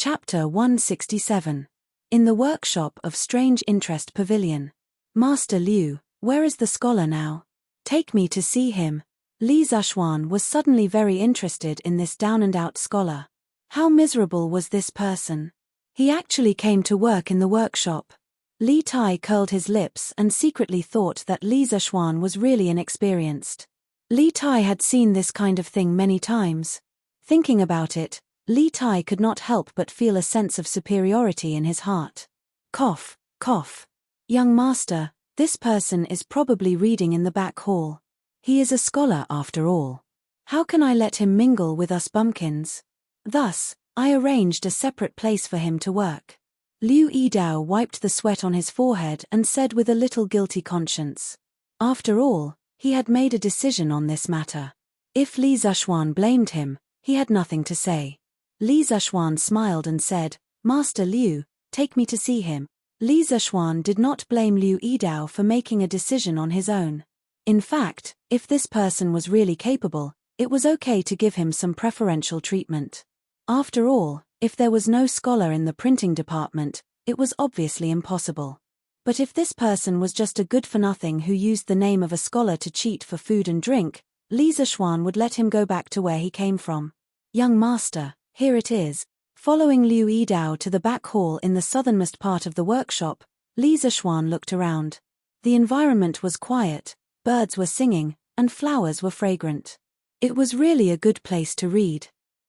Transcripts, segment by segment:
Chapter 167. In the Workshop of Strange Interest Pavilion. Master Liu, where is the scholar now? Take me to see him. Li Zhuan was suddenly very interested in this down-and-out scholar. How miserable was this person? He actually came to work in the workshop. Li Tai curled his lips and secretly thought that Li Zhuan was really inexperienced. Li Tai had seen this kind of thing many times. Thinking about it, Li Tai could not help but feel a sense of superiority in his heart. Cough, cough. Young master, this person is probably reading in the back hall. He is a scholar after all. How can I let him mingle with us bumpkins? Thus, I arranged a separate place for him to work. Liu Yidao wiped the sweat on his forehead and said with a little guilty conscience. After all, he had made a decision on this matter. If Li Zhuan blamed him, he had nothing to say. Li Zhuan smiled and said, Master Liu, take me to see him. Li Zhuan did not blame Liu Yidao for making a decision on his own. In fact, if this person was really capable, it was okay to give him some preferential treatment. After all, if there was no scholar in the printing department, it was obviously impossible. But if this person was just a good-for-nothing who used the name of a scholar to cheat for food and drink, Li Zhuan would let him go back to where he came from. Young master, here it is. Following Liu Yidao to the back hall in the southernmost part of the workshop, Li Zhuan looked around. The environment was quiet, birds were singing, and flowers were fragrant. It was really a good place to read.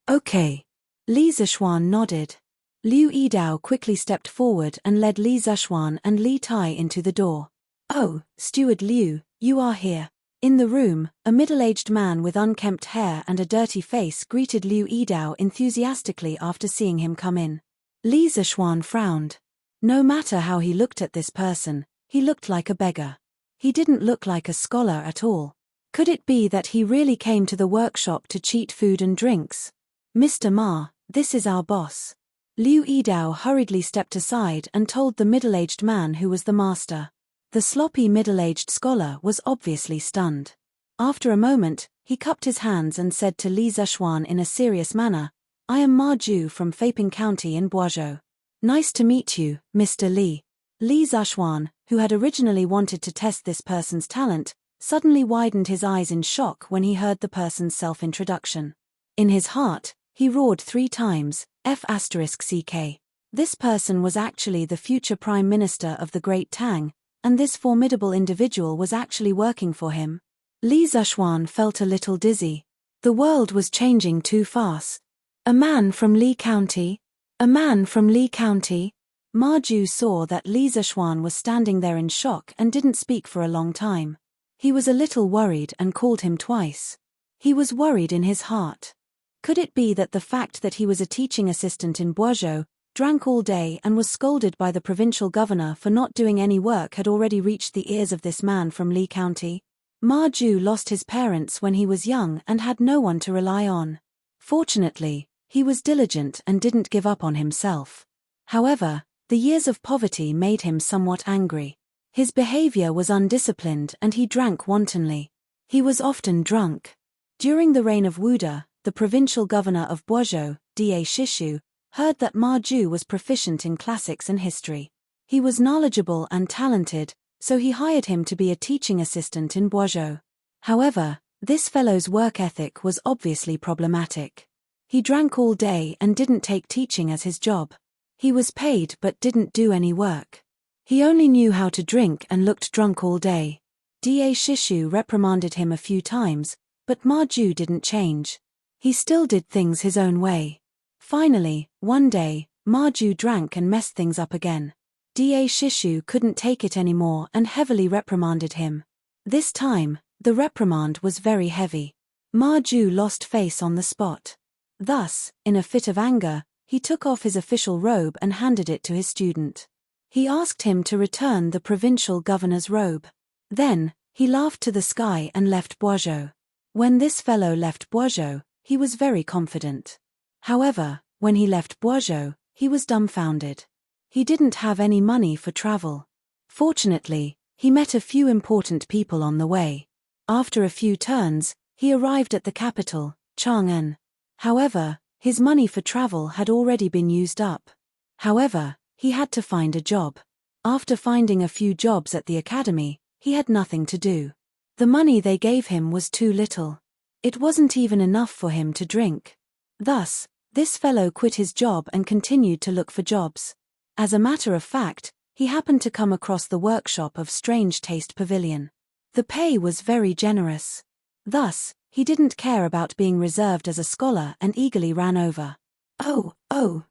Okay. Li Zhuan nodded. Liu Yidao quickly stepped forward and led Li Zhuan and Li Tai into the door. Oh, Steward Liu, you are here. In the room, a middle-aged man with unkempt hair and a dirty face greeted Liu Yidao enthusiastically after seeing him come in. Li Zhuan frowned. No matter how he looked at this person, he looked like a beggar. He didn't look like a scholar at all. Could it be that he really came to the workshop to cheat food and drinks? Mr. Ma, this is our boss. Liu Yidao hurriedly stepped aside and told the middle-aged man who was the master. The sloppy middle-aged scholar was obviously stunned. After a moment, he cupped his hands and said to Li Zhuan in a serious manner, I am Ma Ju from Feiping County in Boizhou. Nice to meet you, Mr. Li. Li Zhuan, who had originally wanted to test this person's talent, suddenly widened his eyes in shock when he heard the person's self-introduction. In his heart, he roared 3 times, F***CK. This person was actually the future Prime Minister of the Great Tang, and this formidable individual was actually working for him. Li Zhuan felt a little dizzy. The world was changing too fast. A man from Li County? A man from Li County? Ma Ju saw that Li Zhuan was standing there in shock and didn't speak for a long time. He was a little worried and called him twice. He was worried in his heart. Could it be that the fact that he was a teaching assistant in Boizhou, drank all day and was scolded by the provincial governor for not doing any work had already reached the ears of this man from Li County? Ma Ju lost his parents when he was young and had no one to rely on. Fortunately, he was diligent and didn't give up on himself. However, the years of poverty made him somewhat angry. His behavior was undisciplined and he drank wantonly. He was often drunk. During the reign of Wuda, the provincial governor of Boizhou, Da Shishu, heard that Ma Ju was proficient in classics and history. He was knowledgeable and talented, so he hired him to be a teaching assistant in Boizhou. However, this fellow's work ethic was obviously problematic. He drank all day and didn't take teaching as his job. He was paid but didn't do any work. He only knew how to drink and looked drunk all day. Da Shishu reprimanded him a few times, but Ma Ju didn't change. He still did things his own way. Finally, one day, Ma Ju drank and messed things up again. Da Shishu couldn't take it anymore and heavily reprimanded him. This time, the reprimand was very heavy. Ma Ju lost face on the spot. Thus, in a fit of anger, he took off his official robe and handed it to his student. He asked him to return the provincial governor's robe. Then, he laughed to the sky and left Boizhou. When this fellow left Boizhou, he was very confident. However, when he left Boizhou, he was dumbfounded. He didn't have any money for travel. Fortunately, he met a few important people on the way. After a few turns, he arrived at the capital, Chang'an. However, His money for travel had already been used up. However, he had to find a job. After finding a few jobs at the academy, he had nothing to do. The money they gave him was too little. It wasn't even enough for him to drink. Thus, this fellow quit his job and continued to look for jobs. As a matter of fact, he happened to come across the workshop of Strange Taste Pavilion. The pay was very generous. Thus, he didn't care about being reserved as a scholar and eagerly ran over. Oh,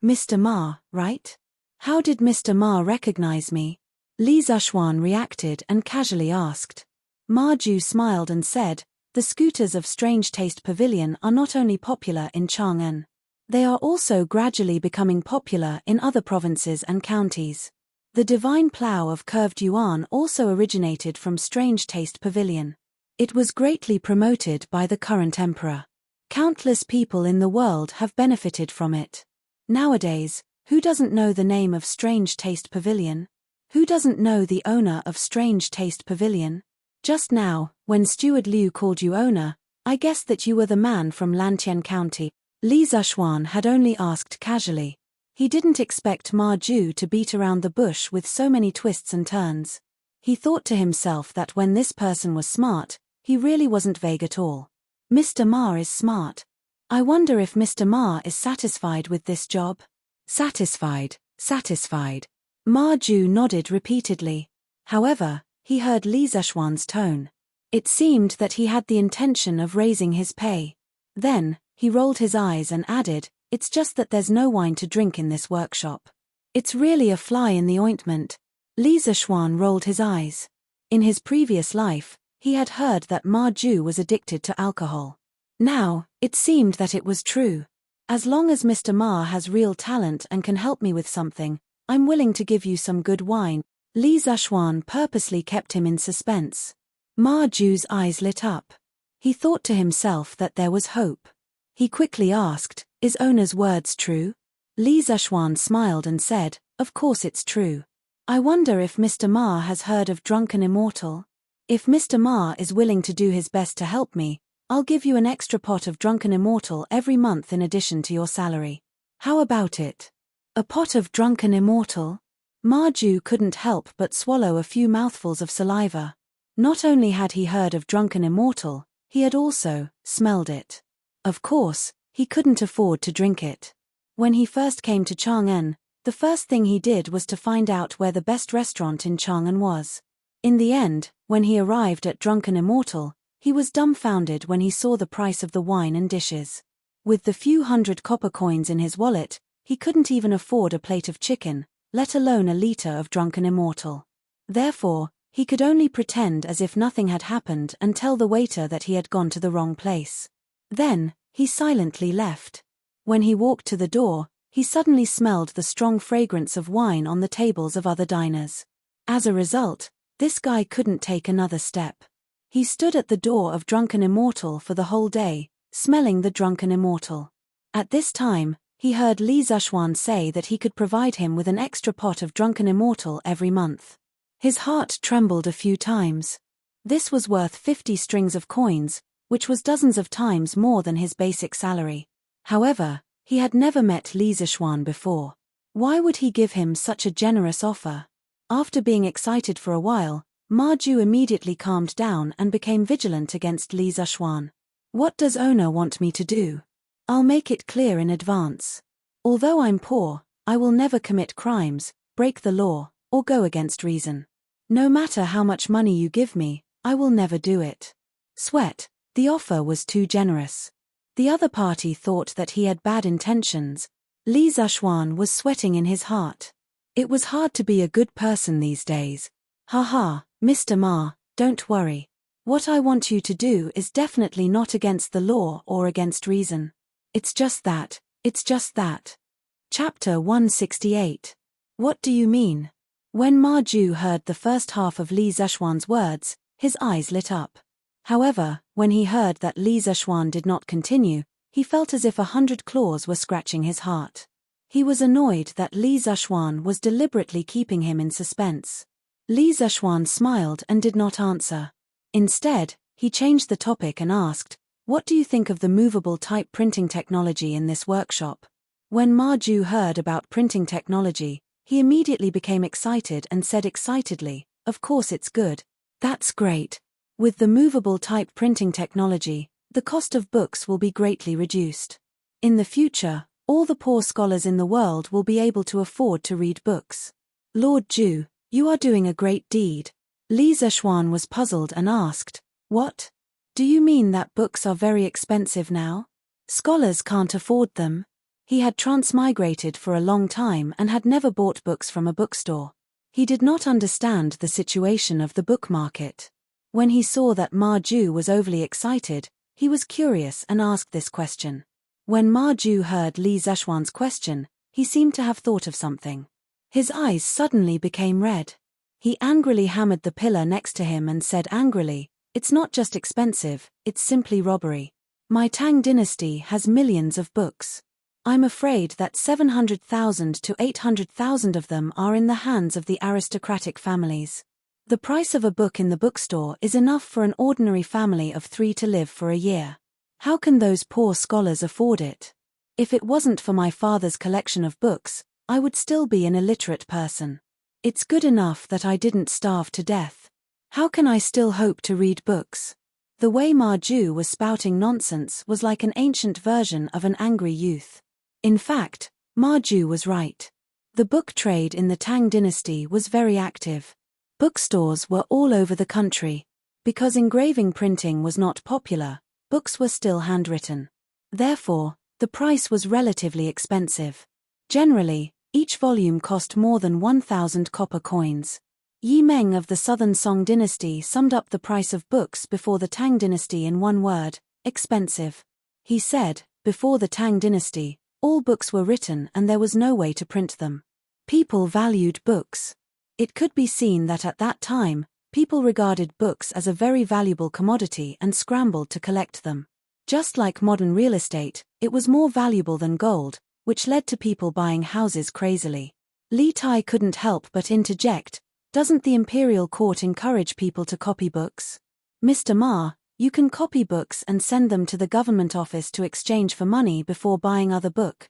Mr. Ma, right? How did Mr. Ma recognize me? Li Zhuan reacted and casually asked. Ma Ju smiled and said, the scooters of Strange Taste Pavilion are not only popular in Chang'an. They are also gradually becoming popular in other provinces and counties. The divine plough of curved yuan also originated from Strange Taste Pavilion. It was greatly promoted by the current emperor. Countless people in the world have benefited from it. Nowadays, who doesn't know the name of Strange Taste Pavilion? Who doesn't know the owner of Strange Taste Pavilion? Just now, when Steward Liu called you owner, I guessed that you were the man from Lantian County. Li Zhuan had only asked casually. He didn't expect Ma Ju to beat around the bush with so many twists and turns. He thought to himself that when this person was smart, he really wasn't vague at all. Mr. Ma is smart. I wonder if Mr. Ma is satisfied with this job? Satisfied. Ma Ju nodded repeatedly. However, he heard Li Zhuan's tone. It seemed that he had the intention of raising his pay. Then, he rolled his eyes and added, it's just that there's no wine to drink in this workshop. It's really a fly in the ointment. Li Zhuan rolled his eyes. In his previous life, he had heard that Ma Ju was addicted to alcohol. Now, it seemed that it was true. As long as Mr. Ma has real talent and can help me with something, I'm willing to give you some good wine. Li Zhuan purposely kept him in suspense. Ma Ju's eyes lit up. He thought to himself that there was hope. He quickly asked, is owner's words true? Li Zhuan smiled and said, of course it's true. I wonder if Mr. Ma has heard of Drunken Immortal? If Mr. Ma is willing to do his best to help me, I'll give you an extra pot of Drunken Immortal every month in addition to your salary. How about it? A pot of Drunken Immortal? Ma Ju couldn't help but swallow a few mouthfuls of saliva. Not only had he heard of Drunken Immortal, he had also smelled it. Of course, he couldn't afford to drink it. When he first came to Chang'an, the first thing he did was to find out where the best restaurant in Chang'an was. In the end, when he arrived at Drunken Immortal, he was dumbfounded when he saw the price of the wine and dishes. With the few hundred copper coins in his wallet, he couldn't even afford a plate of chicken, let alone a liter of Drunken Immortal. Therefore, he could only pretend as if nothing had happened and tell the waiter that he had gone to the wrong place. Then, he silently left. When he walked to the door, he suddenly smelled the strong fragrance of wine on the tables of other diners. As a result, this guy couldn't take another step. He stood at the door of Drunken Immortal for the whole day, smelling the Drunken Immortal. At this time, he heard Li Zhuan say that he could provide him with an extra pot of Drunken Immortal every month. His heart trembled a few times. This was worth 50 strings of coins, which was dozens of times more than his basic salary. However, he had never met Li Zhuan before. Why would he give him such a generous offer? After being excited for a while, Ma Ju immediately calmed down and became vigilant against Li Zhuan. What does owner want me to do? I'll make it clear in advance. Although I'm poor, I will never commit crimes, break the law, or go against reason. No matter how much money you give me, I will never do it. Sweat. The offer was too generous. The other party thought that he had bad intentions. Li Zhuan was sweating in his heart. It was hard to be a good person these days. Haha, Mr. Ma, don't worry. What I want you to do is definitely not against the law or against reason. It's just that. Chapter 168. What do you mean? When Ma Ju heard the first half of Li Zhuan's words, his eyes lit up. However, when he heard that Li Zhuan did not continue, he felt as if 100 claws were scratching his heart. He was annoyed that Li Zhuan was deliberately keeping him in suspense. Li Zhuan smiled and did not answer. Instead, he changed the topic and asked, What do you think of the movable type printing technology in this workshop? When Ma Ju heard about printing technology, he immediately became excited and said excitedly, "Of course it's good. That's great. With the movable type printing technology, the cost of books will be greatly reduced. In the future, all the poor scholars in the world will be able to afford to read books." "Lord Ju, you are doing a great deed." Li Zishuan was puzzled and asked, "What? Do you mean that books are very expensive now? Scholars can't afford them?" He had transmigrated for a long time and had never bought books from a bookstore. He did not understand the situation of the book market. When he saw that Ma Ju was overly excited, he was curious and asked this question. When Ma Ju heard Li Zishuan's question, he seemed to have thought of something. His eyes suddenly became red. He angrily hammered the pillar next to him and said angrily, "It's not just expensive, it's simply robbery. My Tang dynasty has millions of books. I'm afraid that 700,000 to 800,000 of them are in the hands of the aristocratic families. The price of a book in the bookstore is enough for an ordinary family of 3 to live for a year. How can those poor scholars afford it? If it wasn't for my father's collection of books, I would still be an illiterate person. It's good enough that I didn't starve to death. How can I still hope to read books?" The way Ma Ju was spouting nonsense was like an ancient version of an angry youth. In fact, Ma Ju was right. The book trade in the Tang dynasty was very active. Bookstores were all over the country. Because engraving printing was not popular, books were still handwritten. Therefore, the price was relatively expensive. Generally, each volume cost more than 1,000 copper coins. Yi Meng of the Southern Song dynasty summed up the price of books before the Tang dynasty in one word: expensive. He said, before the Tang dynasty, all books were written and there was no way to print them. People valued books. It could be seen that at that time, people regarded books as a very valuable commodity and scrambled to collect them. Just like modern real estate, it was more valuable than gold, which led to people buying houses crazily. Li Tai couldn't help but interject, "Doesn't the imperial court encourage people to copy books? Mr. Ma, you can copy books and send them to the government office to exchange for money before buying other book."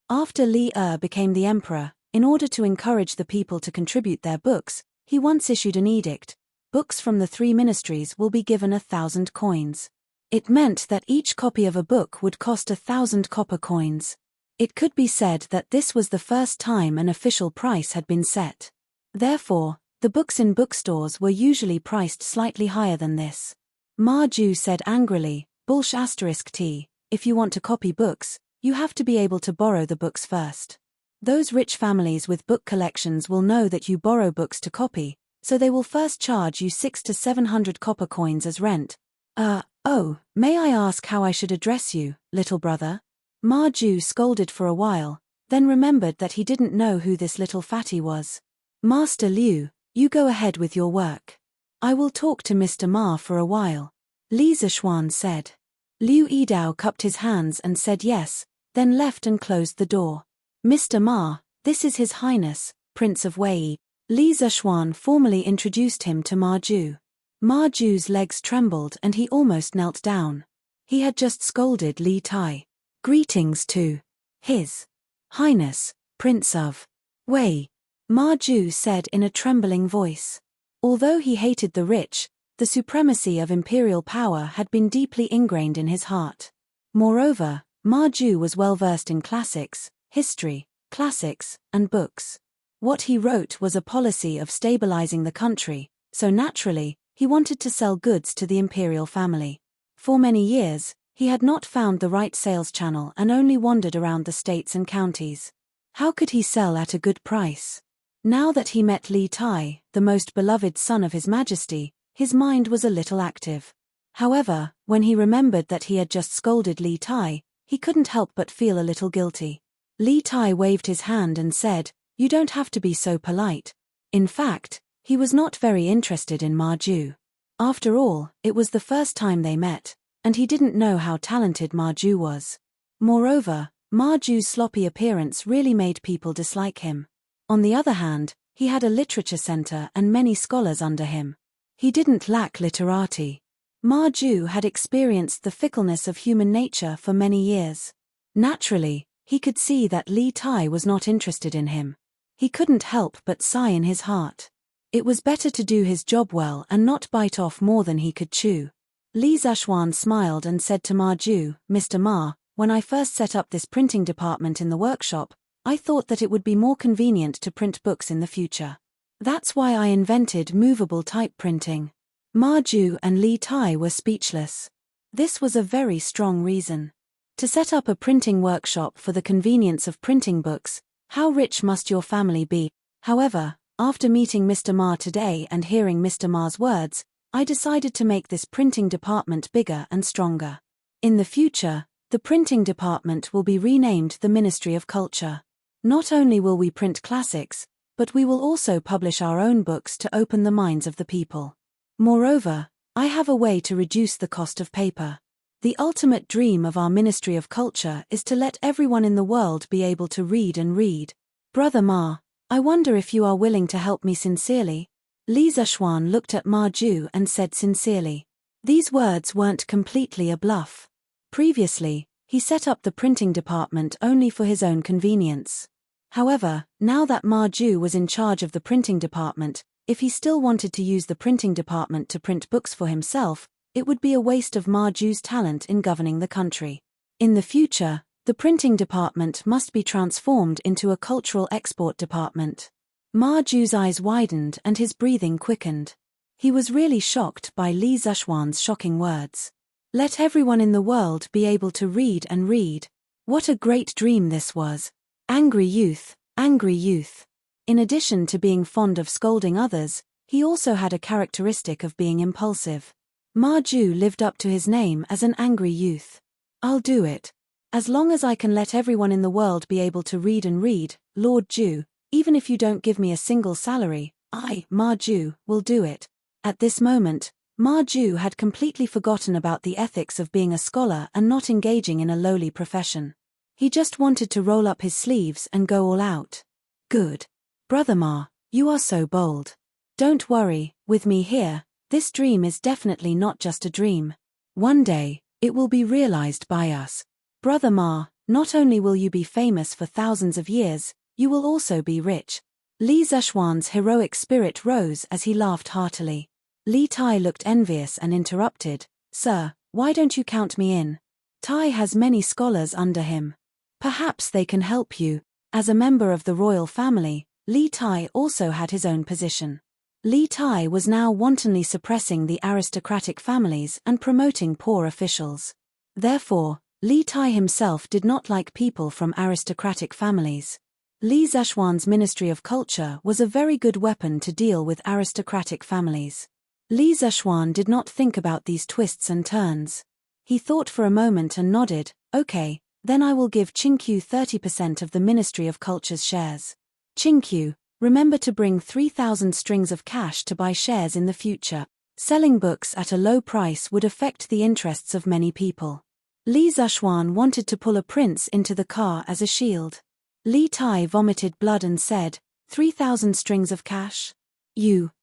After Li became the emperor, in order to encourage the people to contribute their books, he once issued an edict: books from the 3 ministries will be given 1,000 coins. It meant that each copy of a book would cost 1,000 copper coins. It could be said that this was the first time an official price had been set. Therefore, the books in bookstores were usually priced slightly higher than this. Ma Ju said angrily, "T, if you want to copy books, you have to be able to borrow the books first. Those rich families with book collections will know that you borrow books to copy, so they will first charge you 600 to 700 copper coins as rent." Oh, may I ask how I should address you, little brother?" Ma Ju scolded for a while, then remembered that he didn't know who this little fatty was. "Master Liu, you go ahead with your work. I will talk to Mr. Ma for a while," Li Zishuan said. Liu Yidao cupped his hands and said yes, then left and closed the door. "Mr. Ma, this is His Highness, Prince of Wei." Li Zishuan formally introduced him to Ma Ju. Ma Ju's legs trembled and he almost knelt down. He had just scolded Li Tai. "Greetings to His Highness, Prince of Wei," Ma Ju said in a trembling voice. Although he hated the rich, the supremacy of imperial power had been deeply ingrained in his heart. Moreover, Ma Ju was well versed in classics, history, classics, and books. What he wrote was a policy of stabilizing the country, so naturally, he wanted to sell goods to the imperial family. For many years, he had not found the right sales channel and only wandered around the states and counties. How could he sell at a good price? Now that he met Li Tai, the most beloved son of His Majesty, his mind was a little active. However, when he remembered that he had just scolded Li Tai, he couldn't help but feel a little guilty. Li Tai waved his hand and said, "You don't have to be so polite." In fact, he was not very interested in Ma Ju. After all, it was the first time they met, and he didn't know how talented Ma Ju was. Moreover, Ma Ju's sloppy appearance really made people dislike him. On the other hand, he had a literature center and many scholars under him. He didn't lack literati. Ma Ju had experienced the fickleness of human nature for many years. Naturally, he could see that Li Tai was not interested in him. He couldn't help but sigh in his heart. It was better to do his job well and not bite off more than he could chew. Li Zhuan smiled and said to Ma Ju, "Mr. Ma, when I first set up this printing department in the workshop, I thought that it would be more convenient to print books in the future. That's why I invented movable type printing." Ma Ju and Li Tai were speechless. This was a very strong reason. To set up a printing workshop for the convenience of printing books, how rich must your family be? However, after meeting Mr. Ma today and hearing Mr. Ma's words, I decided to make this printing department bigger and stronger. In the future, the printing department will be renamed the Ministry of Culture. Not only will we print classics, but we will also publish our own books to open the minds of the people. Moreover, I have a way to reduce the cost of paper. The ultimate dream of our Ministry of Culture is to let everyone in the world be able to read and read. Brother Ma, I wonder if you are willing to help me sincerely? Li Zhuan looked at Ma Ju and said sincerely. These words weren't completely a bluff. Previously, he set up the printing department only for his own convenience. However, now that Ma Ju was in charge of the printing department, if he still wanted to use the printing department to print books for himself, it would be a waste of Ma Ju's talent in governing the country. In the future, the printing department must be transformed into a cultural export department. Ma Ju's eyes widened and his breathing quickened. He was really shocked by Li Zhuan's shocking words. Let everyone in the world be able to read and read. What a great dream this was. Angry youth, angry youth. In addition to being fond of scolding others, he also had a characteristic of being impulsive. Ma Ju lived up to his name as an angry youth. I'll do it. As long as I can let everyone in the world be able to read and read, Lord Ju, even if you don't give me a single salary, I, Ma Ju, will do it. At this moment, Ma Ju had completely forgotten about the ethics of being a scholar and not engaging in a lowly profession. He just wanted to roll up his sleeves and go all out. Good. Brother Ma, you are so bold. Don't worry, with me here, this dream is definitely not just a dream. One day, it will be realized by us. Brother Ma, not only will you be famous for thousands of years, you will also be rich. Li Zhuan's heroic spirit rose as he laughed heartily. Li Tai looked envious and interrupted, "Sir, why don't you count me in? Tai has many scholars under him. Perhaps they can help you." As a member of the royal family, Li Tai also had his own position. Li Tai was now wantonly suppressing the aristocratic families and promoting poor officials. Therefore, Li Tai himself did not like people from aristocratic families. Li Zhuan's Ministry of Culture was a very good weapon to deal with aristocratic families. Li Zhuan did not think about these twists and turns. He thought for a moment and nodded, "Okay, then I will give Qingqiu 30% of the Ministry of Culture's shares. Qingqiu, remember to bring 3,000 strings of cash to buy shares in the future. Selling books at a low price would affect the interests of many people." Li Zhuan wanted to pull a prince into the car as a shield. Li Tai vomited blood and said, 3,000 strings of cash?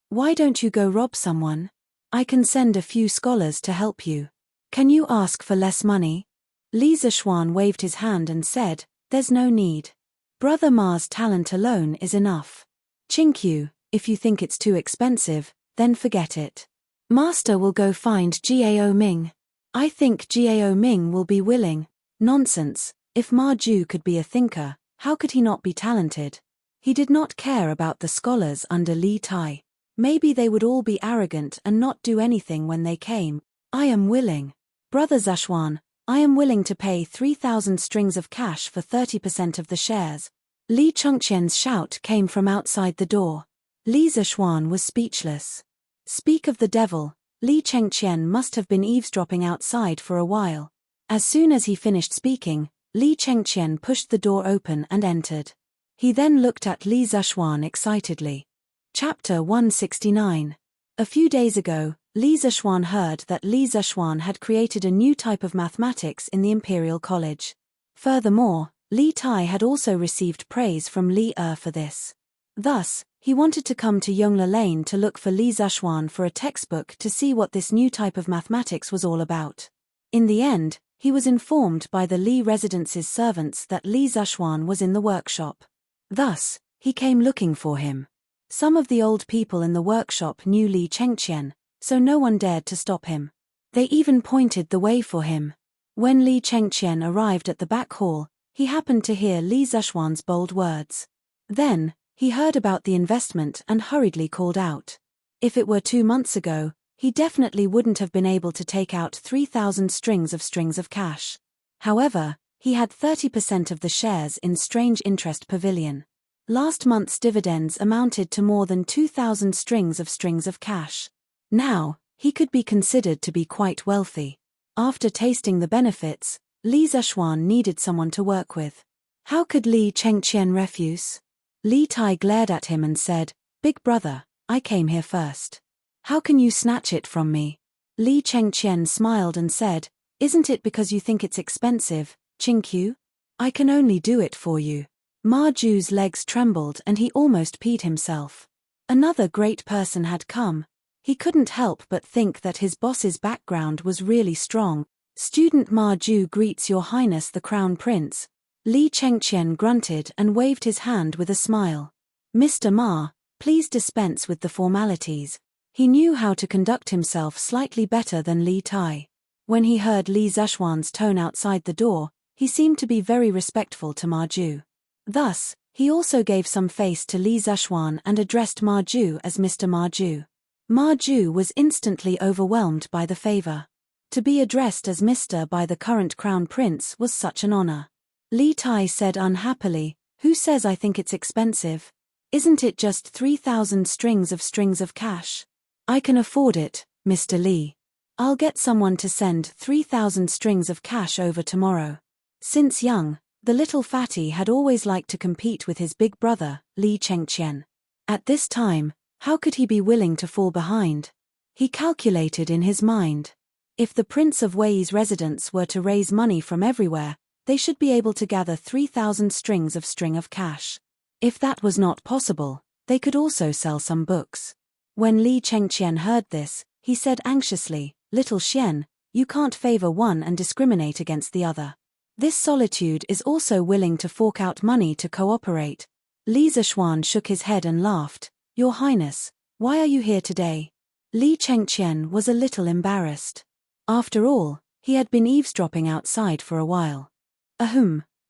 Why don't you go rob someone? I can send a few scholars to help you. Can you ask for less money? Li Zhuan waved his hand and said, "There's no need. Brother Ma's talent alone is enough. Qingqiu, if you think it's too expensive, then forget it. Master will go find Gao Ming. I think Gao Ming will be willing." Nonsense, if Ma Ju could be a thinker, how could he not be talented? He did not care about the scholars under Li Tai. Maybe they would all be arrogant and not do anything when they came. "I am willing. Brother Zhuan, I am willing to pay 3,000 strings of cash for 30% of the shares." Li Chengqian's shout came from outside the door. Li Zhuan was speechless. Speak of the devil, Li Chengqian must have been eavesdropping outside for a while. As soon as he finished speaking, Li Chengqian pushed the door open and entered. He then looked at Li Zhuan excitedly. Chapter 169. A few days ago, Li Zhuan heard that Li Zhuan had created a new type of mathematics in the Imperial College. Furthermore, Li Tai had also received praise from Li for this. Thus, he wanted to come to Yongle Lane to look for Li Zhuan for a textbook to see what this new type of mathematics was all about. In the end, he was informed by the Li residence's servants that Li Zhuan was in the workshop. Thus, he came looking for him. Some of the old people in the workshop knew Li Chengqian, so no one dared to stop him. They even pointed the way for him. When Li Chengqian arrived at the back hall, he happened to hear Li Zhuan's bold words. Then, he heard about the investment and hurriedly called out. If it were 2 months ago, he definitely wouldn't have been able to take out 3,000 strings of cash. However, he had 30% of the shares in Strange Interest Pavilion. Last month's dividends amounted to more than 2,000 strings of cash. Now, he could be considered to be quite wealthy. After tasting the benefits, Li Zhuan needed someone to work with. How could Li Chengqian refuse? Li Tai glared at him and said, "Big brother, I came here first. How can you snatch it from me?" Li Chengqian smiled and said, "Isn't it because you think it's expensive, Qingqiu? I can only do it for you." Ma Ju's legs trembled and he almost peed himself. Another great person had come. He couldn't help but think that his boss's background was really strong. "Student Ma Ju greets Your Highness the Crown Prince." Li Chengqian grunted and waved his hand with a smile. "Mr. Ma, please dispense with the formalities." He knew how to conduct himself slightly better than Li Tai. When he heard Li Zhuan's tone outside the door, he seemed to be very respectful to Ma Ju. Thus, he also gave some face to Li Zhuan and addressed Ma Ju as Mr. Ma Ju. Ma Ju was instantly overwhelmed by the favor. To be addressed as Mr. by the current crown prince was such an honor. Li Tai said unhappily, "Who says I think it's expensive? Isn't it just 3,000 strings of cash? I can afford it, Mr. Li. I'll get someone to send 3,000 strings of cash over tomorrow." Since young, the little fatty had always liked to compete with his big brother, Li Chengqian. At this time, how could he be willing to fall behind? He calculated in his mind. If the Prince of Wei's residents were to raise money from everywhere, they should be able to gather 3,000 strings of cash. If that was not possible, they could also sell some books. When Li Chengqian heard this, he said anxiously, "Little Xian, you can't favor one and discriminate against the other. This solitude is also willing to fork out money to cooperate." Li Zhuan shook his head and laughed. "Your Highness, why are you here today?" Li Chengqian was a little embarrassed. After all, he had been eavesdropping outside for a while.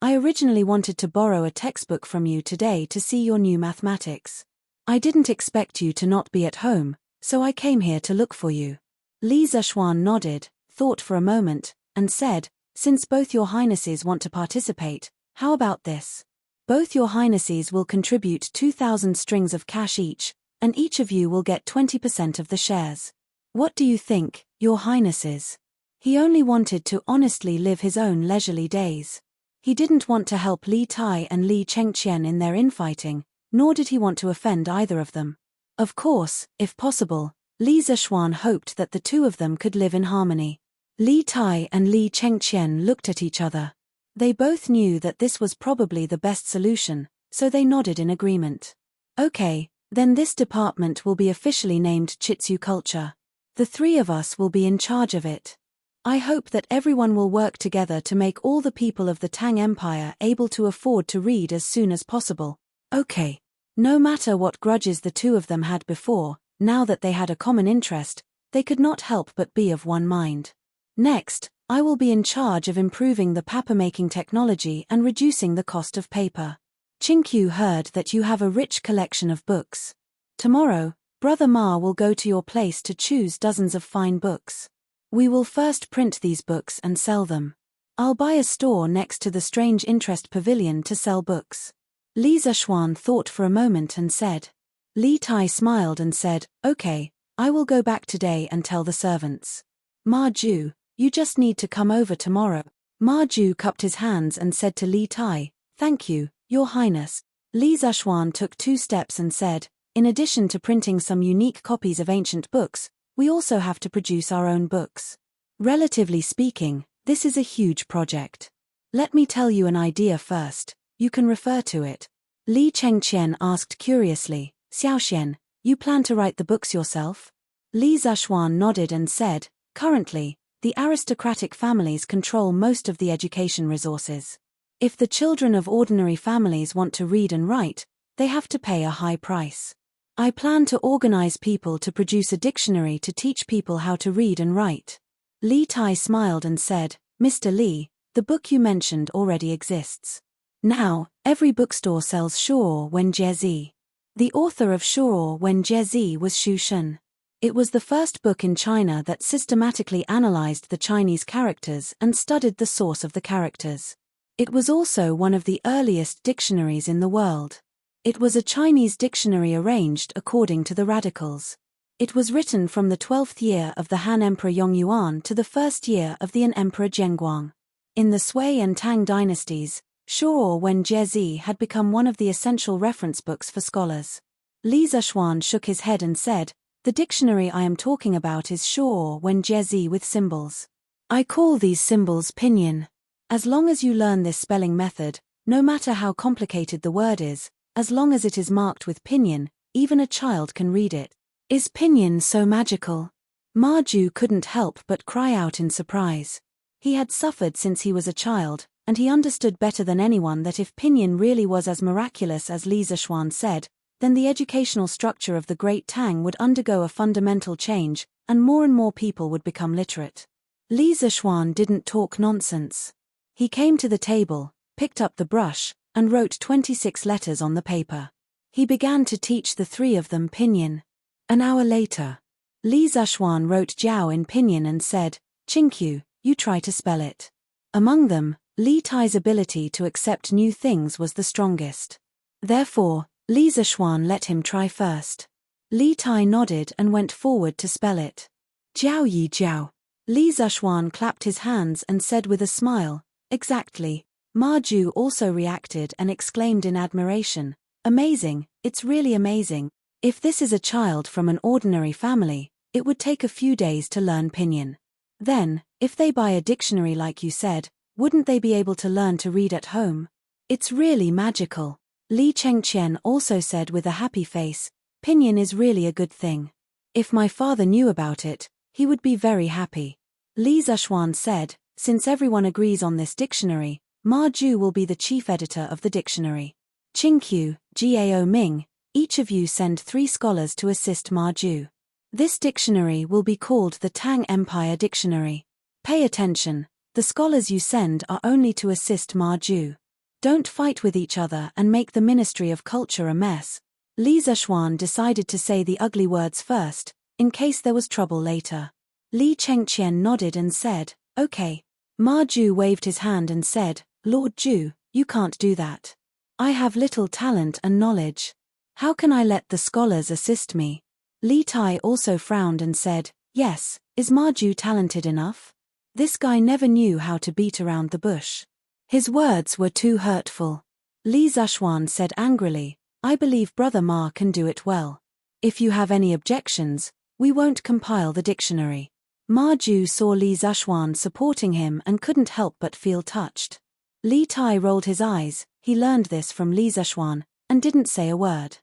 I originally wanted to borrow a textbook from you today to see your new mathematics. I didn't expect you to not be at home, so I came here to look for you." Li Zhuan nodded, thought for a moment, and said, "Since both your highnesses want to participate, how about this? Both your highnesses will contribute 2,000 strings of cash each, and each of you will get 20% of the shares. What do you think, your highnesses?" He only wanted to honestly live his own leisurely days. He didn't want to help Li Tai and Li Chengqian in their infighting, nor did he want to offend either of them. Of course, if possible, Li Zhuan hoped that the two of them could live in harmony. Li Tai and Li Chengqian looked at each other. They both knew that this was probably the best solution, so they nodded in agreement. "Okay, then this department will be officially named Chitsu Culture. The three of us will be in charge of it. I hope that everyone will work together to make all the people of the Tang Empire able to afford to read as soon as possible." Okay. No matter what grudges the two of them had before, now that they had a common interest, they could not help but be of one mind. "Next, I will be in charge of improving the paper-making technology and reducing the cost of paper. Qingqiu heard that you have a rich collection of books. Tomorrow, Brother Ma will go to your place to choose dozens of fine books. We will first print these books and sell them. I'll buy a store next to the Strange Interest Pavilion to sell books." Li Zhuan thought for a moment and said. Li Tai smiled and said, "Okay, I will go back today and tell the servants. Ma Ju, you just need to come over tomorrow." Ma Ju cupped his hands and said to Li Tai, "Thank you, Your Highness." Li Zhuan took 2 steps and said, "In addition to printing some unique copies of ancient books, we also have to produce our own books. Relatively speaking, this is a huge project. Let me tell you an idea first, you can refer to it. Li Chengqian asked curiously, Xiaoxian, you plan to write the books yourself? Li Zishuan nodded and said, currently, the aristocratic families control most of the education resources. If the children of ordinary families want to read and write, they have to pay a high price. I plan to organize people to produce a dictionary to teach people how to read and write. Li Tai smiled and said, Mr. Li, the book you mentioned already exists. Now, every bookstore sells Shuo Wen Jie. The author of Shuo Wen Jie was Xu Shun. It was the first book in China that systematically analyzed the Chinese characters and studied the source of the characters. It was also one of the earliest dictionaries in the world. It was a Chinese dictionary arranged according to the radicals. It was written from the 12th year of the Han Emperor Yongyuan to the 1st year of the An Emperor Zhenguang. In the Sui and Tang dynasties, Shuo Wen Jie had become one of the essential reference books for scholars. Li Zishuan shook his head and said, the dictionary I am talking about is Shuo Wen Jie with symbols. I call these symbols pinyin. As long as you learn this spelling method, no matter how complicated the word is, as long as it is marked with pinyin, even a child can read it. Is pinyin so magical? Ma Ju couldn't help but cry out in surprise. He had suffered since he was a child, and he understood better than anyone that if pinyin really was as miraculous as Li Zishuan said, then the educational structure of the Great Tang would undergo a fundamental change, and more people would become literate. Li Zishuan didn't talk nonsense. He came to the table, picked up the brush, and wrote 26 letters on the paper. He began to teach the three of them pinyin. An hour later, Li Zishuan wrote Jiao in pinyin and said, Qingqiu, you try to spell it. Among them, Li Tai's ability to accept new things was the strongest. Therefore, Li Zishuan let him try first. Li Tai nodded and went forward to spell it. Jiao Yi Jiao. Li Zishuan clapped his hands and said with a smile, exactly. Ma Ju also reacted and exclaimed in admiration, amazing, it's really amazing. If this is a child from an ordinary family, it would take a few days to learn pinyin. Then, if they buy a dictionary like you said, wouldn't they be able to learn to read at home? It's really magical. Li Chengqian also said with a happy face, pinyin is really a good thing. If my father knew about it, he would be very happy. Li Zishuan said, since everyone agrees on this dictionary, Ma Ju will be the chief editor of the dictionary. Qingqiu, Gao Ming, each of you send 3 scholars to assist Ma Ju. This dictionary will be called the Tang Empire Dictionary. Pay attention, the scholars you send are only to assist Ma Ju. Don't fight with each other and make the Ministry of Culture a mess. Li Zishuan decided to say the ugly words first, in case there was trouble later. Li Chengqian nodded and said, okay. Ma Ju waved his hand and said, Lord Ju, you can't do that. I have little talent and knowledge. How can I let the scholars assist me? Li Tai also frowned and said, yes, is Ma Ju talented enough? This guy never knew how to beat around the bush. His words were too hurtful. Li Zishuan said angrily, I believe Brother Ma can do it well. If you have any objections, we won't compile the dictionary. Ma Ju saw Li Zishuan supporting him and couldn't help but feel touched. Li Tai rolled his eyes, he learned this from Li Zishuan, and didn't say a word.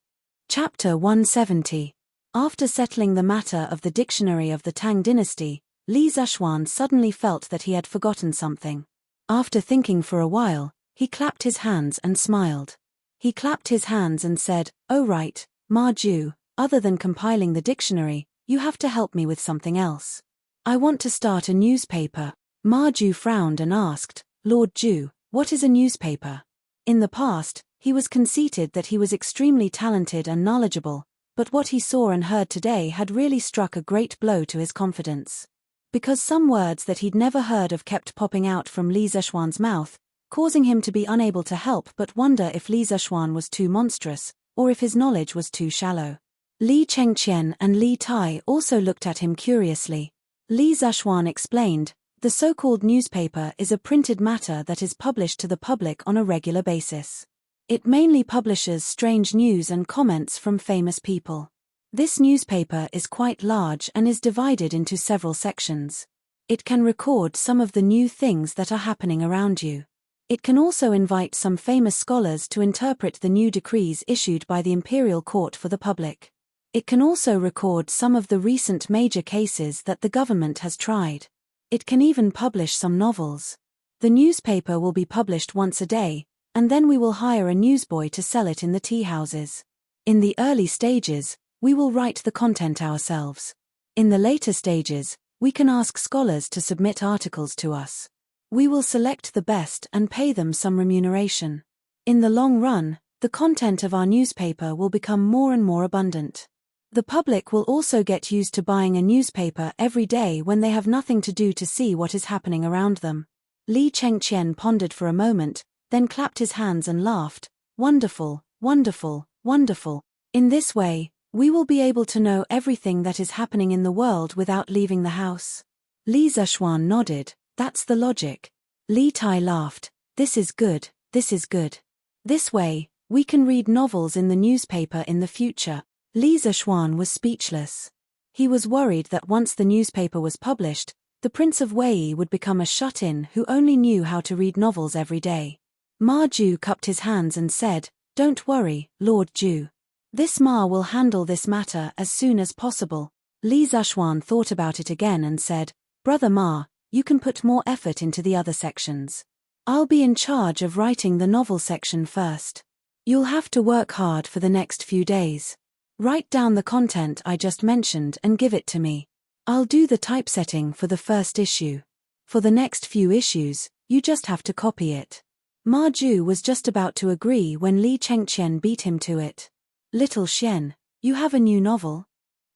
Chapter 170. After settling the matter of the dictionary of the Tang dynasty, Li Zishuan suddenly felt that he had forgotten something. After thinking for a while, he clapped his hands and smiled. He clapped his hands and said, oh right, Ma Ju, other than compiling the dictionary, you have to help me with something else. I want to start a newspaper. Ma Ju frowned and asked, Lord Ju, what is a newspaper? In the past, he was conceited that he was extremely talented and knowledgeable, but what he saw and heard today had really struck a great blow to his confidence. Because some words that he'd never heard of kept popping out from Li Zishuan's mouth, causing him to be unable to help but wonder if Li Zishuan was too monstrous, or if his knowledge was too shallow. Li Chengqian and Li Tai also looked at him curiously. Li Zishuan explained, the so-called newspaper is a printed matter that is published to the public on a regular basis. It mainly publishes strange news and comments from famous people. This newspaper is quite large and is divided into several sections. It can record some of the new things that are happening around you. It can also invite some famous scholars to interpret the new decrees issued by the imperial court for the public. It can also record some of the recent major cases that the government has tried. It can even publish some novels. The newspaper will be published once a day, and then we will hire a newsboy to sell it in the tea houses. In the early stages, we will write the content ourselves. In the later stages, we can ask scholars to submit articles to us. We will select the best and pay them some remuneration. In the long run, the content of our newspaper will become more and more abundant. The public will also get used to buying a newspaper every day when they have nothing to do to see what is happening around them. Li Chengqian pondered for a moment, then clapped his hands and laughed. Wonderful, wonderful, wonderful. In this way, we will be able to know everything that is happening in the world without leaving the house. Li Zishuan nodded. That's the logic. Li Tai laughed. This is good, this is good. This way, we can read novels in the newspaper in the future. Li Zishuan was speechless. He was worried that once the newspaper was published, the Prince of Wei would become a shut-in who only knew how to read novels every day. Ma Ju cupped his hands and said, "Don't worry, Lord Ju. This Ma will handle this matter as soon as possible." Li Zishuan thought about it again and said, "Brother Ma, you can put more effort into the other sections. I'll be in charge of writing the novel section first. You'll have to work hard for the next few days. Write down the content I just mentioned and give it to me. I'll do the typesetting for the first issue. For the next few issues, you just have to copy it." Ma Ju was just about to agree when Li Chengqian beat him to it. "Little Xian, you have a new novel?"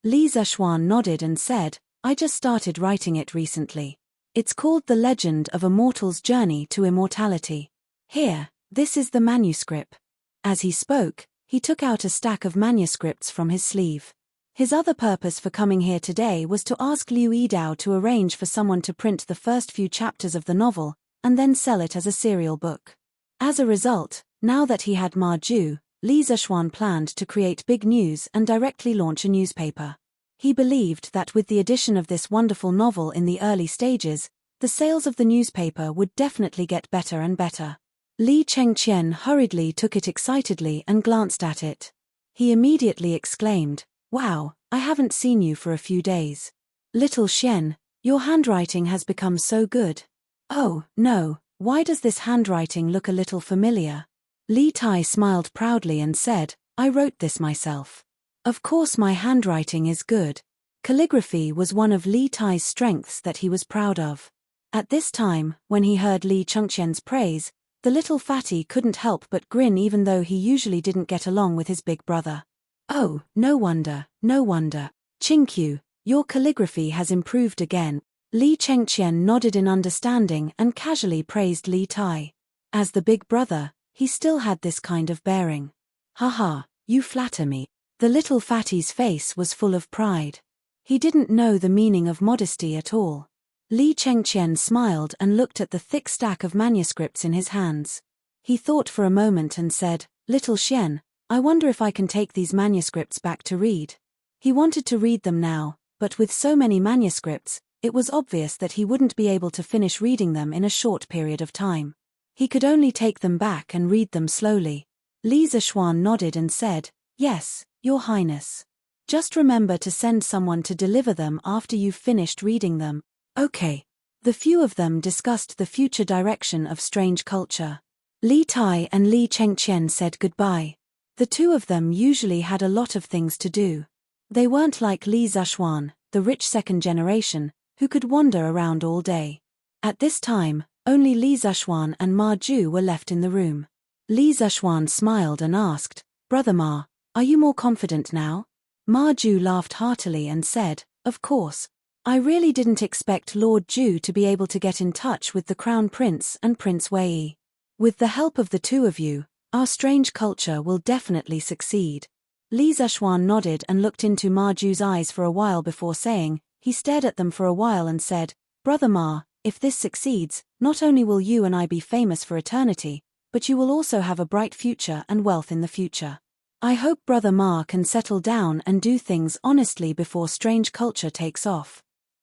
Li Zishuan nodded and said, "I just started writing it recently. It's called The Legend of a Mortal's Journey to Immortality. Here, this is the manuscript." As he spoke, he took out a stack of manuscripts from his sleeve. His other purpose for coming here today was to ask Liu Yidao to arrange for someone to print the first few chapters of the novel, and then sell it as a serial book. As a result, now that he had Ma Ju, Li Zishuan planned to create big news and directly launch a newspaper. He believed that with the addition of this wonderful novel in the early stages, the sales of the newspaper would definitely get better and better. Li Chengqian hurriedly took it excitedly and glanced at it. He immediately exclaimed, "Wow, I haven't seen you for a few days. Little Xian, your handwriting has become so good." "Oh, no, why does this handwriting look a little familiar?" Li Tai smiled proudly and said, "I wrote this myself. Of course my handwriting is good." Calligraphy was one of Li Tai's strengths that he was proud of. At this time, when he heard Li Chengqian's praise, the little fatty couldn't help but grin even though he usually didn't get along with his big brother. "Oh, no wonder, no wonder. Qingqiu, your calligraphy has improved again." Li Chengqian nodded in understanding and casually praised Li Tai. As the big brother, he still had this kind of bearing. "Haha, you flatter me." The little fatty's face was full of pride. He didn't know the meaning of modesty at all. Li Chengqian smiled and looked at the thick stack of manuscripts in his hands. He thought for a moment and said, "Little Xian, I wonder if I can take these manuscripts back to read." He wanted to read them now, but with so many manuscripts, it was obvious that he wouldn't be able to finish reading them in a short period of time. He could only take them back and read them slowly. Li Zishuan nodded and said, "Yes, Your Highness. Just remember to send someone to deliver them after you've finished reading them." "Okay." The few of them discussed the future direction of strange culture. Li Tai and Li Chengqian said goodbye. The two of them usually had a lot of things to do. They weren't like Li Zishuan, the rich second generation, who could wander around all day. At this time, only Li Zishuan and Ma Ju were left in the room. Li Zishuan smiled and asked, "Brother Ma, are you more confident now?" Ma Ju laughed heartily and said, "Of course. I really didn't expect Lord Ju to be able to get in touch with the Crown Prince and Prince Wei. With the help of the two of you, our strange culture will definitely succeed." Li Zishuan nodded and looked into Ma Ju's eyes for a while before saying, he stared at them for a while and said, "Brother Ma, if this succeeds, not only will you and I be famous for eternity, but you will also have a bright future and wealth in the future. I hope Brother Ma can settle down and do things honestly before strange culture takes off.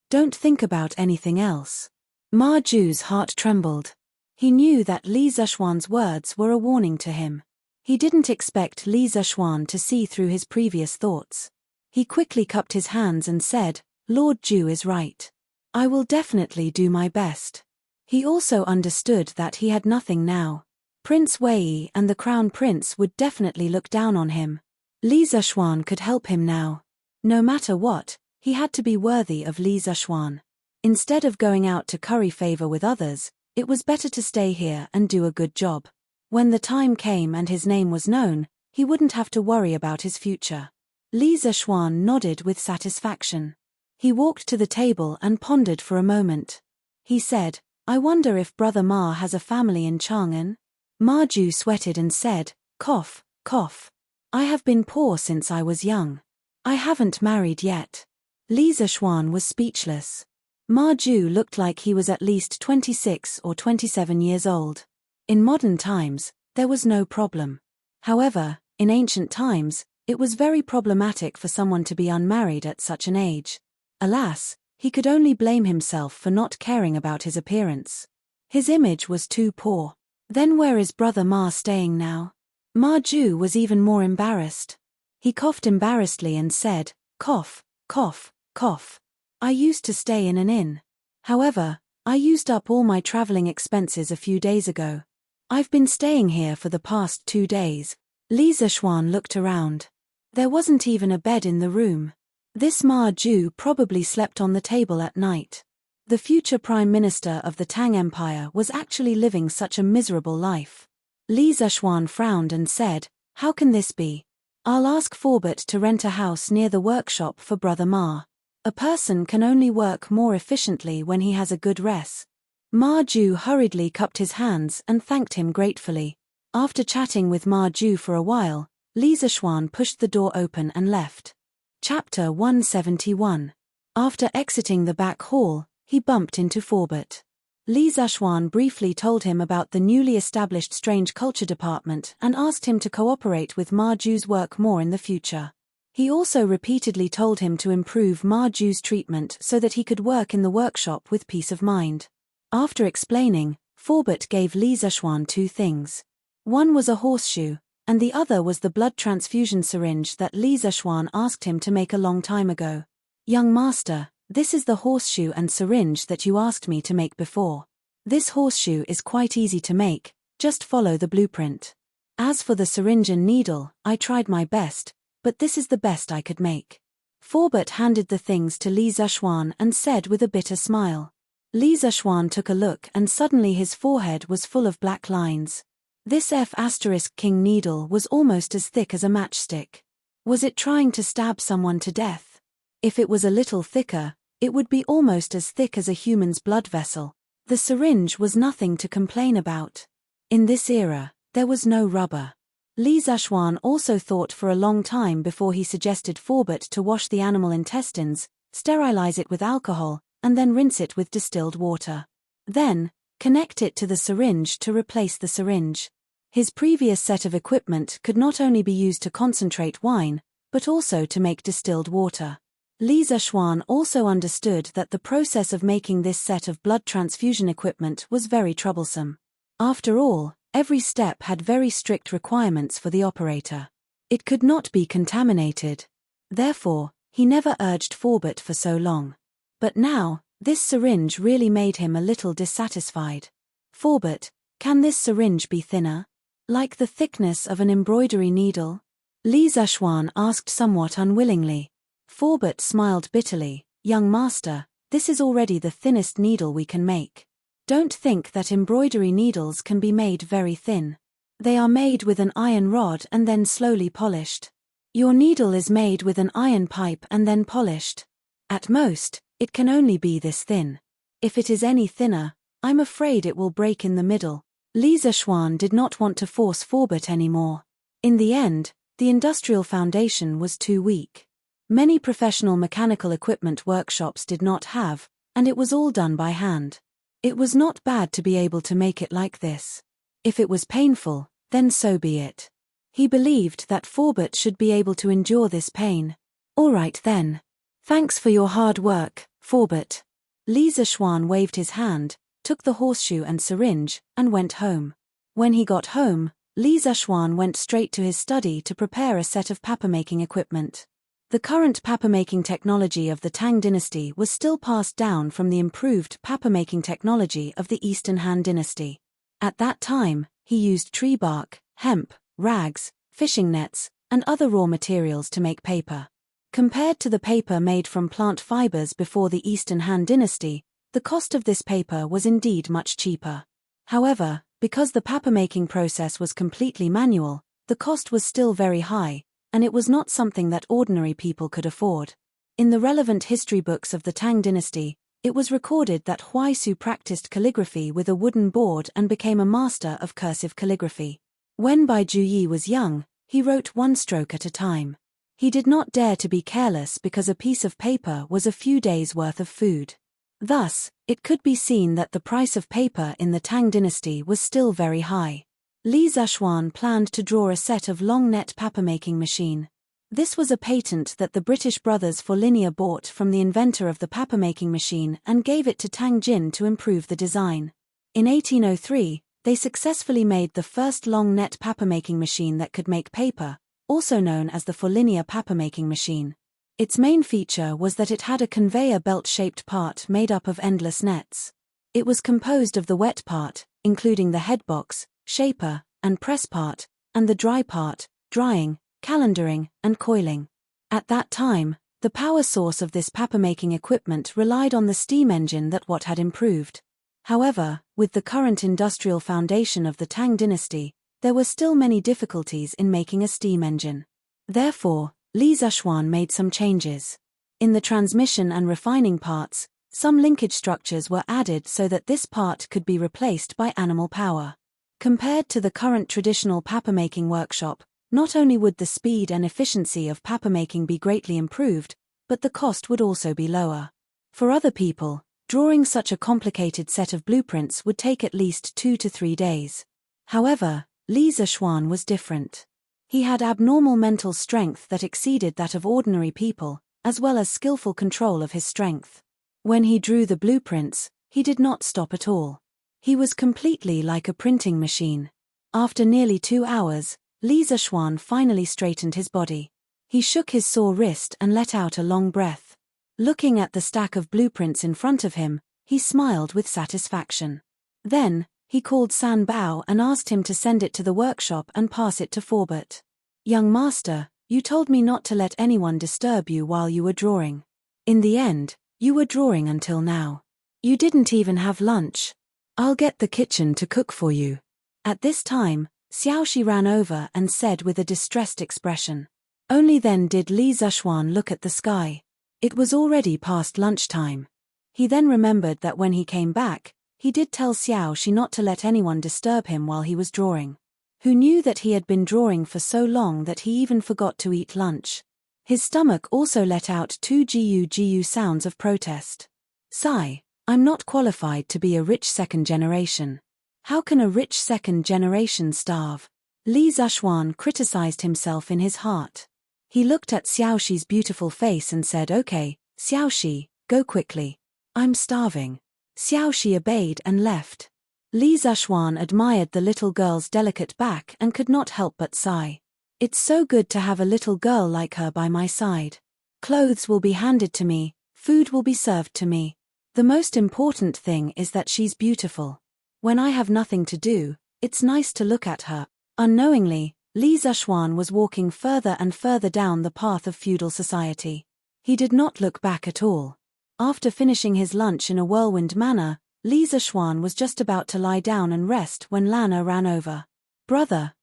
Don't think about anything else." Ma Ju's heart trembled. He knew that Li Zishuan's words were a warning to him. He didn't expect Li Zishuan to see through his previous thoughts. He quickly cupped his hands and said, "Lord Ju is right. I will definitely do my best." He also understood that he had nothing now. Prince Wei and the Crown Prince would definitely look down on him. Li Zishuan could help him now. No matter what, he had to be worthy of Li Zishuan. Instead of going out to curry favor with others, it was better to stay here and do a good job. When the time came and his name was known, he wouldn't have to worry about his future. Li Zishuan nodded with satisfaction. He walked to the table and pondered for a moment. He said, "I wonder if Brother Ma has a family in Chang'an?" Ma Ju sweated and said, "Cough, cough. I have been poor since I was young. I haven't married yet." Li Zishuan was speechless. Ma Ju looked like he was at least 26 or 27 years old. In modern times, there was no problem. However, in ancient times, it was very problematic for someone to be unmarried at such an age. Alas, he could only blame himself for not caring about his appearance. His image was too poor. Then where is Brother Ma staying now? Ma Ju was even more embarrassed. He coughed embarrassedly and said, "Cough, cough, cough. I used to stay in an inn. However, I used up all my traveling expenses a few days ago. I've been staying here for the past 2 days." Li Zishuan looked around. There wasn't even a bed in the room. This Ma Ju probably slept on the table at night. The future Prime Minister of the Tang Empire was actually living such a miserable life. Li Zishuan frowned and said, "How can this be? I'll ask Forbert to rent a house near the workshop for Brother Ma. A person can only work more efficiently when he has a good rest." Ma Ju hurriedly cupped his hands and thanked him gratefully. After chatting with Ma Ju for a while, Li Zishuan pushed the door open and left. Chapter 171. After exiting the back hall, he bumped into Forbert. Li Zishuan briefly told him about the newly established Strange Culture Department and asked him to cooperate with Ma Ju's work more in the future. He also repeatedly told him to improve Ma Ju's treatment so that he could work in the workshop with peace of mind. After explaining, Forbert gave Li Zishuan 2 things. One was a horseshoe, and the other was the blood transfusion syringe that Li Zishuan asked him to make a long time ago. "Young master, this is the horseshoe and syringe that you asked me to make before. This horseshoe is quite easy to make, just follow the blueprint. As for the syringe and needle, I tried my best, but this is the best I could make." Forbert handed the things to Li Zishuan and said with a bitter smile. Li Zishuan took a look and suddenly his forehead was full of black lines. This F*King needle was almost as thick as a matchstick. Was it trying to stab someone to death? If it was a little thicker, it would be almost as thick as a human's blood vessel. The syringe was nothing to complain about. In this era, there was no rubber. Li Zishuan also thought for a long time before he suggested Forbert to wash the animal intestines, sterilize it with alcohol, and then rinse it with distilled water. Then, connect it to the syringe to replace the syringe. His previous set of equipment could not only be used to concentrate wine, but also to make distilled water. Li Zishuan also understood that the process of making this set of blood transfusion equipment was very troublesome. After all, every step had very strict requirements for the operator. It could not be contaminated. Therefore, he never urged Forbert for so long. But now, this syringe really made him a little dissatisfied. "Forbert, can this syringe be thinner? Like the thickness of an embroidery needle?" Li Zishuan asked somewhat unwillingly. Forbert smiled bitterly. "Young master, this is already the thinnest needle we can make. Don't think that embroidery needles can be made very thin. They are made with an iron rod and then slowly polished. Your needle is made with an iron pipe and then polished. At most, it can only be this thin. If it is any thinner, I'm afraid it will break in the middle." Li Zishuan did not want to force Forbert anymore. In the end, the industrial foundation was too weak. Many professional mechanical equipment workshops did not have, and it was all done by hand. It was not bad to be able to make it like this. If it was painful, then so be it. He believed that Forbert should be able to endure this pain. "All right then. Thanks for your hard work, Forbert." Li Zishuan waved his hand, took the horseshoe and syringe, and went home. When he got home, Li Zishuan went straight to his study to prepare a set of paper-making equipment. The current paper-making technology of the Tang dynasty was still passed down from the improved paper-making technology of the Eastern Han dynasty. At that time, he used tree bark, hemp, rags, fishing nets, and other raw materials to make paper. Compared to the paper made from plant fibers before the Eastern Han dynasty, the cost of this paper was indeed much cheaper. However, because the paper-making process was completely manual, the cost was still very high, and it was not something that ordinary people could afford. In the relevant history books of the Tang dynasty, it was recorded that Huaisu practiced calligraphy with a wooden board and became a master of cursive calligraphy. When Bai Juyi was young, he wrote one stroke at a time. He did not dare to be careless because a piece of paper was a few days' worth of food. Thus, it could be seen that the price of paper in the Tang dynasty was still very high. Li Zishuan planned to draw a set of long net paper-making machine. This was a patent that the British brothers Forlinia bought from the inventor of the paper-making machine and gave it to Tang Jin to improve the design. In 1803, they successfully made the first long net paper-making machine that could make paper, also known as the Forlinia paper-making machine. Its main feature was that it had a conveyor belt-shaped part made up of endless nets. It was composed of the wet part, including the headbox, shaper, and press part, and the dry part, drying, calendaring, and coiling. At that time, the power source of this paper-making equipment relied on the steam engine that what had improved. However, with the current industrial foundation of the Tang dynasty, there were still many difficulties in making a steam engine. Therefore, Li Zishuan made some changes. In the transmission and refining parts, some linkage structures were added so that this part could be replaced by animal power. Compared to the current traditional paper-making workshop, not only would the speed and efficiency of paper-making be greatly improved, but the cost would also be lower. For other people, drawing such a complicated set of blueprints would take at least 2 to 3 days. However, Li Zishuan was different. He had abnormal mental strength that exceeded that of ordinary people, as well as skillful control of his strength. When he drew the blueprints, he did not stop at all. He was completely like a printing machine. After nearly 2 hours, Li Zishuan finally straightened his body. He shook his sore wrist and let out a long breath. Looking at the stack of blueprints in front of him, he smiled with satisfaction. Then, he called San Bao and asked him to send it to the workshop and pass it to Forbert. "Young master, you told me not to let anyone disturb you while you were drawing. In the end, you were drawing until now. You didn't even have lunch. I'll get the kitchen to cook for you." At this time, Xiaoxi ran over and said with a distressed expression. Only then did Li Zishuan look at the sky. It was already past lunchtime. He then remembered that when he came back, he did tell Xiaoxi not to let anyone disturb him while he was drawing. Who knew that he had been drawing for so long that he even forgot to eat lunch? His stomach also let out 2 gu sounds of protest. Sigh, I'm not qualified to be a rich second generation. How can a rich second generation starve? Li Zishuan criticized himself in his heart. He looked at Xiaoxi's beautiful face and said, "Okay, Xiaoxi, go quickly. I'm starving." Xiaoxi obeyed and left. Li Zishuan admired the little girl's delicate back and could not help but sigh. It's so good to have a little girl like her by my side. Clothes will be handed to me, food will be served to me. The most important thing is that she's beautiful. When I have nothing to do, it's nice to look at her. Unknowingly, Li Zishuan was walking further and further down the path of feudal society. He did not look back at all. After finishing his lunch in a whirlwind manner, Li Zishuan was just about to lie down and rest when Lan Er ran over. Brother,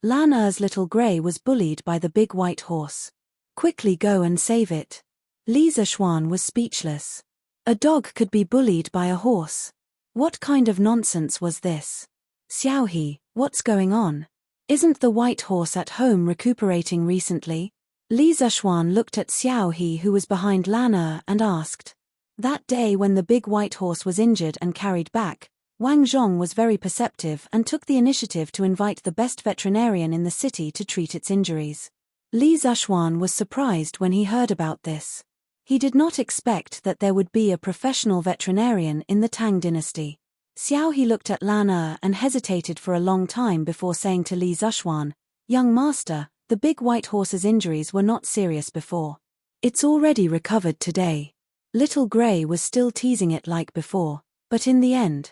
Lan Er's little grey was bullied by the big white horse. Quickly go and save it. Li Zishuan was speechless. A dog could be bullied by a horse. What kind of nonsense was this? Xiaohe, what's going on? Isn't the white horse at home recuperating recently? Li Zishuan looked at Xiaohe who was behind Lan Er and asked. That day when the big white horse was injured and carried back, Wang Zhong was very perceptive and took the initiative to invite the best veterinarian in the city to treat its injuries. Li Zishuan was surprised when he heard about this. He did not expect that there would be a professional veterinarian in the Tang dynasty. Xiao He looked at Lan and hesitated for a long time before saying to Li Zishuan, "Young master, the big white horse's injuries were not serious before. It's already recovered today." Little Gray was still teasing it like before, but in the end.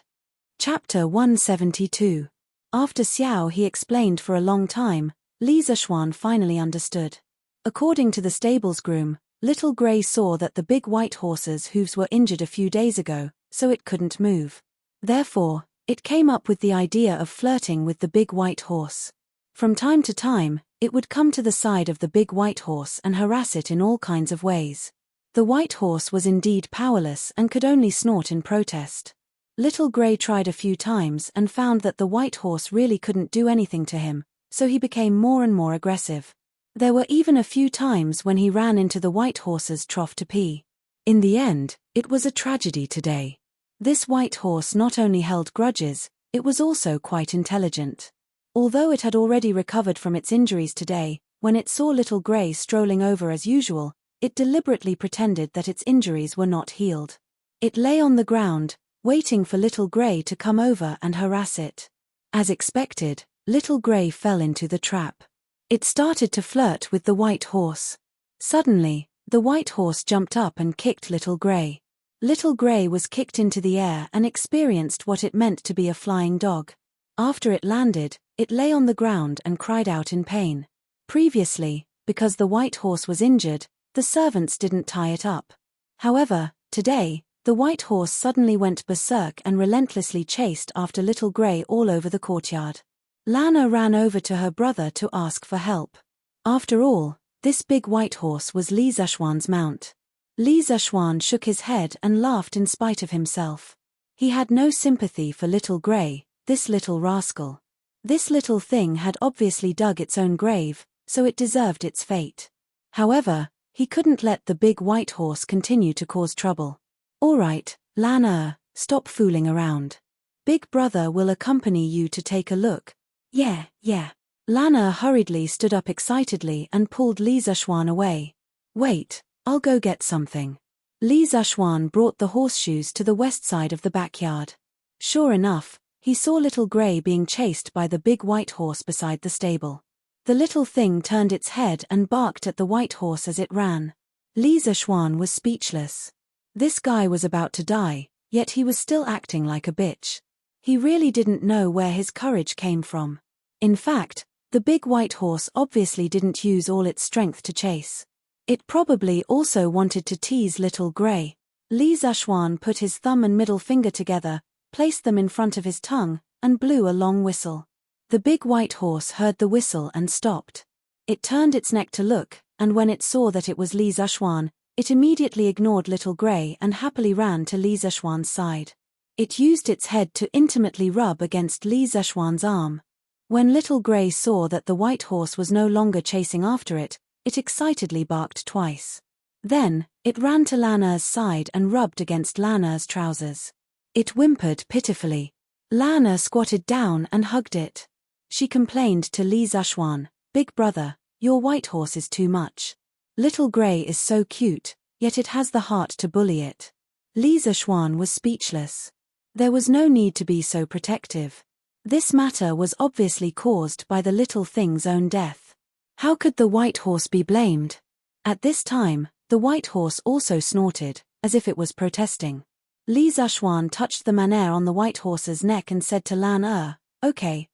Chapter 172. After Xiao He explained for a long time, Li Zishuan finally understood. According to the stables groom, Little Gray saw that the big white horse's hooves were injured a few days ago, so it couldn't move. Therefore, it came up with the idea of flirting with the big white horse. From time to time, it would come to the side of the big white horse and harass it in all kinds of ways. The white horse was indeed powerless and could only snort in protest. Little Gray tried a few times and found that the white horse really couldn't do anything to him, so he became more and more aggressive. There were even a few times when he ran into the white horse's trough to pee. In the end, it was a tragedy today. This white horse not only held grudges, it was also quite intelligent. Although it had already recovered from its injuries today, when it saw Little Gray strolling over as usual, it deliberately pretended that its injuries were not healed. It lay on the ground, waiting for Little Gray to come over and harass it. As expected, Little Gray fell into the trap. It started to flirt with the white horse. Suddenly, the white horse jumped up and kicked Little Gray. Little Gray was kicked into the air and experienced what it meant to be a flying dog. After it landed, it lay on the ground and cried out in pain. Previously, because the white horse was injured, the servants didn't tie it up. However, today, the white horse suddenly went berserk and relentlessly chased after Little Gray all over the courtyard. Lana ran over to her brother to ask for help. After all, this big white horse was Li Zishuan's mount. Li Zishuan shook his head and laughed in spite of himself. He had no sympathy for Little Gray, this little rascal. This little thing had obviously dug its own grave, so it deserved its fate. However, he couldn't let the big white horse continue to cause trouble. "All right, Lana, stop fooling around. Big brother will accompany you to take a look." Yeah. Lana hurriedly stood up excitedly and pulled Li Zishuan away. "Wait, I'll go get something." Li Zishuan brought the horseshoes to the west side of the backyard. Sure enough, he saw Little Gray being chased by the big white horse beside the stable. The little thing turned its head and barked at the white horse as it ran. Li Zishuan was speechless. This guy was about to die, yet he was still acting like a bitch. He really didn't know where his courage came from. In fact, the big white horse obviously didn't use all its strength to chase. It probably also wanted to tease Little Gray. Li Zishuan put his thumb and middle finger together, placed them in front of his tongue, and blew a long whistle. The big white horse heard the whistle and stopped. It turned its neck to look, and when it saw that it was Li Zishuan, it immediately ignored Little Gray and happily ran to Li Zishuan's side. It used its head to intimately rub against Li Zishuan's arm. When Little Gray saw that the white horse was no longer chasing after it, it excitedly barked twice. Then, it ran to Lana's side and rubbed against Lana's trousers. It whimpered pitifully. Lana squatted down and hugged it. She complained to Li Zishuan, "Big brother, your white horse is too much. Little Gray is so cute, yet it has the heart to bully it." Li Zishuan was speechless. There was no need to be so protective. This matter was obviously caused by the little thing's own death. How could the white horse be blamed? At this time, the white horse also snorted, as if it was protesting. Li Zishuan touched the manner on the white horse's neck and said to Lan Okay,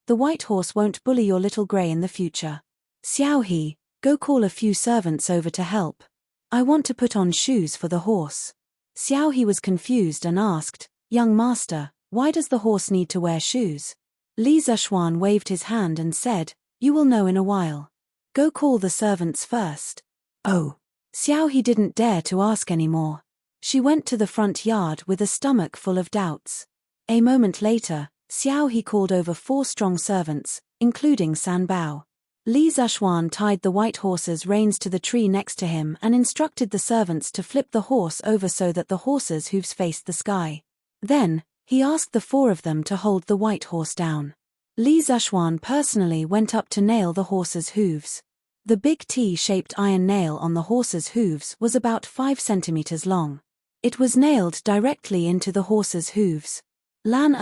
the white horse won't bully your Little Gray in the future. Xiao He, go call a few servants over to help. I want to put on shoes for the horse." Xiao He was confused and asked, "Young master, why does the horse need to wear shoes?" Li Zishuan waved his hand and said, "You will know in a while. Go call the servants first." Oh. Xiao He didn't dare to ask any more. She went to the front yard with a stomach full of doubts. A moment later, Xiao He called over 4 strong servants, including San Bao. Li Zishuan tied the white horse's reins to the tree next to him and instructed the servants to flip the horse over so that the horse's hooves faced the sky. Then, he asked the 4 of them to hold the white horse down. Li Zishuan personally went up to nail the horse's hooves. The big T-shaped iron nail on the horse's hooves was about 5 centimeters long. It was nailed directly into the horse's hooves. Lan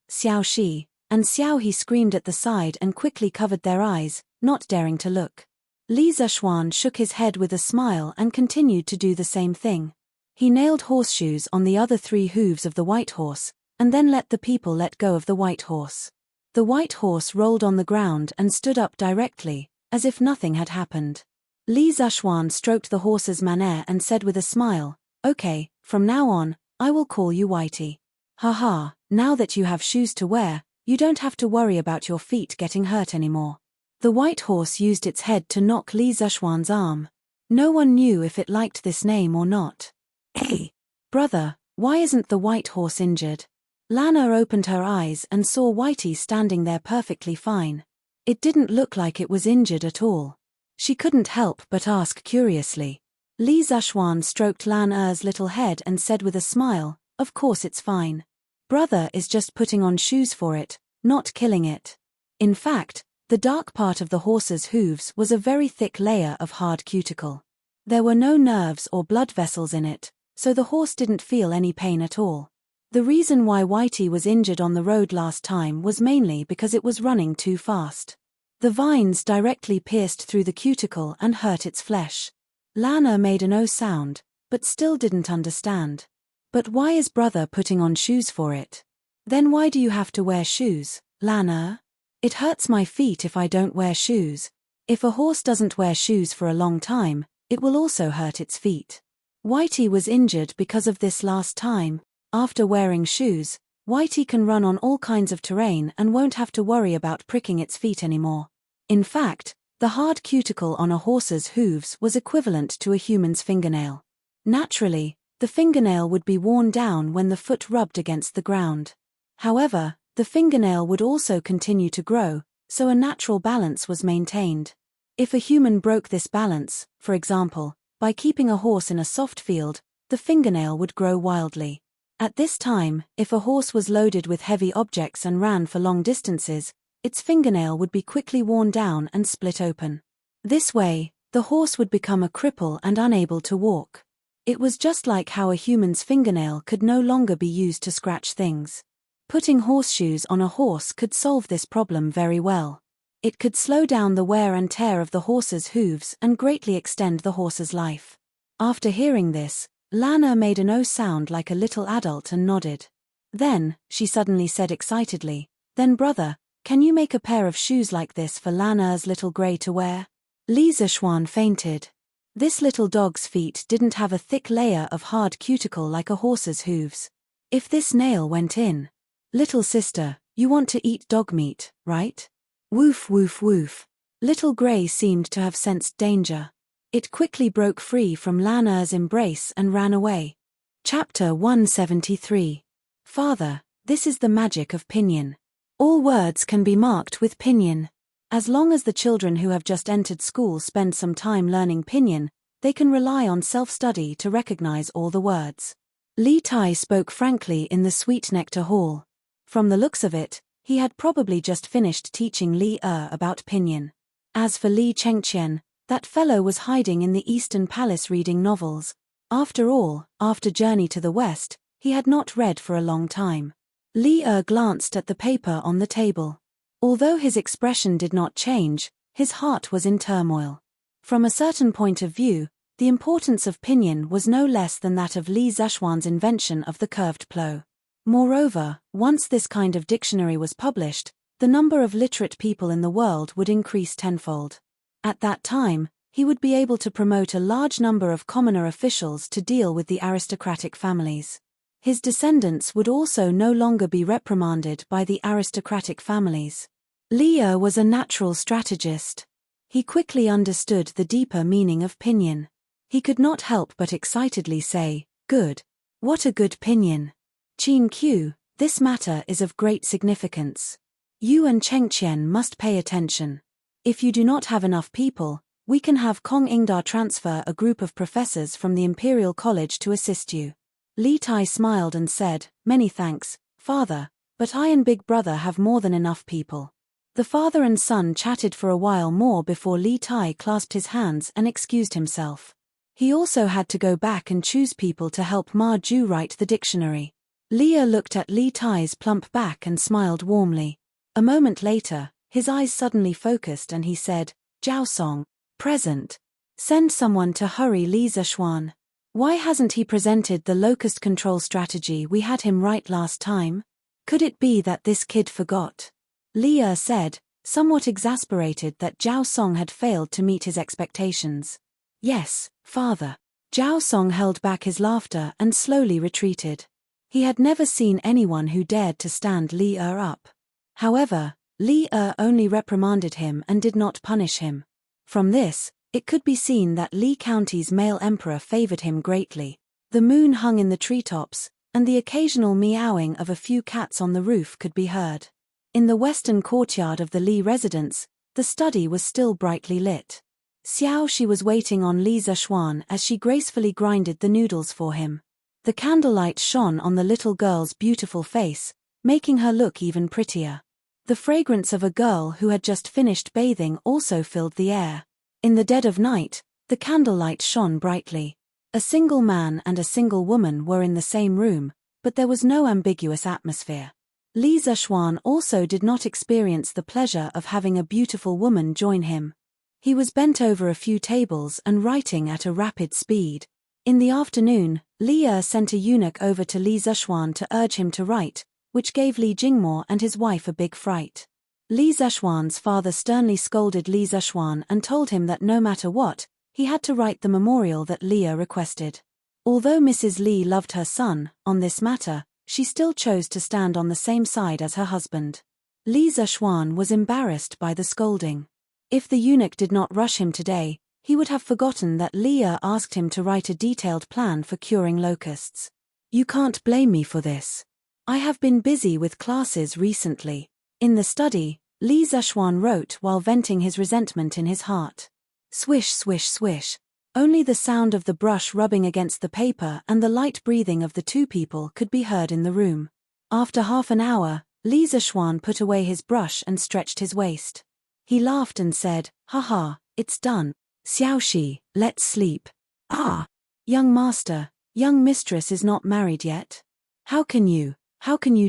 Xiao Shi, and Xiao He screamed at the side and quickly covered their eyes, not daring to look. Li Zishuan shook his head with a smile and continued to do the same thing. He nailed horseshoes on the other 3 hooves of the white horse, and then let the people let go of the white horse. The white horse rolled on the ground and stood up directly, as if nothing had happened. Li Zishuan stroked the horse's maner and said with a smile, "Okay, from now on, I will call you Whitey. Haha, now that you have shoes to wear, you don't have to worry about your feet getting hurt anymore." The white horse used its head to knock Li Zishuan's arm. No one knew if it liked this name or not. "Hey, brother, why isn't the white horse injured?" Lana opened her eyes and saw Whitey standing there perfectly fine. It didn't look like it was injured at all. She couldn't help but ask curiously. Li Zishuan stroked Lana's little head and said with a smile, "Of course it's fine. Brother is just putting on shoes for it, not killing it." In fact, the dark part of the horse's hooves was a very thick layer of hard cuticle. There were no nerves or blood vessels in it, so the horse didn't feel any pain at all. The reason why Whitey was injured on the road last time was mainly because it was running too fast. The vines directly pierced through the cuticle and hurt its flesh. Lana made an "oh" sound, but still didn't understand. "But why is brother putting on shoes for it? Then why do you have to wear shoes, Lana?" "It hurts my feet if I don't wear shoes. If a horse doesn't wear shoes for a long time, it will also hurt its feet." Whitey was injured because of this last time. After wearing shoes, Whitey can run on all kinds of terrain and won't have to worry about pricking its feet anymore. In fact, the hard cuticle on a horse's hooves was equivalent to a human's fingernail. Naturally, the fingernail would be worn down when the foot rubbed against the ground. However, the fingernail would also continue to grow, so a natural balance was maintained. If a human broke this balance, for example, by keeping a horse in a soft field, the fingernail would grow wildly. At this time, if a horse was loaded with heavy objects and ran for long distances, its fingernail would be quickly worn down and split open. This way, the horse would become a cripple and unable to walk. It was just like how a human's fingernail could no longer be used to scratch things. Putting horseshoes on a horse could solve this problem very well. It could slow down the wear and tear of the horse's hooves and greatly extend the horse's life. After hearing this, Lana made an "oh" sound like a little adult and nodded. Then, she suddenly said excitedly, "Then brother, can you make a pair of shoes like this for Lana's little grey to wear?" Li Zishuan fainted. This little dog's feet didn't have a thick layer of hard cuticle like a horse's hooves. If this nail went in. "Little sister, you want to eat dog meat, right?" Woof woof woof. Little Grey seemed to have sensed danger. It quickly broke free from Lana's embrace and ran away. Chapter 173. Father, this is the magic of pinyin. All words can be marked with pinyin. As long as the children who have just entered school spend some time learning pinyin, they can rely on self-study to recognize all the words. Li Tai spoke frankly in the Sweet Nectar Hall. From the looks of it, he had probably just finished teaching Li about pinyin. As for Li Chengqian, that fellow was hiding in the Eastern Palace reading novels. After all, after Journey to the West, he had not read for a long time. Li glanced at the paper on the table. Although his expression did not change, his heart was in turmoil. From a certain point of view, the importance of pinyin was no less than that of Li Zishuan's invention of the curved plough. Moreover, once this kind of dictionary was published, the number of literate people in the world would increase tenfold. At that time, he would be able to promote a large number of commoner officials to deal with the aristocratic families. His descendants would also no longer be reprimanded by the aristocratic families. Li was a natural strategist. He quickly understood the deeper meaning of pinyin. He could not help but excitedly say, "Good. What a good pinyin. Qin Q, this matter is of great significance. You and Chengqian must pay attention. If you do not have enough people, we can have Kong Ingda transfer a group of professors from the Imperial College to assist you." Li Tai smiled and said, "Many thanks, father, but I and big brother have more than enough people." The father and son chatted for a while more before Li Tai clasped his hands and excused himself. He also had to go back and choose people to help Ma Ju write the dictionary. Leah looked at Li Tai's plump back and smiled warmly. A moment later, his eyes suddenly focused and he said, "Jiao Song, present. Send someone to hurry Li Zishuan. Why hasn't he presented the locust control strategy we had him write last time? Could it be that this kid forgot?" Leah said, somewhat exasperated that Jiao Song had failed to meet his expectations. "Yes, father." Jiao Song held back his laughter and slowly retreated. He had never seen anyone who dared to stand Li up. However, Li only reprimanded him and did not punish him. From this, it could be seen that Li County's male emperor favored him greatly. The moon hung in the treetops, and the occasional meowing of a few cats on the roof could be heard. In the western courtyard of the Li residence, the study was still brightly lit. Xiao Shi was waiting on Li Zishuan as she gracefully grinded the noodles for him. The candlelight shone on the little girl's beautiful face, making her look even prettier. The fragrance of a girl who had just finished bathing also filled the air. In the dead of night, the candlelight shone brightly. A single man and a single woman were in the same room, but there was no ambiguous atmosphere. Li Zishuan also did not experience the pleasure of having a beautiful woman join him. He was bent over a few tables and writing at a rapid speed. In the afternoon, Li sent a eunuch over to Li Zishuan to urge him to write, which gave Li Jingmo and his wife a big fright. Li Zishuan's father sternly scolded Li Zishuan and told him that no matter what, he had to write the memorial that Li requested. Although Mrs. Li loved her son, on this matter, she still chose to stand on the same side as her husband. Li Zishuan was embarrassed by the scolding. If the eunuch did not rush him today, he would have forgotten that Li asked him to write a detailed plan for curing locusts. "You can't blame me for this. I have been busy with classes recently." In the study, Li Zishuan wrote while venting his resentment in his heart. Swish, swish, swish. Only the sound of the brush rubbing against the paper and the light breathing of the two people could be heard in the room. After half an hour, Li Zishuan put away his brush and stretched his waist. He laughed and said, "Haha, it's done. Xiaoxi, let's sleep." "Ah, young master, young mistress is not married yet. How can you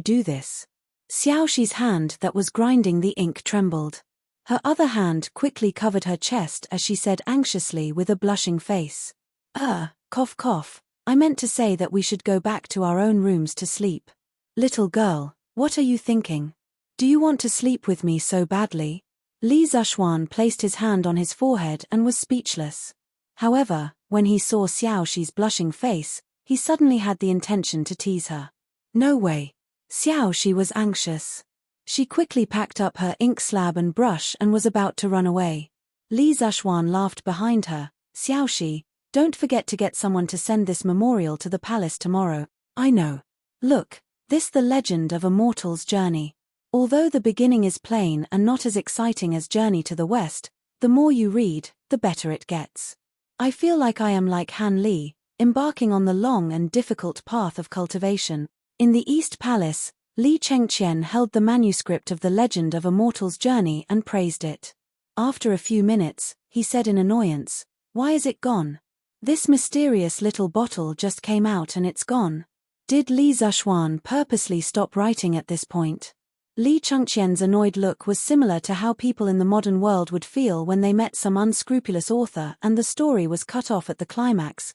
do this?" Xiaoxi's hand that was grinding the ink trembled. Her other hand quickly covered her chest as she said anxiously with a blushing face. Cough cough, I meant to say that we should go back to our own rooms to sleep." "Little girl, what are you thinking? Do you want to sleep with me so badly?" Li Zishuan placed his hand on his forehead and was speechless. However, when he saw Xiaoxi's blushing face, he suddenly had the intention to tease her. "No way." Xiaoxi was anxious. She quickly packed up her ink slab and brush and was about to run away. Li Zishuan laughed behind her. "Xiaoxi, don't forget to get someone to send this memorial to the palace tomorrow." "I know. Look, this the legend of a mortal's journey. Although the beginning is plain and not as exciting as Journey to the West, the more you read, the better it gets. I feel like I am like Han Li, embarking on the long and difficult path of cultivation." In the East Palace, Li Chengqian held the manuscript of the legend of a mortal's journey and praised it. After a few minutes, he said in annoyance, "Why is it gone? This mysterious little bottle just came out and it's gone." Did Li Zishuan purposely stop writing at this point? Li Chengqian's annoyed look was similar to how people in the modern world would feel when they met some unscrupulous author and the story was cut off at the climax.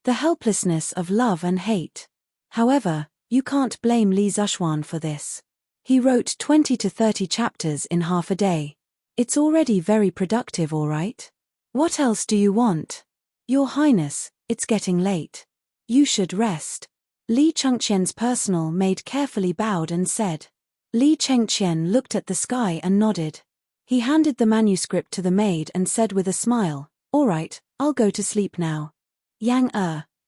The helplessness of love and hate. However, you can't blame Li Zishuan for this. He wrote 20 to 30 chapters in half a day. It's already very productive, all right? What else do you want? Your Highness, it's getting late. You should rest. Li Chengqian's personal maid carefully bowed and said. Li Chengqian looked at the sky and nodded. He handed the manuscript to the maid and said with a smile, "All right, I'll go to sleep now. Yang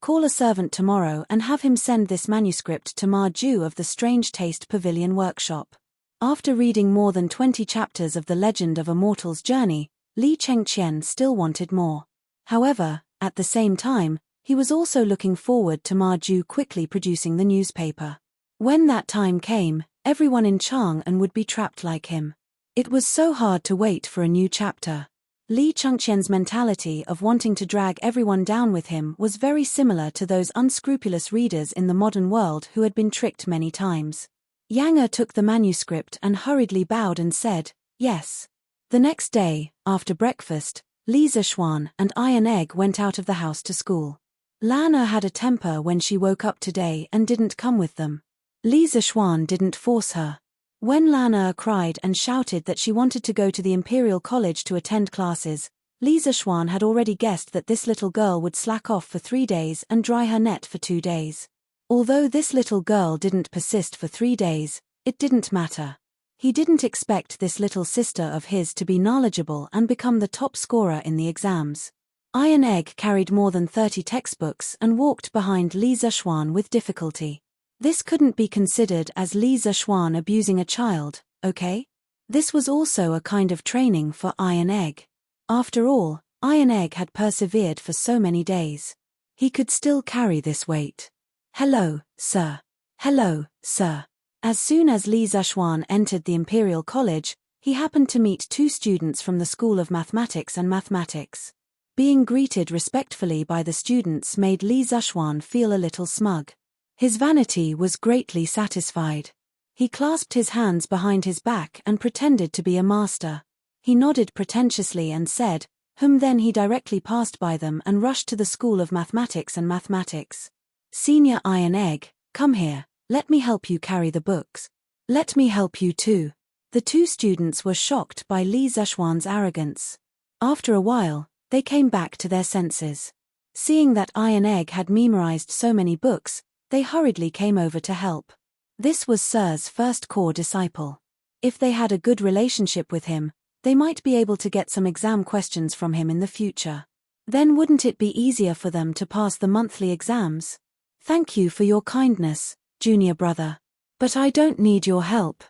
call a servant tomorrow and have him send this manuscript to Ma Ju of the Strange Taste Pavilion Workshop." After reading more than 20 chapters of the legend of a mortal's journey, Li Chengqian still wanted more. However, at the same time, he was also looking forward to Ma Ju quickly producing the newspaper. When that time came, Everyone in Chang'an would be trapped like him. It was so hard to wait for a new chapter. Li Chengqian's mentality of wanting to drag everyone down with him was very similar to those unscrupulous readers in the modern world who had been tricked many times. Yang Er took the manuscript and hurriedly bowed and said, "Yes." The next day, after breakfast, Li Zishuan and Iron Egg went out of the house to school. Lan Er had a temper when she woke up today and didn't come with them. Li Zishuan didn't force her. When Lan Er cried and shouted that she wanted to go to the Imperial College to attend classes, Li Zishuan had already guessed that this little girl would slack off for 3 days and dry her net for 2 days. Although this little girl didn't persist for 3 days, it didn't matter. He didn't expect this little sister of his to be knowledgeable and become the top scorer in the exams. Iron Egg carried more than 30 textbooks and walked behind Li Zishuan with difficulty. This couldn't be considered as Li Zishuan abusing a child, okay? This was also a kind of training for Iron Egg. After all, Iron Egg had persevered for so many days. He could still carry this weight. "Hello, sir. Hello, sir." As soon as Li Zishuan entered the Imperial College, he happened to meet 2 students from the School of Mathematics and Mathematics. Being greeted respectfully by the students made Li Zishuan feel a little smug. His vanity was greatly satisfied. He clasped his hands behind his back and pretended to be a master. He nodded pretentiously and said, Then he directly passed by them and rushed to the School of Mathematics and Mathematics. "Senior Iron Egg, come here, let me help you carry the books." "Let me help you too." The 2 students were shocked by Li Zishuan's arrogance. After a while, they came back to their senses. Seeing that Iron Egg had memorized so many books, they hurriedly came over to help. This was Sir's first core disciple. If they had a good relationship with him, they might be able to get some exam questions from him in the future. Then wouldn't it be easier for them to pass the monthly exams? "Thank you for your kindness, junior brother. But I don't need your help.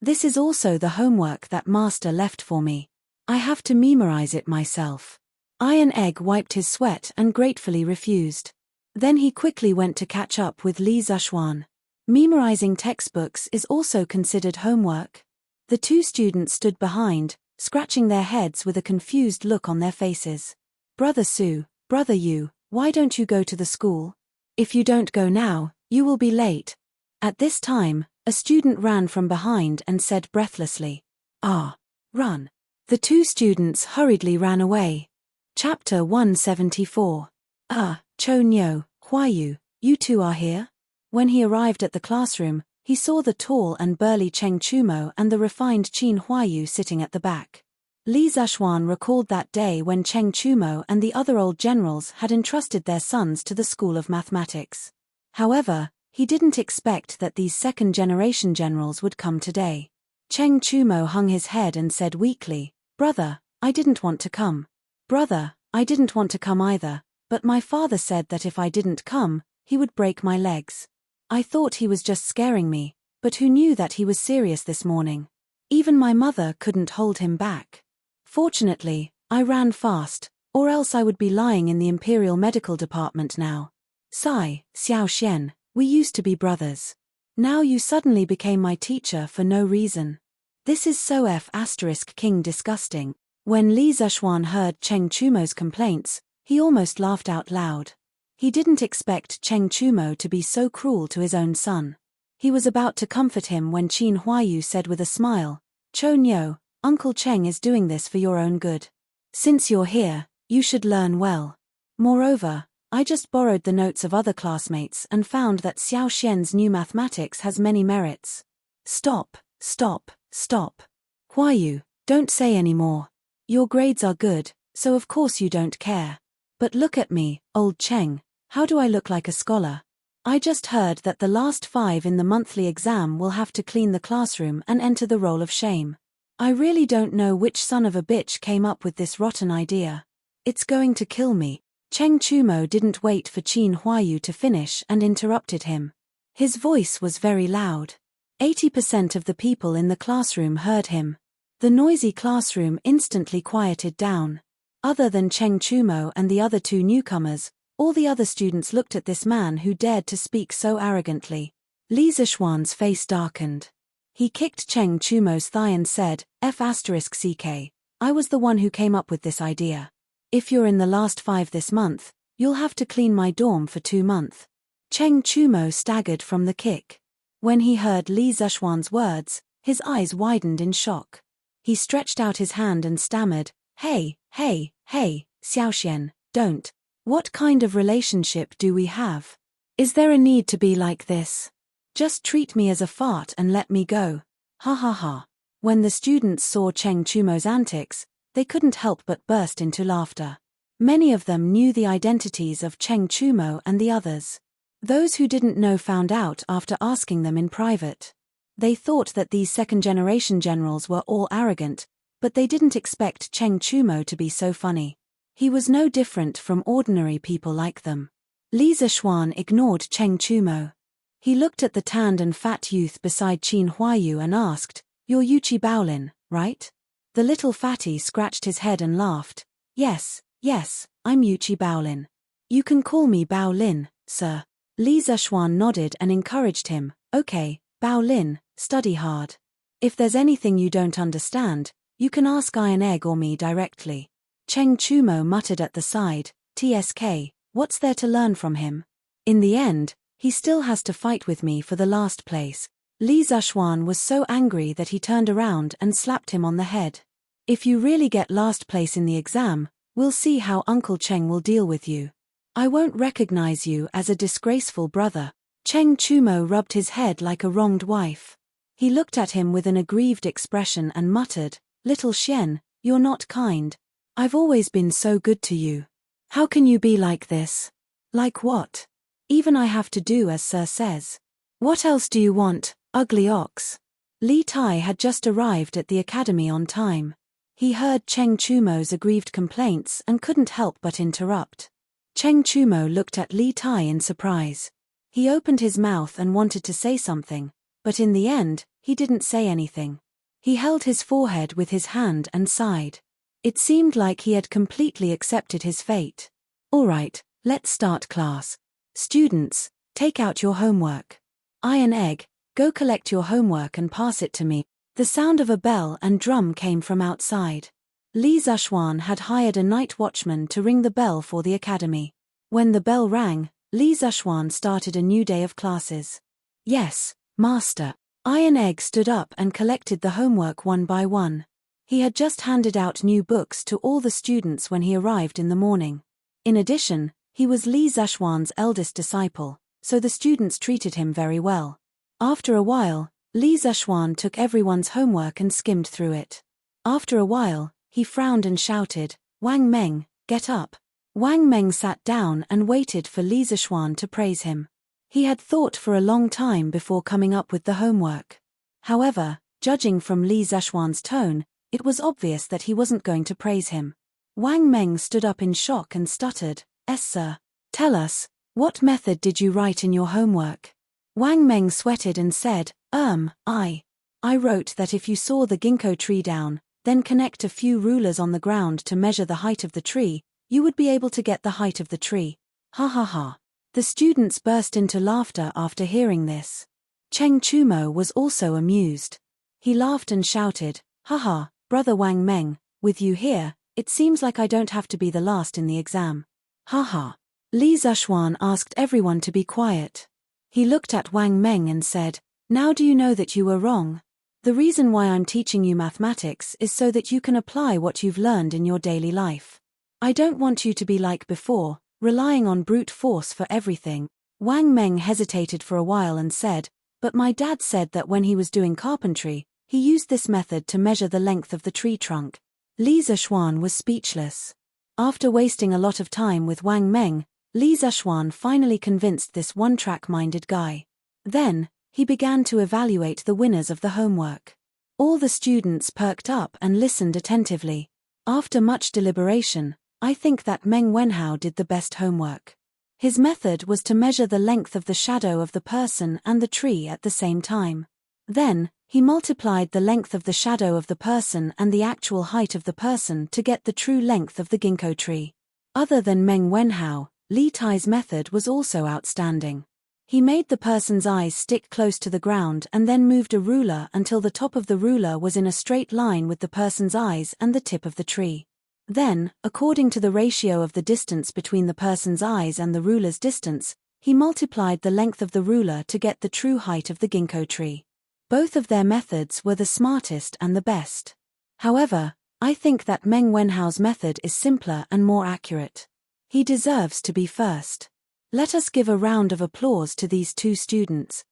This is also the homework that Master left for me. I have to memorize it myself." Iron Egg wiped his sweat and gratefully refused. Then he quickly went to catch up with Li Zishuan. Memorizing textbooks is also considered homework. The 2 students stood behind, scratching their heads with a confused look on their faces. "Brother Su, Brother Yu, why don't you go to the school? If you don't go now, you will be late." At this time, a student ran from behind and said breathlessly, "Run." The 2 students hurriedly ran away. Chapter 174. Cho Nyo, Huayu, you 2 are here? When he arrived at the classroom, he saw the tall and burly Cheng Chumo and the refined Qin Huayu sitting at the back. Li Zishuan recalled that day when Cheng Chumo and the other old generals had entrusted their sons to the School of Mathematics. However, he didn't expect that these second-generation generals would come today. Cheng Chumo hung his head and said weakly, "Brother, I didn't want to come." "Brother, I didn't want to come either, but my father said that if I didn't come, he would break my legs. I thought he was just scaring me, but who knew that he was serious this morning? Even my mother couldn't hold him back. Fortunately, I ran fast, or else I would be lying in the Imperial Medical Department now. Sai, Xiao Xian, we used to be brothers. Now you suddenly became my teacher for no reason. This is so King disgusting." When Li Zishuan heard Cheng Chumo's complaints, he almost laughed out loud. He didn't expect Cheng Chumo to be so cruel to his own son. He was about to comfort him when Qin Huayu said with a smile, "Cho Nyo, Uncle Cheng is doing this for your own good. Since you're here, you should learn well. Moreover, I just borrowed the notes of other classmates and found that Xiao Xian's new mathematics has many merits." Stop. Huayu, don't say any more. Your grades are good, so of course you don't care. But look at me, old Cheng, how do I look like a scholar? I just heard that the last 5 in the monthly exam will have to clean the classroom and enter the roll of shame. I really don't know which son of a bitch came up with this rotten idea. It's going to kill me. Cheng Chumo didn't wait for Qin Huayu to finish and interrupted him. His voice was very loud. 80% of the people in the classroom heard him. The noisy classroom instantly quieted down. Other than Cheng Chumo and the other 2 newcomers, all the other students looked at this man who dared to speak so arrogantly. Li Zishuan's face darkened. He kicked Cheng Chumo's thigh and said, F***ck, I was the one who came up with this idea. If you're in the last 5 this month, you'll have to clean my dorm for 2 months. Cheng Chumo staggered from the kick. When he heard Li Zishuan's words, his eyes widened in shock. He stretched out his hand and stammered, Hey, Xiaoxian, don't. What kind of relationship do we have? Is there a need to be like this? Just treat me as a fart and let me go. Ha ha ha. When the students saw Cheng Chumo's antics, they couldn't help but burst into laughter. Many of them knew the identities of Cheng Chumo and the others. Those who didn't know found out after asking them in private. They thought that these second-generation generals were all arrogant, but they didn't expect Cheng Chumo to be so funny. He was no different from ordinary people like them. Li Zishuan ignored Cheng Chumo. He looked at the tanned and fat youth beside Qin Huayu and asked, You're Yuqi Baolin, right? The little fatty scratched his head and laughed. Yes, I'm Yuqi Baolin. You can call me Baolin, sir. Li Zishuan nodded and encouraged him. Okay, Baolin, study hard. If there's anything you don't understand, you can ask Iron Egg or me directly. Cheng Chumo muttered at the side, TSK, what's there to learn from him? In the end, he still has to fight with me for the last place. Li Zishuan was so angry that he turned around and slapped him on the head. If you really get last place in the exam, we'll see how Uncle Cheng will deal with you. I won't recognize you as a disgraceful brother. Cheng Chumo rubbed his head like a wronged wife. He looked at him with an aggrieved expression and muttered, Little Xian, you're not kind. I've always been so good to you. How can you be like this? Like what? Even I have to do as Sir says. What else do you want, ugly ox? Li Tai had just arrived at the academy on time. He heard Cheng Chumo's aggrieved complaints and couldn't help but interrupt. Cheng Chumo looked at Li Tai in surprise. He opened his mouth and wanted to say something, but in the end, he didn't say anything. He held his forehead with his hand and sighed. It seemed like he had completely accepted his fate. All right, let's start class. Students, take out your homework. Iron Egg, go collect your homework and pass it to me. The sound of a bell and drum came from outside. Li Zishuan had hired a night watchman to ring the bell for the academy. When the bell rang, Li Zishuan started a new day of classes. Yes, master. Iron Egg stood up and collected the homework one by one. He had just handed out new books to all the students when he arrived in the morning. In addition, he was Li Zishuan's eldest disciple, so the students treated him very well. After a while, Li Zishuan took everyone's homework and skimmed through it. After a while, he frowned and shouted, Wang Meng, get up. Wang Meng sat down and waited for Li Zishuan to praise him. He had thought for a long time before coming up with the homework. However, judging from Li Zishuan's tone, it was obvious that he wasn't going to praise him. Wang Meng stood up in shock and stuttered, sir. Tell us, what method did you write in your homework? Wang Meng sweated and said, I wrote that if you saw the ginkgo tree down, then connect a few rulers on the ground to measure the height of the tree, you would be able to get the height of the tree. Ha ha ha. The students burst into laughter after hearing this. Cheng Chumo was also amused. He laughed and shouted, Haha, brother Wang Meng, with you here, it seems like I don't have to be the last in the exam. Haha. Li Zishuan asked everyone to be quiet. He looked at Wang Meng and said, Now do you know that you were wrong? The reason why I'm teaching you mathematics is so that you can apply what you've learned in your daily life. I don't want you to be like before, relying on brute force for everything. Wang Meng hesitated for a while and said, But my dad said that when he was doing carpentry, he used this method to measure the length of the tree trunk. Li Zishuan was speechless. After wasting a lot of time with Wang Meng, Li Zishuan finally convinced this one-track-minded guy. Then, he began to evaluate the winners of the homework. All the students perked up and listened attentively. After much deliberation, I think that Meng Wenhao did the best homework. His method was to measure the length of the shadow of the person and the tree at the same time. Then, he multiplied the length of the shadow of the person and the actual height of the person to get the true length of the ginkgo tree. Other than Meng Wenhao, Li Tai's method was also outstanding. He made the person's eyes stick close to the ground and then moved a ruler until the top of the ruler was in a straight line with the person's eyes and the tip of the tree. Then, according to the ratio of the distance between the person's eyes and the ruler's distance, he multiplied the length of the ruler to get the true height of the ginkgo tree. Both of their methods were the smartest and the best. However, I think that Meng Wenhao's method is simpler and more accurate. He deserves to be first. Let us give a round of applause to these two students.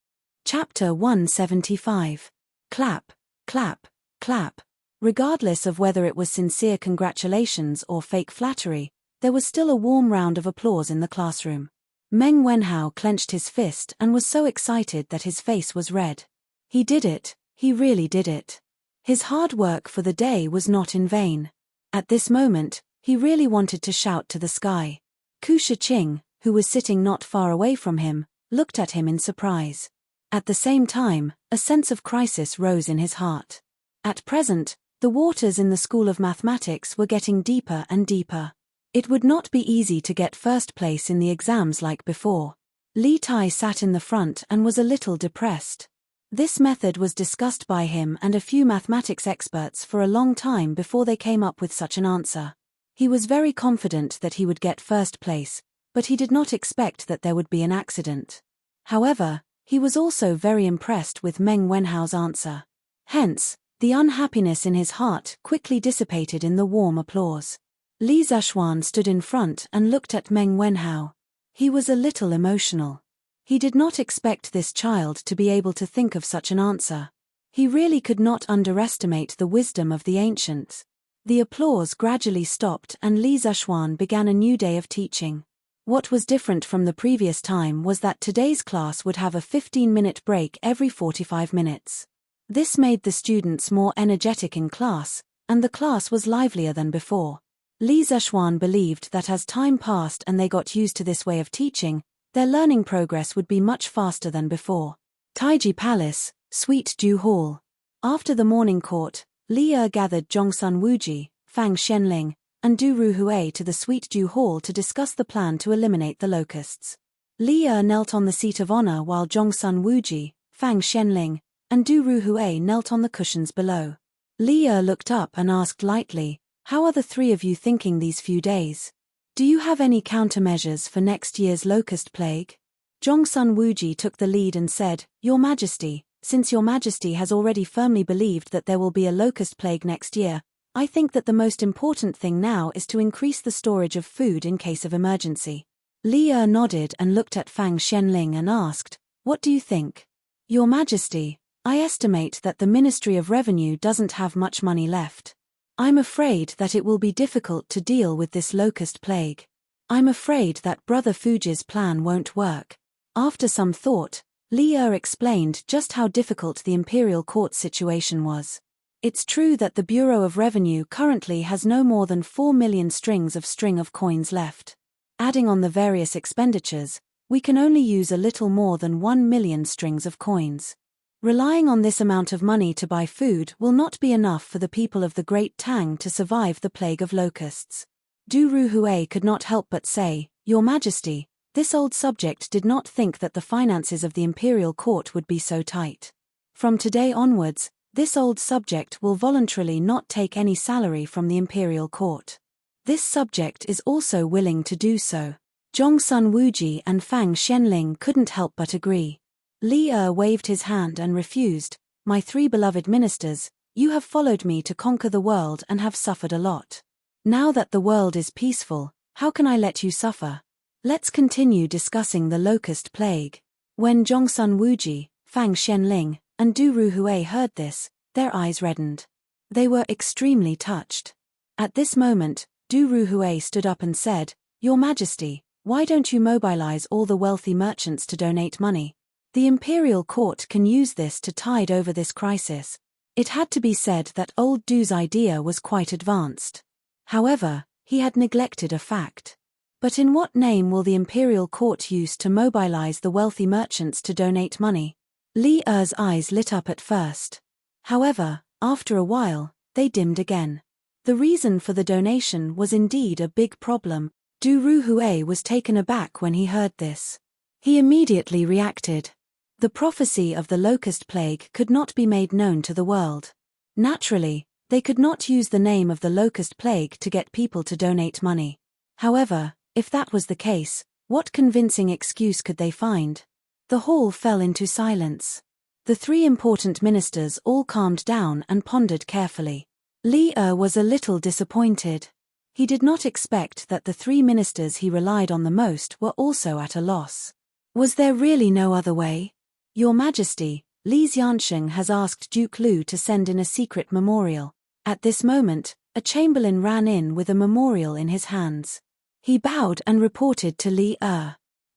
Chapter 175. Clap, clap, clap. Regardless of whether it was sincere congratulations or fake flattery, there was still a warm round of applause in the classroom. Meng Wenhao clenched his fist and was so excited that his face was red. He did it, he really did it. His hard work for the day was not in vain. At this moment, he really wanted to shout to the sky. Ku Shiqing, who was sitting not far away from him, looked at him in surprise. At the same time, a sense of crisis rose in his heart. At present, the waters in the School of Mathematics were getting deeper and deeper. It would not be easy to get first place in the exams like before. Li Tai sat in the front and was a little depressed. This method was discussed by him and a few mathematics experts for a long time before they came up with such an answer. He was very confident that he would get first place, but he did not expect that there would be an accident. However, he was also very impressed with Meng Wenhao's answer. Hence, the unhappiness in his heart quickly dissipated in the warm applause. Li Zhuan stood in front and looked at Meng Wenhao. He was a little emotional. He did not expect this child to be able to think of such an answer. He really could not underestimate the wisdom of the ancients. The applause gradually stopped and Li Zhuan began a new day of teaching. What was different from the previous time was that today's class would have a 15-minute break every 45 minutes. This made the students more energetic in class, and the class was livelier than before. Li Zhuan believed that as time passed and they got used to this way of teaching, their learning progress would be much faster than before. Taiji Palace, Sweet Dew Hall. After the morning court, Li gathered Zhongsun Wuji, Fang Xianling, and Du Ruhui to the Sweet Dew Hall to discuss the plan to eliminate the locusts. Li knelt on the seat of honor while Zhongsun Wuji, Fang Xianling, and Du Ruhui knelt on the cushions below. Li looked up and asked lightly, "How are the three of you thinking these few days? Do you have any countermeasures for next year's locust plague?" Zhongsun Wuji took the lead and said, "Your Majesty, since Your Majesty has already firmly believed that there will be a locust plague next year, I think that the most important thing now is to increase the storage of food in case of emergency." Li nodded and looked at Fang Xianling and asked, "What do you think?" "Your Majesty, I estimate that the Ministry of Revenue doesn't have much money left. I'm afraid that it will be difficult to deal with this locust plague. I'm afraid that Brother Fuji's plan won't work." After some thought, Li explained just how difficult the imperial court situation was. It's true that the Bureau of Revenue currently has no more than 4 million strings of coins left. Adding on the various expenditures, we can only use a little more than 1 million strings of coins. Relying on this amount of money to buy food will not be enough for the people of the Great Tang to survive the plague of locusts. Du Ruhui could not help but say, "Your Majesty, this old subject did not think that the finances of the imperial court would be so tight. From today onwards, this old subject will voluntarily not take any salary from the imperial court. This subject is also willing to do so." Zhongsun Wuji and Fang Xianling couldn't help but agree. Li waved his hand and refused, "My three beloved ministers, you have followed me to conquer the world and have suffered a lot. Now that the world is peaceful, how can I let you suffer? Let's continue discussing the locust plague." When Zhongsun Wuji, Fang Xianling, and Du Ruhui heard this, their eyes reddened. They were extremely touched. At this moment, Du Ruhui stood up and said, "Your Majesty, why don't you mobilize all the wealthy merchants to donate money? The imperial court can use this to tide over this crisis." It had to be said that old Du's idea was quite advanced. However, he had neglected a fact. But in what name will the imperial court use to mobilize the wealthy merchants to donate money? Li Er's eyes lit up at first. However, after a while, they dimmed again. The reason for the donation was indeed a big problem. Du Ruhui was taken aback when he heard this. He immediately reacted. The prophecy of the locust plague could not be made known to the world. Naturally, they could not use the name of the locust plague to get people to donate money. However, if that was the case, what convincing excuse could they find? The hall fell into silence. The three important ministers all calmed down and pondered carefully. Li was a little disappointed. He did not expect that the three ministers he relied on the most were also at a loss. Was there really no other way? Your Majesty, Li Xiansheng has asked Duke Lu to send in a secret memorial. At this moment, a chamberlain ran in with a memorial in his hands. He bowed and reported to Li.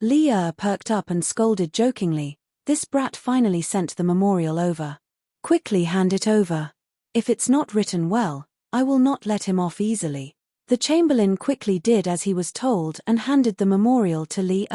Li perked up and scolded jokingly, "This brat finally sent the memorial over. Quickly hand it over. If it's not written well, I will not let him off easily." The chamberlain quickly did as he was told and handed the memorial to Li.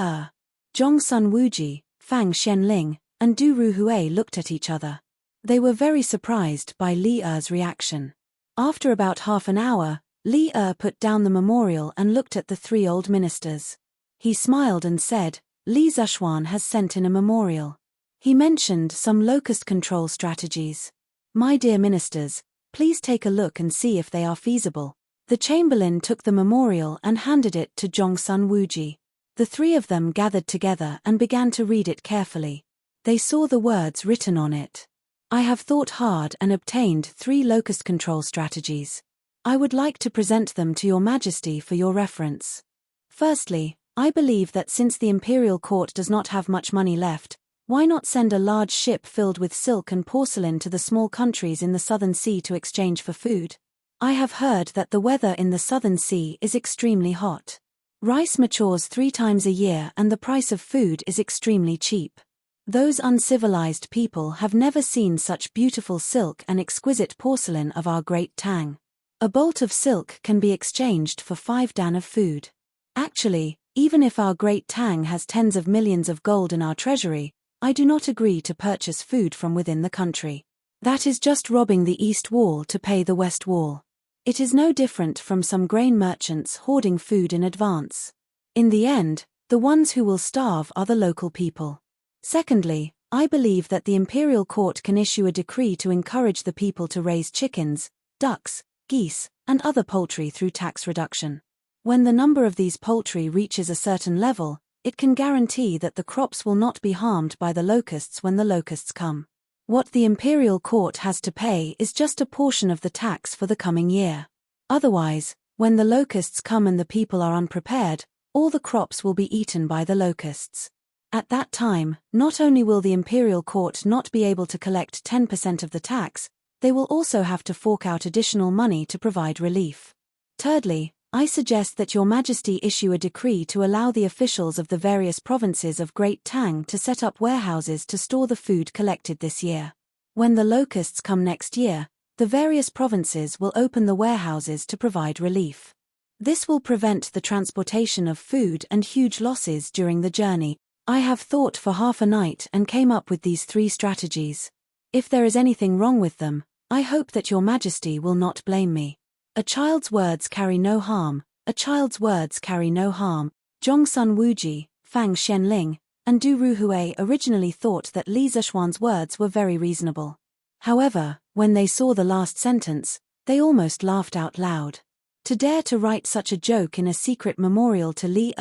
Zhongsun Wuji, Fang Xianling, and Du Ruhui looked at each other. They were very surprised by Li's reaction. After about half an hour, Li put down the memorial and looked at the three old ministers. He smiled and said, "Li Zishuan has sent in a memorial. He mentioned some locust control strategies. My dear ministers, please take a look and see if they are feasible." The chamberlain took the memorial and handed it to Zhongsun Wuji. The three of them gathered together and began to read it carefully. They saw the words written on it. "I have thought hard and obtained 3 locust control strategies. I would like to present them to your Majesty for your reference. Firstly, I believe that since the imperial court does not have much money left, why not send a large ship filled with silk and porcelain to the small countries in the Southern Sea to exchange for food? I have heard that the weather in the Southern Sea is extremely hot. Rice matures 3 times a year and the price of food is extremely cheap. Those uncivilized people have never seen such beautiful silk and exquisite porcelain of our great Tang. A bolt of silk can be exchanged for 5 dan of food. Actually, even if our great Tang has tens of millions of gold in our treasury, I do not agree to purchase food from within the country. That is just robbing the East Wall to pay the West Wall. It is no different from some grain merchants hoarding food in advance. In the end, the ones who will starve are the local people. Secondly, I believe that the imperial court can issue a decree to encourage the people to raise chickens, ducks, geese, and other poultry through tax reduction. When the number of these poultry reaches a certain level, it can guarantee that the crops will not be harmed by the locusts when the locusts come. What the imperial court has to pay is just a portion of the tax for the coming year. Otherwise, when the locusts come and the people are unprepared, all the crops will be eaten by the locusts. At that time, not only will the imperial court not be able to collect 10% of the tax, they will also have to fork out additional money to provide relief. Thirdly, I suggest that your Majesty issue a decree to allow the officials of the various provinces of Great Tang to set up warehouses to store the food collected this year. When the locusts come next year, the various provinces will open the warehouses to provide relief. This will prevent the transportation of food and huge losses during the journey. I have thought for half a night and came up with these 3 strategies. If there is anything wrong with them, I hope that your Majesty will not blame me. A child's words carry no harm, a child's words carry no harm. Zhongsun Wuji, Fang Xianling, and Du Ruhui originally thought that Li Zishuan's words were very reasonable. However, when they saw the last sentence, they almost laughed out loud. To dare to write such a joke in a secret memorial to Li,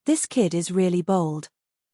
this kid is really bold.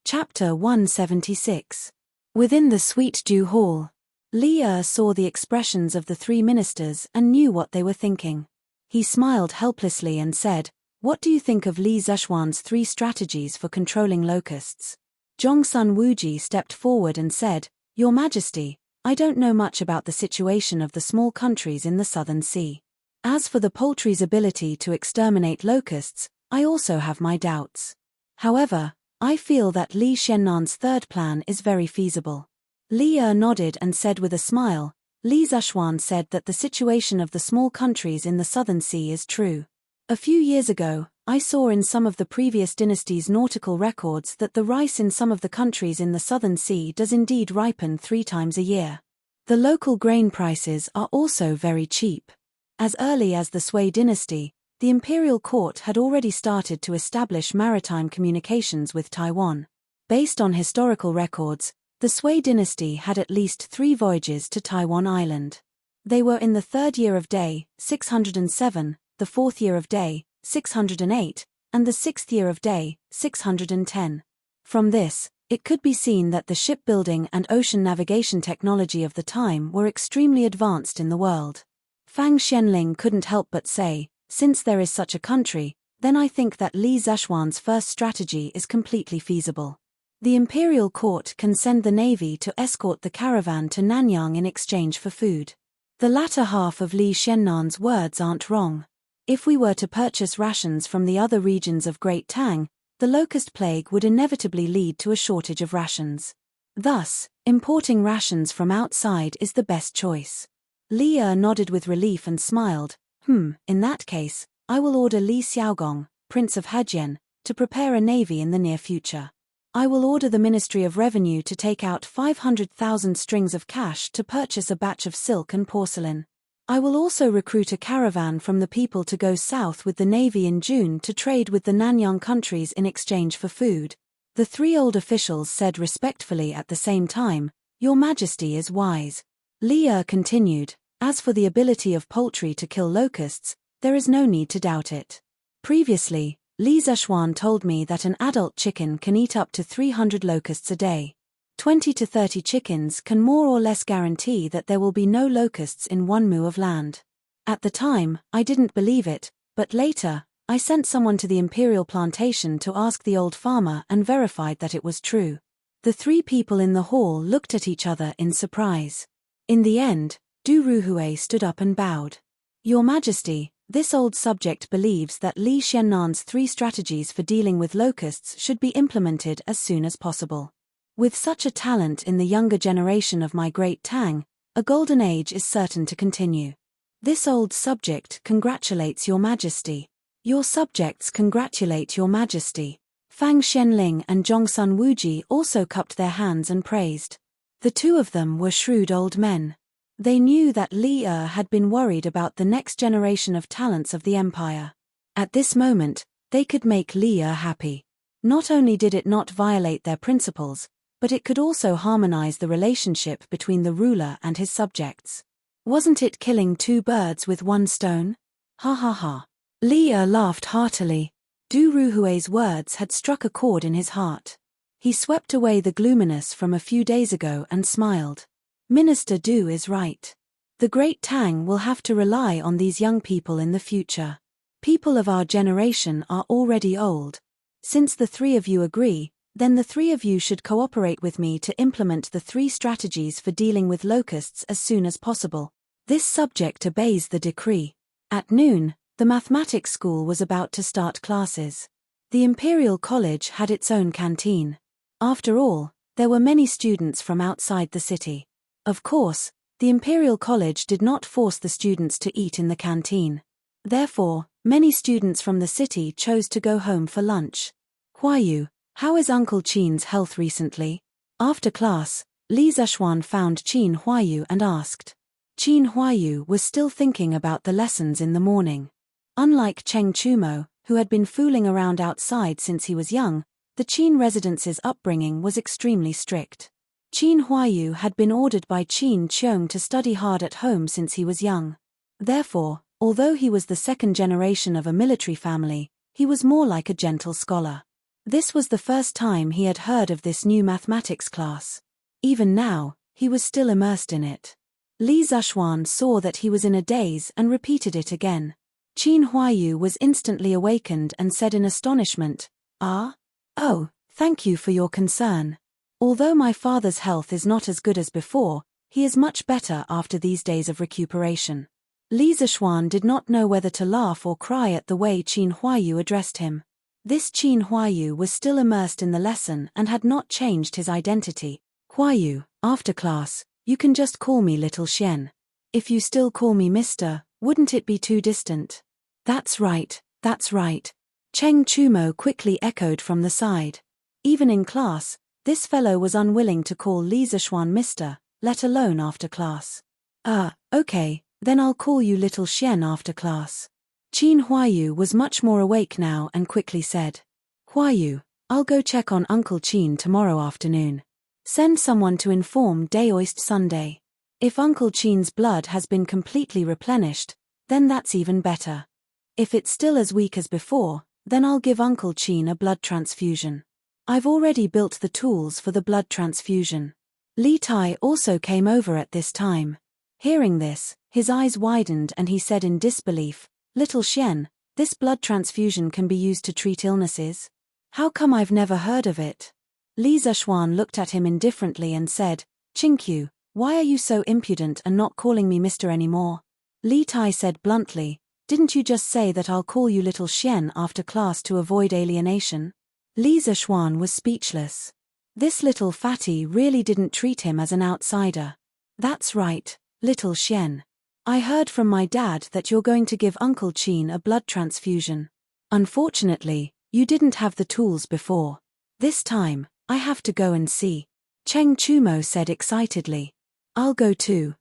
Chapter 176. Within the Sweet Dew Hall, Li saw the expressions of the 3 ministers and knew what they were thinking. He smiled helplessly and said, "What do you think of Li Zishuan's 3 strategies for controlling locusts?" Zhongsun Wuji stepped forward and said, "Your Majesty, I don't know much about the situation of the small countries in the Southern Sea. As for the poultry's ability to exterminate locusts, I also have my doubts. However, I feel that Li Xiannan's 3rd plan is very feasible." Li nodded and said with a smile, "Li Zishuan said that the situation of the small countries in the Southern Sea is true. A few years ago, I saw in some of the previous dynasties' nautical records that the rice in some of the countries in the Southern Sea does indeed ripen 3 times a year. The local grain prices are also very cheap. As early as the Sui dynasty, the imperial court had already started to establish maritime communications with Taiwan. Based on historical records, the Sui dynasty had at least 3 voyages to Taiwan Island. They were in the 3rd year of day, 607, the 4th year of day, 608, and the 6th year of day, 610. From this, it could be seen that the shipbuilding and ocean navigation technology of the time were extremely advanced in the world. Fang Xianling couldn't help but say, since there is such a country, then I think that Li Zishuan's first strategy is completely feasible. The imperial court can send the navy to escort the caravan to Nanyang in exchange for food. The latter half of Li Xiannan's words aren't wrong. If we were to purchase rations from the other regions of Great Tang, the locust plague would inevitably lead to a shortage of rations. Thus, importing rations from outside is the best choice. Li nodded with relief and smiled. In that case, I will order Li Xiaogong, Prince of Hejian, to prepare a navy in the near future. I will order the Ministry of Revenue to take out 500,000 strings of cash to purchase a batch of silk and porcelain. I will also recruit a caravan from the people to go south with the navy in June to trade with the Nanyang countries in exchange for food. The 3 old officials said respectfully at the same time, Your Majesty is wise. Li continued, as for the ability of poultry to kill locusts, there is no need to doubt it. Previously, Li Zishuan told me that an adult chicken can eat up to 300 locusts a day. 20 to 30 chickens can more or less guarantee that there will be no locusts in 1 mu of land. At the time, I didn't believe it, but later, I sent someone to the imperial plantation to ask the old farmer and verified that it was true. The 3 people in the hall looked at each other in surprise. In the end, Du Ruhui stood up and bowed. Your Majesty, this old subject believes that Li Xiannan's 3 strategies for dealing with locusts should be implemented as soon as possible. With such a talent in the younger generation of my Great Tang, a golden age is certain to continue. This old subject congratulates Your Majesty. Your subjects congratulate Your Majesty. Fang Xianling and Zhongsun Wuji also cupped their hands and praised. The 2 of them were shrewd old men. They knew that Li had been worried about the next generation of talents of the empire. At this moment, they could make Li happy. Not only did it not violate their principles, but it could also harmonize the relationship between the ruler and his subjects. Wasn't it killing 2 birds with 1 stone? Ha ha ha. Li laughed heartily. Du Ruhui's words had struck a chord in his heart. He swept away the gloominess from a few days ago and smiled. Minister Du is right. The Great Tang will have to rely on these young people in the future. People of our generation are already old. Since the 3 of you agree, then the 3 of you should cooperate with me to implement the 3 strategies for dealing with locusts as soon as possible. This subject obeys the decree. At noon, the mathematics school was about to start classes. The Imperial College had its own canteen. After all, there were many students from outside the city. Of course, the Imperial College did not force the students to eat in the canteen. Therefore, many students from the city chose to go home for lunch. Huayu, how is Uncle Qin's health recently? After class, Li Zishuan found Qin Huayu and asked. Qin Huayu was still thinking about the lessons in the morning. Unlike Cheng Chumo, who had been fooling around outside since he was young, the Qin residence's upbringing was extremely strict. Qin Huayu had been ordered by Qin Qiong to study hard at home since he was young. Therefore, although he was the 2nd generation of a military family, he was more like a gentle scholar. This was the first time he had heard of this new mathematics class. Even now, he was still immersed in it. Li Zishuan saw that he was in a daze and repeated it again. Qin Huayu was instantly awakened and said in astonishment, Ah? Oh, thank you for your concern. Although my father's health is not as good as before, he is much better after these days of recuperation. Li Zishuan did not know whether to laugh or cry at the way Qin Huayu addressed him. This Qin Huayu was still immersed in the lesson and had not changed his identity. Huayu, after class, you can just call me Little Xian. If you still call me Mister, wouldn't it be too distant? That's right, that's right. Cheng Chumo quickly echoed from the side. Even in class, this fellow was unwilling to call Li Zishuan Mister, let alone after class. Okay, then I'll call you Little Xian after class. Qin Huayu was much more awake now and quickly said. Huayu, I'll go check on Uncle Chin tomorrow afternoon. Send someone to inform Daoist Sunday. If Uncle Chin's blood has been completely replenished, then that's even better. If it's still as weak as before, then I'll give Uncle Chin a blood transfusion. I've already built the tools for the blood transfusion. Li Tai also came over at this time. Hearing this, his eyes widened and he said in disbelief, "Little Xian, this blood transfusion can be used to treat illnesses? How come I've never heard of it?" Li Zishuan looked at him indifferently and said, "Qingqiu, why are you so impudent and not calling me Mr. anymore?" Li Tai said bluntly, "Didn't you just say that I'll call you Little Xian after class to avoid alienation?" Li Zishuan was speechless. This little fatty really didn't treat him as an outsider. "That's right, Little Xian. I heard from my dad that you're going to give Uncle Chin a blood transfusion. Unfortunately, you didn't have the tools before. This time, I have to go and see." Cheng Chumo said excitedly. I'll go too.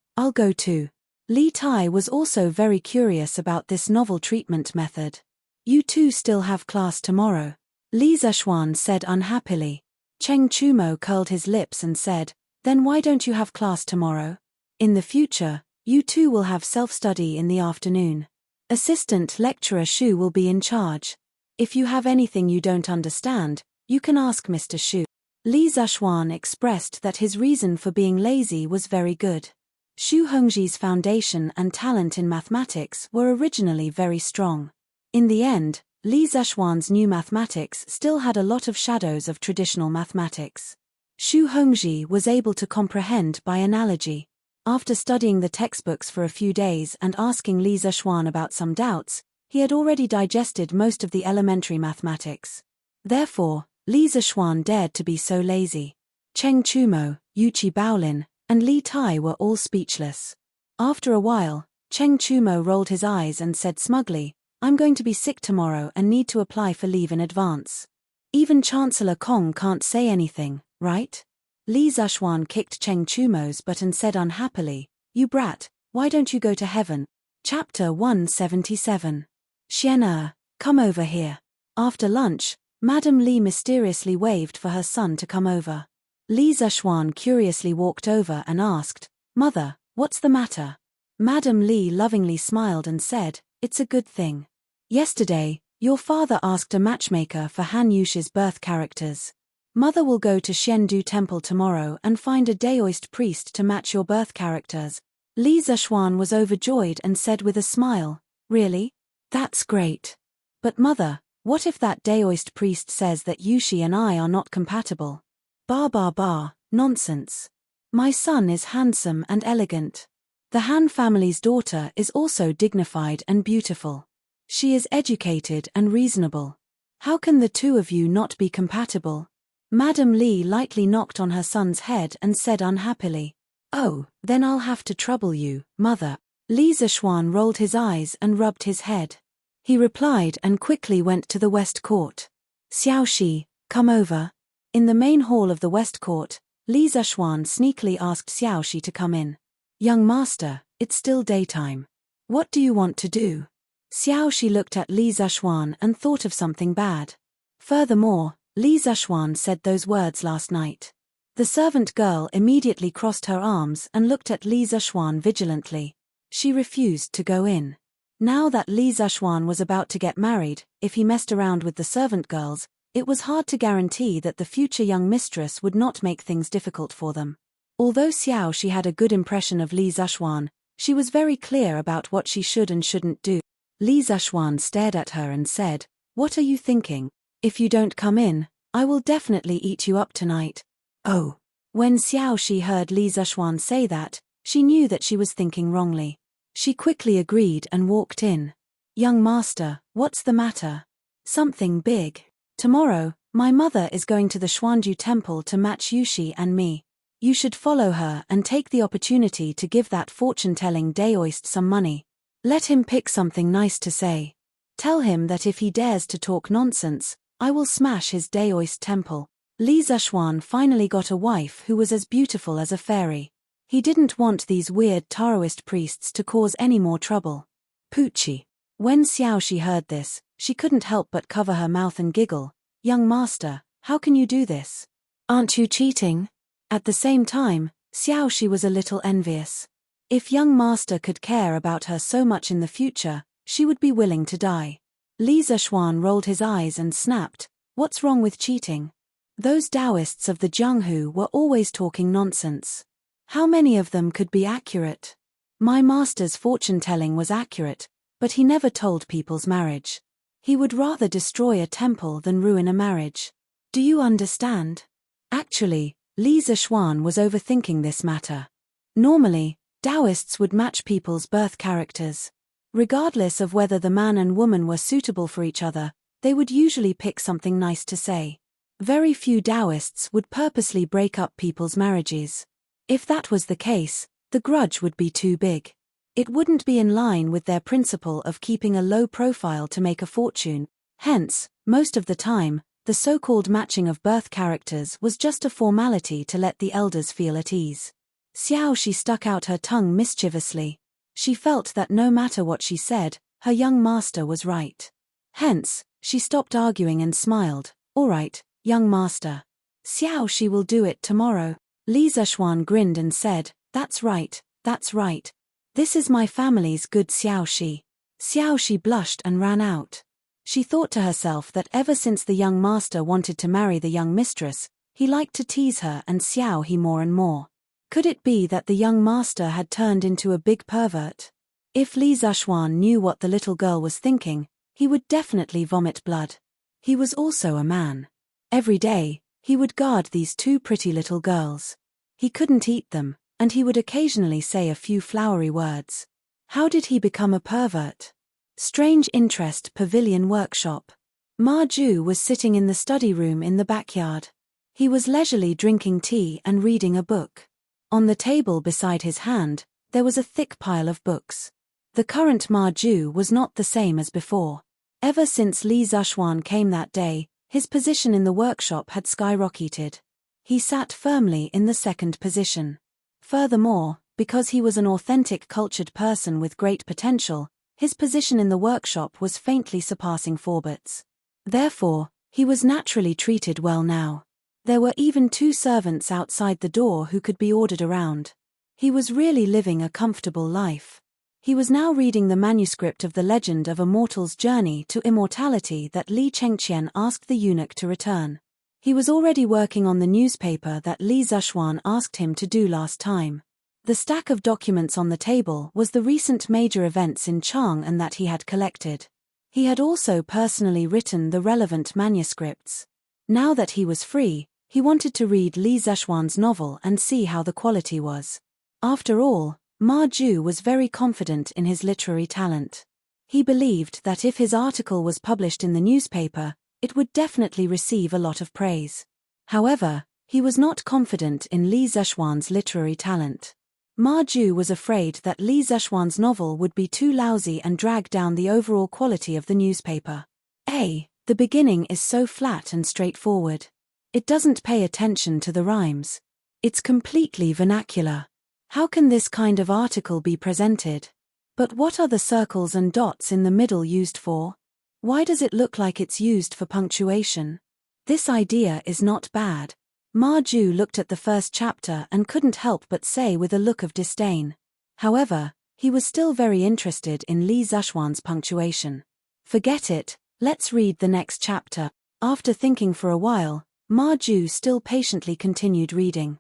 Li Tai was also very curious about this novel treatment method. "You two still have class tomorrow," Li Zishuan said unhappily. Cheng Chumo curled his lips and said, "Then why don't you have class tomorrow? In the future, you two will have self-study in the afternoon. Assistant Lecturer Shu will be in charge. If you have anything you don't understand, you can ask Mr. Shu." Li Zishuan expressed that his reason for being lazy was very good. Xu Hongji's foundation and talent in mathematics were originally very strong. In the end, Li Zishuan's new mathematics still had a lot of shadows of traditional mathematics. Xu Hongji was able to comprehend by analogy. After studying the textbooks for a few days and asking Li Zishuan about some doubts, he had already digested most of the elementary mathematics. Therefore, Li Zishuan dared to be so lazy. Cheng Chumo, Yuqi Baolin, and Li Tai were all speechless. After a while, Cheng Chumo rolled his eyes and said smugly, "I'm going to be sick tomorrow and need to apply for leave in advance. Even Chancellor Kong can't say anything, right?" Li Zishuan kicked Cheng Chumo's butt and said unhappily, "You brat, why don't you go to heaven?" Chapter 177. Xian, come over here. After lunch, Madame Li mysteriously waved for her son to come over. Li Zishuan curiously walked over and asked, "Mother, what's the matter?" Madame Li lovingly smiled and said, "It's a good thing. Yesterday, your father asked a matchmaker for Han Yushi's birth characters. Mother will go to Xiandu Temple tomorrow and find a Daoist priest to match your birth characters." Li Zishuan was overjoyed and said with a smile, "Really? That's great. But mother, what if that Daoist priest says that Yushi and I are not compatible?" Bah, nonsense. My son is handsome and elegant. The Han family's daughter is also dignified and beautiful. She is educated and reasonable. How can the two of you not be compatible?" Madame Li lightly knocked on her son's head and said unhappily, "Oh, then I'll have to trouble you, mother." Li Zishuan rolled his eyes and rubbed his head. He replied and quickly went to the West Court. "Xiaoxi, come over." In the main hall of the West Court, Li Zishuan sneakily asked Xiaoxi to come in. "Young master, it's still daytime. What do you want to do?" Xiaoxi looked at Li Zishuan and thought of something bad. Furthermore, Li Zishuan said those words last night. The servant girl immediately crossed her arms and looked at Li Zishuan vigilantly. She refused to go in. Now that Li Zishuan was about to get married, if he messed around with the servant girls, it was hard to guarantee that the future young mistress would not make things difficult for them. Although Xiaoxi had a good impression of Li Zishuan, she was very clear about what she should and shouldn't do. Li Zishuan stared at her and said, "What are you thinking? If you don't come in, I will definitely eat you up tonight." Oh. When Xiaoxi heard Li Zishuan say that, she knew that she was thinking wrongly. She quickly agreed and walked in. "Young master, what's the matter?" "Something big. Tomorrow, my mother is going to the Xuanju Temple to match Yushi and me. You should follow her and take the opportunity to give that fortune-telling Daoist some money. Let him pick something nice to say. Tell him that if he dares to talk nonsense, I will smash his Daoist temple." Li Zishuan finally got a wife who was as beautiful as a fairy. He didn't want these weird Taoist priests to cause any more trouble. Poochie. When Xiaoxi heard this, she couldn't help but cover her mouth and giggle. "Young master, How can you do this? Aren't you cheating? At the same time, Xiaoxi was a little envious. If young master could care about her so much in the future, she would be willing to die. Li Zishuan rolled his eyes and snapped, "What's wrong with cheating? Those Taoists of the Jianghu were always talking nonsense. How many of them could be accurate? My master's fortune-telling was accurate, but he never told people's marriage. He would rather destroy a temple than ruin a marriage. Do you understand?" Actually, Li Zishuan was overthinking this matter. Normally, Taoists would match people's birth characters. Regardless of whether the man and woman were suitable for each other, they would usually pick something nice to say. Very few Taoists would purposely break up people's marriages. If that was the case, the grudge would be too big. It wouldn't be in line with their principle of keeping a low profile to make a fortune. Hence, most of the time, the so-called matching of birth characters was just a formality to let the elders feel at ease. Xiaoxi stuck out her tongue mischievously. She felt that no matter what she said, her young master was right. Hence, she stopped arguing and smiled. "All right, young master. Xiaoxi will do it tomorrow." Li Zishuan grinned and said, That's right, that's right. This is my family's good Xiaoxi." Xiaoxi blushed and ran out. She thought to herself that ever since the young master wanted to marry the young mistress, he liked to tease her and Xiaoxi more and more. Could it be that the young master had turned into a big pervert? If Li Zishuan knew what the little girl was thinking, he would definitely vomit blood. He was also a man. Every day, he would guard these two pretty little girls. He couldn't eat them, and he would occasionally say a few flowery words. How did he become a pervert? Strange Interest Pavilion Workshop. Ma Ju was sitting in the study room in the backyard. He was leisurely drinking tea and reading a book. On the table beside his hand, there was a thick pile of books. The current Ma Ju was not the same as before. Ever since Li Zishuan came that day, his position in the workshop had skyrocketed. He sat firmly in the second position. Furthermore, because he was an authentic cultured person with great potential, his position in the workshop was faintly surpassing Forbert's. Therefore, he was naturally treated well now. There were even 2 servants outside the door who could be ordered around. He was really living a comfortable life. He was now reading the manuscript of the legend of a mortal's journey to immortality that Li Chengqian asked the eunuch to return. He was already working on the newspaper that Li Zishuan asked him to do last time. The stack of documents on the table was the recent major events in Chang and that he had collected. He had also personally written the relevant manuscripts. Now that he was free, he wanted to read Li Zishuan's novel and see how the quality was. After all, Ma Ju was very confident in his literary talent. He believed that if his article was published in the newspaper, it would definitely receive a lot of praise. However, he was not confident in Li Zishuan's literary talent. Ma Ju was afraid that Li Zishuan's novel would be too lousy and drag down the overall quality of the newspaper. The beginning is so flat and straightforward. It doesn't pay attention to the rhymes. It's completely vernacular. How can this kind of article be presented? But what are the circles and dots in the middle used for? Why does it look like it's used for punctuation? This idea is not bad. Ma Ju looked at the first chapter and couldn't help but say with a look of disdain. However, he was still very interested in Li Zishuan's punctuation. Forget it, let's read the next chapter. After thinking for a while, Ma Ju still patiently continued reading.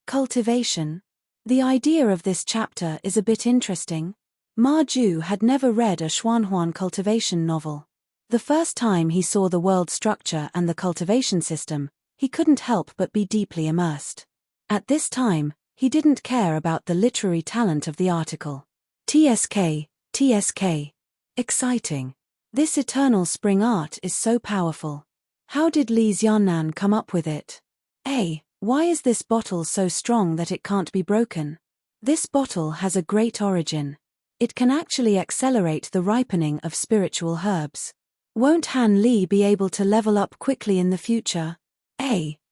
Cultivation. The idea of this chapter is a bit interesting. Ma Ju had never read a Xuanhuan cultivation novel. The first time he saw the world structure and the cultivation system, he couldn't help but be deeply immersed. At this time, he didn't care about the literary talent of the article. TSK. Exciting. This eternal spring art is so powerful. How did Li Xiaonan come up with it? Why is this bottle so strong that it can't be broken? This bottle has a great origin. It can actually accelerate the ripening of spiritual herbs. Won't Han Li be able to level up quickly in the future?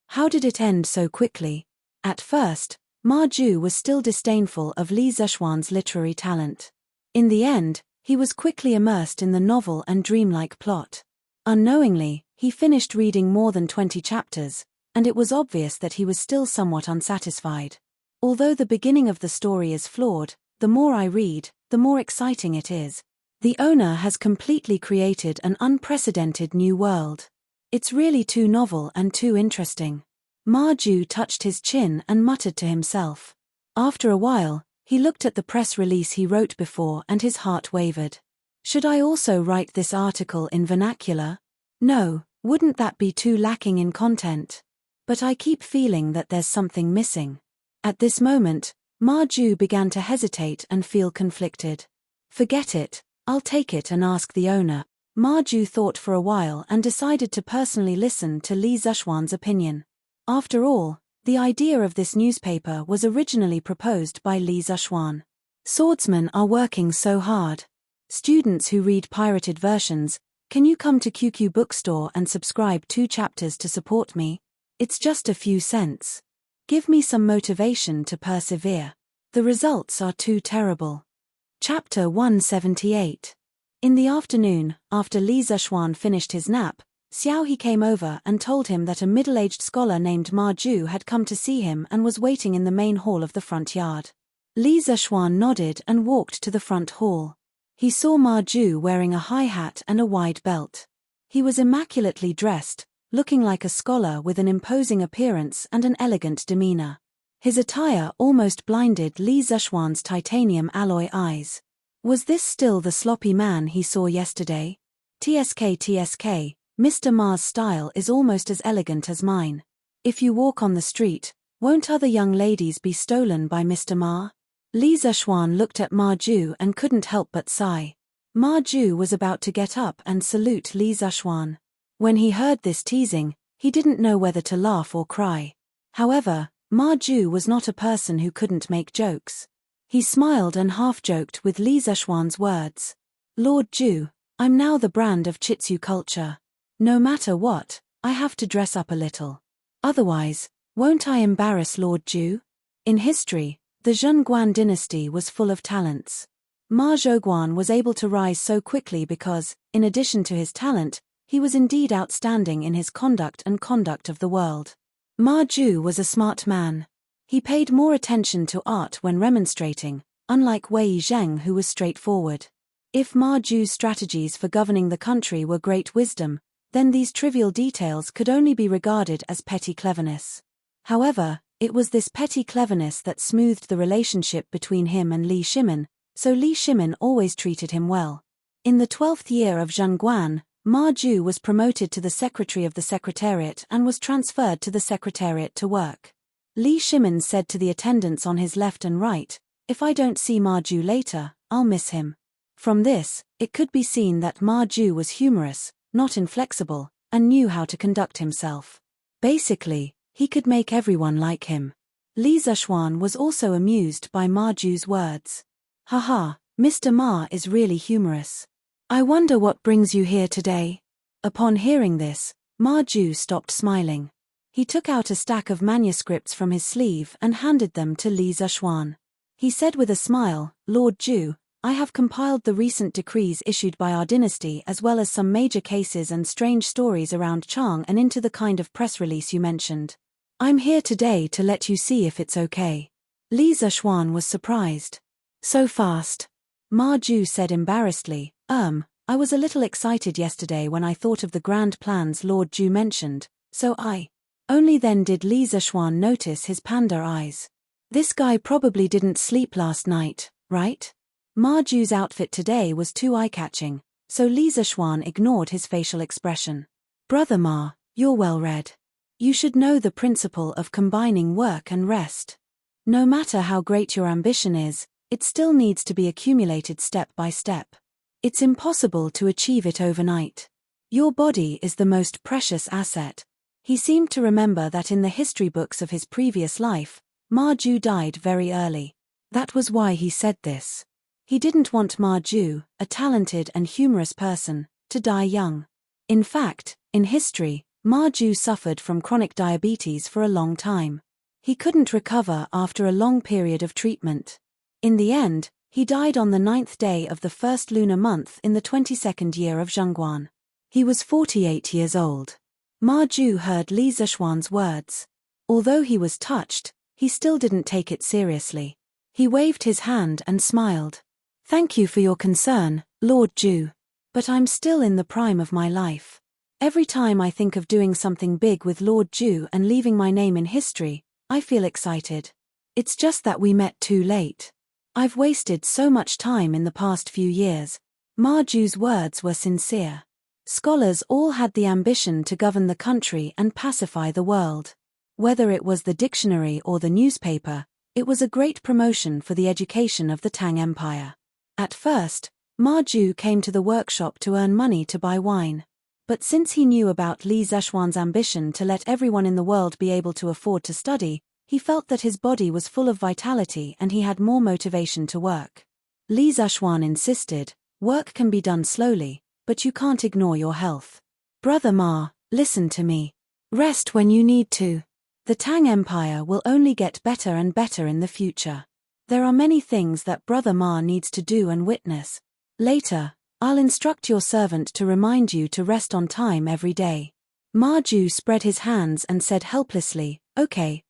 How did it end so quickly? At first, Ma Ju was still disdainful of Li Zishuan's literary talent. In the end, he was quickly immersed in the novel and dreamlike plot. Unknowingly, He finished reading more than 20 chapters, and it was obvious that he was still somewhat unsatisfied. Although the beginning of the story is flawed, the more I read, the more exciting it is. The owner has completely created an unprecedented new world. It's really too novel and too interesting. Ma Ju touched his chin and muttered to himself. After a while, he looked at the press release he wrote before and his heart wavered. Should I also write this article in vernacular? No, wouldn't that be too lacking in content? But I keep feeling that there's something missing. At this moment, Ma Ju began to hesitate and feel conflicted. Forget it, I'll take it and ask the owner. Ma Ju thought for a while and decided to personally listen to Li Zishuan's opinion. After all, the idea of this newspaper was originally proposed by Li Zishuan. Swordsmen are working so hard. Students who read pirated versions, can you come to QQ Bookstore and subscribe 2 chapters to support me? It's just a few cents. Give me some motivation to persevere. The results are too terrible. Chapter 178. In the afternoon, after Li Zishuan finished his nap, Xiao He came over and told him that a middle-aged scholar named Ma Ju had come to see him and was waiting in the main hall of the front yard. Li Zishuan nodded and walked to the front hall. He saw Ma Ju wearing a high hat and a wide belt. He was immaculately dressed, looking like a scholar with an imposing appearance and an elegant demeanor. His attire almost blinded Li Zishuan's titanium alloy eyes. Was this still the sloppy man he saw yesterday? TSK, Mr. Ma's style is almost as elegant as mine. If you walk on the street, won't other young ladies be stolen by Mr. Ma? Li Zishuan looked at Ma Ju and couldn't help but sigh. Ma Ju was about to get up and salute Li Zishuan. When he heard this teasing, he didn't know whether to laugh or cry. However, Ma Ju was not a person who couldn't make jokes. He smiled and half-joked with Li Zishuan's words. Lord Ju, I'm now the brand of Chitsu culture. No matter what, I have to dress up a little. Otherwise, won't I embarrass Lord Ju? In history, the Zhengguan dynasty was full of talents. Ma Zhoguan was able to rise so quickly because, in addition to his talent, he was indeed outstanding in his conduct and conduct of the world. Ma Ju was a smart man. He paid more attention to art when remonstrating, unlike Wei Zheng who was straightforward. If Ma Ju's strategies for governing the country were great wisdom, then these trivial details could only be regarded as petty cleverness. However, it was this petty cleverness that smoothed the relationship between him and Li Shimin, so Li Shimin always treated him well. In the 12th year of Zhengguan, Ma Ju was promoted to the secretary of the secretariat and was transferred to the secretariat to work. Li Shimin said to the attendants on his left and right, "If I don't see Ma Ju later, I'll miss him." From this, it could be seen that Ma Ju was humorous, not inflexible, and knew how to conduct himself. Basically, he could make everyone like him. Li Zishuan was also amused by Ma Ju's words. Haha, Mr. Ma is really humorous. I wonder what brings you here today? Upon hearing this, Ma Ju stopped smiling. He took out a stack of manuscripts from his sleeve and handed them to Li Zishuan. He said with a smile, Lord Ju, I have compiled the recent decrees issued by our dynasty as well as some major cases and strange stories around Chang and into the kind of press release you mentioned. I'm here today to let you see if it's okay. Li Zishuan was surprised. So fast. Ma Ju said embarrassedly, I was a little excited yesterday when I thought of the grand plans Lord Ju mentioned, so Only then did Li Zishuan notice his panda eyes. This guy probably didn't sleep last night, right? Ma Ju's outfit today was too eye-catching, so Li Zishuan ignored his facial expression. Brother Ma, you're well read. You should know the principle of combining work and rest. No matter how great your ambition is, it still needs to be accumulated step by step. It's impossible to achieve it overnight. Your body is the most precious asset. He seemed to remember that in the history books of his previous life, Ma Ju died very early. That was why he said this. He didn't want Ma Ju, a talented and humorous person, to die young. In fact, in history, Ma Ju suffered from chronic diabetes for a long time. He couldn't recover after a long period of treatment. In the end, he died on the 9th day of the first lunar month in the 22nd year of Zhengguan. He was 48 years old. Ma Ju heard Li Zishuan's words. Although he was touched, he still didn't take it seriously. He waved his hand and smiled. Thank you for your concern, Lord Ju. But I'm still in the prime of my life. Every time I think of doing something big with Lord Ju and leaving my name in history, I feel excited. It's just that we met too late. I've wasted so much time in the past few years. Ma Ju's words were sincere. Scholars all had the ambition to govern the country and pacify the world. Whether it was the dictionary or the newspaper, it was a great promotion for the education of the Tang Empire. At first, Ma Ju came to the workshop to earn money to buy wine. But since he knew about Li Zishuan's ambition to let everyone in the world be able to afford to study, he felt that his body was full of vitality and he had more motivation to work. Li Zishuan insisted, work can be done slowly, but you can't ignore your health. Brother Ma, listen to me. Rest when you need to. The Tang Empire will only get better and better in the future. There are many things that Brother Ma needs to do and witness. Later, I'll instruct your servant to remind you to rest on time every day. Ma Ju spread his hands and said helplessly, Okay.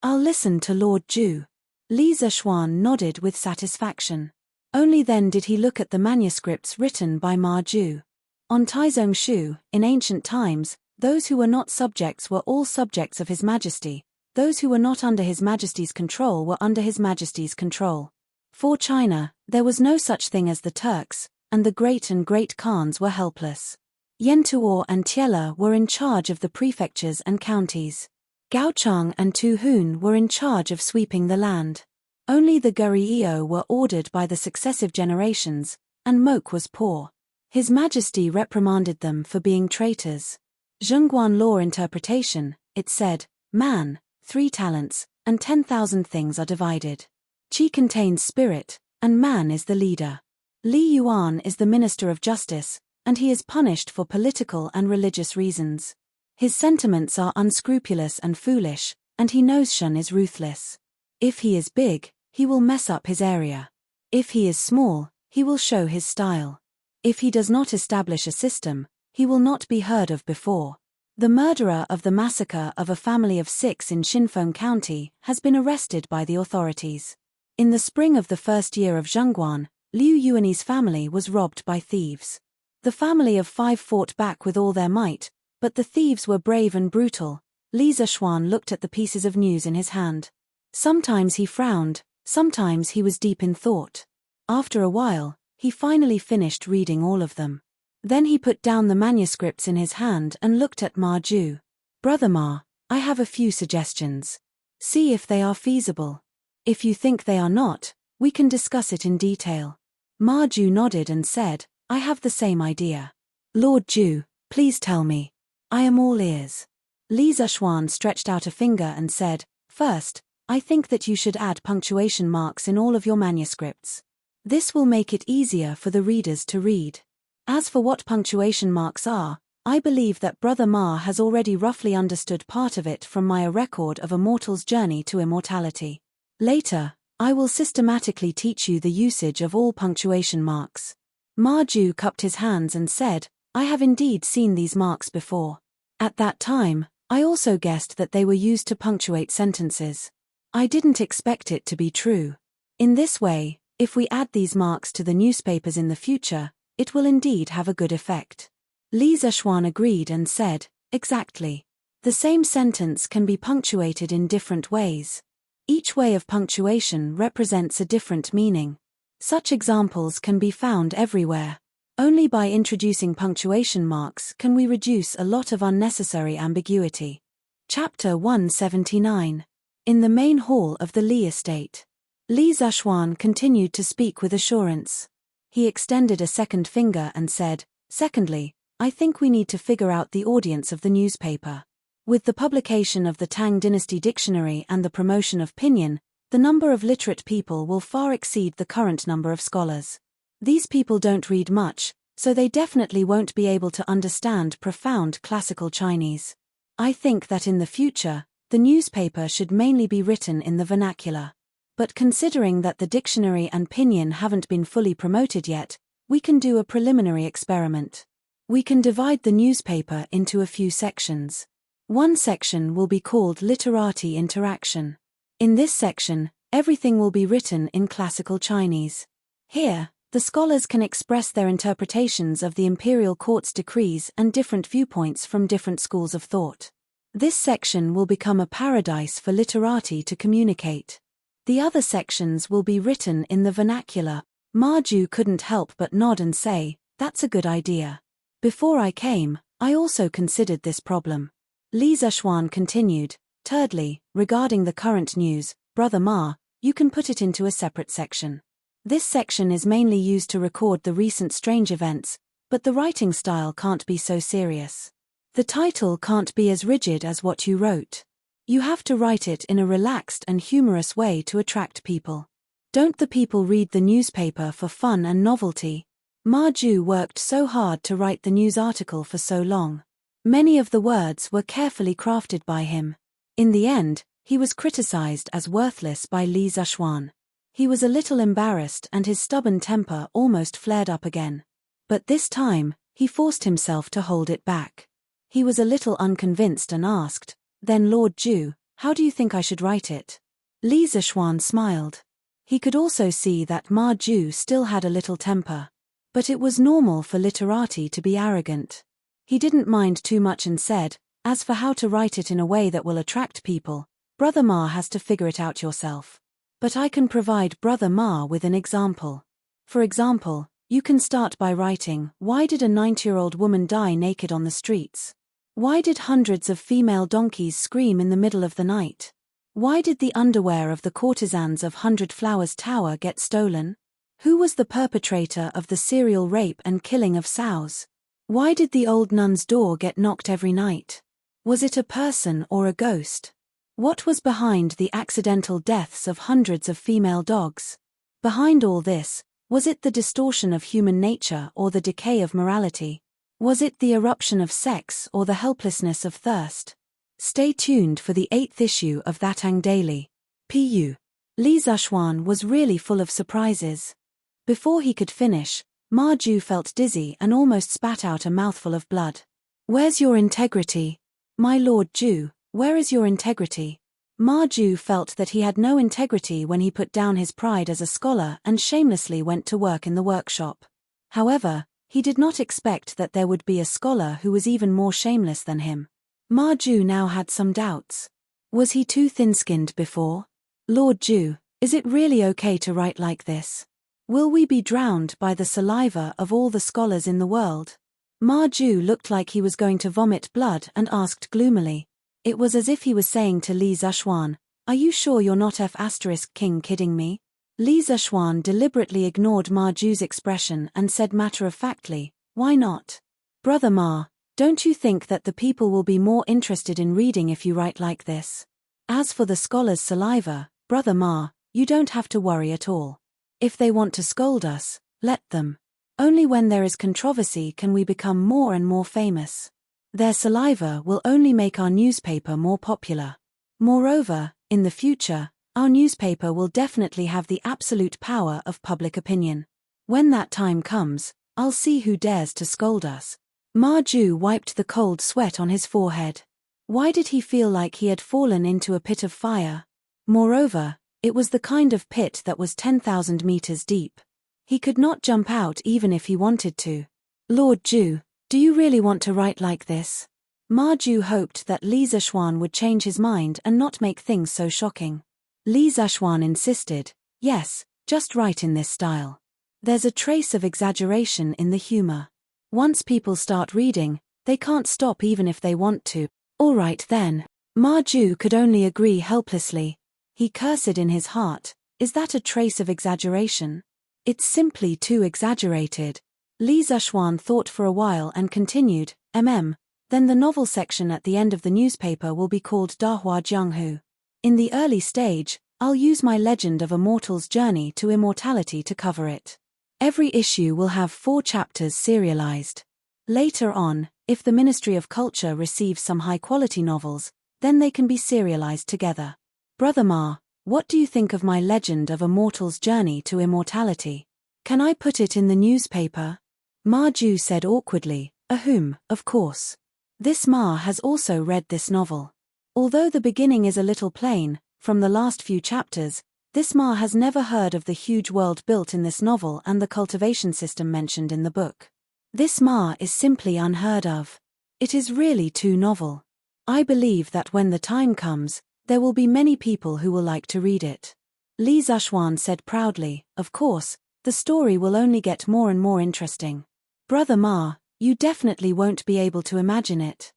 I'll listen to Lord Ju. Li Zishuan nodded with satisfaction. Only then did he look at the manuscripts written by Ma Ju. On Taizong Shu, in ancient times, those who were not subjects were all subjects of His Majesty. Those who were not under His Majesty's control were under His Majesty's control. For China, there was no such thing as the Turks, and the great and great Khans were helpless. Yantuo and Tiela were in charge of the prefectures and counties. Gaochang and Tu Hun were in charge of sweeping the land. Only the Gurieo were ordered by the successive generations, and Mok was poor. His Majesty reprimanded them for being traitors. Zhongguan law interpretation, it said, man, 3 talents, and 10,000 things are divided. Qi contains spirit, and man is the leader. Li Yuan is the Minister of Justice, and he is punished for political and religious reasons. His sentiments are unscrupulous and foolish, and he knows Shun is ruthless. If he is big, he will mess up his area. If he is small, he will show his style. If he does not establish a system, he will not be heard of before. The murderer of the massacre of a family of 6 in Xinfeng County has been arrested by the authorities. In the spring of the first year of Zhongguan, Liu Yuanyi's family was robbed by thieves. The family of 5 fought back with all their might, but the thieves were brave and brutal. Li Zishuan looked at the pieces of news in his hand. Sometimes he frowned, sometimes he was deep in thought. After a while, he finally finished reading all of them. Then he put down the manuscripts in his hand and looked at Ma Ju. Brother Ma, I have a few suggestions. See if they are feasible. If you think they are not, we can discuss it in detail. Ma Ju nodded and said, I have the same idea. Lord Ju, please tell me. I am all ears. Li Zishuan stretched out a finger and said, First, I think that you should add punctuation marks in all of your manuscripts. This will make it easier for the readers to read. As for what punctuation marks are, I believe that Brother Ma has already roughly understood part of it from my record of a mortal's journey to immortality. Later, I will systematically teach you the usage of all punctuation marks. Ma Ju cupped his hands and said, I have indeed seen these marks before. At that time, I also guessed that they were used to punctuate sentences. I didn't expect it to be true. In this way, if we add these marks to the newspapers in the future, it will indeed have a good effect. Li Zishuan agreed and said, Exactly. The same sentence can be punctuated in different ways. Each way of punctuation represents a different meaning. Such examples can be found everywhere. Only by introducing punctuation marks can we reduce a lot of unnecessary ambiguity. Chapter 179. In the main hall of the Li estate. Li Zishuan continued to speak with assurance. He extended a second finger and said, Secondly, I think we need to figure out the audience of the newspaper. With the publication of the Tang Dynasty Dictionary and the promotion of pinyin, the number of literate people will far exceed the current number of scholars. These people don't read much, so they definitely won't be able to understand profound classical Chinese. I think that in the future, the newspaper should mainly be written in the vernacular. But considering that the dictionary and pinyin haven't been fully promoted yet, we can do a preliminary experiment. We can divide the newspaper into a few sections. One section will be called Literati Interaction. In this section, everything will be written in classical Chinese. Here, the scholars can express their interpretations of the imperial court's decrees and different viewpoints from different schools of thought. This section will become a paradise for literati to communicate. The other sections will be written in the vernacular. Ma Ju couldn't help but nod and say, "That's a good idea. Before I came, I also considered this problem." Li Zishuan continued, "Thirdly, regarding the current news, Brother Ma, you can put it into a separate section. This section is mainly used to record the recent strange events, but the writing style can't be so serious. The title can't be as rigid as what you wrote. You have to write it in a relaxed and humorous way to attract people. Don't the people read the newspaper for fun and novelty?" Ma Ju worked so hard to write the news article for so long. Many of the words were carefully crafted by him. In the end, he was criticized as worthless by Li Zishuan. He was a little embarrassed and his stubborn temper almost flared up again. But this time, he forced himself to hold it back. He was a little unconvinced and asked, "Then Lord Ju, how do you think I should write it?" Li Zishuan smiled. He could also see that Ma Ju still had a little temper. But it was normal for literati to be arrogant. He didn't mind too much and said, "As for how to write it in a way that will attract people, Brother Ma has to figure it out yourself. But I can provide Brother Ma with an example. For example, you can start by writing, why did a 90-year-old woman die naked on the streets? Why did hundreds of female donkeys scream in the middle of the night? Why did the underwear of the courtesans of 100 Flowers Tower get stolen? Who was the perpetrator of the serial rape and killing of sows? Why did the old nun's door get knocked every night? Was it a person or a ghost? What was behind the accidental deaths of hundreds of female dogs? Behind all this, was it the distortion of human nature or the decay of morality? Was it the eruption of sex or the helplessness of thirst?" Stay tuned for the 8th issue of That Ang Daily. Pu. Li Zishuan was really full of surprises. Before he could finish, Ma Ju felt dizzy and almost spat out a mouthful of blood. "Where's your integrity? My Lord Ju, where is your integrity?" Ma Ju felt that he had no integrity when he put down his pride as a scholar and shamelessly went to work in the workshop. However, he did not expect that there would be a scholar who was even more shameless than him. Ma Ju now had some doubts. Was he too thin-skinned before? "Lord Ju, is it really okay to write like this? Will we be drowned by the saliva of all the scholars in the world?" Ma Ju looked like he was going to vomit blood and asked gloomily. It was as if he was saying to Li Zishuan, "Are you sure you're not King kidding me?" Li Zishuan deliberately ignored Ma Ju's expression and said matter-of-factly, "Why not? Brother Ma, don't you think that the people will be more interested in reading if you write like this? As for the scholars' saliva, Brother Ma, you don't have to worry at all. If they want to scold us, let them. Only when there is controversy can we become more and more famous. Their saliva will only make our newspaper more popular. Moreover, in the future, our newspaper will definitely have the absolute power of public opinion. When that time comes, I'll see who dares to scold us." Ma Ju wiped the cold sweat on his forehead. Why did he feel like he had fallen into a pit of fire? Moreover, it was the kind of pit that was 10,000 meters deep. He could not jump out even if he wanted to. "Lord Ju, do you really want to write like this?" Ma Ju hoped that Li Zishuan would change his mind and not make things so shocking. Li Zishuan insisted, "Yes, just write in this style. There's a trace of exaggeration in the humor. Once people start reading, they can't stop even if they want to." "All right then." Ma Ju could only agree helplessly. He cursed in his heart, "Is that a trace of exaggeration? It's simply too exaggerated." Li Zishuan thought for a while and continued, Then the novel section at the end of the newspaper will be called Dahua Jianghu. In the early stage, I'll use my legend of a mortal's journey to immortality to cover it. Every issue will have 4 chapters serialized. Later on, if the Ministry of Culture receives some high-quality novels, then they can be serialized together. Brother Ma, what do you think of my legend of a mortal's journey to immortality? Can I put it in the newspaper?" Ma Ju said awkwardly, Ahum, of course. This Ma has also read this novel. Although the beginning is a little plain, from the last few chapters, this Ma has never heard of the huge world built in this novel and the cultivation system mentioned in the book. This Ma is simply unheard of. It is really too novel. I believe that when the time comes, there will be many people who will like to read it. Li Zuxuan said proudly, of course, the story will only get more and more interesting. Brother Ma, you definitely won't be able to imagine it.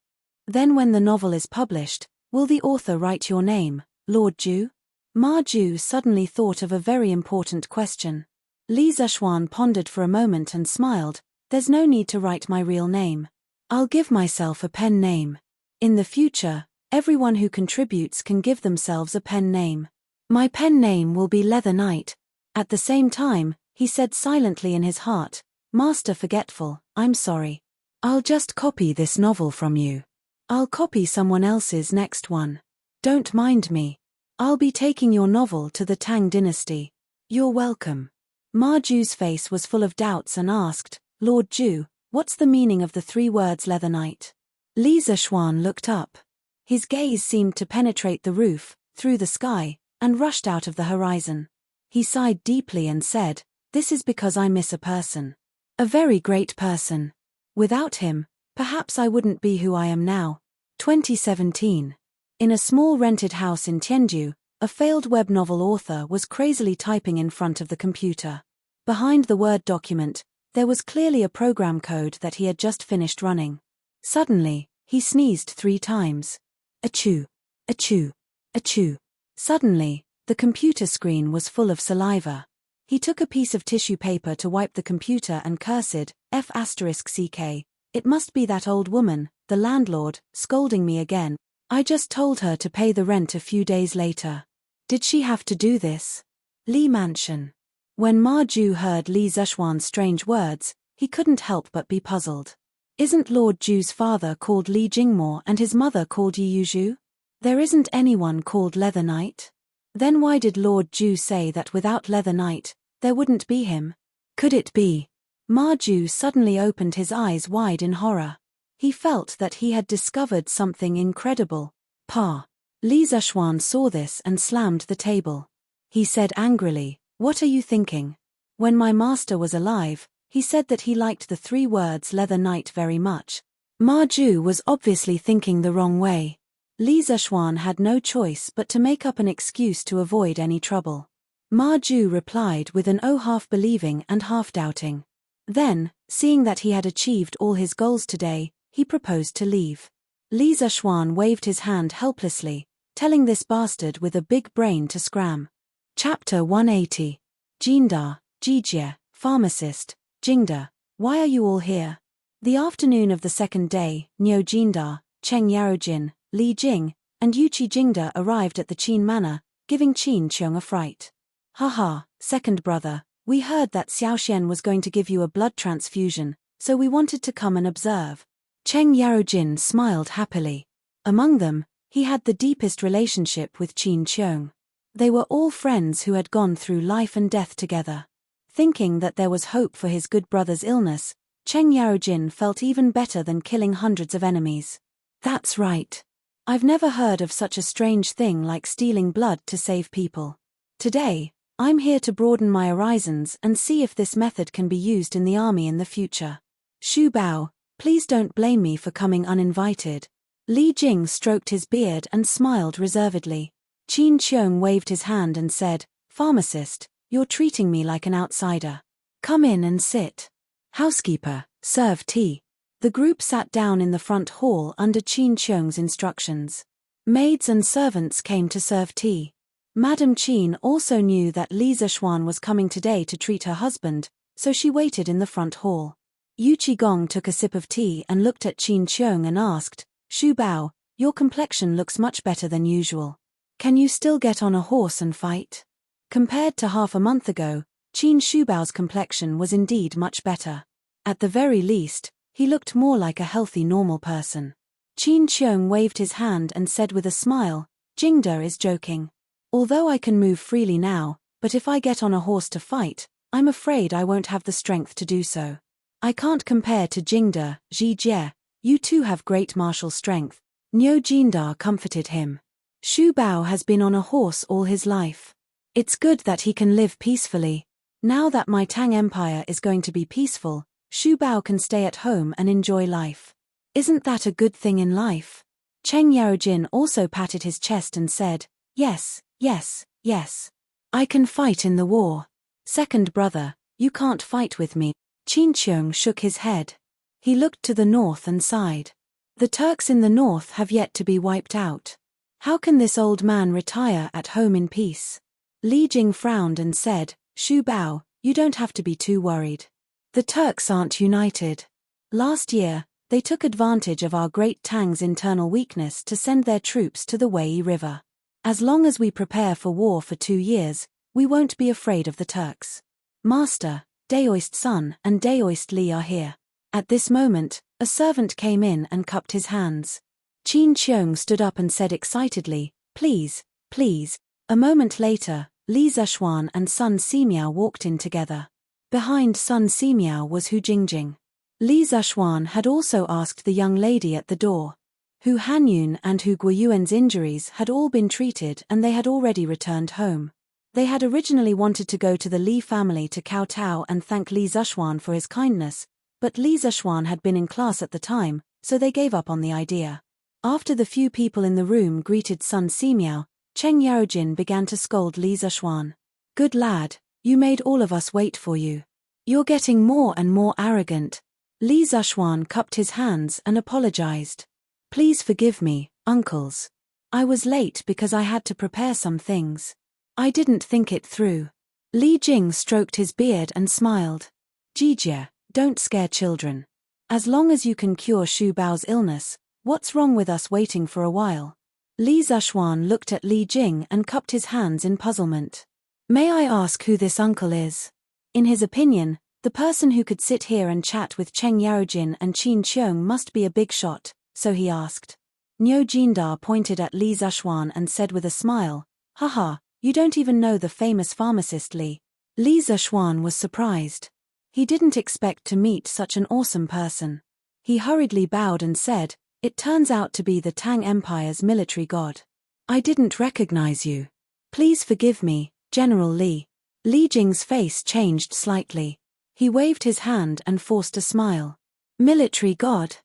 Then when the novel is published, will the author write your name, Lord Ju? Ma Ju suddenly thought of a very important question. Li Zuxuan pondered for a moment and smiled. There's no need to write my real name. I'll give myself a pen name. In the future, everyone who contributes can give themselves a pen name. My pen name will be Leather Knight. At the same time, he said silently in his heart, Master Forgetful, I'm sorry. I'll just copy this novel from you. I'll copy someone else's next one. Don't mind me. I'll be taking your novel to the Tang dynasty. You're welcome. Ma Ju's face was full of doubts and asked, Lord Ju, what's the meaning of the 3 words Leather Knight? Li Zuxuan looked up. His gaze seemed to penetrate the roof, through the sky, and rushed out of the horizon. He sighed deeply and said, this is because I miss a person. A very great person. Without him, perhaps I wouldn't be who I am now. 2017. In a small rented house in Tianju, a failed web novel author was crazily typing in front of the computer. Behind the Word document, there was clearly a program code that he had just finished running. Suddenly, he sneezed 3 times. Achoo! Achoo! Achoo! Suddenly, the computer screen was full of saliva. He took a piece of tissue paper to wipe the computer and cursed, F***ck, it must be that old woman, the landlord, scolding me again. I just told her to pay the rent a few days later. Did she have to do this? Li Mansion. When Ma Ju heard Li Zuxuan's strange words, he couldn't help but be puzzled. Isn't Lord Ju's father called Li Jingmo and his mother called Yi Yuzhu? There isn't anyone called Leather Knight? Then why did Lord Ju say that without Leather Knight, there wouldn't be him? Could it be? Ma Ju suddenly opened his eyes wide in horror. He felt that he had discovered something incredible. Pa. Li Zuxuan saw this and slammed the table. He said angrily, what are you thinking? When my master was alive, he said that he liked the 3 words Leather Knight very much. Ma Ju was obviously thinking the wrong way. Li Zuxuan had no choice but to make up an excuse to avoid any trouble. Ma Ju replied with an oh half-believing and half-doubting. Then, seeing that he had achieved all his goals today, he proposed to leave. Li Zuxuan waved his hand helplessly, telling this bastard with a big brain to scram. Chapter 180. Jindar, Jijie, Pharmacist, Jingda, why are you all here? The afternoon of the second day, Niu Jindar, Cheng Yarojin, Li Jing, and Yuqi Jingda arrived at the Qin Manor, giving Qin Qiong a fright. Haha, second brother, we heard that Xiaoxian was going to give you a blood transfusion, so we wanted to come and observe. Cheng Yarojin smiled happily. Among them, he had the deepest relationship with Qin Qiong. They were all friends who had gone through life and death together. Thinking that there was hope for his good brother's illness, Cheng Yarojin felt even better than killing hundreds of enemies. That's right. I've never heard of such a strange thing like stealing blood to save people. Today, I'm here to broaden my horizons and see if this method can be used in the army in the future. Xu Bao, please don't blame me for coming uninvited. Li Jing stroked his beard and smiled reservedly. Qin Qiong waved his hand and said, Pharmacist, you're treating me like an outsider. Come in and sit. Housekeeper, serve tea. The group sat down in the front hall under Qin Qiong's instructions. Maids and servants came to serve tea. Madame Qin also knew that Li Zuxuan was coming today to treat her husband, so she waited in the front hall. Yu Qigong took a sip of tea and looked at Qin Qiong and asked, Xu Bao, your complexion looks much better than usual. Can you still get on a horse and fight? Compared to half a month ago, Qin Xu Bao's complexion was indeed much better. At the very least, he looked more like a healthy normal person. Qin Qiong waved his hand and said with a smile, Jingda is joking. Although I can move freely now, but if I get on a horse to fight, I'm afraid I won't have the strength to do so. I can't compare to Jingda, Jie. You too have great martial strength. Niu Jindar comforted him. Shu Bao has been on a horse all his life. It's good that he can live peacefully. Now that my Tang Empire is going to be peaceful, Shu Bao can stay at home and enjoy life. Isn't that a good thing in life? Cheng Yaojin also patted his chest and said, yes, yes, yes. I can fight in the war. Second brother, you can't fight with me. Qin Qiong shook his head. He looked to the north and sighed. The Turks in the north have yet to be wiped out. How can this old man retire at home in peace? Li Jing frowned and said, Shu Bao, you don't have to be too worried. The Turks aren't united. Last year, they took advantage of our great Tang's internal weakness to send their troops to the Wei River. As long as we prepare for war for 2 years, we won't be afraid of the Turks. Master, Daoist Sun and Daoist Li are here. At this moment, a servant came in and cupped his hands. Qin Qiong stood up and said excitedly, please, please. A moment later, Li Zeshuan and Sun Simiao walked in together. Behind Sun Simiao was Hu Jingjing. Li Zeshuan had also asked the young lady at the door. Hu Hanyun and Hu Guiyuan's injuries had all been treated and they had already returned home. They had originally wanted to go to the Li family to kowtow and thank Li Zeshuan for his kindness, but Li Zeshuan had been in class at the time, so they gave up on the idea. After the few people in the room greeted Sun Simiao, Cheng Yaojin began to scold Li Zeshuan. Good lad, you made all of us wait for you. You're getting more and more arrogant. Li Zeshuan cupped his hands and apologized. Please forgive me, uncles. I was late because I had to prepare some things. I didn't think it through. Li Jing stroked his beard and smiled. Jijie, don't scare children. As long as you can cure Shu Bao's illness, what's wrong with us waiting for a while? Li Zeshuan looked at Li Jing and cupped his hands in puzzlement. May I ask who this uncle is? In his opinion, the person who could sit here and chat with Cheng Yaojin and Qin Qiong must be a big shot, so he asked. Niu Jindar pointed at Li Zeshuan and said with a smile, haha, you don't even know the famous pharmacist Li. Li Zeshuan was surprised. He didn't expect to meet such an awesome person. He hurriedly bowed and said, it turns out to be the Tang Empire's military god. I didn't recognize you. Please forgive me, General Li. Li Jing's face changed slightly. He waved his hand and forced a smile. Military god?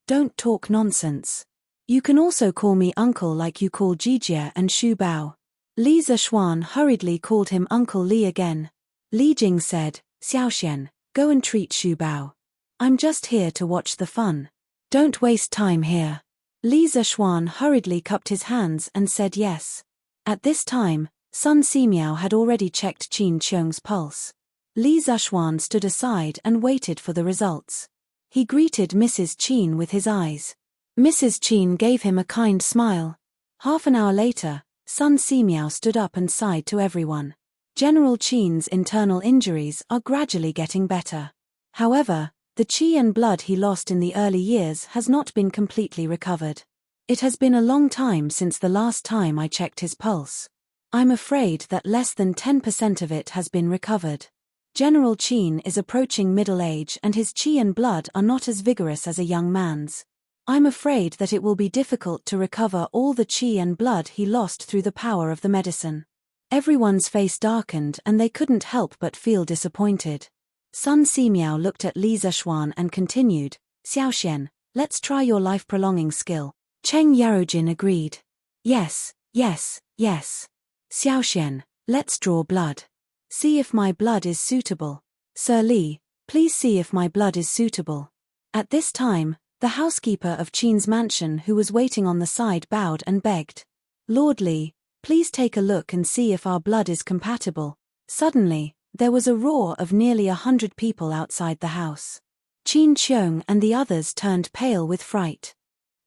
Don't talk nonsense. You can also call me uncle like you call Jijie and Shu Bao. Li Zeshuan hurriedly called him Uncle Li again. Li Jing said, Xiaoxian, go and treat Shu Bao. I'm just here to watch the fun. Don't waste time here. Li Zeshuan hurriedly cupped his hands and said yes. At this time, Sun Simiao had already checked Qin Qiong's pulse. Li Zeshuan stood aside and waited for the results. He greeted Mrs. Qin with his eyes. Mrs. Qin gave him a kind smile. Half an hour later, Sun Simiao stood up and sighed to everyone. General Qin's internal injuries are gradually getting better. However, the qi and blood he lost in the early years has not been completely recovered. It has been a long time since the last time I checked his pulse. I'm afraid that less than 10% of it has been recovered. General Qin is approaching middle age and his qi and blood are not as vigorous as a young man's. I'm afraid that it will be difficult to recover all the qi and blood he lost through the power of the medicine. Everyone's face darkened and they couldn't help but feel disappointed. Sun Simiao looked at Li Zeshuan and continued, Xiaoxian, let's try your life-prolonging skill. Cheng Yaojin agreed. Yes, yes, yes. Xiaoxian, let's draw blood. See if my blood is suitable. Sir Li, please see if my blood is suitable. At this time, the housekeeper of Qin's mansion who was waiting on the side bowed and begged. Lord Li, please take a look and see if our blood is compatible. Suddenly, there was a roar of nearly 100 people outside the house. Qin Qiong and the others turned pale with fright.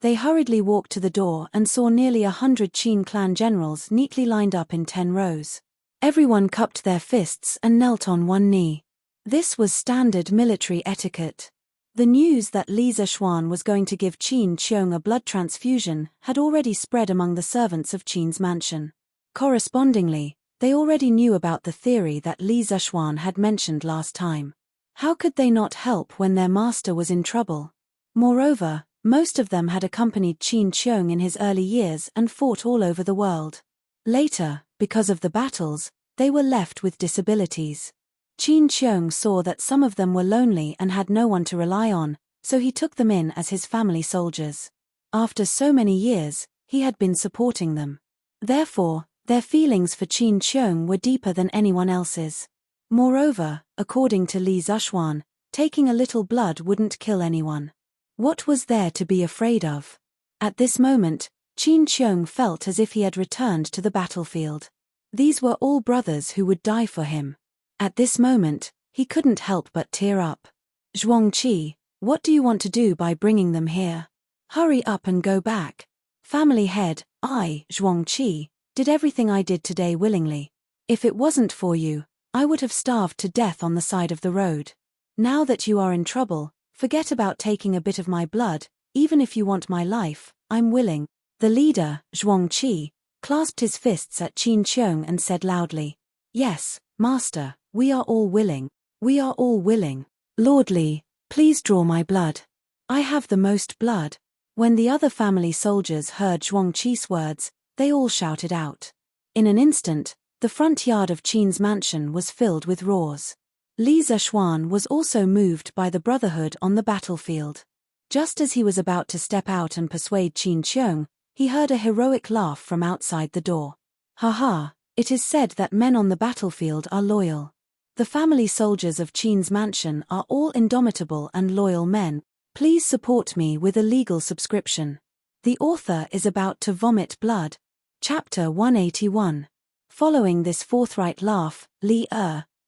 They hurriedly walked to the door and saw nearly 100 Qin clan generals neatly lined up in 10 rows. Everyone cupped their fists and knelt on one knee. This was standard military etiquette. The news that Li Zeshuan was going to give Qin Qiong a blood transfusion had already spread among the servants of Qin's mansion. Correspondingly, they already knew about the theory that Li Zeshuan had mentioned last time. How could they not help when their master was in trouble? Moreover, most of them had accompanied Qin Qiong in his early years and fought all over the world. Later, because of the battles, they were left with disabilities. Qin Qiong saw that some of them were lonely and had no one to rely on, so he took them in as his family soldiers. After so many years, he had been supporting them. Therefore, their feelings for Qin Qiong were deeper than anyone else's. Moreover, according to Li Zuxuan, taking a little blood wouldn't kill anyone. What was there to be afraid of? At this moment, Qin Qiong felt as if he had returned to the battlefield. These were all brothers who would die for him. At this moment, he couldn't help but tear up. Zhuangqi, what do you want to do by bringing them here? Hurry up and go back. Family head, I, Zhuangqi, did everything I did today willingly. If it wasn't for you, I would have starved to death on the side of the road. Now that you are in trouble, forget about taking a bit of my blood, even if you want my life, I'm willing. The leader, Zhuangqi, clasped his fists at Qin Qiong and said loudly, Yes, master, we are all willing. We are all willing. Lord Li, please draw my blood. I have the most blood. When the other family soldiers heard Zhuangqi's words, they all shouted out. In an instant, the front yard of Qin's mansion was filled with roars. Li Zuxuan was also moved by the brotherhood on the battlefield. Just as he was about to step out and persuade Qin Qiong, he heard a heroic laugh from outside the door. Ha ha, it is said that men on the battlefield are loyal. The family soldiers of Qin's mansion are all indomitable and loyal men. Please support me with a legal subscription. The author is about to vomit blood. Chapter 181. Following this forthright laugh, Li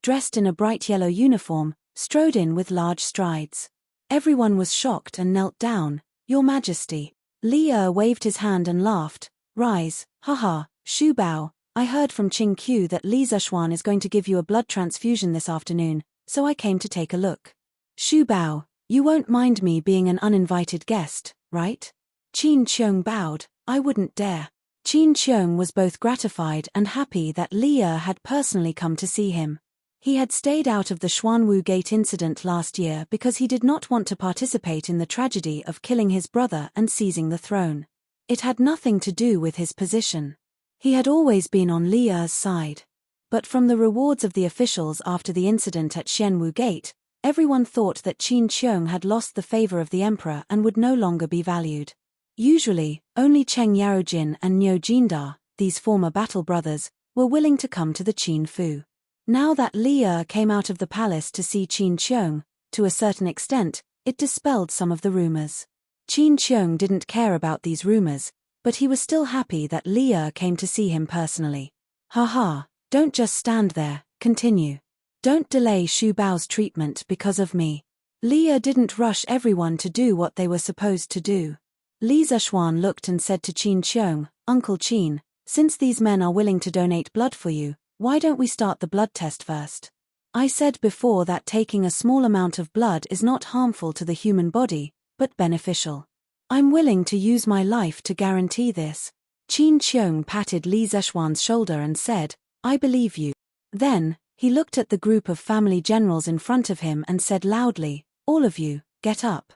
dressed in a bright yellow uniform, strode in with large strides. Everyone was shocked and knelt down. Your Majesty. Li waved his hand and laughed. Rise, haha, Shu Bao, I heard from Qing Qiu that Li Zuxuan is going to give you a blood transfusion this afternoon, so I came to take a look. Shu Bao, you won't mind me being an uninvited guest, right? Qin Qiong bowed. I wouldn't dare. Qin Qiong was both gratified and happy that Li had personally come to see him. He had stayed out of the Xuanwu Gate incident last year because he did not want to participate in the tragedy of killing his brother and seizing the throne. It had nothing to do with his position. He had always been on Li's side. But from the rewards of the officials after the incident at Xuanwu Gate, everyone thought that Qin Qiong had lost the favor of the emperor and would no longer be valued. Usually, only Cheng Yaojin and Niu Jindar, these former battle brothers, were willing to come to the Qin Fu. Now that Li came out of the palace to see Qin Qiong, to a certain extent, it dispelled some of the rumors. Qin Qiong didn't care about these rumors, but he was still happy that Li came to see him personally. Haha, don't just stand there, continue. Don't delay Shu Bao's treatment because of me. Li didn't rush everyone to do what they were supposed to do. Li Zuxuan looked and said to Qin Qiong, Uncle Qin, since these men are willing to donate blood for you, why don't we start the blood test first? I said before that taking a small amount of blood is not harmful to the human body, but beneficial. I'm willing to use my life to guarantee this. Qin Qiong patted Li Zuxuan's shoulder and said, I believe you. Then, he looked at the group of family generals in front of him and said loudly, all of you, get up.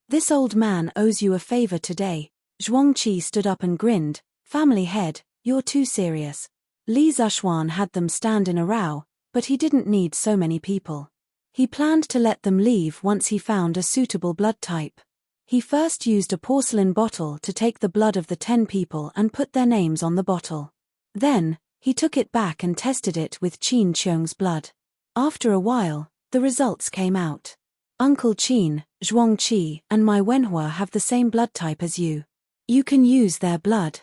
This old man owes you a favor today. Zhuangqi stood up and grinned, family head, you're too serious. Li Zuxuan had them stand in a row, but he didn't need so many people. He planned to let them leave once he found a suitable blood type. He first used a porcelain bottle to take the blood of the 10 people and put their names on the bottle. Then, he took it back and tested it with Qin Qiong's blood. After a while, the results came out. Uncle Qin, Zhuangqi, and my Wenhua have the same blood type as you. You can use their blood.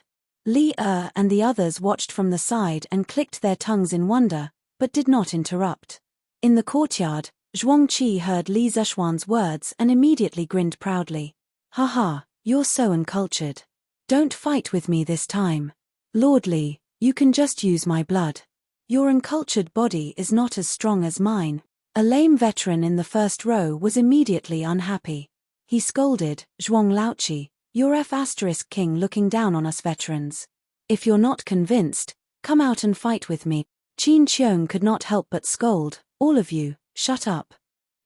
Li and the others watched from the side and clicked their tongues in wonder, but did not interrupt. In the courtyard, Zhuangqi heard Li Zuxuan's words and immediately grinned proudly. Haha, you're so uncultured. Don't fight with me this time. Lord Li, you can just use my blood. Your uncultured body is not as strong as mine. A lame veteran in the first row was immediately unhappy. He scolded, Zhuang Laoqi, you're F*king looking down on us veterans. If you're not convinced, come out and fight with me. Qin Qiong could not help but scold, all of you, shut up.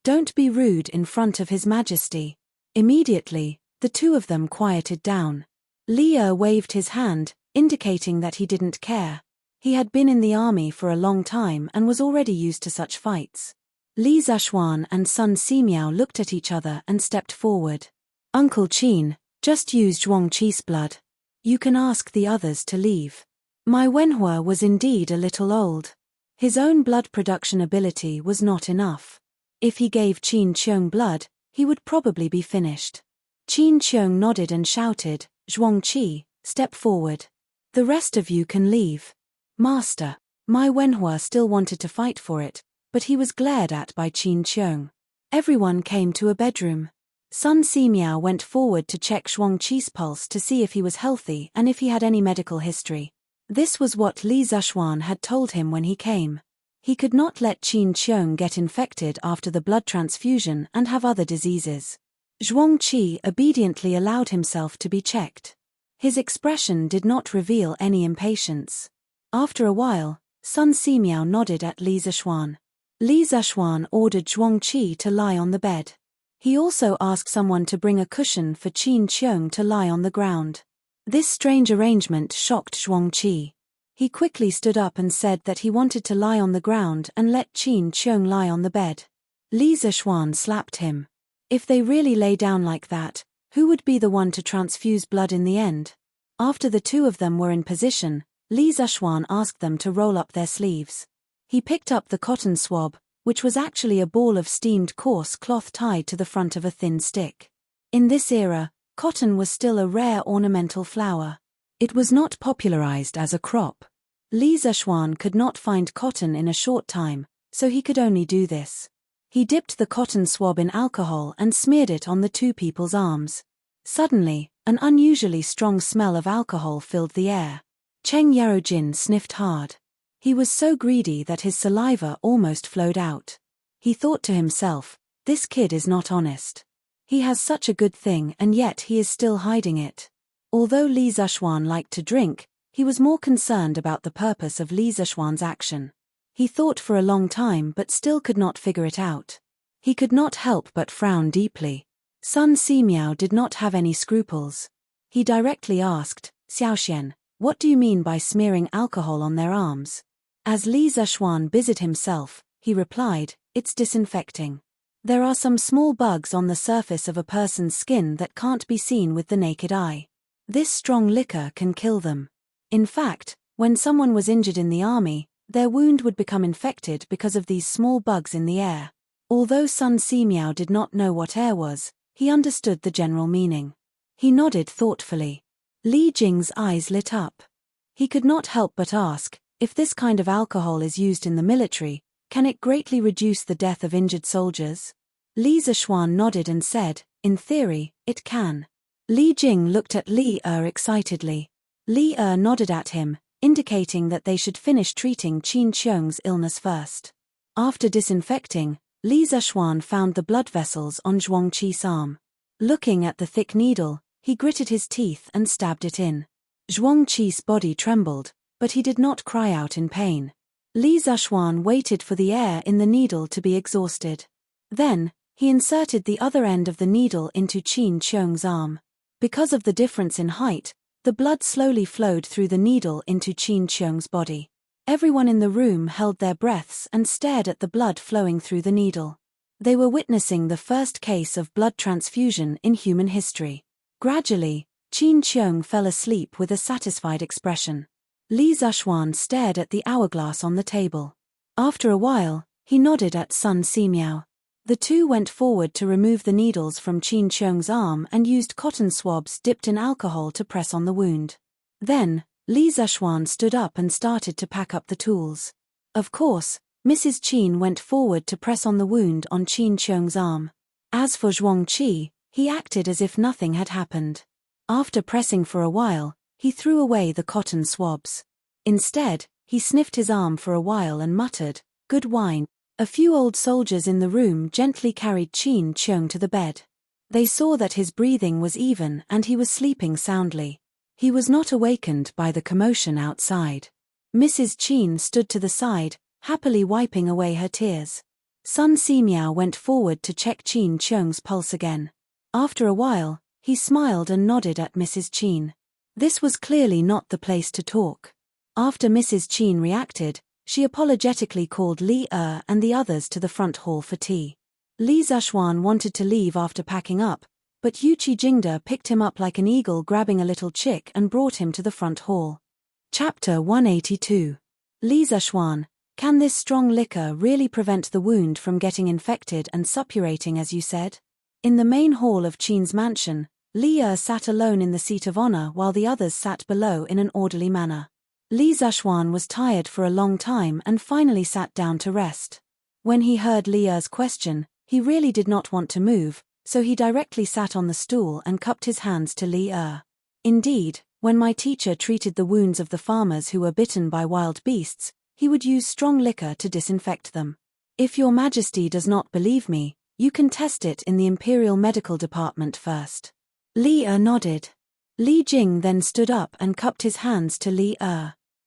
Don't be rude in front of His Majesty. Immediately, the two of them quieted down. Li Er waved his hand, indicating that he didn't care. He had been in the army for a long time and was already used to such fights. Li Zhuan and Sun Simiao looked at each other and stepped forward. Uncle Qin, just use Zhuang Qi's blood. You can ask the others to leave. My Wenhua was indeed a little old. His own blood production ability was not enough. If he gave Qin Qiong blood, he would probably be finished. Qin Qiong nodded and shouted, Zhuang Qi, step forward. The rest of you can leave. Master. My Wenhua still wanted to fight for it, but he was glared at by Qin Qiong. Everyone came to a bedroom. Sun Simiao went forward to check Zhuang Qi's pulse to see if he was healthy and if he had any medical history. This was what Li Zhuan had told him when he came. He could not let Qin Qiong get infected after the blood transfusion and have other diseases. Zhuang Qi obediently allowed himself to be checked. His expression did not reveal any impatience. After a while, Sun Simiao nodded at Li Zhuan. Li Zhuan ordered Zhuang Qi to lie on the bed. He also asked someone to bring a cushion for Qin Qiong to lie on the ground. This strange arrangement shocked Zhuang Qi. He quickly stood up and said that he wanted to lie on the ground and let Qin Qiong lie on the bed. Li Zhuan slapped him. If they really lay down like that, who would be the one to transfuse blood in the end? After the two of them were in position, Li Zhuan asked them to roll up their sleeves. He picked up the cotton swab, which was actually a ball of steamed coarse cloth tied to the front of a thin stick. In this era, cotton was still a rare ornamental flower. It was not popularized as a crop. Li Zhuan could not find cotton in a short time, so he could only do this. He dipped the cotton swab in alcohol and smeared it on the two people's arms. Suddenly, an unusually strong smell of alcohol filled the air. Cheng Yarojin sniffed hard. He was so greedy that his saliva almost flowed out. He thought to himself, this kid is not honest. He has such a good thing and yet he is still hiding it. Although Li Zhuan liked to drink, he was more concerned about the purpose of Li Zhuan's action. He thought for a long time but still could not figure it out. He could not help but frown deeply. Sun Simiao did not have any scruples. He directly asked, Xiaoxian, what do you mean by smearing alcohol on their arms? As Li Zhuan busied himself, he replied, it's disinfecting. There are some small bugs on the surface of a person's skin that can't be seen with the naked eye. This strong liquor can kill them. In fact, when someone was injured in the army, their wound would become infected because of these small bugs in the air. Although Sun Simiao did not know what air was, he understood the general meaning. He nodded thoughtfully. Li Jing's eyes lit up. He could not help but ask, if this kind of alcohol is used in the military, can it greatly reduce the death of injured soldiers? Li Zhuan nodded and said, in theory, it can. Li Jing looked at Li Er excitedly. Li Er nodded at him, indicating that they should finish treating Qin Qiong's illness first. After disinfecting, Li Zhuan found the blood vessels on Zhuang Qi's arm. Looking at the thick needle, he gritted his teeth and stabbed it in. Zhuang Qi's body trembled, but he did not cry out in pain. Li Zhuan waited for the air in the needle to be exhausted. Then, he inserted the other end of the needle into Qin Qiong's arm. Because of the difference in height, the blood slowly flowed through the needle into Qin Qiong's body. Everyone in the room held their breaths and stared at the blood flowing through the needle. They were witnessing the first case of blood transfusion in human history. Gradually, Qin Qiong fell asleep with a satisfied expression. Li Zhuan stared at the hourglass on the table. After a while, he nodded at Sun Simiao. The two went forward to remove the needles from Qin Qiong's arm and used cotton swabs dipped in alcohol to press on the wound. Then, Li Zhuan stood up and started to pack up the tools. Of course, Mrs. Qin went forward to press on the wound on Qin Qiong's arm. As for Zhuang Qi, he acted as if nothing had happened. After pressing for a while, he threw away the cotton swabs. Instead, he sniffed his arm for a while and muttered, "Good wine." A few old soldiers in the room gently carried Qin Qiong to the bed. They saw that his breathing was even and he was sleeping soundly. He was not awakened by the commotion outside. Mrs. Qin stood to the side, happily wiping away her tears. Sun Simiao went forward to check Qin Cheong's pulse again. After a while, he smiled and nodded at Mrs. Qin. This was clearly not the place to talk. After Mrs. Qin reacted, she apologetically called Li and the others to the front hall for tea. Li Zhuan wanted to leave after packing up, but Yuqi Jingde picked him up like an eagle grabbing a little chick and brought him to the front hall. Chapter 182. Li Zhuan, can this strong liquor really prevent the wound from getting infected and suppurating as you said? In the main hall of Qin's mansion, Li sat alone in the seat of honor while the others sat below in an orderly manner. Li Zhuan was tired for a long time and finally sat down to rest. When he heard Li's question, he really did not want to move, so he directly sat on the stool and cupped his hands to Li. Indeed, when my teacher treated the wounds of the farmers who were bitten by wild beasts, he would use strong liquor to disinfect them. If your Majesty does not believe me, you can test it in the Imperial Medical Department first. Li nodded. Li Jing then stood up and cupped his hands to Li.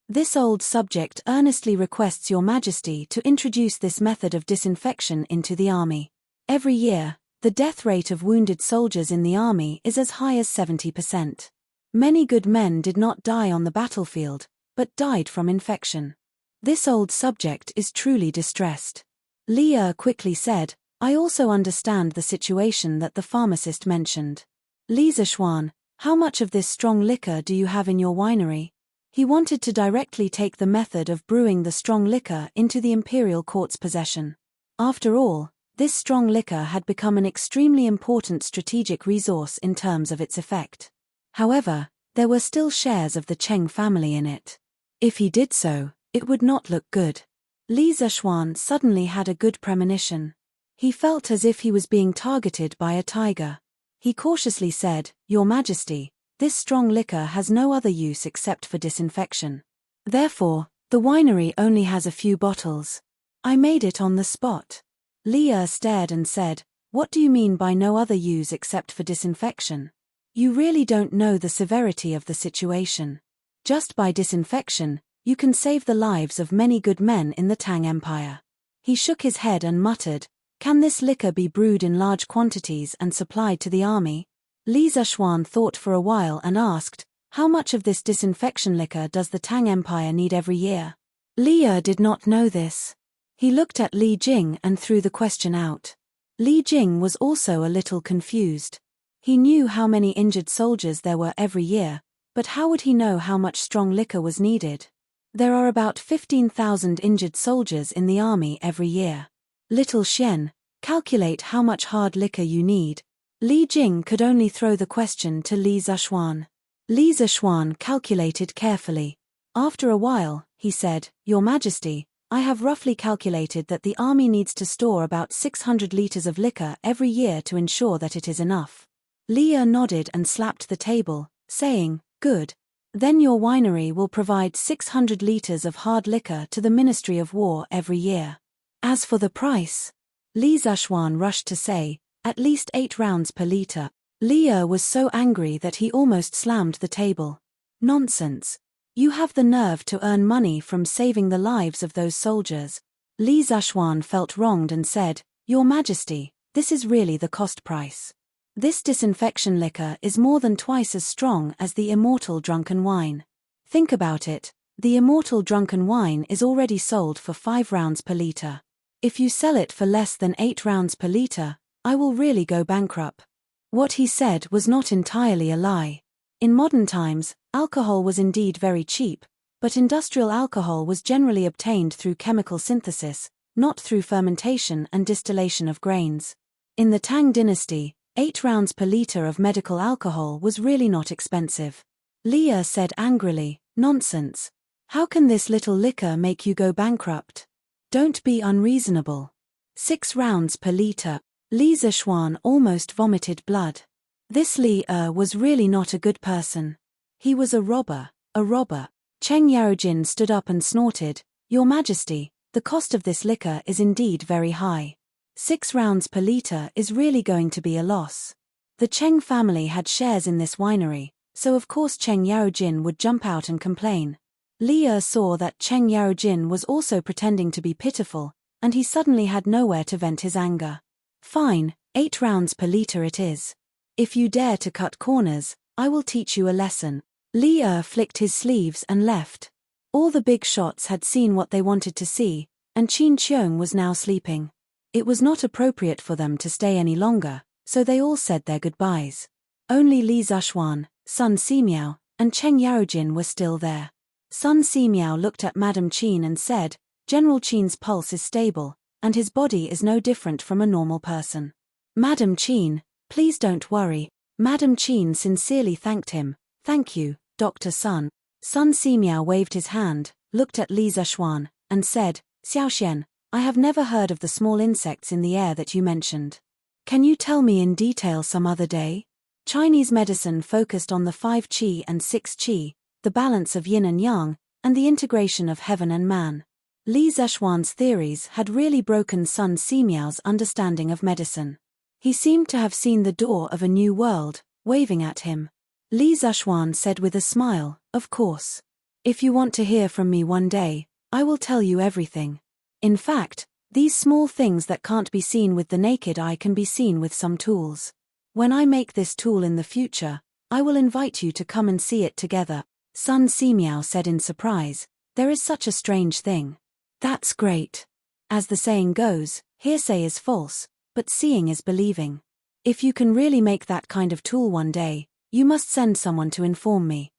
This old subject earnestly requests your Majesty to introduce this method of disinfection into the army. Every year, the death rate of wounded soldiers in the army is as high as 70%. Many good men did not die on the battlefield, but died from infection. This old subject is truly distressed. Li quickly said, I also understand the situation that the pharmacist mentioned. Li Zhuan, how much of this strong liquor do you have in your winery? He wanted to directly take the method of brewing the strong liquor into the imperial court's possession. After all, this strong liquor had become an extremely important strategic resource in terms of its effect. However, there were still shares of the Cheng family in it. If he did so, it would not look good. Li Zhuan suddenly had a good premonition. He felt as if he was being targeted by a tiger. He cautiously said, Your Majesty, this strong liquor has no other use except for disinfection. Therefore, the winery only has a few bottles. I made it on the spot. Li stared and said, What do you mean by no other use except for disinfection? You really don't know the severity of the situation. Just by disinfection, you can save the lives of many good men in the Tang Empire. He shook his head and muttered, Can this liquor be brewed in large quantities and supplied to the army? Li Zhuan thought for a while and asked, How much of this disinfection liquor does the Tang Empire need every year? Li did not know this. He looked at Li Jing and threw the question out. Li Jing was also a little confused. He knew how many injured soldiers there were every year, but how would he know how much strong liquor was needed? There are about 15,000 injured soldiers in the army every year. Little Xian, calculate how much hard liquor you need. Li Jing could only throw the question to Li Zhuan. Li Zhuan calculated carefully. After a while, he said, Your Majesty, I have roughly calculated that the army needs to store about 600 liters of liquor every year to ensure that it is enough. Li nodded and slapped the table, saying, Good. Then your winery will provide 600 liters of hard liquor to the Ministry of War every year. As for the price, Li Zhuan rushed to say, at least 8 rounds per liter. Li was so angry that he almost slammed the table. Nonsense. You have the nerve to earn money from saving the lives of those soldiers. Li Zhuan felt wronged and said, Your Majesty, this is really the cost price. This disinfection liquor is more than twice as strong as the immortal drunken wine. Think about it, the immortal drunken wine is already sold for 5 rounds per liter. If you sell it for less than 8 rounds per liter, I will really go bankrupt. What he said was not entirely a lie. In modern times, alcohol was indeed very cheap, but industrial alcohol was generally obtained through chemical synthesis, not through fermentation and distillation of grains. In the Tang dynasty, 8 rounds per liter of medical alcohol was really not expensive. Li said angrily, Nonsense. How can this little liquor make you go bankrupt? Don't be unreasonable. 6 rounds per liter. Li Zhuan almost vomited blood. This Li was really not a good person. He was a robber, a robber. Cheng Yaojin stood up and snorted, Your Majesty, the cost of this liquor is indeed very high. 6 rounds per liter is really going to be a loss. The Cheng family had shares in this winery, so of course Cheng Yaojin would jump out and complain. Li saw that Cheng Yaojin was also pretending to be pitiful, and he suddenly had nowhere to vent his anger. Fine, 8 rounds per liter it is. If you dare to cut corners, I will teach you a lesson. Li flicked his sleeves and left. All the big shots had seen what they wanted to see, and Qin Qiong was now sleeping. It was not appropriate for them to stay any longer, so they all said their goodbyes. Only Li Zishuan, Sun Simiao, and Cheng Yaojin were still there. Sun Simiao looked at Madame Qin and said, General Qin's pulse is stable, and his body is no different from a normal person. Madame Qin, please don't worry. Madame Qin sincerely thanked him. Thank you, Dr. Sun. Sun Simiao waved his hand, looked at Li Zishuan, and said, Xiaoxian, I have never heard of the small insects in the air that you mentioned. Can you tell me in detail some other day? Chinese medicine focused on the 5 qi and 6 qi, the balance of yin and yang, and the integration of heaven and man. Li Zishuan's theories had really broken Sun Simiao's understanding of medicine. He seemed to have seen the door of a new world, waving at him. Li Zishuan said with a smile, of course. If you want to hear from me one day, I will tell you everything. In fact, these small things that can't be seen with the naked eye can be seen with some tools. When I make this tool in the future, I will invite you to come and see it together. Sun Simiao said in surprise, there is such a strange thing. That's great. As the saying goes, hearsay is false, but seeing is believing. If you can really make that kind of tool one day, you must send someone to inform me.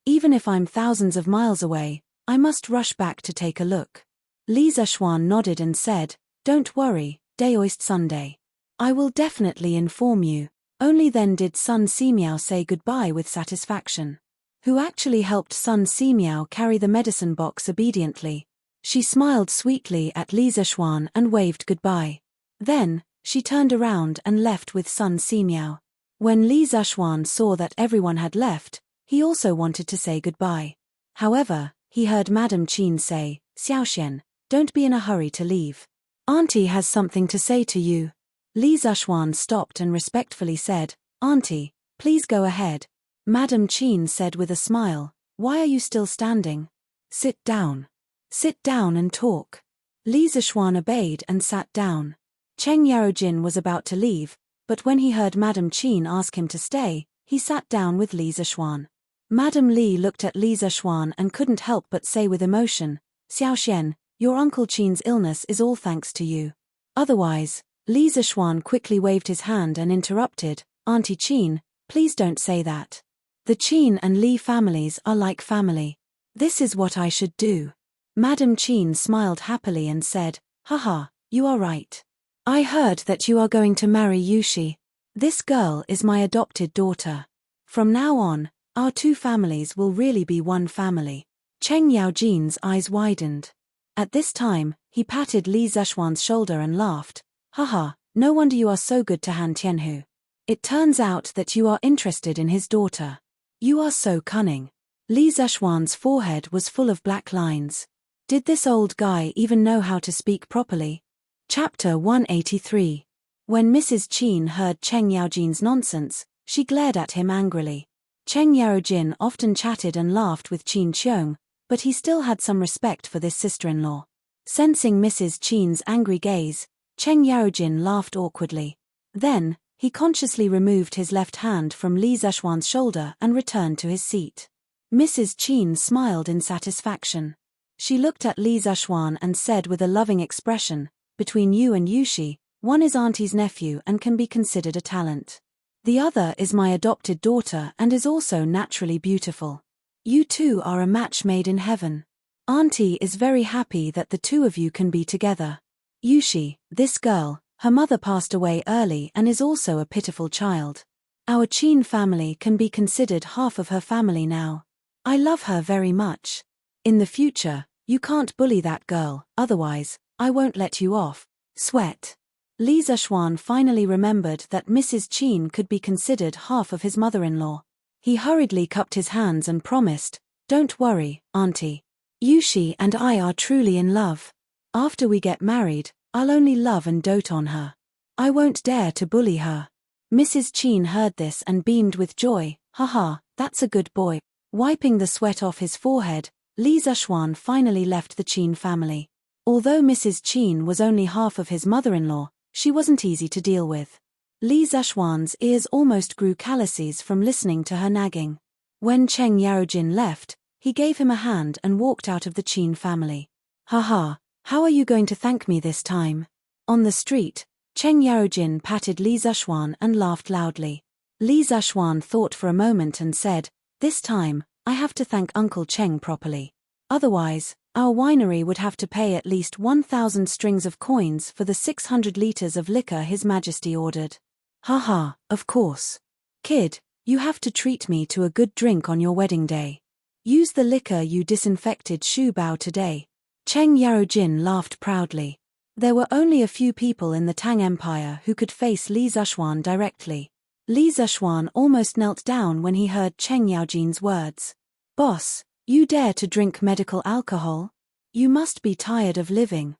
Even if I'm thousands of miles away, I must rush back to take a look. Li Zishuan nodded and said, don't worry, Daoist Sunday. I will definitely inform you. Only then did Sun Simiao say goodbye with satisfaction. Who actually helped Sun Simiao carry the medicine box obediently. She smiled sweetly at Li Zishuan and waved goodbye. Then, she turned around and left with Sun Simiao. When Li Zishuan saw that everyone had left, he also wanted to say goodbye. However, he heard Madame Qin say, Xiaoxian, don't be in a hurry to leave. Auntie has something to say to you. Li Zishuan stopped and respectfully said, Auntie, please go ahead. Madame Qin said with a smile, why are you still standing? Sit down. Sit down and talk. Li Zishuan obeyed and sat down. Cheng Yaojin was about to leave, but when he heard Madame Qin ask him to stay, he sat down with Li Zishuan. Madame Li looked at Li Zishuan and couldn't help but say with emotion, Xiaoxian, your Uncle Qin's illness is all thanks to you. Otherwise, Li Zishuan quickly waved his hand and interrupted, Auntie Qin, please don't say that. The Qin and Li families are like family. This is what I should do. Madame Qin smiled happily and said, haha, you are right. I heard that you are going to marry Yushi. This girl is my adopted daughter. From now on, our two families will really be one family. Cheng Yaojin's eyes widened. At this time, he patted Li Zishuan's shoulder and laughed, haha, no wonder you are so good to Han Tianhu. It turns out that you are interested in his daughter. You are so cunning. Li Zishuan's forehead was full of black lines. Did this old guy even know how to speak properly? Chapter 183. When Mrs. Qin heard Cheng Yaojin's nonsense, she glared at him angrily. Cheng Yaojin often chatted and laughed with Qin Qiong, but he still had some respect for this sister-in-law. Sensing Mrs. Qin's angry gaze, Cheng Yaojin laughed awkwardly. Then, he consciously removed his left hand from Li Zishuan's shoulder and returned to his seat. Mrs. Qin smiled in satisfaction. She looked at Li Zishuan and said with a loving expression, between you and Yushi, one is Auntie's nephew and can be considered a talent. The other is my adopted daughter and is also naturally beautiful. You two are a match made in heaven. Auntie is very happy that the two of you can be together. Yushi, this girl, her mother passed away early and is also a pitiful child. Our Qin family can be considered half of her family now. I love her very much. In the future, you can't bully that girl, otherwise, I won't let you off. Sweat. Li Zishuan finally remembered that Mrs. Qin could be considered half of his mother-in-law. He hurriedly cupped his hands and promised, don't worry, Auntie. Yushi and I are truly in love. After we get married, I'll only love and dote on her. I won't dare to bully her. Mrs. Qin heard this and beamed with joy, haha, that's a good boy. Wiping the sweat off his forehead, Li Zishuan finally left the Qin family. Although Mrs. Qin was only half of his mother-in-law, she wasn't easy to deal with. Li Zhuan's ears almost grew calluses from listening to her nagging. When Cheng Yaojin left, he gave him a hand and walked out of the Qin family. Haha, how are you going to thank me this time? On the street, Cheng Yaojin patted Li Zhuan and laughed loudly. Li Zhuan thought for a moment and said, "This time, I have to thank Uncle Cheng properly. Otherwise, our winery would have to pay at least 1,000 strings of coins for the 600 liters of liquor His Majesty ordered." Haha, of course. Kid, you have to treat me to a good drink on your wedding day. Use the liquor you disinfected Shu Bao today. Cheng Yaojin laughed proudly. There were only a few people in the Tang Empire who could face Li Zhuan directly. Li Zhuan almost knelt down when he heard Cheng Yaojin's words. "Boss, you dare to drink medical alcohol? You must be tired of living."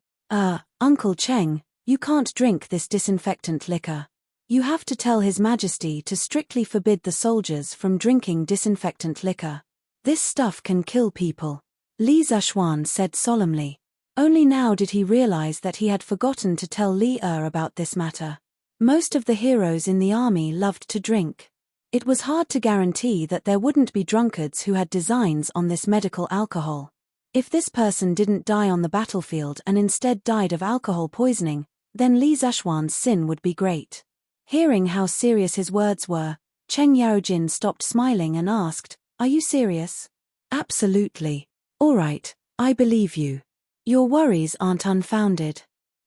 Uncle Cheng, you can't drink this disinfectant liquor. You have to tell His Majesty to strictly forbid the soldiers from drinking disinfectant liquor. This stuff can kill people," Li Zhuan said solemnly. Only now did he realize that he had forgotten to tell Li about this matter. Most of the heroes in the army loved to drink. It was hard to guarantee that there wouldn't be drunkards who had designs on this medical alcohol. If this person didn't die on the battlefield and instead died of alcohol poisoning, then Li Zhuan's sin would be great. Hearing how serious his words were, Cheng Yaojin stopped smiling and asked, "Are you serious?" "Absolutely. All right, I believe you. Your worries aren't unfounded.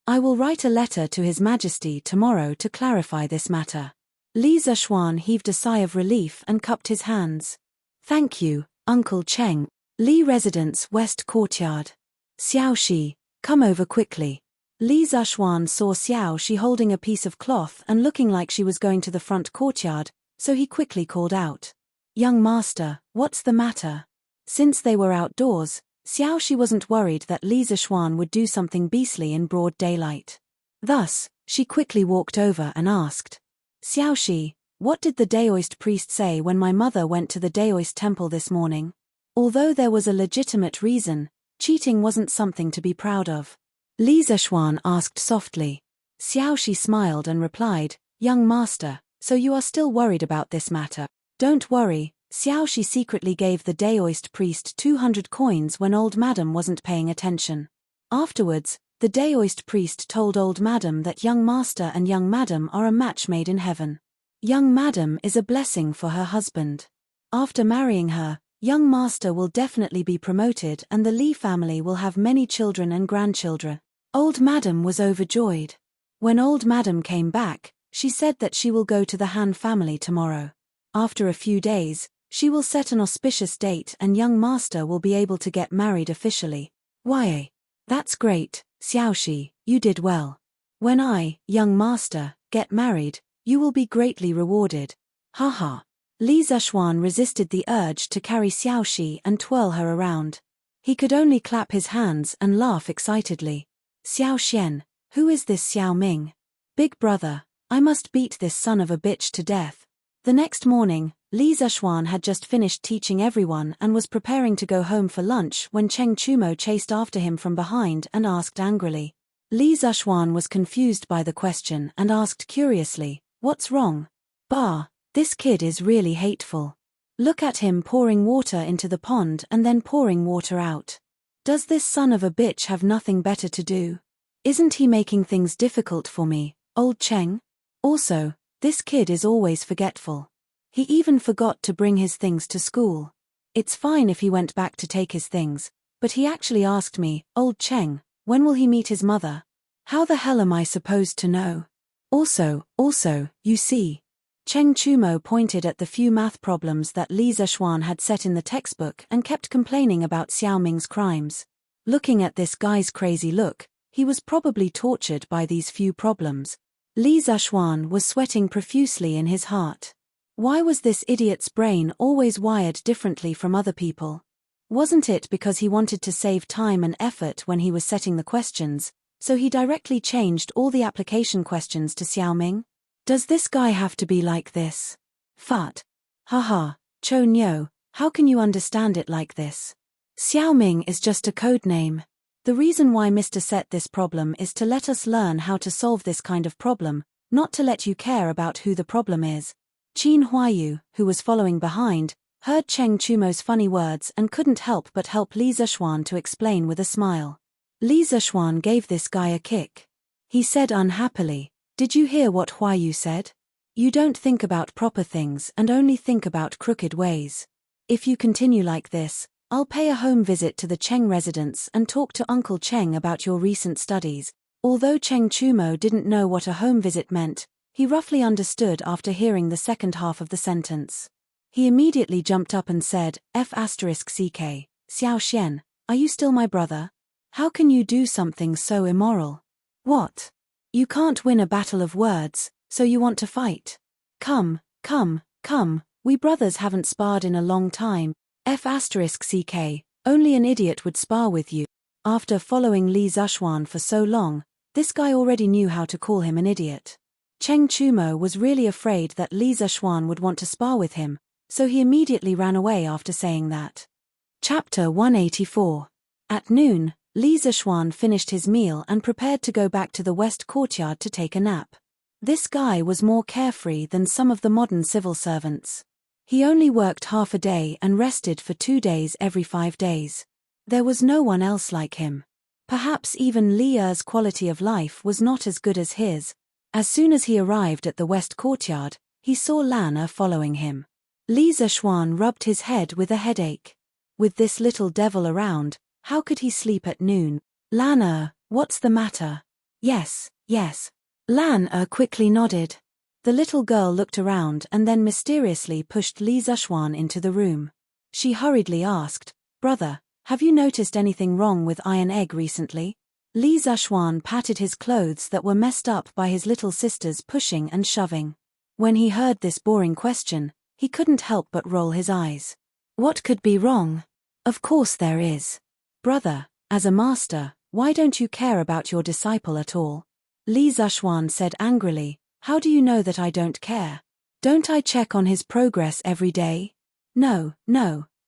I will write a letter to His Majesty tomorrow to clarify this matter." Li Zhuan heaved a sigh of relief and cupped his hands. "Thank you, Uncle Cheng." Li Residence West Courtyard. "Xiaoxi, come over quickly." Li Zhuan saw Xiaoxi holding a piece of cloth and looking like she was going to the front courtyard, so he quickly called out, "Young master, what's the matter?" Since they were outdoors, Xiaoxi wasn't worried that Li Zhuan would do something beastly in broad daylight. Thus, she quickly walked over and asked, "Xiaoxi, what did the Daoist priest say when my mother went to the Daoist temple this morning?" Although there was a legitimate reason, cheating wasn't something to be proud of. Li Zhuan asked softly. Xiaoxi smiled and replied, "Young master, so you are still worried about this matter. Don't worry." Xiaoxi secretly gave the Daoist priest 200 coins when old madam wasn't paying attention. Afterwards, the Daoist priest told old madam that young master and young madam are a match made in heaven. Young madam is a blessing for her husband. After marrying her, young master will definitely be promoted and the Li family will have many children and grandchildren. Old madam was overjoyed. When old madam came back, she said that she will go to the Han family tomorrow. After a few days, she will set an auspicious date and young master will be able to get married officially. Why? That's great, Xiaoxi, you did well. When I, young master, get married, you will be greatly rewarded. Haha. Li Zhuan resisted the urge to carry Xiaoxi and twirl her around. He could only clap his hands and laugh excitedly. Xiao Xian, who is this Xiao Ming? Big brother, I must beat this son of a bitch to death. The next morning, Li Zhuan had just finished teaching everyone and was preparing to go home for lunch when Cheng Chumo chased after him from behind and asked angrily. Li Zhuan was confused by the question and asked curiously, "What's wrong?" "Bah, this kid is really hateful. Look at him pouring water into the pond and then pouring water out. Does this son of a bitch have nothing better to do? Isn't he making things difficult for me, old Cheng? Also, this kid is always forgetful. He even forgot to bring his things to school. It's fine if he went back to take his things, but he actually asked me, old Cheng, when will he meet his mother? How the hell am I supposed to know? Also, you see." Cheng Chumo pointed at the few math problems that Li Zhuan had set in the textbook and kept complaining about Xiao Ming's crimes. Looking at this guy's crazy look, he was probably tortured by these few problems. Li Zhuan was sweating profusely in his heart. Why was this idiot's brain always wired differently from other people? Wasn't it because he wanted to save time and effort when he was setting the questions, so he directly changed all the application questions to Xiao Ming? Does this guy have to be like this? Fut. Haha, Cho Nyo, how can you understand it like this? Xiao Ming is just a code name. The reason why Mr. set this problem is to let us learn how to solve this kind of problem, not to let you care about who the problem is. Qin Huayu, who was following behind, heard Cheng Chumo's funny words and couldn't help but help Li Zishuan to explain with a smile. Li Zishuan gave this guy a kick. He said unhappily, "Did you hear what Huayu said? You don't think about proper things and only think about crooked ways. If you continue like this, I'll pay a home visit to the Cheng residence and talk to Uncle Cheng about your recent studies." Although Cheng Chumo didn't know what a home visit meant, he roughly understood after hearing the second half of the sentence. He immediately jumped up and said, F***CK, Xiao Xian, are you still my brother? How can you do something so immoral? What? You can't win a battle of words, so you want to fight? Come, we brothers haven't sparred in a long time. F***CK, only an idiot would spar with you. After following Li Zishuan for so long, this guy already knew how to call him an idiot. Cheng Chumo was really afraid that Li Zishuan would want to spar with him, so he immediately ran away after saying that. Chapter 184. At noon, Li Zishuan finished his meal and prepared to go back to the west courtyard to take a nap. This guy was more carefree than some of the modern civil servants. He only worked half a day and rested for 2 days every 5 days. There was no one else like him. Perhaps even Li Er's quality of life was not as good as his. As soon as he arrived at the west courtyard, he saw Lan Er following him. Li Zishuan rubbed his head with a headache. With this little devil around, how could he sleep at noon? Lan Er, what's the matter? Yes. Lan Er quickly nodded. The little girl looked around and then mysteriously pushed Li Zishuan into the room. She hurriedly asked, "Brother, have you noticed anything wrong with Iron Egg recently?" Li Zishuan patted his clothes that were messed up by his little sister's pushing and shoving. When he heard this boring question, he couldn't help but roll his eyes. What could be wrong? Of course there is. Brother, as a master, why don't you care about your disciple at all? Li Zishuan said angrily, "How do you know that I don't care? Don't I check on his progress every day?" No,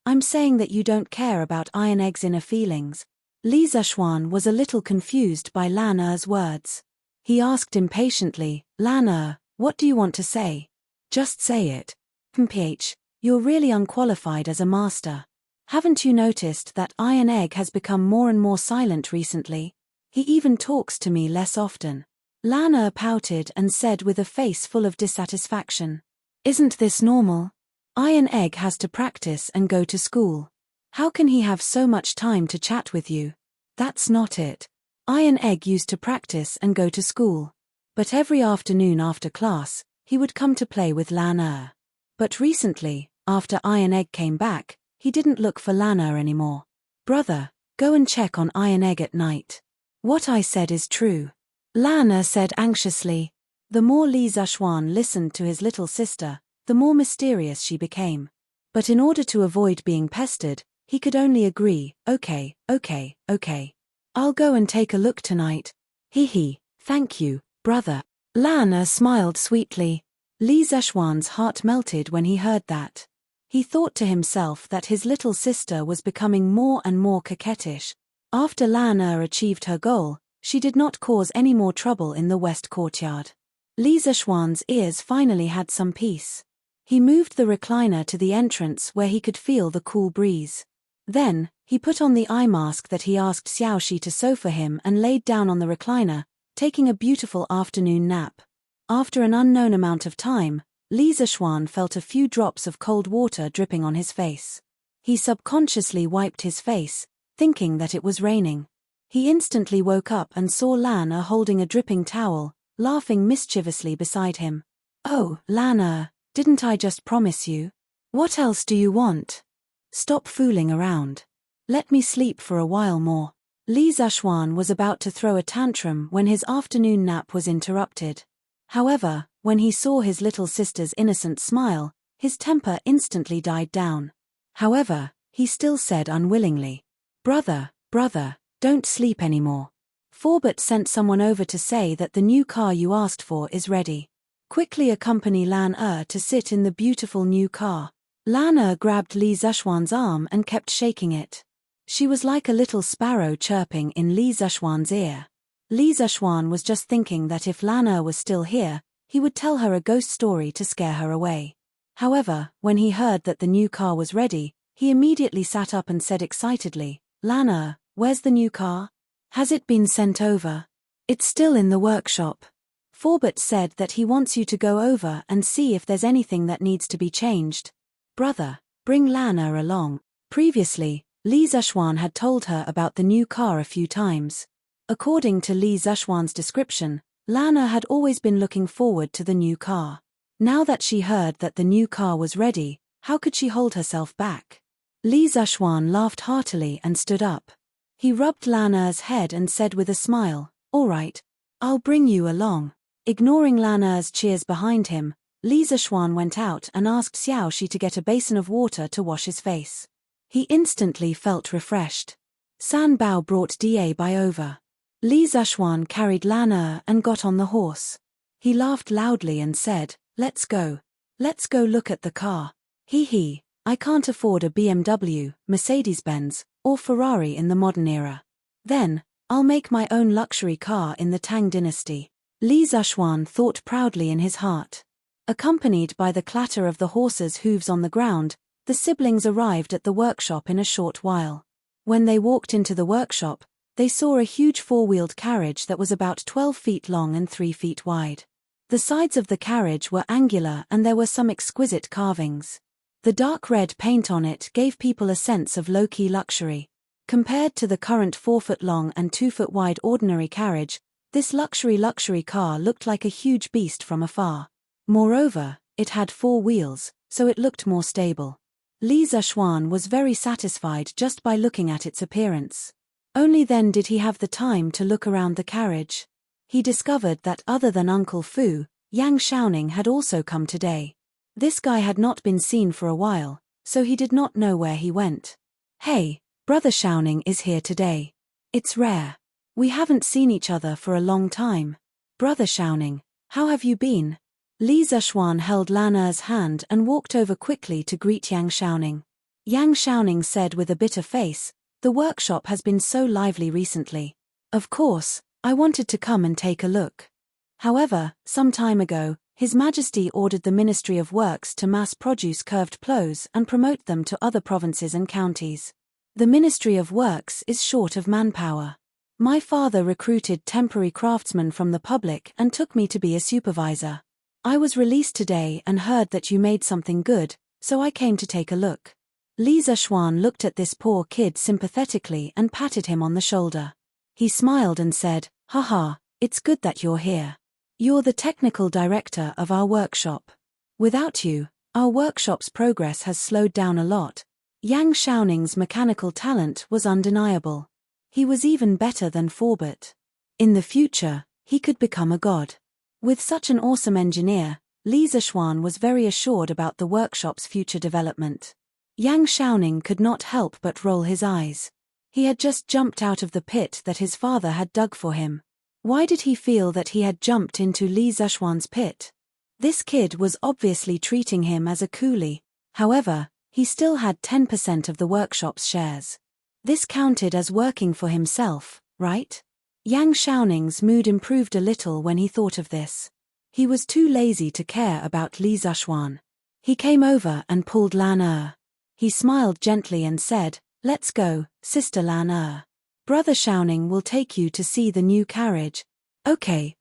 I'm saying that you don't care about Iron Egg's inner feelings. Li Zishuan was a little confused by Lan Er's words. He asked impatiently, "Lan Er, what do you want to say? Just say it. Mph, you're really unqualified as a master. Haven't you noticed that Iron Egg has become more and more silent recently? He even talks to me less often." Lan Er pouted and said with a face full of dissatisfaction, "Isn't this normal? Iron Egg has to practice and go to school. How can he have so much time to chat with you? That's not it. Iron Egg used to practice and go to school. But every afternoon after class, he would come to play with Lan Er. But recently, after Iron Egg came back, he didn't look for Lan Er anymore. Brother, go and check on Iron Egg at night. What I said is true." Lan Er said anxiously. The more Li Zishuan listened to his little sister, the more mysterious she became. But in order to avoid being pestered, he could only agree, okay. I'll go and take a look tonight. Hee, thank you, brother. Lan Er smiled sweetly. Li Zishuan's heart melted when he heard that. He thought to himself that his little sister was becoming more and more coquettish. After Lan Er achieved her goal, she did not cause any more trouble in the west courtyard. Li Zishuan's ears finally had some peace. He moved the recliner to the entrance where he could feel the cool breeze. Then, he put on the eye mask that he asked Xiaoxi to sew for him and laid down on the recliner, taking a beautiful afternoon nap. After an unknown amount of time, Li Zishuan felt a few drops of cold water dripping on his face. He subconsciously wiped his face, thinking that it was raining. He instantly woke up and saw Lan Er holding a dripping towel, laughing mischievously beside him. "Oh, Lan Er, didn't I just promise you? What else do you want? Stop fooling around. Let me sleep for a while more." Li Zishuan was about to throw a tantrum when his afternoon nap was interrupted. However, when he saw his little sister's innocent smile, his temper instantly died down. However, he still said unwillingly, Brother, don't sleep anymore. Forbert sent someone over to say that the new car you asked for is ready. Quickly accompany Lan Er to sit in the beautiful new car." Lan Er grabbed Li Zishuan's arm and kept shaking it. She was like a little sparrow chirping in Li Zishuan's ear. Li Zishuan was just thinking that if Lan Er was still here, he would tell her a ghost story to scare her away. However, when he heard that the new car was ready, he immediately sat up and said excitedly, "Lan Er, where's the new car? Has it been sent over?" "It's still in the workshop. Forbert said that he wants you to go over and see if there's anything that needs to be changed. Brother, bring Lan Er along." Previously, Li Zishuan had told her about the new car a few times. According to Li Zishuan's description, Lan Er had always been looking forward to the new car. Now that she heard that the new car was ready, how could she hold herself back? Li Zishuan laughed heartily and stood up. He rubbed Lan Er's head and said with a smile, "All right, I'll bring you along." Ignoring Lan Er's cheers behind him, Li Zishuan went out and asked Xiao Shi to get a basin of water to wash his face. He instantly felt refreshed. San Bao brought Da Bai over. Li Zishuan carried Lan Er and got on the horse. He laughed loudly and said, "Let's go. Let's go look at the car. Hee, I can't afford a BMW, Mercedes-Benz, or Ferrari in the modern era. Then, I'll make my own luxury car in the Tang dynasty." Li Zishuan thought proudly in his heart. Accompanied by the clatter of the horses' hooves on the ground, the siblings arrived at the workshop in a short while. When they walked into the workshop, they saw a huge four-wheeled carriage that was about 12 feet long and 3 feet wide. The sides of the carriage were angular and there were some exquisite carvings. The dark red paint on it gave people a sense of low-key luxury. Compared to the current 4-foot-long and 2-foot-wide ordinary carriage, this luxury car looked like a huge beast from afar. Moreover, it had 4 wheels, so it looked more stable. Li Zishuan was very satisfied just by looking at its appearance. Only then did he have the time to look around the carriage. He discovered that other than Uncle Fu, Yang Xiaoning had also come today. This guy had not been seen for a while, so he did not know where he went. "Hey, Brother Xiaoning is here today. It's rare. We haven't seen each other for a long time. Brother Xiaoning, how have you been?" Li Zishuan held Lan Er's hand and walked over quickly to greet Yang Xiaoning. Yang Xiaoning said with a bitter face, "The workshop has been so lively recently. Of course, I wanted to come and take a look. However, some time ago, His Majesty ordered the Ministry of Works to mass-produce curved plows and promote them to other provinces and counties. The Ministry of Works is short of manpower. My father recruited temporary craftsmen from the public and took me to be a supervisor. I was released today and heard that you made something good, so I came to take a look." Li Zishuan looked at this poor kid sympathetically and patted him on the shoulder. He smiled and said, "Haha, it's good that you're here. You're the technical director of our workshop. Without you, our workshop's progress has slowed down a lot." Yang Xiaoning's mechanical talent was undeniable. He was even better than Forbert. In the future, he could become a god. With such an awesome engineer, Li Zishuan was very assured about the workshop's future development. Yang Xiaoning could not help but roll his eyes. He had just jumped out of the pit that his father had dug for him. Why did he feel that he had jumped into Li Zishuan's pit? This kid was obviously treating him as a coolie. However, he still had 10% of the workshop's shares. This counted as working for himself, right? Yang Xiaoning's mood improved a little when he thought of this. He was too lazy to care about Li Zishuan. He came over and pulled Lan Er. He smiled gently and said, "Let's go, Sister Lan Er. Brother Xiaoning will take you to see the new carriage." Okay.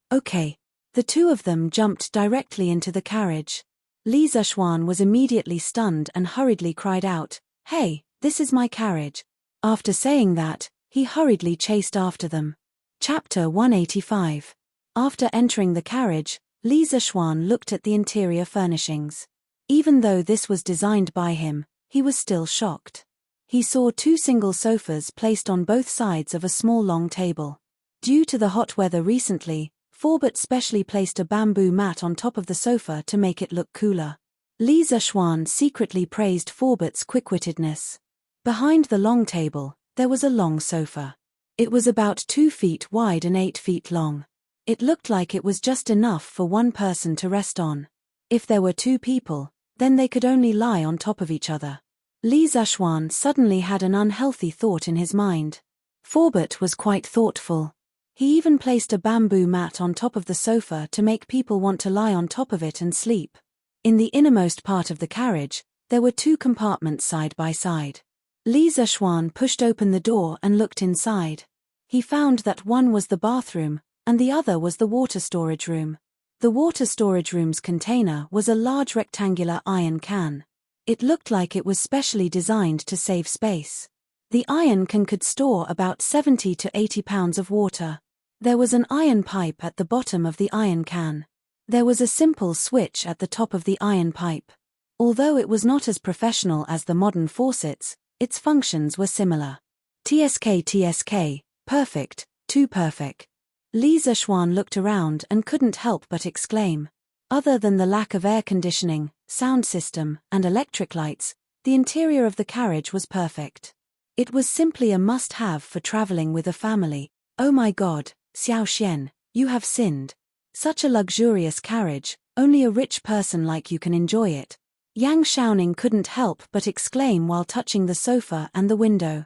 The two of them jumped directly into the carriage. Li Zishuan was immediately stunned and hurriedly cried out, "Hey, this is my carriage." After saying that, he hurriedly chased after them. Chapter 185. After entering the carriage, Li Zishuan looked at the interior furnishings. Even though this was designed by him, he was still shocked. He saw 2 single sofas placed on both sides of a small long table. Due to the hot weather recently, Forbert specially placed a bamboo mat on top of the sofa to make it look cooler. Li Zishuan secretly praised Forbert's quick-wittedness. Behind the long table, there was a long sofa. It was about 2 feet wide and 8 feet long. It looked like it was just enough for one person to rest on. If there were 2 people, then they could only lie on top of each other. Li Zhuan suddenly had an unhealthy thought in his mind. Forbert was quite thoughtful. He even placed a bamboo mat on top of the sofa to make people want to lie on top of it and sleep. In the innermost part of the carriage, there were 2 compartments side by side. Li Zhuan pushed open the door and looked inside. He found that one was the bathroom, and the other was the water storage room. The water storage room's container was a large rectangular iron can. It looked like it was specially designed to save space. The iron can could store about 70 to 80 pounds of water. There was an iron pipe at the bottom of the iron can. There was a simple switch at the top of the iron pipe. Although it was not as professional as the modern faucets, its functions were similar. TSK, perfect, too perfect. Li Zhuan looked around and couldn't help but exclaim. Other than the lack of air conditioning, sound system, and electric lights, the interior of the carriage was perfect. It was simply a must-have for traveling with a family. Oh my God, Xiao Xian, you have sinned. Such a luxurious carriage, only a rich person like you can enjoy it. Yang Xiaoning couldn't help but exclaim while touching the sofa and the window.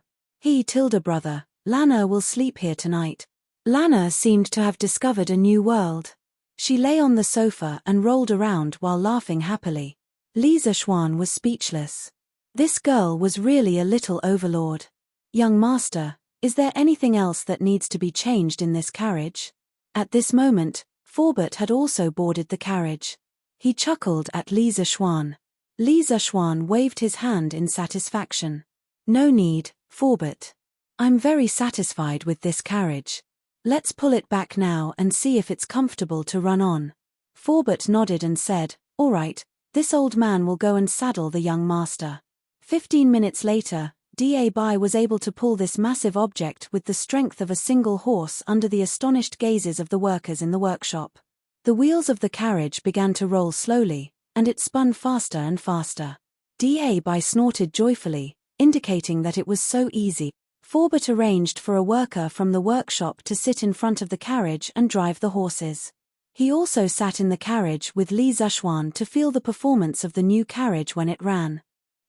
Brother, Lana will sleep here tonight. Lana seemed to have discovered a new world. She lay on the sofa and rolled around while laughing happily. Li Zhuan was speechless. This girl was really a little overlord. Young master, is there anything else that needs to be changed in this carriage? At this moment, Forbert had also boarded the carriage. He chuckled at Li Zhuan. Li Zhuan waved his hand in satisfaction. No need, Forbert. I'm very satisfied with this carriage. Let's pull it back now and see if it's comfortable to run on. Forbert nodded and said, all right, this old man will go and saddle the young master. 15 minutes later, Bai was able to pull this massive object with the strength of a single horse under the astonished gazes of the workers in the workshop. The wheels of the carriage began to roll slowly, and it spun faster and faster. Bai snorted joyfully, indicating that it was so easy. Forbert arranged for a worker from the workshop to sit in front of the carriage and drive the horses. He also sat in the carriage with Li Zhuan to feel the performance of the new carriage when it ran.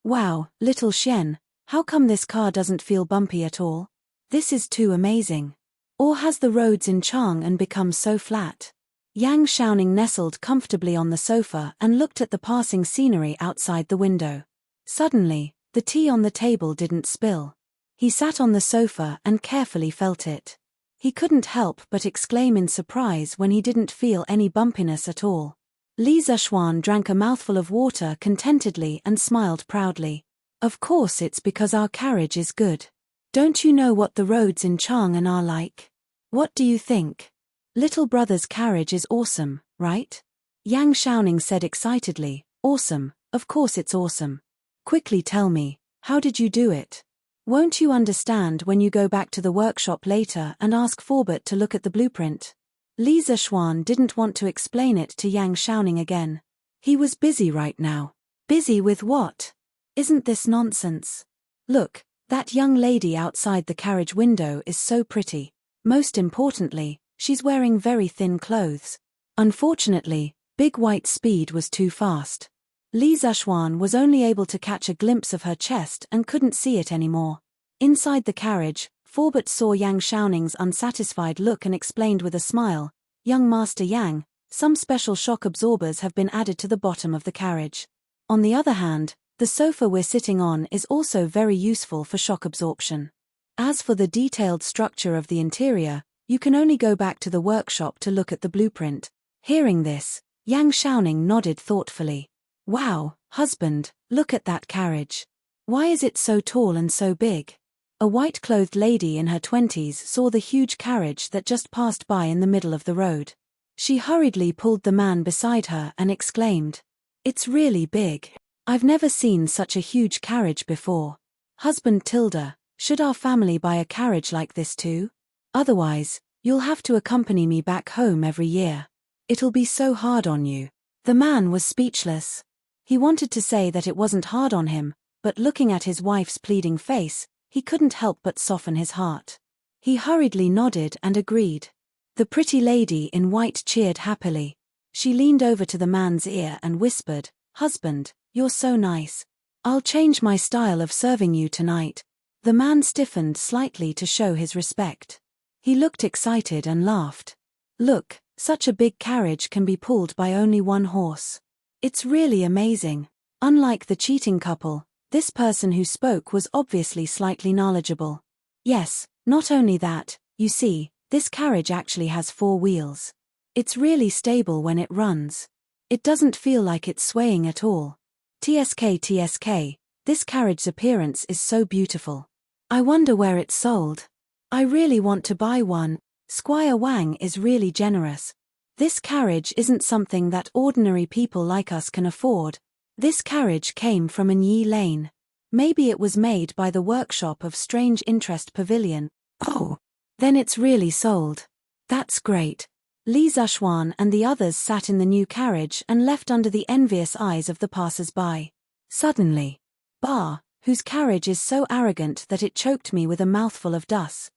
Wow, little Xian, how come this car doesn't feel bumpy at all? This is too amazing. Or has the roads in Chang'an become so flat? Yang Xiaoning nestled comfortably on the sofa and looked at the passing scenery outside the window. Suddenly, the tea on the table didn't spill. He sat on the sofa and carefully felt it. He couldn't help but exclaim in surprise when he didn't feel any bumpiness at all. Li Zhuan drank a mouthful of water contentedly and smiled proudly. Of course it's because our carriage is good. Don't you know what the roads in Chang'an are like? What do you think? Little brother's carriage is awesome, right? Yang Xiaoning said excitedly, awesome, of course it's awesome. Quickly tell me, how did you do it? Won't you understand when you go back to the workshop later and ask Forbert to look at the blueprint? Li Zhuan didn't want to explain it to Yang Xiaoning again. He was busy right now. Busy with what? Isn't this nonsense? Look, that young lady outside the carriage window is so pretty. Most importantly, she's wearing very thin clothes. Unfortunately, Big White Speed was too fast. Li Zhuan was only able to catch a glimpse of her chest and couldn't see it anymore. Inside the carriage, Forbert saw Yang Xiaoning's unsatisfied look and explained with a smile, Young Master Yang, some special shock absorbers have been added to the bottom of the carriage. On the other hand, the sofa we're sitting on is also very useful for shock absorption. As for the detailed structure of the interior, you can only go back to the workshop to look at the blueprint. Hearing this, Yang Xiaoning nodded thoughtfully. Wow, husband, look at that carriage. Why is it so tall and so big? A white-clothed lady in her 20s saw the huge carriage that just passed by in the middle of the road. She hurriedly pulled the man beside her and exclaimed, "It's really big. I've never seen such a huge carriage before. Husband Tilda, should our family buy a carriage like this too? Otherwise, you'll have to accompany me back home every year. It'll be so hard on you." The man was speechless. He wanted to say that it wasn't hard on him, but looking at his wife's pleading face, he couldn't help but soften his heart. He hurriedly nodded and agreed. The pretty lady in white cheered happily. She leaned over to the man's ear and whispered, "Husband, you're so nice. I'll change my style of serving you tonight. The man stiffened slightly to show his respect. He looked excited and laughed. Look, such a big carriage can be pulled by only one horse. It's really amazing. Unlike the cheating couple, this person who spoke was obviously slightly knowledgeable. Yes, not only that, you see, this carriage actually has 4 wheels. It's really stable when it runs. It doesn't feel like it's swaying at all. TSK, this carriage's appearance is so beautiful. I wonder where it's sold. I really want to buy one. Squire Wang is really generous. This carriage isn't something that ordinary people like us can afford. This carriage came from an Yi Lane. Maybe it was made by the workshop of Strange Interest Pavilion. Oh, then it's really sold. That's great. Li Zhuan and the others sat in the new carriage and left under the envious eyes of the passers-by. Suddenly, Ba, whose carriage is so arrogant that it choked me with a mouthful of dust.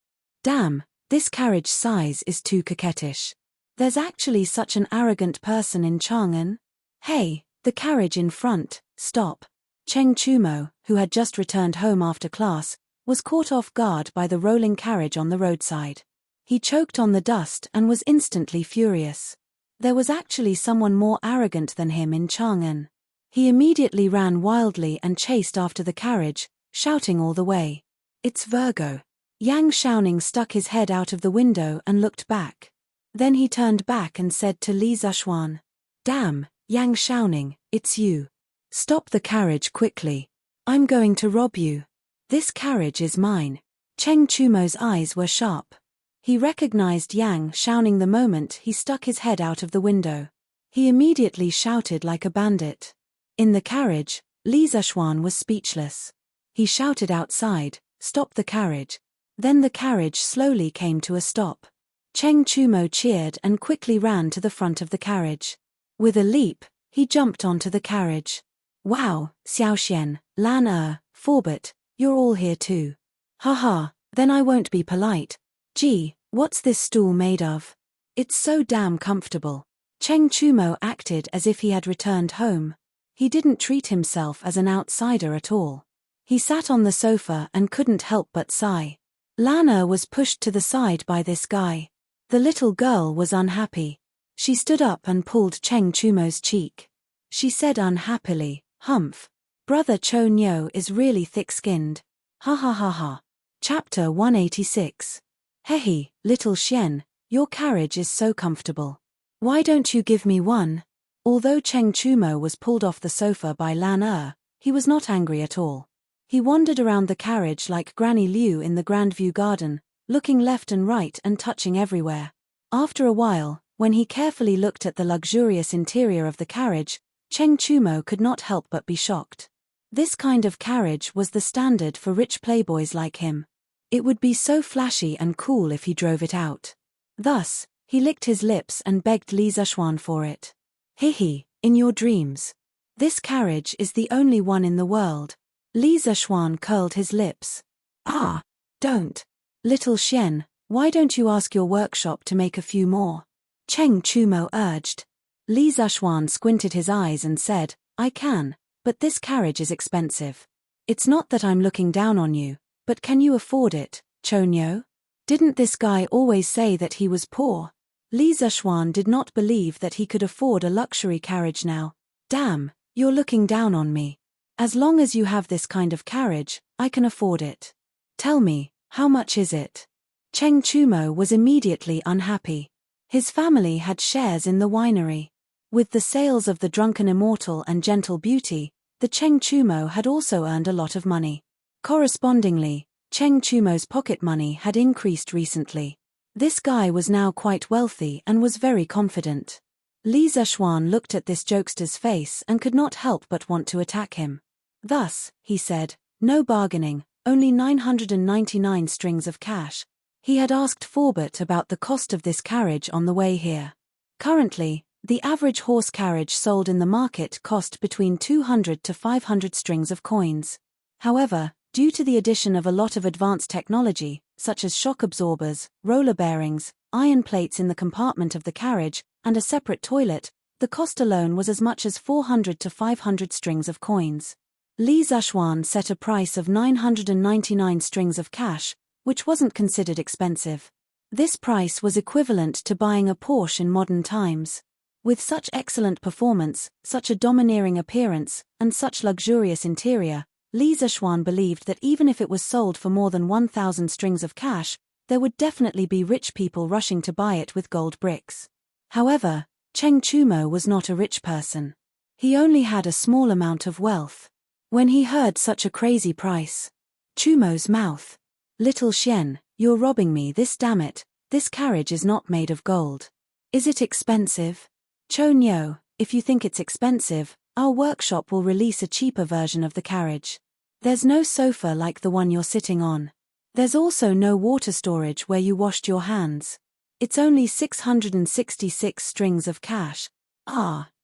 Damn, this carriage size is too coquettish. There's actually such an arrogant person in Chang'an. Hey, the carriage in front, stop. Cheng Chumo, who had just returned home after class, was caught off guard by the rolling carriage on the roadside. He choked on the dust and was instantly furious. There was actually someone more arrogant than him in Chang'an. He immediately ran wildly and chased after the carriage, shouting all the way. It's Virgo. Yang Xiaoning stuck his head out of the window and looked back. Then he turned back and said to Li Zhuan, Damn, Yang Xiaoning, it's you. Stop the carriage quickly. I'm going to rob you. This carriage is mine. Cheng Chumo's eyes were sharp. He recognized Yang Xiaoning the moment he stuck his head out of the window. He immediately shouted like a bandit. In the carriage, Li Zhuan was speechless. He shouted outside, Stop the carriage. Then the carriage slowly came to a stop. Cheng Chumo cheered and quickly ran to the front of the carriage. With a leap, he jumped onto the carriage. Wow, Xiaoxian, Lan Forbert, you're all here too. Haha, then I won't be polite. Gee, what's this stool made of? It's so damn comfortable. Cheng Chumo acted as if he had returned home. He didn't treat himself as an outsider at all. He sat on the sofa and couldn't help but sigh. Lana was pushed to the side by this guy. The little girl was unhappy. She stood up and pulled Cheng Chumo's cheek. She said unhappily, Humph. Brother Cho Nyo is really thick-skinned. Ha ha ha ha. Chapter 186. Hehe, little Xian, your carriage is so comfortable. Why don't you give me one? Although Cheng Chumo was pulled off the sofa by Lan he was not angry at all. He wandered around the carriage like Granny Liu in the Grandview Garden, looking left and right and touching everywhere. After a while, when he carefully looked at the luxurious interior of the carriage, Cheng Chumo could not help but be shocked. This kind of carriage was the standard for rich playboys like him. It would be so flashy and cool if he drove it out. Thus, he licked his lips and begged Li Zhuan for it. Hihi, in your dreams. This carriage is the only one in the world. Li Zhuan curled his lips. Ah, don't. Little Xian, why don't you ask your workshop to make a few more? Cheng Chumo urged. Li Zhuan squinted his eyes and said, I can, but this carriage is expensive. It's not that I'm looking down on you, but can you afford it, Cho Nyo? Didn't this guy always say that he was poor? Li Zhuan did not believe that he could afford a luxury carriage now. Damn, you're looking down on me. As long as you have this kind of carriage, I can afford it. Tell me, how much is it? Cheng Chumo was immediately unhappy. His family had shares in the winery. With the sales of the Drunken Immortal and Gentle Beauty, the Cheng Chumo had also earned a lot of money. Correspondingly, Cheng Chumo's pocket money had increased recently. This guy was now quite wealthy and was very confident. Li Zhuan looked at this jokester's face and could not help but want to attack him. Thus, he said, no bargaining, only 999 strings of cash. He had asked Forbert about the cost of this carriage on the way here. Currently, the average horse carriage sold in the market cost between 200 to 500 strings of coins. However, due to the addition of a lot of advanced technology, such as shock absorbers, roller bearings, iron plates in the compartment of the carriage, and a separate toilet, the cost alone was as much as 400 to 500 strings of coins. Li Zhuan set a price of 999 strings of cash, which wasn't considered expensive. This price was equivalent to buying a Porsche in modern times. With such excellent performance, such a domineering appearance, and such luxurious interior, Li Zhuan believed that even if it was sold for more than 1,000 strings of cash, there would definitely be rich people rushing to buy it with gold bricks. However, Cheng Chumo was not a rich person. He only had a small amount of wealth. When he heard such a crazy price, Chumo's mouth. Little Xian, you're robbing me, damn it, this carriage is not made of gold. Is it expensive? Chonyo, if you think it's expensive, our workshop will release a cheaper version of the carriage. There's no sofa like the one you're sitting on. There's also no water storage where you washed your hands. It's only 666 strings of cash.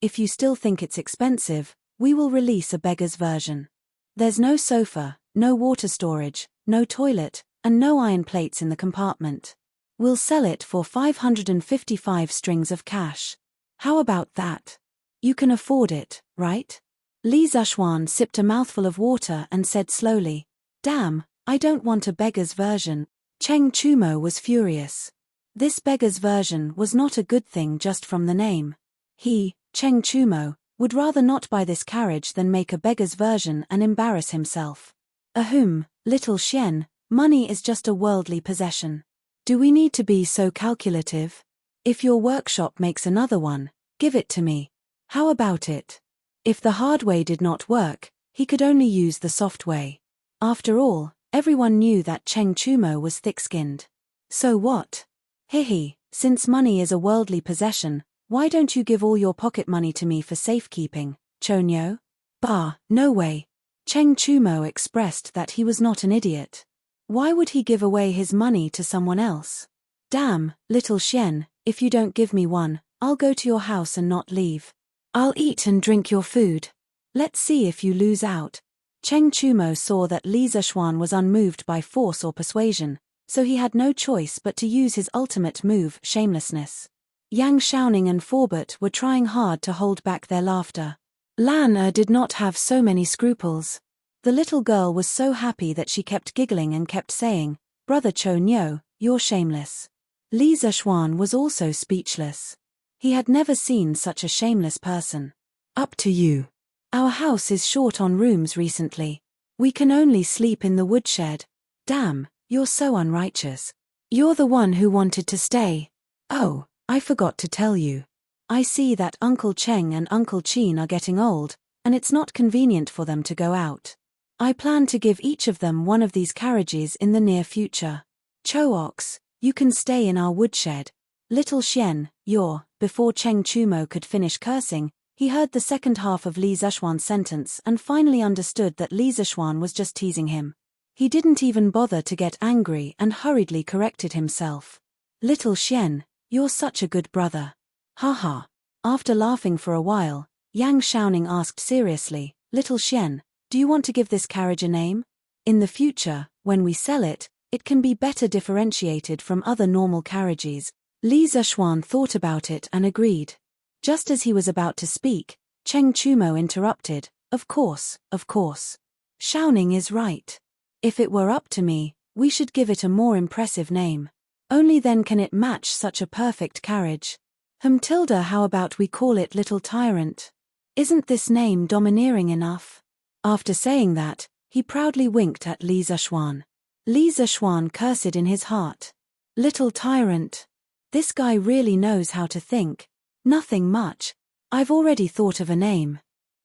If you still think it's expensive, we will release a beggar's version. There's no sofa, no water storage, no toilet, and no iron plates in the compartment. We'll sell it for 555 strings of cash. How about that? You can afford it, right? Li Zhuan sipped a mouthful of water and said slowly, "Damn, I don't want a beggar's version." Cheng Chumo was furious. This beggar's version was not a good thing just from the name. He, Cheng Chumo, would rather not buy this carriage than make a beggar's version and embarrass himself. Little Xian, money is just a worldly possession. Do we need to be so calculative? If your workshop makes another one, give it to me. How about it? If the hard way did not work, he could only use the soft way. After all, everyone knew that Cheng Chumo was thick-skinned. So what? Since money is a worldly possession, why don't you give all your pocket money to me for safekeeping, Chonyo? No way. Cheng Chumo expressed that he was not an idiot. Why would he give away his money to someone else? Damn, little Xian, if you don't give me one, I'll go to your house and not leave. I'll eat and drink your food. Let's see if you lose out. Cheng Chumo saw that Li Zhuan was unmoved by force or persuasion, so he had no choice but to use his ultimate move, shamelessness. Yang Xiaoning and Forbert were trying hard to hold back their laughter. Lan did not have so many scruples. The little girl was so happy that she kept giggling and kept saying, "Brother Chonyo, you're shameless." Li Zhuan was also speechless. He had never seen such a shameless person. Up to you. Our house is short on rooms recently. We can only sleep in the woodshed. Damn, you're so unrighteous. You're the one who wanted to stay. Oh, I forgot to tell you. I see that Uncle Cheng and Uncle Chin are getting old, and it's not convenient for them to go out. I plan to give each of them one of these carriages in the near future. Choox, you can stay in our woodshed. Little Xian, Before Cheng Chumo could finish cursing, he heard the second half of Li Zhuan's sentence and finally understood that Li Zhuan was just teasing him. He didn't even bother to get angry and hurriedly corrected himself. Little Xian, you're such a good brother. Haha. After laughing for a while, Yang Xiaoning asked seriously, Little Xian, do you want to give this carriage a name? In the future, when we sell it, it can be better differentiated from other normal carriages. Li Zhuan thought about it and agreed. Just as he was about to speak, Cheng Chumo interrupted, Of course. Xiaoning is right. If it were up to me, we should give it a more impressive name. Only then can it match such a perfect carriage. How about we call it Little Tyrant? Isn't this name domineering enough? After saying that, he proudly winked at Li Zhuan. Li Zhuan cursed in his heart. Little Tyrant. This guy really knows how to think. Nothing much. I've already thought of a name.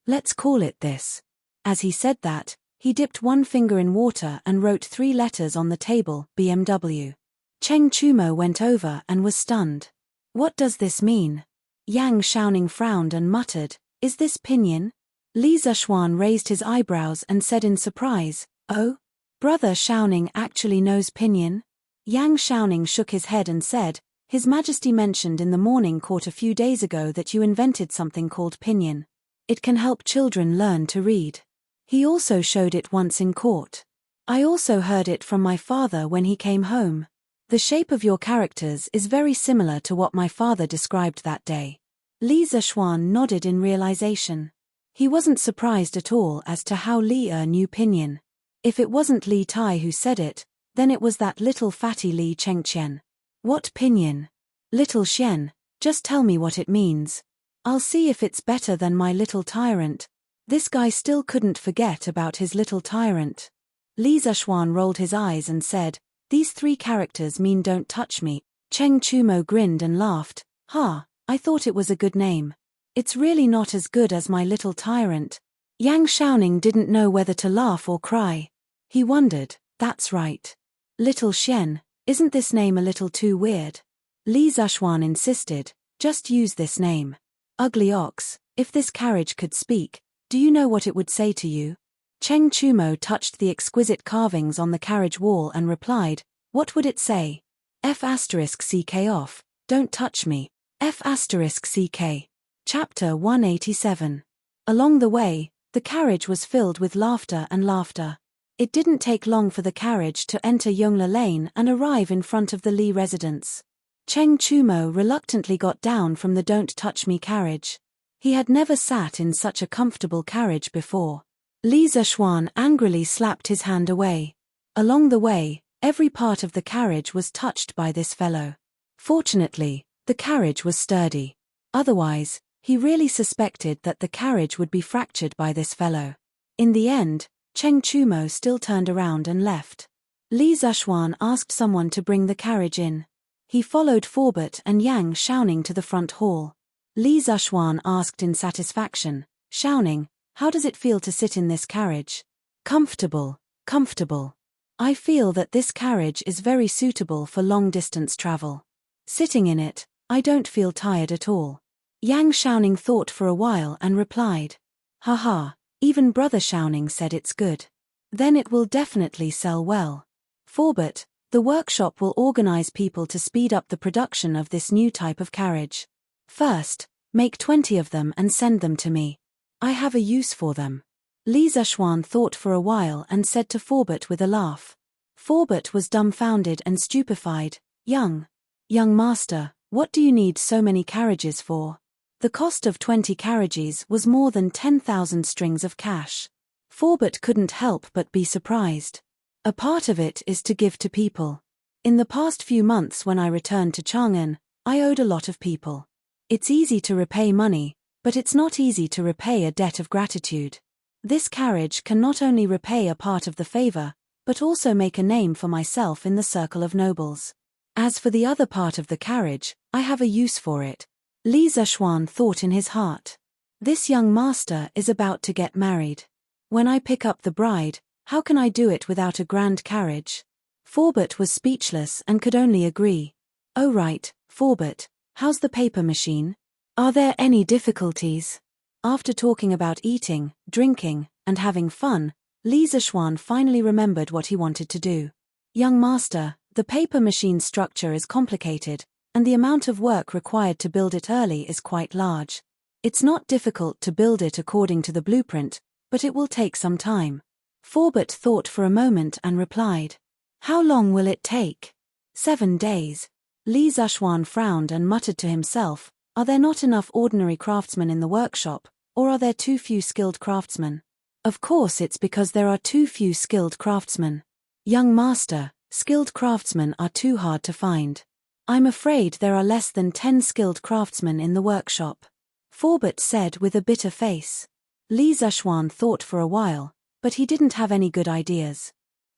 Let's call it this. As he said that, he dipped one finger in water and wrote 3 letters on the table, BMW. Cheng Chumo went over and was stunned. What does this mean? Yang Xiaoning frowned and muttered, Is this pinyin? Li Zhuan raised his eyebrows and said in surprise, Oh? Brother Xiaoning actually knows pinyin? Yang Xiaoning shook his head and said, His Majesty mentioned in the morning court a few days ago that you invented something called pinyin. It can help children learn to read. He also showed it once in court. I also heard it from my father when he came home. The shape of your characters is very similar to what my father described that day. Li Zhuan nodded in realization. He wasn't surprised at all as to how Li knew pinyin. If it wasn't Li Tai who said it, then it was that little fatty Li Chengqian. What pinyin? Little Xian, just tell me what it means. I'll see if it's better than my little tyrant. This guy still couldn't forget about his little tyrant. Li Zishuan rolled his eyes and said, these 3 characters mean don't touch me. Cheng Chumo grinned and laughed. Ha, I thought it was a good name. It's really not as good as my little tyrant. Yang Xiaoning didn't know whether to laugh or cry. He wondered, that's right. Little Xian, isn't this name a little too weird? Li Zishuan insisted, just use this name. Ugly ox, if this carriage could speak, do you know what it would say to you? Cheng Chumo touched the exquisite carvings on the carriage wall and replied, what would it say? F***ck off, don't touch me. F***ck. Chapter 187. Along the way, the carriage was filled with laughter and laughter. It didn't take long for the carriage to enter Yongle Lane and arrive in front of the Li residence. Cheng Chumo reluctantly got down from the Don't Touch Me carriage. He had never sat in such a comfortable carriage before. Li Zishuan angrily slapped his hand away. Along the way, every part of the carriage was touched by this fellow. Fortunately, the carriage was sturdy. Otherwise, he really suspected that the carriage would be fractured by this fellow. In the end, Cheng Chumo still turned around and left. Li Zishuan asked someone to bring the carriage in. He followed Forbert and Yang Xiaoning to the front hall. Li Zishuan asked in satisfaction, Xiaoning, how does it feel to sit in this carriage? Comfortable, comfortable. I feel that this carriage is very suitable for long-distance travel. Sitting in it, I don't feel tired at all. Yang Xiaoning thought for a while and replied, haha, even Brother Xiaoning said it's good. Then it will definitely sell well. Forbert, the workshop will organize people to speed up the production of this new type of carriage. First, make 20 of them and send them to me. I have a use for them. Li Zishuan thought for a while and said to Forbert with a laugh. Forbert was dumbfounded and stupefied. Young master, what do you need so many carriages for? The cost of 20 carriages was more than 10,000 strings of cash. Forbert couldn't help but be surprised. A part of it is to give to people. In the past few months when I returned to Chang'an, I owed a lot of people. It's easy to repay money, but it's not easy to repay a debt of gratitude. This carriage can not only repay a part of the favor, but also make a name for myself in the circle of nobles. As for the other part of the carriage, I have a use for it. Li Zishuan thought in his heart. This young master is about to get married. When I pick up the bride, how can I do it without a grand carriage? Forbert was speechless and could only agree. Oh right, Forbert, how's the paper machine? Are there any difficulties? After talking about eating, drinking, and having fun, Li Zishuan finally remembered what he wanted to do. Young master, the paper machine structure is complicated, and the amount of work required to build it early is quite large. It's not difficult to build it according to the blueprint, but it will take some time. Forbert thought for a moment and replied, how long will it take? 7 days. Li Zishuan frowned and muttered to himself, are there not enough ordinary craftsmen in the workshop, or are there too few skilled craftsmen? Of course it's because there are too few skilled craftsmen. Young master, skilled craftsmen are too hard to find. I'm afraid there are less than 10 skilled craftsmen in the workshop. Forbert said with a bitter face. Li Zishuan thought for a while, but he didn't have any good ideas.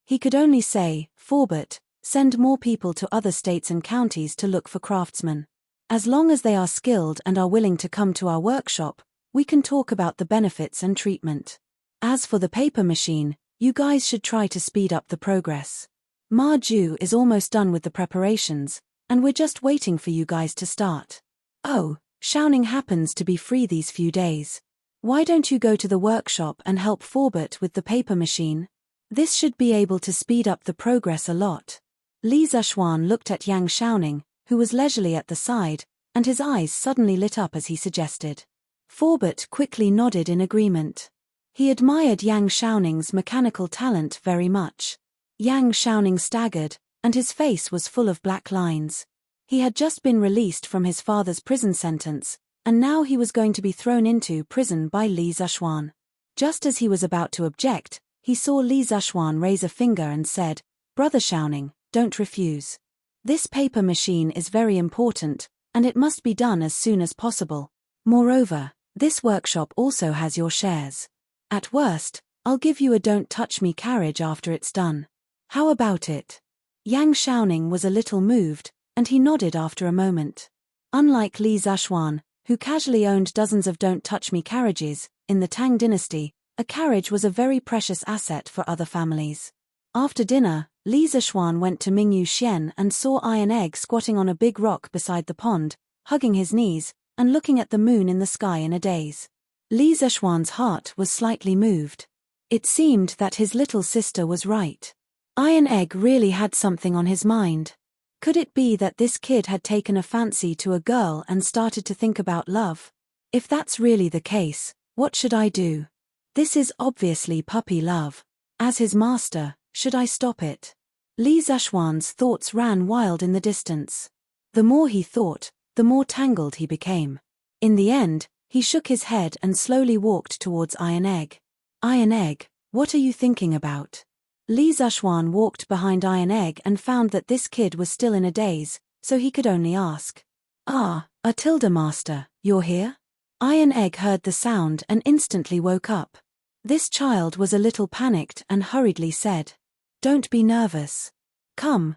He could only say, Forbert, send more people to other states and counties to look for craftsmen. As long as they are skilled and are willing to come to our workshop, we can talk about the benefits and treatment. As for the paper machine, you guys should try to speed up the progress. Ma Ju is almost done with the preparations, and we're just waiting for you guys to start. Oh, Xiaoning happens to be free these few days. Why don't you go to the workshop and help Forbert with the paper machine? This should be able to speed up the progress a lot. Li Zishuan looked at Yang Xiaoning, who was leisurely at the side, and his eyes suddenly lit up as he suggested. Forbert quickly nodded in agreement. He admired Yang Xiaoning's mechanical talent very much. Yang Xiaoning staggered, and his face was full of black lines. He had just been released from his father's prison sentence, and now he was going to be thrown into prison by Li Zishuan. Just as he was about to object, he saw Li Zishuan raise a finger and said, "Brother Xiaoning, don't refuse. This paper machine is very important, and it must be done as soon as possible. Moreover, this workshop also has your shares. At worst, I'll give you a don't touch me carriage after it's done. How about it?" Yang Xiaoning was a little moved, and he nodded after a moment. Unlike Li Zishuan, who casually owned dozens of don't touch me carriages, in the Tang dynasty, a carriage was a very precious asset for other families. After dinner, Li Zishuan went to Mingyu Xian and saw Iron Egg squatting on a big rock beside the pond, hugging his knees, and looking at the moon in the sky in a daze. Li Zishuan's heart was slightly moved. It seemed that his little sister was right. Iron Egg really had something on his mind. Could it be that this kid had taken a fancy to a girl and started to think about love? If that's really the case, what should I do? This is obviously puppy love. As his master, should I stop it? Li Zishuan's thoughts ran wild in the distance. The more he thought, the more tangled he became. In the end, he shook his head and slowly walked towards Iron Egg. "Iron Egg, what are you thinking about?" Li Zishuan walked behind Iron Egg and found that this kid was still in a daze, so he could only ask. "Ah, Atilda Master, you're here?" Iron Egg heard the sound and instantly woke up. This child was a little panicked and hurriedly said, "Don't be nervous. Come,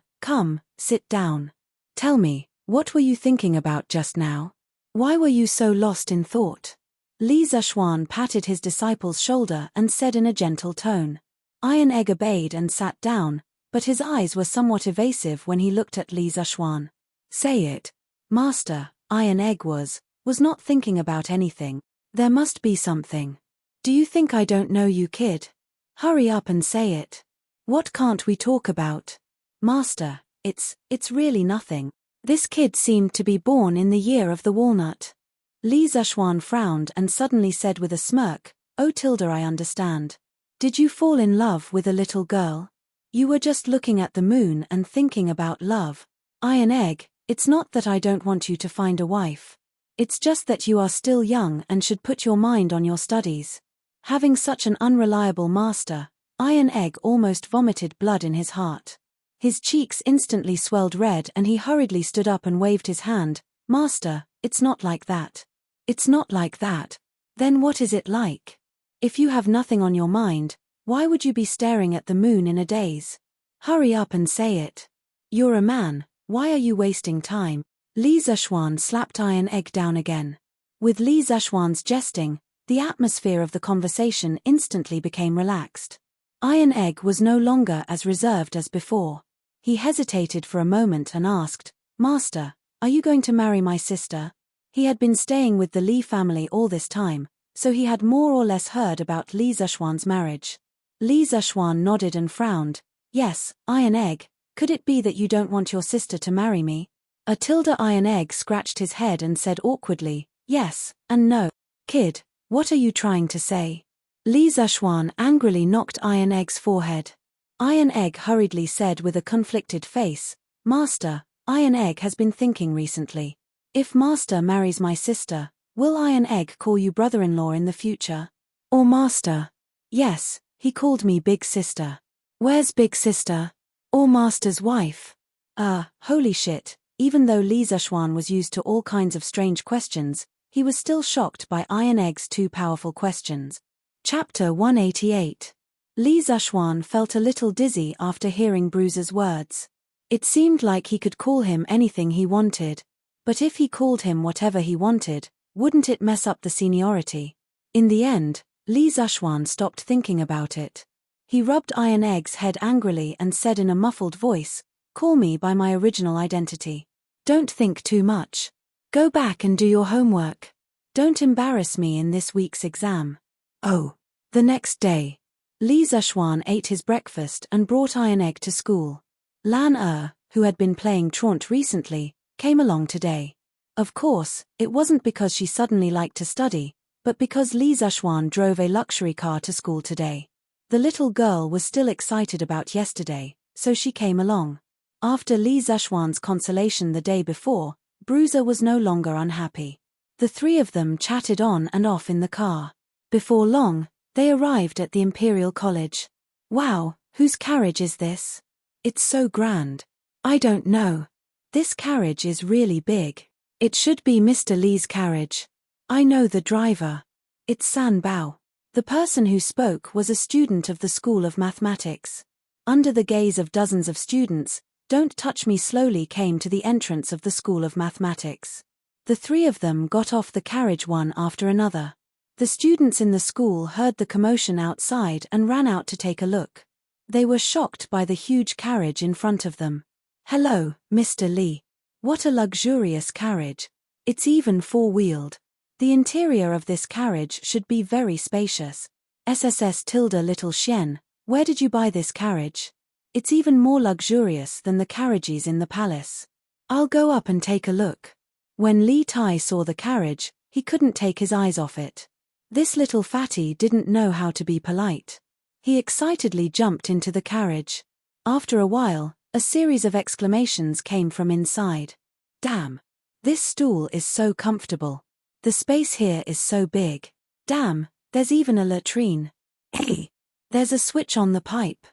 sit down. Tell me, what were you thinking about just now? Why were you so lost in thought?" Li Zishuan patted his disciple's shoulder and said in a gentle tone. Iron Egg obeyed and sat down, but his eyes were somewhat evasive when he looked at Li Zishuan. "Say it. Master." Iron Egg was not thinking about anything. "There must be something. Do you think I don't know you, kid? Hurry up and say it. What can't we talk about?" "Master, it's really nothing." This kid seemed to be born in the year of the walnut. Li Zishuan frowned and suddenly said with a smirk, "Oh Tilda, I understand. Did you fall in love with a little girl? You were just looking at the moon and thinking about love." "Iron Egg, it's not that I don't want you to find a wife. It's just that you are still young and should put your mind on your studies." Having such an unreliable master, Iron Egg almost vomited blood in his heart. His cheeks instantly swelled red and he hurriedly stood up and waved his hand. "Master, it's not like that." "It's not like that. Then what is it like? If you have nothing on your mind, why would you be staring at the moon in a daze? Hurry up and say it. You're a man, why are you wasting time?" Li Zishuan slapped Iron Egg down again. With Li Zishuan's jesting, the atmosphere of the conversation instantly became relaxed. Iron Egg was no longer as reserved as before. He hesitated for a moment and asked, "Master, are you going to marry my sister?" He had been staying with the Li family all this time, so he had more or less heard about Li Zishuan's marriage. Li Zishuan nodded and frowned. "Yes, Iron Egg, could it be that you don't want your sister to marry me?" Atilda Iron Egg scratched his head and said awkwardly, "Yes, and no." "Kid, what are you trying to say?" Li Zishuan angrily knocked Iron Egg's forehead. Iron Egg hurriedly said with a conflicted face, "Master, Iron Egg has been thinking recently. If Master marries my sister, will Iron Egg call you brother-in-law in the future? Or Master?" "Yes, he called me Big Sister." "Where's Big Sister? Or Master's wife?" Holy shit, even though Li Zishuan was used to all kinds of strange questions, he was still shocked by Iron Egg's two powerful questions. Chapter 188. Li Zishuan felt a little dizzy after hearing Bruiser's words. It seemed like he could call him anything he wanted. But if he called him whatever he wanted, wouldn't it mess up the seniority? In the end, Li Zishuan stopped thinking about it. He rubbed Iron Egg's head angrily and said in a muffled voice, "Call me by my original identity. Don't think too much. Go back and do your homework. Don't embarrass me in this week's exam." Oh. The next day, Li Zishuan ate his breakfast and brought Iron Egg to school. Lan who had been playing truant recently, came along today. Of course, it wasn't because she suddenly liked to study, but because Li Zishuan drove a luxury car to school today. The little girl was still excited about yesterday, so she came along. After Li Zishuan's consolation the day before, Bruiser was no longer unhappy. The three of them chatted on and off in the car. Before long, they arrived at the Imperial College. Wow, whose carriage is this? It's so grand. I don't know. This carriage is really big. It should be Mr. Li's carriage. I know the driver. It's San Bao. The person who spoke was a student of the School of Mathematics. Under the gaze of dozens of students, Don't Touch Me slowly came to the entrance of the School of Mathematics. The three of them got off the carriage one after another. The students in the school heard the commotion outside and ran out to take a look. They were shocked by the huge carriage in front of them. Hello, Mr. Li. What a luxurious carriage. It's even four-wheeled. The interior of this carriage should be very spacious. SSS tilde little Xian, where did you buy this carriage? It's even more luxurious than the carriages in the palace. I'll go up and take a look. When Li Tai saw the carriage, he couldn't take his eyes off it. This little fatty didn't know how to be polite. He excitedly jumped into the carriage. After a while, a series of exclamations came from inside. Damn! This stool is so comfortable. The space here is so big. Damn, there's even a latrine. Hey! There's a switch on the pipe.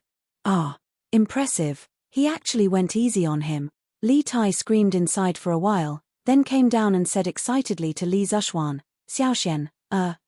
Ah! Impressive. He actually went easy on him. Li Tai screamed inside for a while, then came down and said excitedly to Li Zhuan, Xiaoxian,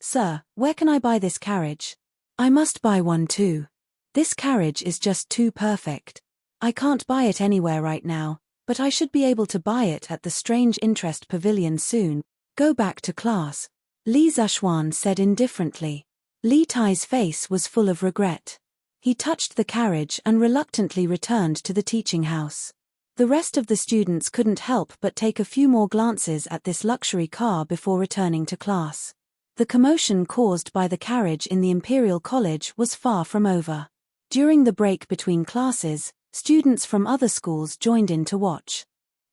sir, where can I buy this carriage? I must buy one too. This carriage is just too perfect. I can't buy it anywhere right now, but I should be able to buy it at the Strange Interest Pavilion soon. Go back to class. Li Zhuan said indifferently. Li Tai's face was full of regret. He touched the carriage and reluctantly returned to the teaching house. The rest of the students couldn't help but take a few more glances at this luxury car before returning to class. The commotion caused by the carriage in the Imperial College was far from over. During the break between classes, students from other schools joined in to watch.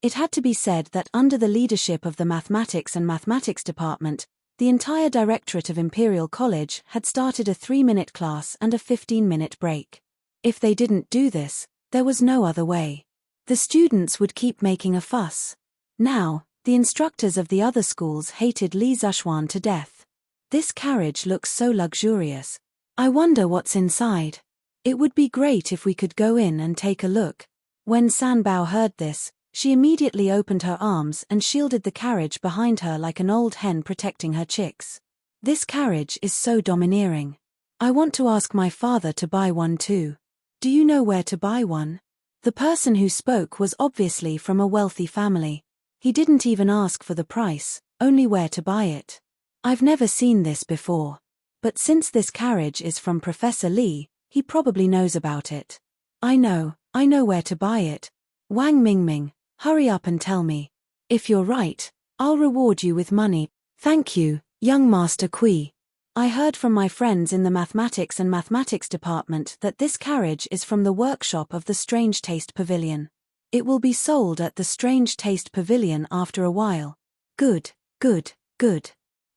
It had to be said that under the leadership of the Mathematics and Mathematics Department, the entire Directorate of Imperial College had started a 3-minute class and a 15-minute break. If they didn't do this, there was no other way. The students would keep making a fuss. Now, the instructors of the other schools hated Li Zhuan to death. This carriage looks so luxurious. I wonder what's inside. It would be great if we could go in and take a look. When San Bao heard this, she immediately opened her arms and shielded the carriage behind her like an old hen protecting her chicks. This carriage is so domineering. I want to ask my father to buy one too. Do you know where to buy one? The person who spoke was obviously from a wealthy family. He didn't even ask for the price, only where to buy it. I've never seen this before. But since this carriage is from Professor Li, he probably knows about it. I know where to buy it. Wang Mingming, hurry up and tell me. If you're right, I'll reward you with money. Thank you, young Master Kui. I heard from my friends in the Mathematics and Mathematics Department that this carriage is from the workshop of the Strange Taste Pavilion. It will be sold at the Strange Taste Pavilion after a while. Good.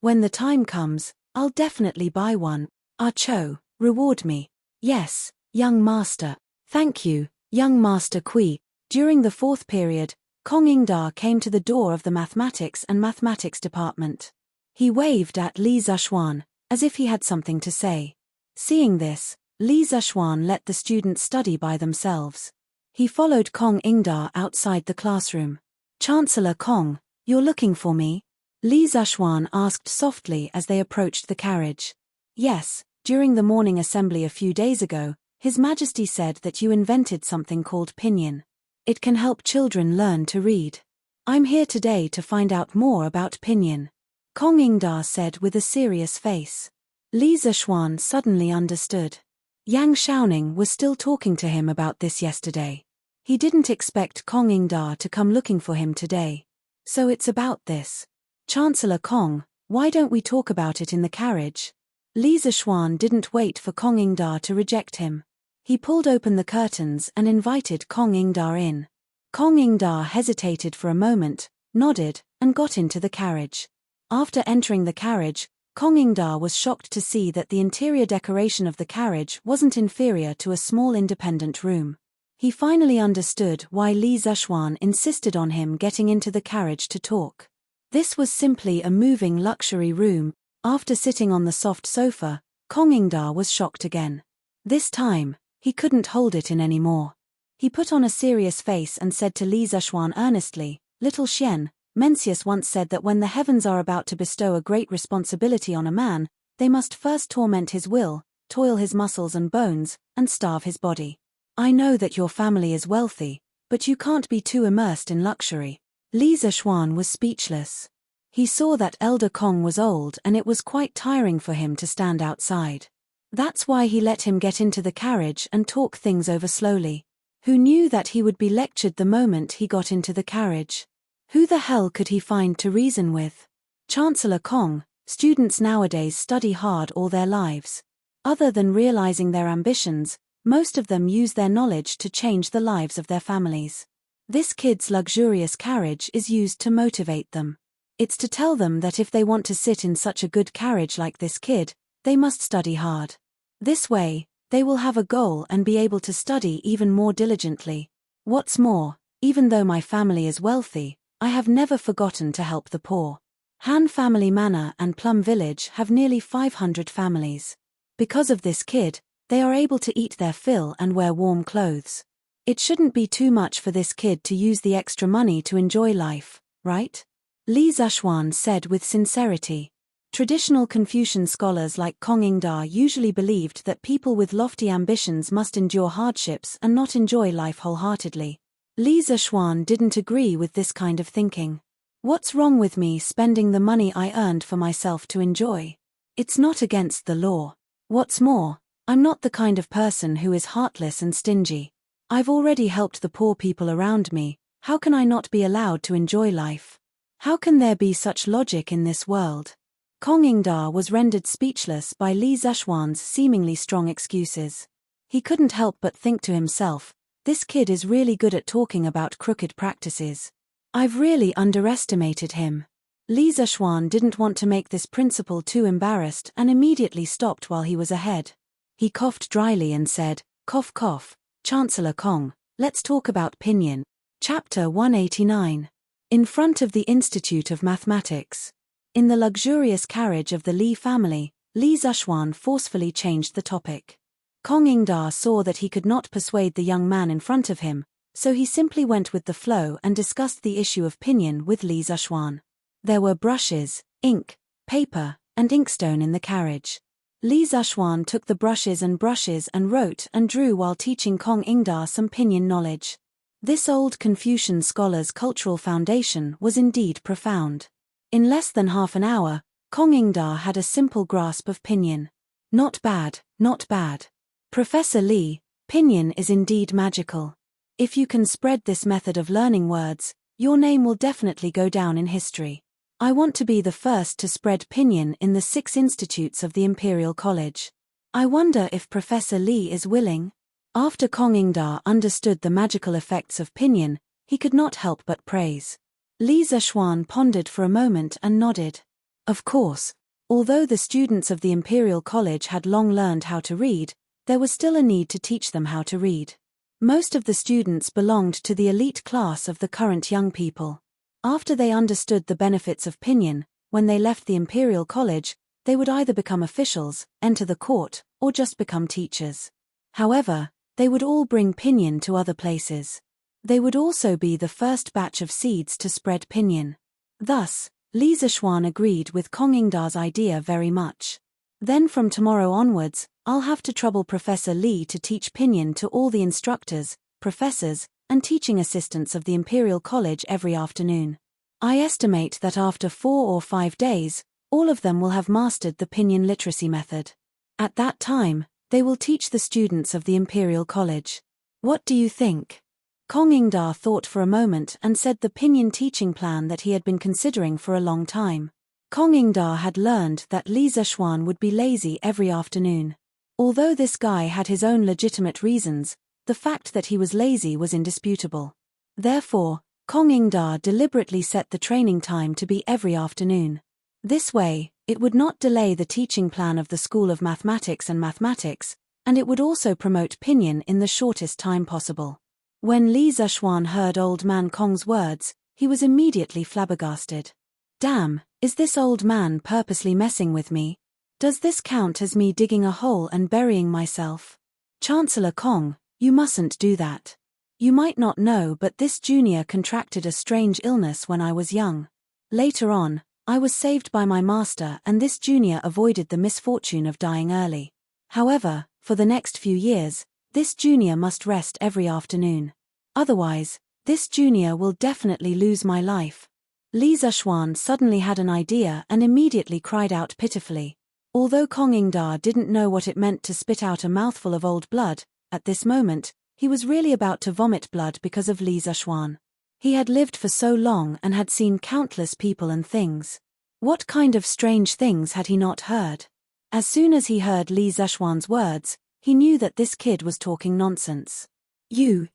When the time comes, I'll definitely buy one. Ah Cho, reward me. Yes, young master. Thank you, young Master Kui. During the fourth period, Kong Ingda came to the door of the Mathematics and Mathematics Department. He waved at Li Zhuan, as if he had something to say. Seeing this, Li Zhuan let the students study by themselves. He followed Kong Ingda outside the classroom. Chancellor Kong, you're looking for me? Li Zhuan asked softly as they approached the carriage. Yes, during the morning assembly a few days ago, His Majesty said that you invented something called Pinyin. It can help children learn to read. I'm here today to find out more about Pinyin. Kong Ingda said with a serious face. Li Zhuan suddenly understood. Yang Xiaoning was still talking to him about this yesterday. He didn't expect Kong Ingda to come looking for him today. So it's about this. Chancellor Kong, why don't we talk about it in the carriage? Li Zhuan didn't wait for Kong Ingda to reject him. He pulled open the curtains and invited Kong Ingda in. Kong Ingda hesitated for a moment, nodded, and got into the carriage. After entering the carriage, Kong Ingda was shocked to see that the interior decoration of the carriage wasn't inferior to a small independent room. He finally understood why Li Zhuan insisted on him getting into the carriage to talk. This was simply a moving luxury room. After sitting on the soft sofa, Kong Ingda was shocked again. This time, he couldn't hold it in anymore. He put on a serious face and said to Li Zishuan earnestly, "Little Xian, Mencius once said that when the heavens are about to bestow a great responsibility on a man, they must first torment his will, toil his muscles and bones, and starve his body. I know that your family is wealthy, but you can't be too immersed in luxury." Li Zishuan was speechless. He saw that Elder Kong was old and it was quite tiring for him to stand outside. That's why he let him get into the carriage and talk things over slowly. Who knew that he would be lectured the moment he got into the carriage? Who the hell could he find to reason with? Chancellor Kong, students nowadays study hard all their lives. Other than realizing their ambitions, most of them use their knowledge to change the lives of their families. This kid's luxurious carriage is used to motivate them. It's to tell them that if they want to sit in such a good carriage like this kid, they must study hard. This way, they will have a goal and be able to study even more diligently. What's more, even though my family is wealthy, I have never forgotten to help the poor. Han Family Manor and Plum Village have nearly 500 families. Because of this kid, they are able to eat their fill and wear warm clothes. It shouldn't be too much for this kid to use the extra money to enjoy life, right? Li Zishuan said with sincerity. Traditional Confucian scholars like Kong Ingda usually believed that people with lofty ambitions must endure hardships and not enjoy life wholeheartedly. Li Zishuan didn't agree with this kind of thinking. What's wrong with me spending the money I earned for myself to enjoy? It's not against the law. What's more, I'm not the kind of person who is heartless and stingy. I've already helped the poor people around me. How can I not be allowed to enjoy life? How can there be such logic in this world? Kong Ingda was rendered speechless by Li Zishuan's seemingly strong excuses. He couldn't help but think to himself, this kid is really good at talking about crooked practices. I've really underestimated him. Li Zishuan didn't want to make this principal too embarrassed and immediately stopped while he was ahead. He coughed dryly and said, "Cough cough, Chancellor Kong, let's talk about pinyin." Chapter 189. In front of the Institute of Mathematics. In the luxurious carriage of the Li family, Li Zishuan forcefully changed the topic. Kong Ingda saw that he could not persuade the young man in front of him, so he simply went with the flow and discussed the issue of pinyin with Li Zishuan. There were brushes, ink, paper, and inkstone in the carriage. Li Zishuan took the brushes and wrote and drew while teaching Kong Ingda some pinyin knowledge. This old Confucian scholar's cultural foundation was indeed profound. In less than half an hour, Kong Ingda had a simple grasp of pinyin. Not bad, not bad. Professor Li, pinyin is indeed magical. If you can spread this method of learning words, your name will definitely go down in history. I want to be the first to spread pinyin in the 6 institutes of the Imperial College. I wonder if Professor Li is willing? After Kong Ingda understood the magical effects of pinyin, he could not help but praise. Li Zishuan pondered for a moment and nodded. Of course, although the students of the Imperial College had long learned how to read, there was still a need to teach them how to read. Most of the students belonged to the elite class of the current young people. After they understood the benefits of pinyin, when they left the Imperial College, they would either become officials, enter the court, or just become teachers. However, they would all bring pinyin to other places. They would also be the first batch of seeds to spread pinyin. Thus, Li Zishuan agreed with Kong Ingda's idea very much. Then from tomorrow onwards, I'll have to trouble Professor Li to teach pinyin to all the instructors, professors, and teaching assistants of the Imperial College every afternoon. I estimate that after 4 or 5 days, all of them will have mastered the pinyin literacy method. At that time, they will teach the students of the Imperial College. What do you think? Kong Ingda thought for a moment and said the pinyin teaching plan that he had been considering for a long time. Kong Ingda had learned that Li Zishuan would be lazy every afternoon. Although this guy had his own legitimate reasons, the fact that he was lazy was indisputable. Therefore, Kong Ingda deliberately set the training time to be every afternoon. This way, it would not delay the teaching plan of the School of Mathematics and it would also promote pinyin in the shortest time possible. When Li Zishuan heard old man Kong's words, he was immediately flabbergasted. Damn, is this old man purposely messing with me? Does this count as me digging a hole and burying myself? Chancellor Kong, you mustn't do that. You might not know, but this junior contracted a strange illness when I was young. Later on, I was saved by my master, and this junior avoided the misfortune of dying early. However, for the next few years, this junior must rest every afternoon. Otherwise, this junior will definitely lose my life. Li Zishuan suddenly had an idea and immediately cried out pitifully. Although Kong Ingda didn't know what it meant to spit out a mouthful of old blood, at this moment, he was really about to vomit blood because of Li Zishuan. He had lived for so long and had seen countless people and things. What kind of strange things had he not heard? As soon as he heard Li Zishuan's words, he knew that this kid was talking nonsense. You.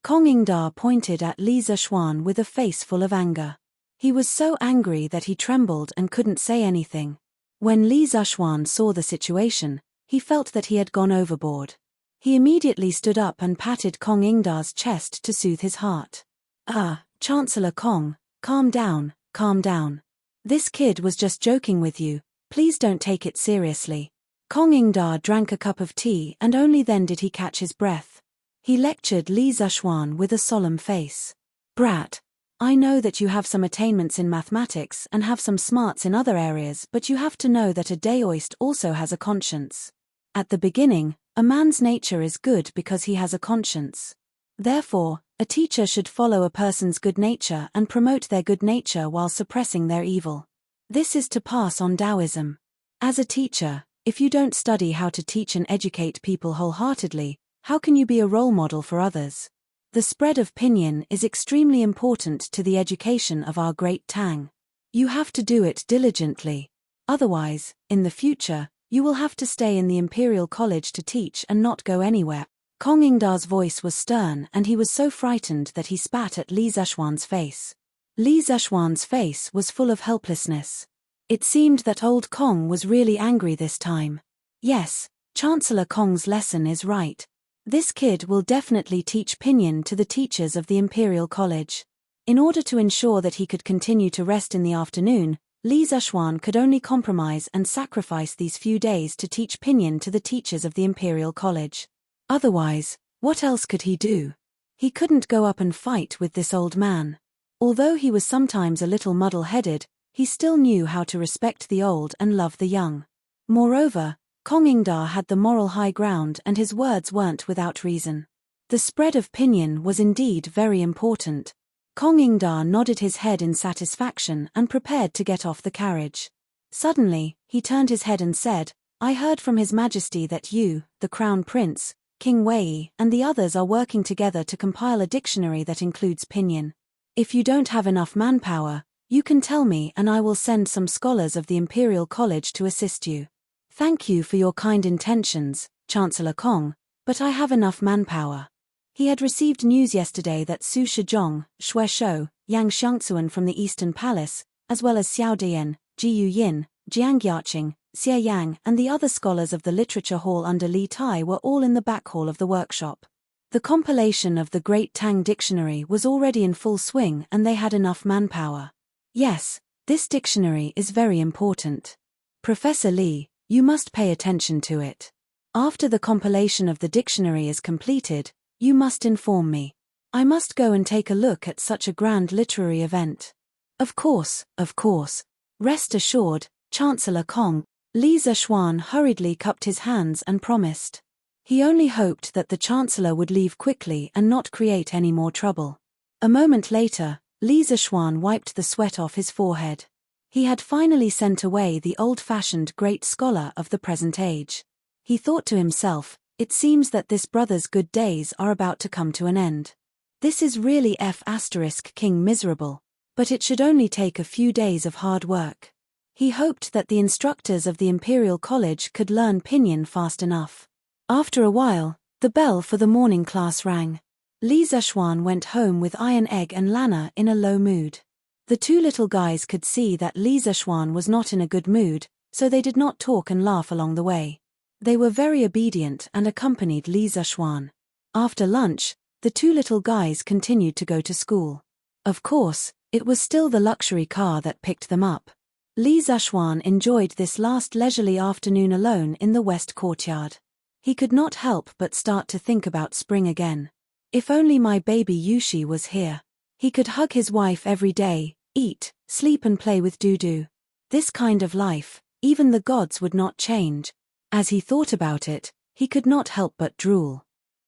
Kong Ingda pointed at Li Zishuan with a face full of anger. He was so angry that he trembled and couldn't say anything. When Li Zishuan saw the situation, he felt that he had gone overboard. He immediately stood up and patted Kong Ingda's chest to soothe his heart. Chancellor Kong, calm down. This kid was just joking with you, please don't take it seriously. Kong Ingda drank a cup of tea and only then did he catch his breath. He lectured Li Zishuan with a solemn face. Brat, I know that you have some attainments in mathematics and have some smarts in other areas, but you have to know that a Daoist also has a conscience. At the beginning, a man's nature is good because he has a conscience. Therefore, a teacher should follow a person's good nature and promote their good nature while suppressing their evil. This is to pass on Taoism. As a teacher, if you don't study how to teach and educate people wholeheartedly, how can you be a role model for others? The spread of pinyin is extremely important to the education of our great Tang. You have to do it diligently. Otherwise, in the future, you will have to stay in the Imperial College to teach and not go anywhere. Kong Ingda's voice was stern and he was so frightened that he spat at Li Zishuan's face. Li Zishuan's face was full of helplessness. It seemed that old Kong was really angry this time. Yes, Chancellor Kong's lesson is right. This kid will definitely teach pinyin to the teachers of the Imperial College. In order to ensure that he could continue to rest in the afternoon, Li Zishuan could only compromise and sacrifice these few days to teach pinyin to the teachers of the Imperial College. Otherwise, what else could he do? He couldn't go up and fight with this old man. Although he was sometimes a little muddle-headed, he still knew how to respect the old and love the young. Moreover, Kong Ingda had the moral high ground and his words weren't without reason. The spread of pinyin was indeed very important. Kong Ingda nodded his head in satisfaction and prepared to get off the carriage. Suddenly, he turned his head and said, I heard from His Majesty that you, the Crown Prince, King Wei, and the others are working together to compile a dictionary that includes pinyin. If you don't have enough manpower, you can tell me and I will send some scholars of the Imperial College to assist you. Thank you for your kind intentions, Chancellor Kong, but I have enough manpower. He had received news yesterday that Su Shizhong, Xue Shou, Yang Xiangzuan from the Eastern Palace, as well as Xiao Dian, Ji Yin, Jiang Yaqing, Xie Yang, and the other scholars of the literature hall under Li Tai were all in the back hall of the workshop. The compilation of the Great Tang Dictionary was already in full swing and they had enough manpower. Yes, this dictionary is very important. Professor Li, you must pay attention to it. After the compilation of the dictionary is completed, you must inform me. I must go and take a look at such a grand literary event. Of course. Rest assured, Chancellor Kong. Li Zishuan hurriedly cupped his hands and promised. He only hoped that the Chancellor would leave quickly and not create any more trouble. A moment later, Li Zishuan wiped the sweat off his forehead. He had finally sent away the old-fashioned great scholar of the present age. He thought to himself, it seems that this brother's good days are about to come to an end. This is really King miserable, but it should only take a few days of hard work. He hoped that the instructors of the Imperial College could learn pinyin fast enough. After a while, the bell for the morning class rang. Li Zishuan went home with Iron Egg and Lana in a low mood. The two little guys could see that Li Zishuan was not in a good mood, so they did not talk and laugh along the way. They were very obedient and accompanied Li Zishuan. After lunch, the two little guys continued to go to school. Of course, It was still the luxury car that picked them up. Li Zishuan enjoyed this last leisurely afternoon alone in the west courtyard. He could not help but start to think about spring again. If only my baby Yushi was here. He could hug his wife every day, eat, sleep and play with Dudu. This kind of life, even the gods would not change. As he thought about it, he could not help but drool.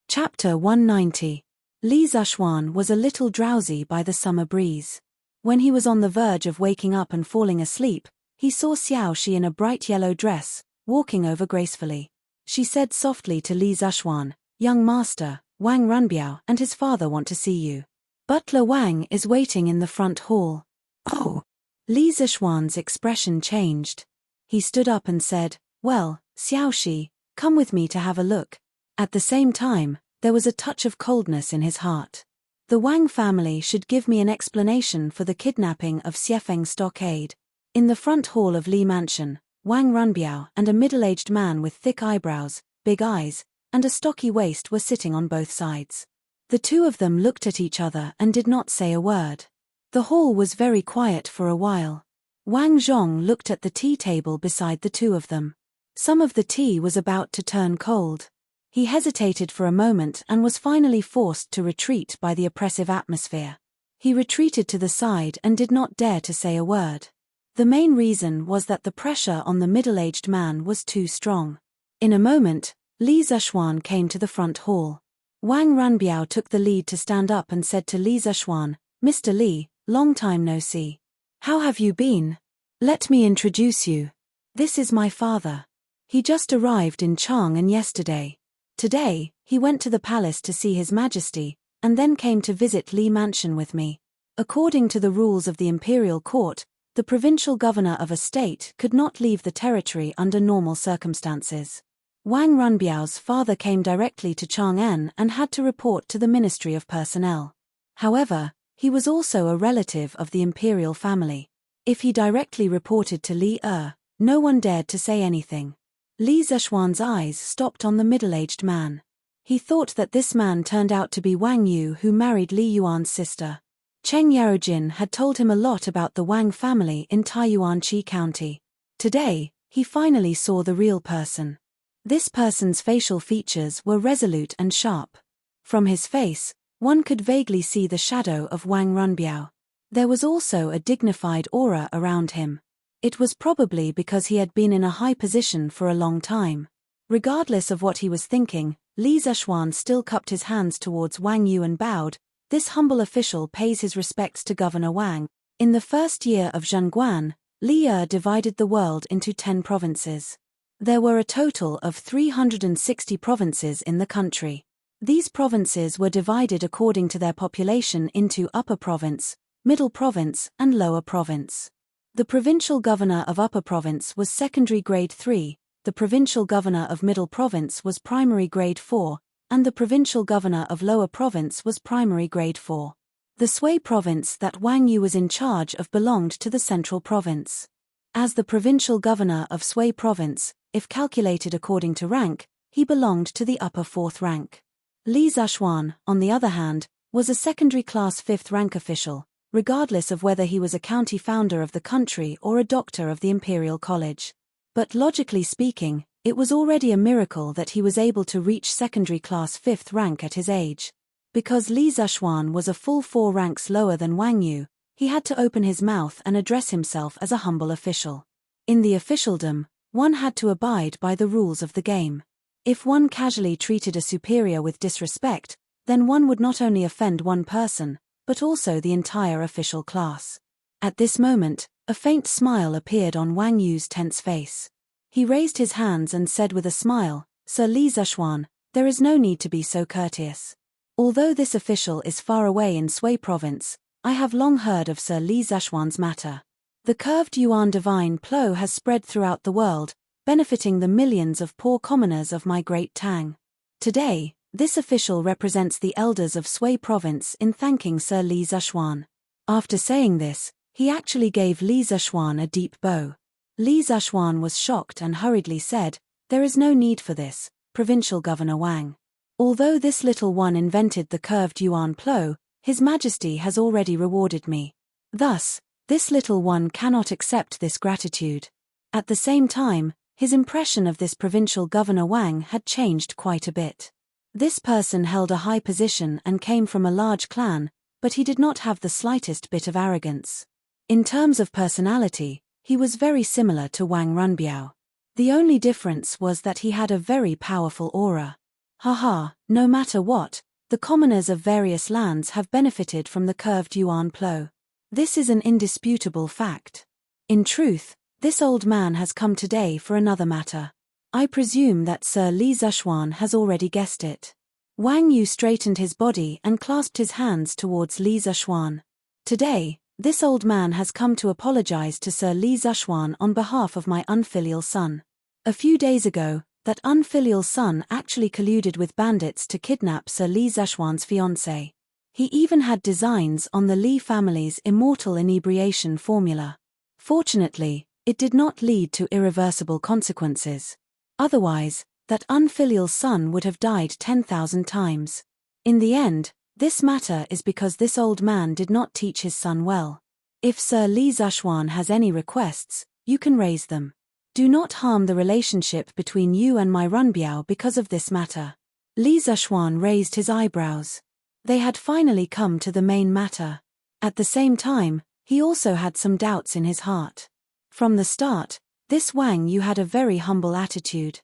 Chapter 190. Li Zishuan was a little drowsy by the summer breeze. When he was on the verge of waking up and falling asleep, he saw Xiaoxi in a bright yellow dress, walking over gracefully. She said softly to Li Zishuan, "Young master, Wang Runbiao and his father want to see you. Butler Wang is waiting in the front hall." "Oh." Li Zishuan's expression changed. He stood up and said, "Well, Xiaoxi, come with me to have a look." At the same time, there was a touch of coldness in his heart. The Wang family should give me an explanation for the kidnapping of Xiefeng Stockade. In the front hall of Li Mansion, Wang Runbiao and a middle-aged man with thick eyebrows, big eyes, and a stocky waist were sitting on both sides. The two of them looked at each other and did not say a word. The hall was very quiet for a while. Wang Zhong looked at the tea table beside the two of them. Some of the tea was about to turn cold. He hesitated for a moment and was finally forced to retreat by the oppressive atmosphere. He retreated to the side and did not dare to say a word. The main reason was that the pressure on the middle-aged man was too strong. In a moment, Li Zishuan came to the front hall. Wang Runbiao took the lead to stand up and said to Li Zishuan, "Mr. Li, long time no see. How have you been? Let me introduce you. This is my father. He just arrived in Chang'an yesterday. Today, he went to the palace to see His Majesty, and then came to visit Li Mansion with me. According to the rules of the imperial court, the provincial governor of a state could not leave the territory under normal circumstances. Wang Runbiao's father came directly to Chang'an and had to report to the Ministry of Personnel. However, he was also a relative of the imperial family. If he directly reported to Li no one dared to say anything. Li Zishuan's eyes stopped on the middle-aged man. He thought that this man turned out to be Wang Yu, who married Li Yuan's sister. Cheng Yarojin had told him a lot about the Wang family in Taiyuan-Qi County. Today, he finally saw the real person. This person's facial features were resolute and sharp. From his face, one could vaguely see the shadow of Wang Runbiao. There was also a dignified aura around him. It was probably because he had been in a high position for a long time. Regardless of what he was thinking, Li Zishuan still cupped his hands towards Wang Yu and bowed. This humble official pays his respects to Governor Wang. In the first year of Zhengguan, Li divided the world into 10 provinces. There were a total of 360 provinces in the country. These provinces were divided according to their population into Upper Province, Middle Province, and Lower Province. The provincial governor of Upper Province was secondary grade 3, the provincial governor of Middle Province was primary grade 4, and the provincial governor of Lower Province was primary grade 4. The Sui province that Wang Yu was in charge of belonged to the Central Province. As the provincial governor of Sui province, if calculated according to rank, he belonged to the upper 4th rank. Li Zishuan, on the other hand, was a secondary class 5th rank official, regardless of whether he was a county founder of the country or a doctor of the Imperial College. But logically speaking, it was already a miracle that he was able to reach secondary class 5th rank at his age. Because Li Zishuan was a full 4 ranks lower than Wang Yu, he had to open his mouth and address himself as a humble official. In the officialdom, one had to abide by the rules of the game. If one casually treated a superior with disrespect, then one would not only offend one person, but also the entire official class. At this moment, a faint smile appeared on Wang Yu's tense face. He raised his hands and said with a smile, "Sir Li Zishuan, there is no need to be so courteous. Although this official is far away in Sui province, I have long heard of Sir Li Zishuan's matter. The curved yuan divine plow has spread throughout the world, benefiting the millions of poor commoners of my great Tang. Today, this official represents the elders of Sui province in thanking Sir Li Zishuan." After saying this, he actually gave Li Zishuan a deep bow. Li Zishuan was shocked and hurriedly said, "There is no need for this, Provincial Governor Wang. Although this little one invented the curved yuan plow, His Majesty has already rewarded me. Thus, this little one cannot accept this gratitude. At the same time, his impression of this provincial governor Wang had changed quite a bit. This person held a high position and came from a large clan, but he did not have the slightest bit of arrogance. In terms of personality, he was very similar to Wang Runbiao. The only difference was that he had a very powerful aura. Haha, no matter what, the commoners of various lands have benefited from the curved yuan plow. This is an indisputable fact. In truth, this old man has come today for another matter. I presume that Sir Li Zishuan has already guessed it. Wang Yu straightened his body and clasped his hands towards Li Zishuan. Today, this old man has come to apologize to Sir Li Zishuan on behalf of my unfilial son. A few days ago, that unfilial son actually colluded with bandits to kidnap Sir Li Zishuan's fiancée. He even had designs on the Li family's immortal inebriation formula. Fortunately, it did not lead to irreversible consequences. Otherwise, that unfilial son would have died 10,000 times. In the end, this matter is because this old man did not teach his son well. If Sir Li Zishuan has any requests, you can raise them. Do not harm the relationship between you and my Runbiao because of this matter. Li Zishuan raised his eyebrows. They had finally come to the main matter. At the same time, he also had some doubts in his heart. From the start, this Wang Yu had a very humble attitude.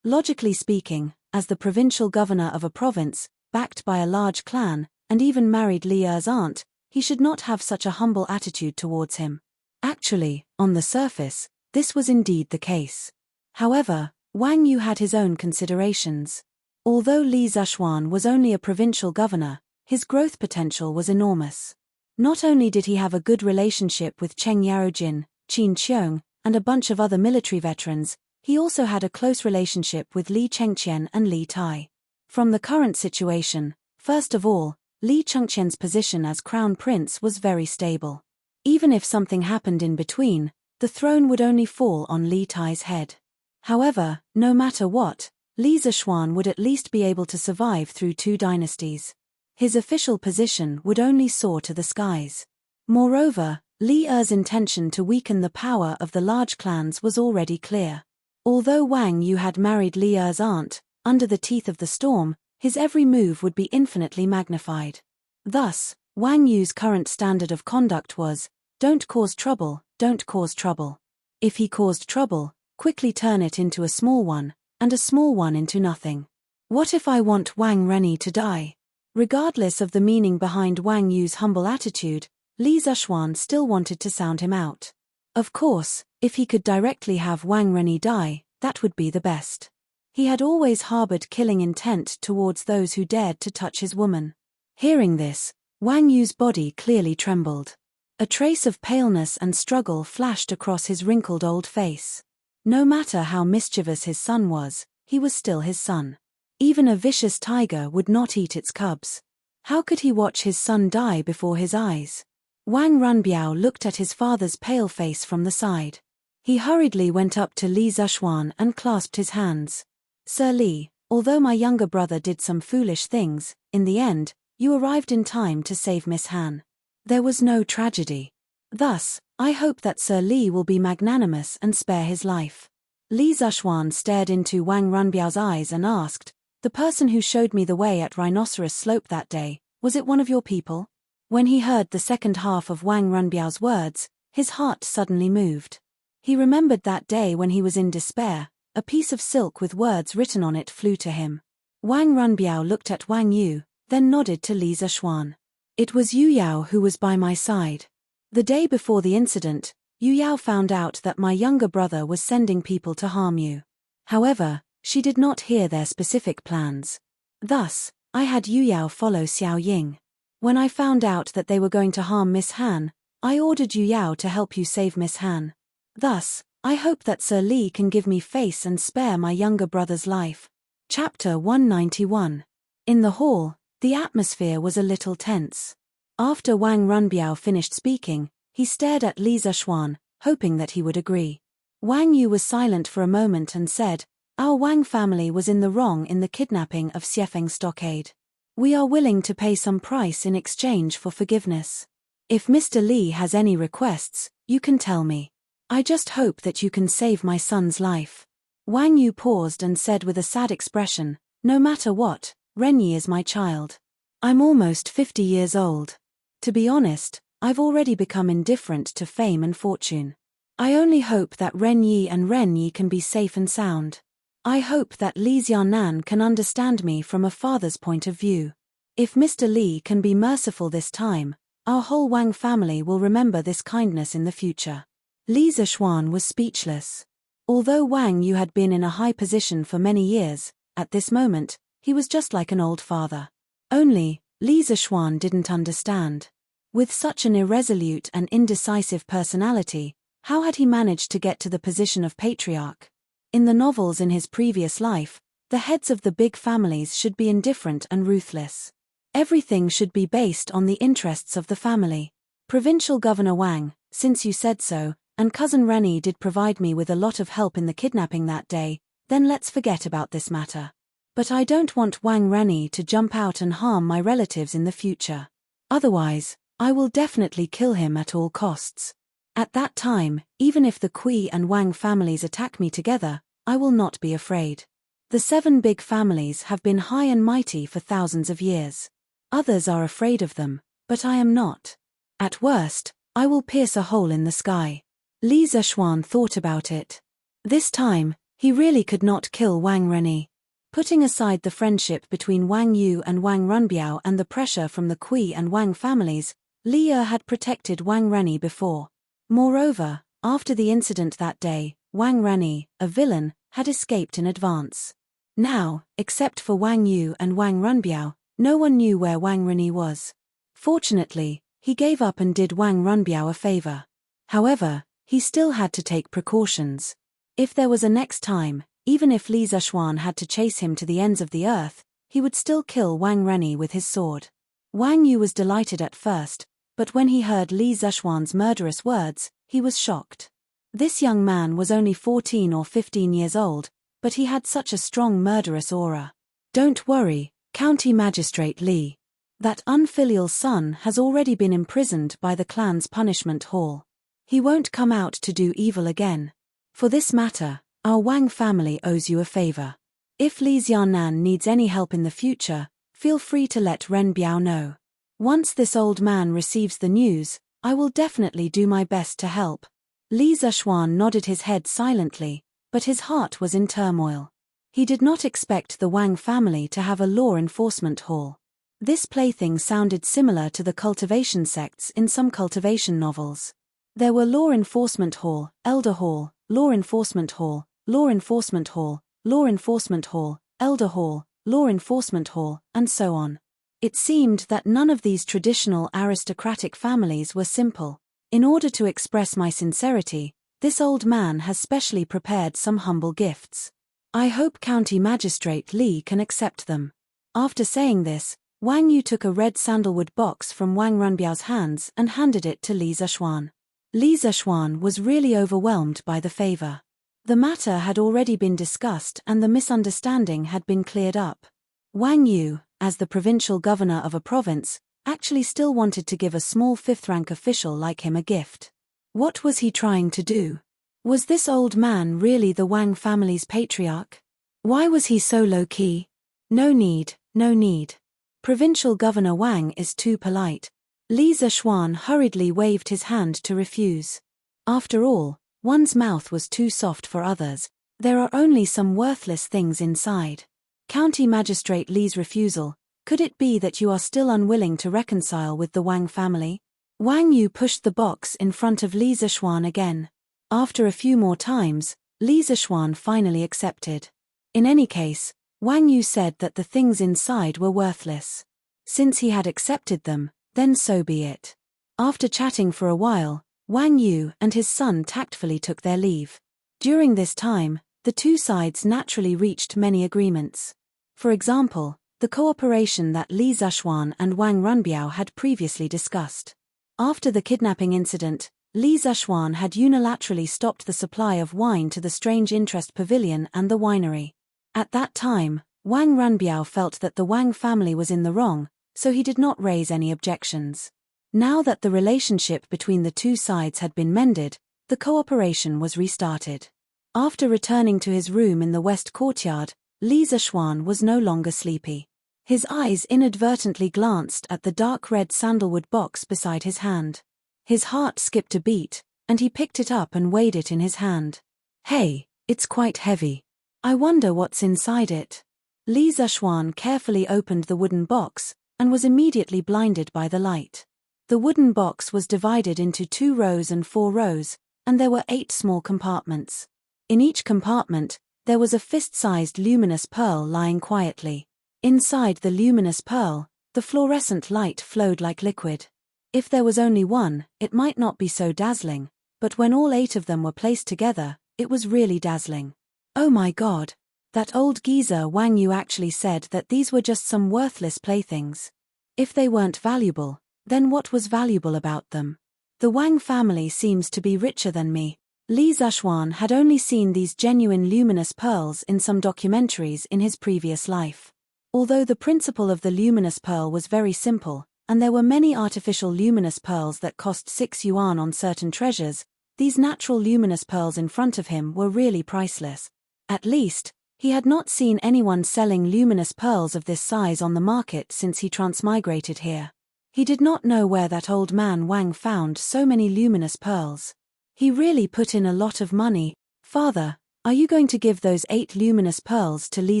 Logically speaking, as the provincial governor of a province, backed by a large clan, and even married Li Er's aunt, he should not have such a humble attitude towards him. Actually, on the surface, this was indeed the case. However, Wang Yu had his own considerations. Although Li Zishuan was only a provincial governor, his growth potential was enormous. Not only did he have a good relationship with Cheng Yaojin, Qin Qiong, and a bunch of other military veterans, he also had a close relationship with Li Chengqian and Li Tai. From the current situation, first of all, Li Chengqian's position as crown prince was very stable. Even if something happened in between, the throne would only fall on Li Tai's head. However, no matter what, Li Zishuan would at least be able to survive through 2 dynasties. His official position would only soar to the skies. Moreover, Li Er's intention to weaken the power of the large clans was already clear. Although Wang Yu had married Li Er's aunt, under the teeth of the storm, his every move would be infinitely magnified. Thus, Wang Yu's current standard of conduct was, don't cause trouble, don't cause trouble. If he caused trouble, quickly turn it into a small one, and a small one into nothing. What if I want Wang Rennie to die? Regardless of the meaning behind Wang Yu's humble attitude, Li Zishuan still wanted to sound him out. Of course, if he could directly have Wang Rennie die, that would be the best. He had always harbored killing intent towards those who dared to touch his woman. Hearing this, Wang Yu's body clearly trembled. A trace of paleness and struggle flashed across his wrinkled old face. No matter how mischievous his son was, he was still his son. Even a vicious tiger would not eat its cubs. How could he watch his son die before his eyes? Wang Runbiao looked at his father's pale face from the side. He hurriedly went up to Li Zishuan and clasped his hands. Sir Li, although my younger brother did some foolish things, in the end, you arrived in time to save Miss Han. There was no tragedy. Thus, I hope that Sir Li will be magnanimous and spare his life. Li Zishuan stared into Wang Runbiao's eyes and asked, the person who showed me the way at Rhinoceros Slope that day, was it one of your people? When he heard the second half of Wang Runbiao's words, his heart suddenly moved. He remembered that day when he was in despair, a piece of silk with words written on it flew to him. Wang Runbiao looked at Wang Yu, then nodded to Li Zishuan. It was Yu Yao who was by my side. The day before the incident, Yu Yao found out that my younger brother was sending people to harm you. However, she did not hear their specific plans. Thus, I had Yu Yao follow Xiao Ying. When I found out that they were going to harm Miss Han, I ordered Yu Yao to help you save Miss Han. Thus, I hope that Sir Li can give me face and spare my younger brother's life. Chapter 191. In the hall, the atmosphere was a little tense. After Wang Runbiao finished speaking, he stared at Li Zishuan, hoping that he would agree. Wang Yu was silent for a moment and said, our Wang family was in the wrong in the kidnapping of Xiefeng Stockade. We are willing to pay some price in exchange for forgiveness. If Mr. Li has any requests, you can tell me. I just hope that you can save my son's life. Wang Yu paused and said with a sad expression, no matter what, Renyi is my child. I'm almost 50 years old. To be honest, I've already become indifferent to fame and fortune. I only hope that Renyi and Renyi can be safe and sound. I hope that Li Xiaonan can understand me from a father's point of view. If Mr. Li can be merciful this time, our whole Wang family will remember this kindness in the future. Li Zishuan was speechless. Although Wang Yu had been in a high position for many years, at this moment, he was just like an old father. Only, Li Zishuan didn't understand. With such an irresolute and indecisive personality, how had he managed to get to the position of patriarch? In the novels in his previous life, the heads of the big families should be indifferent and ruthless. Everything should be based on the interests of the family. Provincial Governor Wang, since you said so, and cousin Rennie did provide me with a lot of help in the kidnapping that day, then let's forget about this matter. But I don't want Wang Rennie to jump out and harm my relatives in the future. Otherwise, I will definitely kill him at all costs. At that time, even if the Kui and Wang families attack me together, I will not be afraid. The 7 big families have been high and mighty for thousands of years. Others are afraid of them, but I am not. At worst, I will pierce a hole in the sky. Li Zishuan thought about it. This time, he really could not kill Wang Rennie. Putting aside the friendship between Wang Yu and Wang Runbiao and the pressure from the Kui and Wang families, Li had protected Wang Rennie before. Moreover, after the incident that day, Wang Rennie, a villain, had escaped in advance. Now, except for Wang Yu and Wang Runbiao, no one knew where Wang Rennie was. Fortunately, he gave up and did Wang Runbiao a favor. However, he still had to take precautions. If there was a next time, even if Li Zishuan had to chase him to the ends of the earth, he would still kill Wang Rennie with his sword. Wang Yu was delighted at first, but when he heard Li Zishuan's murderous words, he was shocked. This young man was only 14 or 15 years old, but he had such a strong murderous aura. Don't worry, County Magistrate Li. That unfilial son has already been imprisoned by the clan's punishment hall. He won't come out to do evil again. For this matter, our Wang family owes you a favor. If Li Xiaonan needs any help in the future, feel free to let Ren Biao know. Once this old man receives the news, I will definitely do my best to help. Li Zishuan nodded his head silently, but his heart was in turmoil. He did not expect the Wang family to have a law enforcement hall. This plaything sounded similar to the cultivation sects in some cultivation novels. There were law enforcement hall, elder hall, law enforcement hall, law enforcement hall, law enforcement hall, elder hall, law enforcement hall, and so on. It seemed that none of these traditional aristocratic families were simple. In order to express my sincerity, this old man has specially prepared some humble gifts. I hope County Magistrate Li can accept them. After saying this, Wang Yu took a red sandalwood box from Wang Runbiao's hands and handed it to Li Zishuan. Li Zishuan was really overwhelmed by the favor. The matter had already been discussed and the misunderstanding had been cleared up. Wang Yu, as the provincial governor of a province, actually still wanted to give a small 5th-rank official like him a gift. What was he trying to do? Was this old man really the Wang family's patriarch? Why was he so low-key? No need, no need. Provincial Governor Wang is too polite. Li Zishuan hurriedly waved his hand to refuse. After all, one's mouth was too soft for others. There are only some worthless things inside. County Magistrate Li's refusal. Could it be that you are still unwilling to reconcile with the Wang family? Wang Yu pushed the box in front of Li Zishuan again. After a few more times, Li Zishuan finally accepted. In any case, Wang Yu said that the things inside were worthless. Since he had accepted them, then so be it. After chatting for a while, Wang Yu and his son tactfully took their leave. During this time, the two sides naturally reached many agreements. For example, the cooperation that Li Zishuan and Wang Runbiao had previously discussed. After the kidnapping incident, Li Zishuan had unilaterally stopped the supply of wine to the Strange Interest Pavilion and the winery. At that time, Wang Runbiao felt that the Wang family was in the wrong, so he did not raise any objections. Now that the relationship between the two sides had been mended, the cooperation was restarted. After returning to his room in the west courtyard, Li Zishuan was no longer sleepy. His eyes inadvertently glanced at the dark red sandalwood box beside his hand. His heart skipped a beat, and he picked it up and weighed it in his hand. Hey, it's quite heavy. I wonder what's inside it. Li Zishuan carefully opened the wooden box, and was immediately blinded by the light. The wooden box was divided into 2 rows and 4 rows, and there were 8 small compartments. In each compartment, there was a fist-sized luminous pearl lying quietly. Inside the luminous pearl, the fluorescent light flowed like liquid. If there was only one, it might not be so dazzling, but when all 8 of them were placed together, it was really dazzling. Oh my God! That old geezer Wang Yu actually said that these were just some worthless playthings. If they weren't valuable, then what was valuable about them? The Wang family seems to be richer than me. Li Zishuan had only seen these genuine luminous pearls in some documentaries in his previous life. Although the principle of the luminous pearl was very simple, and there were many artificial luminous pearls that cost 6 yuan on certain treasures, these natural luminous pearls in front of him were really priceless. At least, he had not seen anyone selling luminous pearls of this size on the market since he transmigrated here. He did not know where that old man Wang found so many luminous pearls. He really put in a lot of money. Father, are you going to give those 8 luminous pearls to Li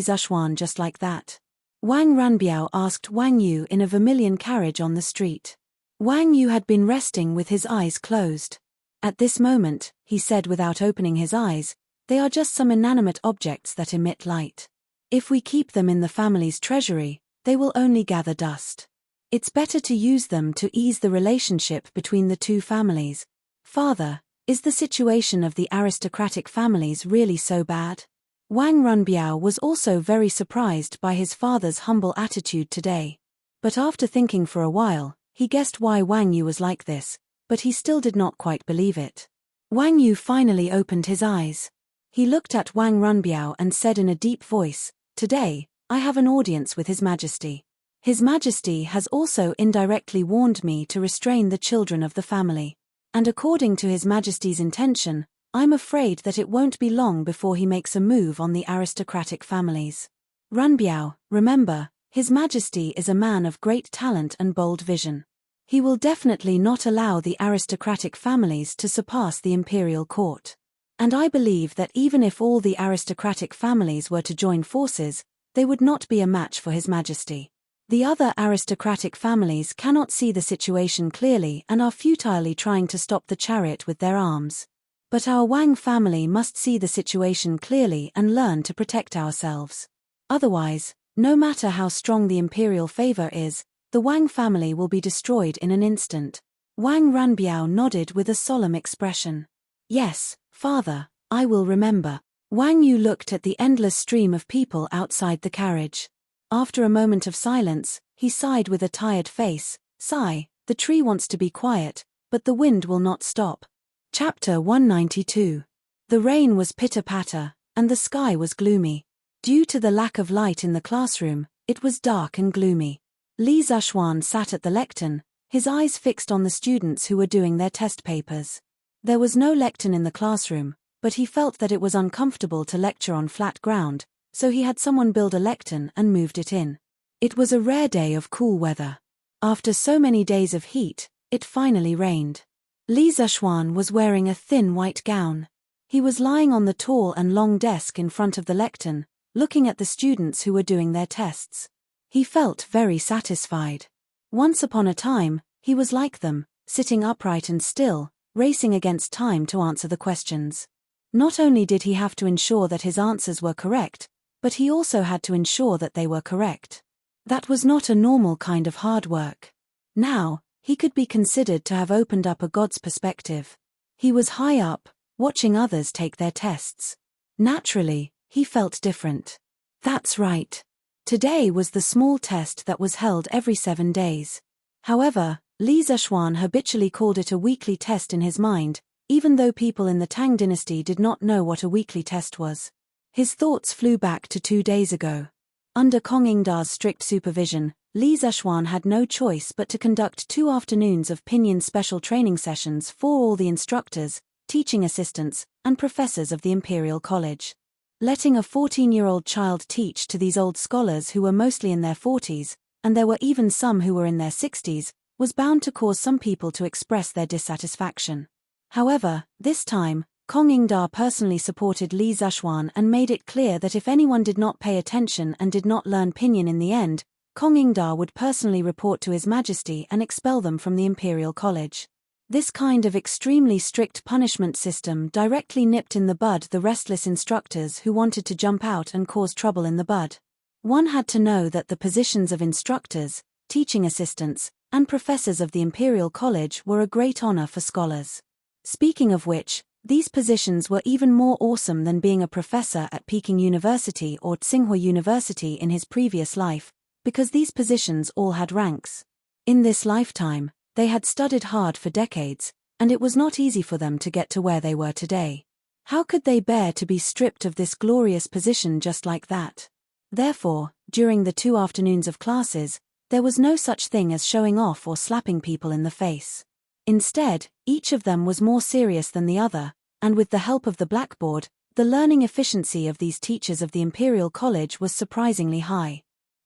Zishuan just like that? Wang Ranbiao asked Wang Yu in a vermilion carriage on the street. Wang Yu had been resting with his eyes closed. At this moment, he said without opening his eyes, they are just some inanimate objects that emit light. If we keep them in the family's treasury, they will only gather dust. It's better to use them to ease the relationship between the two families. Father, is the situation of the aristocratic families really so bad? Wang Runbiao was also very surprised by his father's humble attitude today. But after thinking for a while, he guessed why Wang Yu was like this, but he still did not quite believe it. Wang Yu finally opened his eyes. He looked at Wang Runbiao and said in a deep voice, "Today, I have an audience with His Majesty. His Majesty has also indirectly warned me to restrain the children of the family. And according to His Majesty's intention, I'm afraid that it won't be long before he makes a move on the aristocratic families. Runbiao, remember, His Majesty is a man of great talent and bold vision. He will definitely not allow the aristocratic families to surpass the imperial court. And I believe that even if all the aristocratic families were to join forces, they would not be a match for His Majesty. The other aristocratic families cannot see the situation clearly and are futilely trying to stop the chariot with their arms. But our Wang family must see the situation clearly and learn to protect ourselves. Otherwise, no matter how strong the imperial favor is, the Wang family will be destroyed in an instant." Wang Ranbiao nodded with a solemn expression. "Yes, father, I will remember." Wang Yu looked at the endless stream of people outside the carriage. After a moment of silence, he sighed with a tired face. "Sigh, the tree wants to be quiet, but the wind will not stop." Chapter 192. The rain was pitter-patter, and the sky was gloomy. Due to the lack of light in the classroom, it was dark and gloomy. Li Zishuan sat at the lectern, his eyes fixed on the students who were doing their test papers. There was no lectern in the classroom, but he felt that it was uncomfortable to lecture on flat ground, so he had someone build a lectern and moved it in. It was a rare day of cool weather. After so many days of heat, it finally rained. Li Zishuan was wearing a thin white gown. He was lying on the tall and long desk in front of the lectern, looking at the students who were doing their tests. He felt very satisfied. Once upon a time, he was like them, sitting upright and still, racing against time to answer the questions. Not only did he have to ensure that his answers were correct, but he also had to ensure that they were correct. That was not a normal kind of hard work. Now, he could be considered to have opened up a god's perspective. He was high up, watching others take their tests. Naturally, he felt different. That's right. Today was the small test that was held every 7 days. However, Li Zishuan habitually called it a weekly test in his mind, even though people in the Tang dynasty did not know what a weekly test was. His thoughts flew back to 2 days ago. Under Kong Ingda's strict supervision, Li Zishuan had no choice but to conduct 2 afternoons of pinyin special training sessions for all the instructors, teaching assistants, and professors of the Imperial College. Letting a 14-year-old child teach to these old scholars who were mostly in their 40s, and there were even some who were in their 60s, was bound to cause some people to express their dissatisfaction. However, this time, Kong Yingda personally supported Li Zishuan and made it clear that if anyone did not pay attention and did not learn pinyin in the end, Kong Yingda would personally report to His Majesty and expel them from the Imperial College. This kind of extremely strict punishment system directly nipped in the bud the restless instructors who wanted to jump out and cause trouble in the bud. One had to know that the positions of instructors, teaching assistants, and professors of the Imperial College were a great honor for scholars. Speaking of which, these positions were even more awesome than being a professor at Peking University or Tsinghua University in his previous life, because these positions all had ranks. In this lifetime, they had studied hard for decades, and it was not easy for them to get to where they were today. How could they bear to be stripped of this glorious position just like that? Therefore, during the 2 afternoons of classes, there was no such thing as showing off or slapping people in the face. Instead, each of them was more serious than the other, and with the help of the blackboard, the learning efficiency of these teachers of the Imperial College was surprisingly high.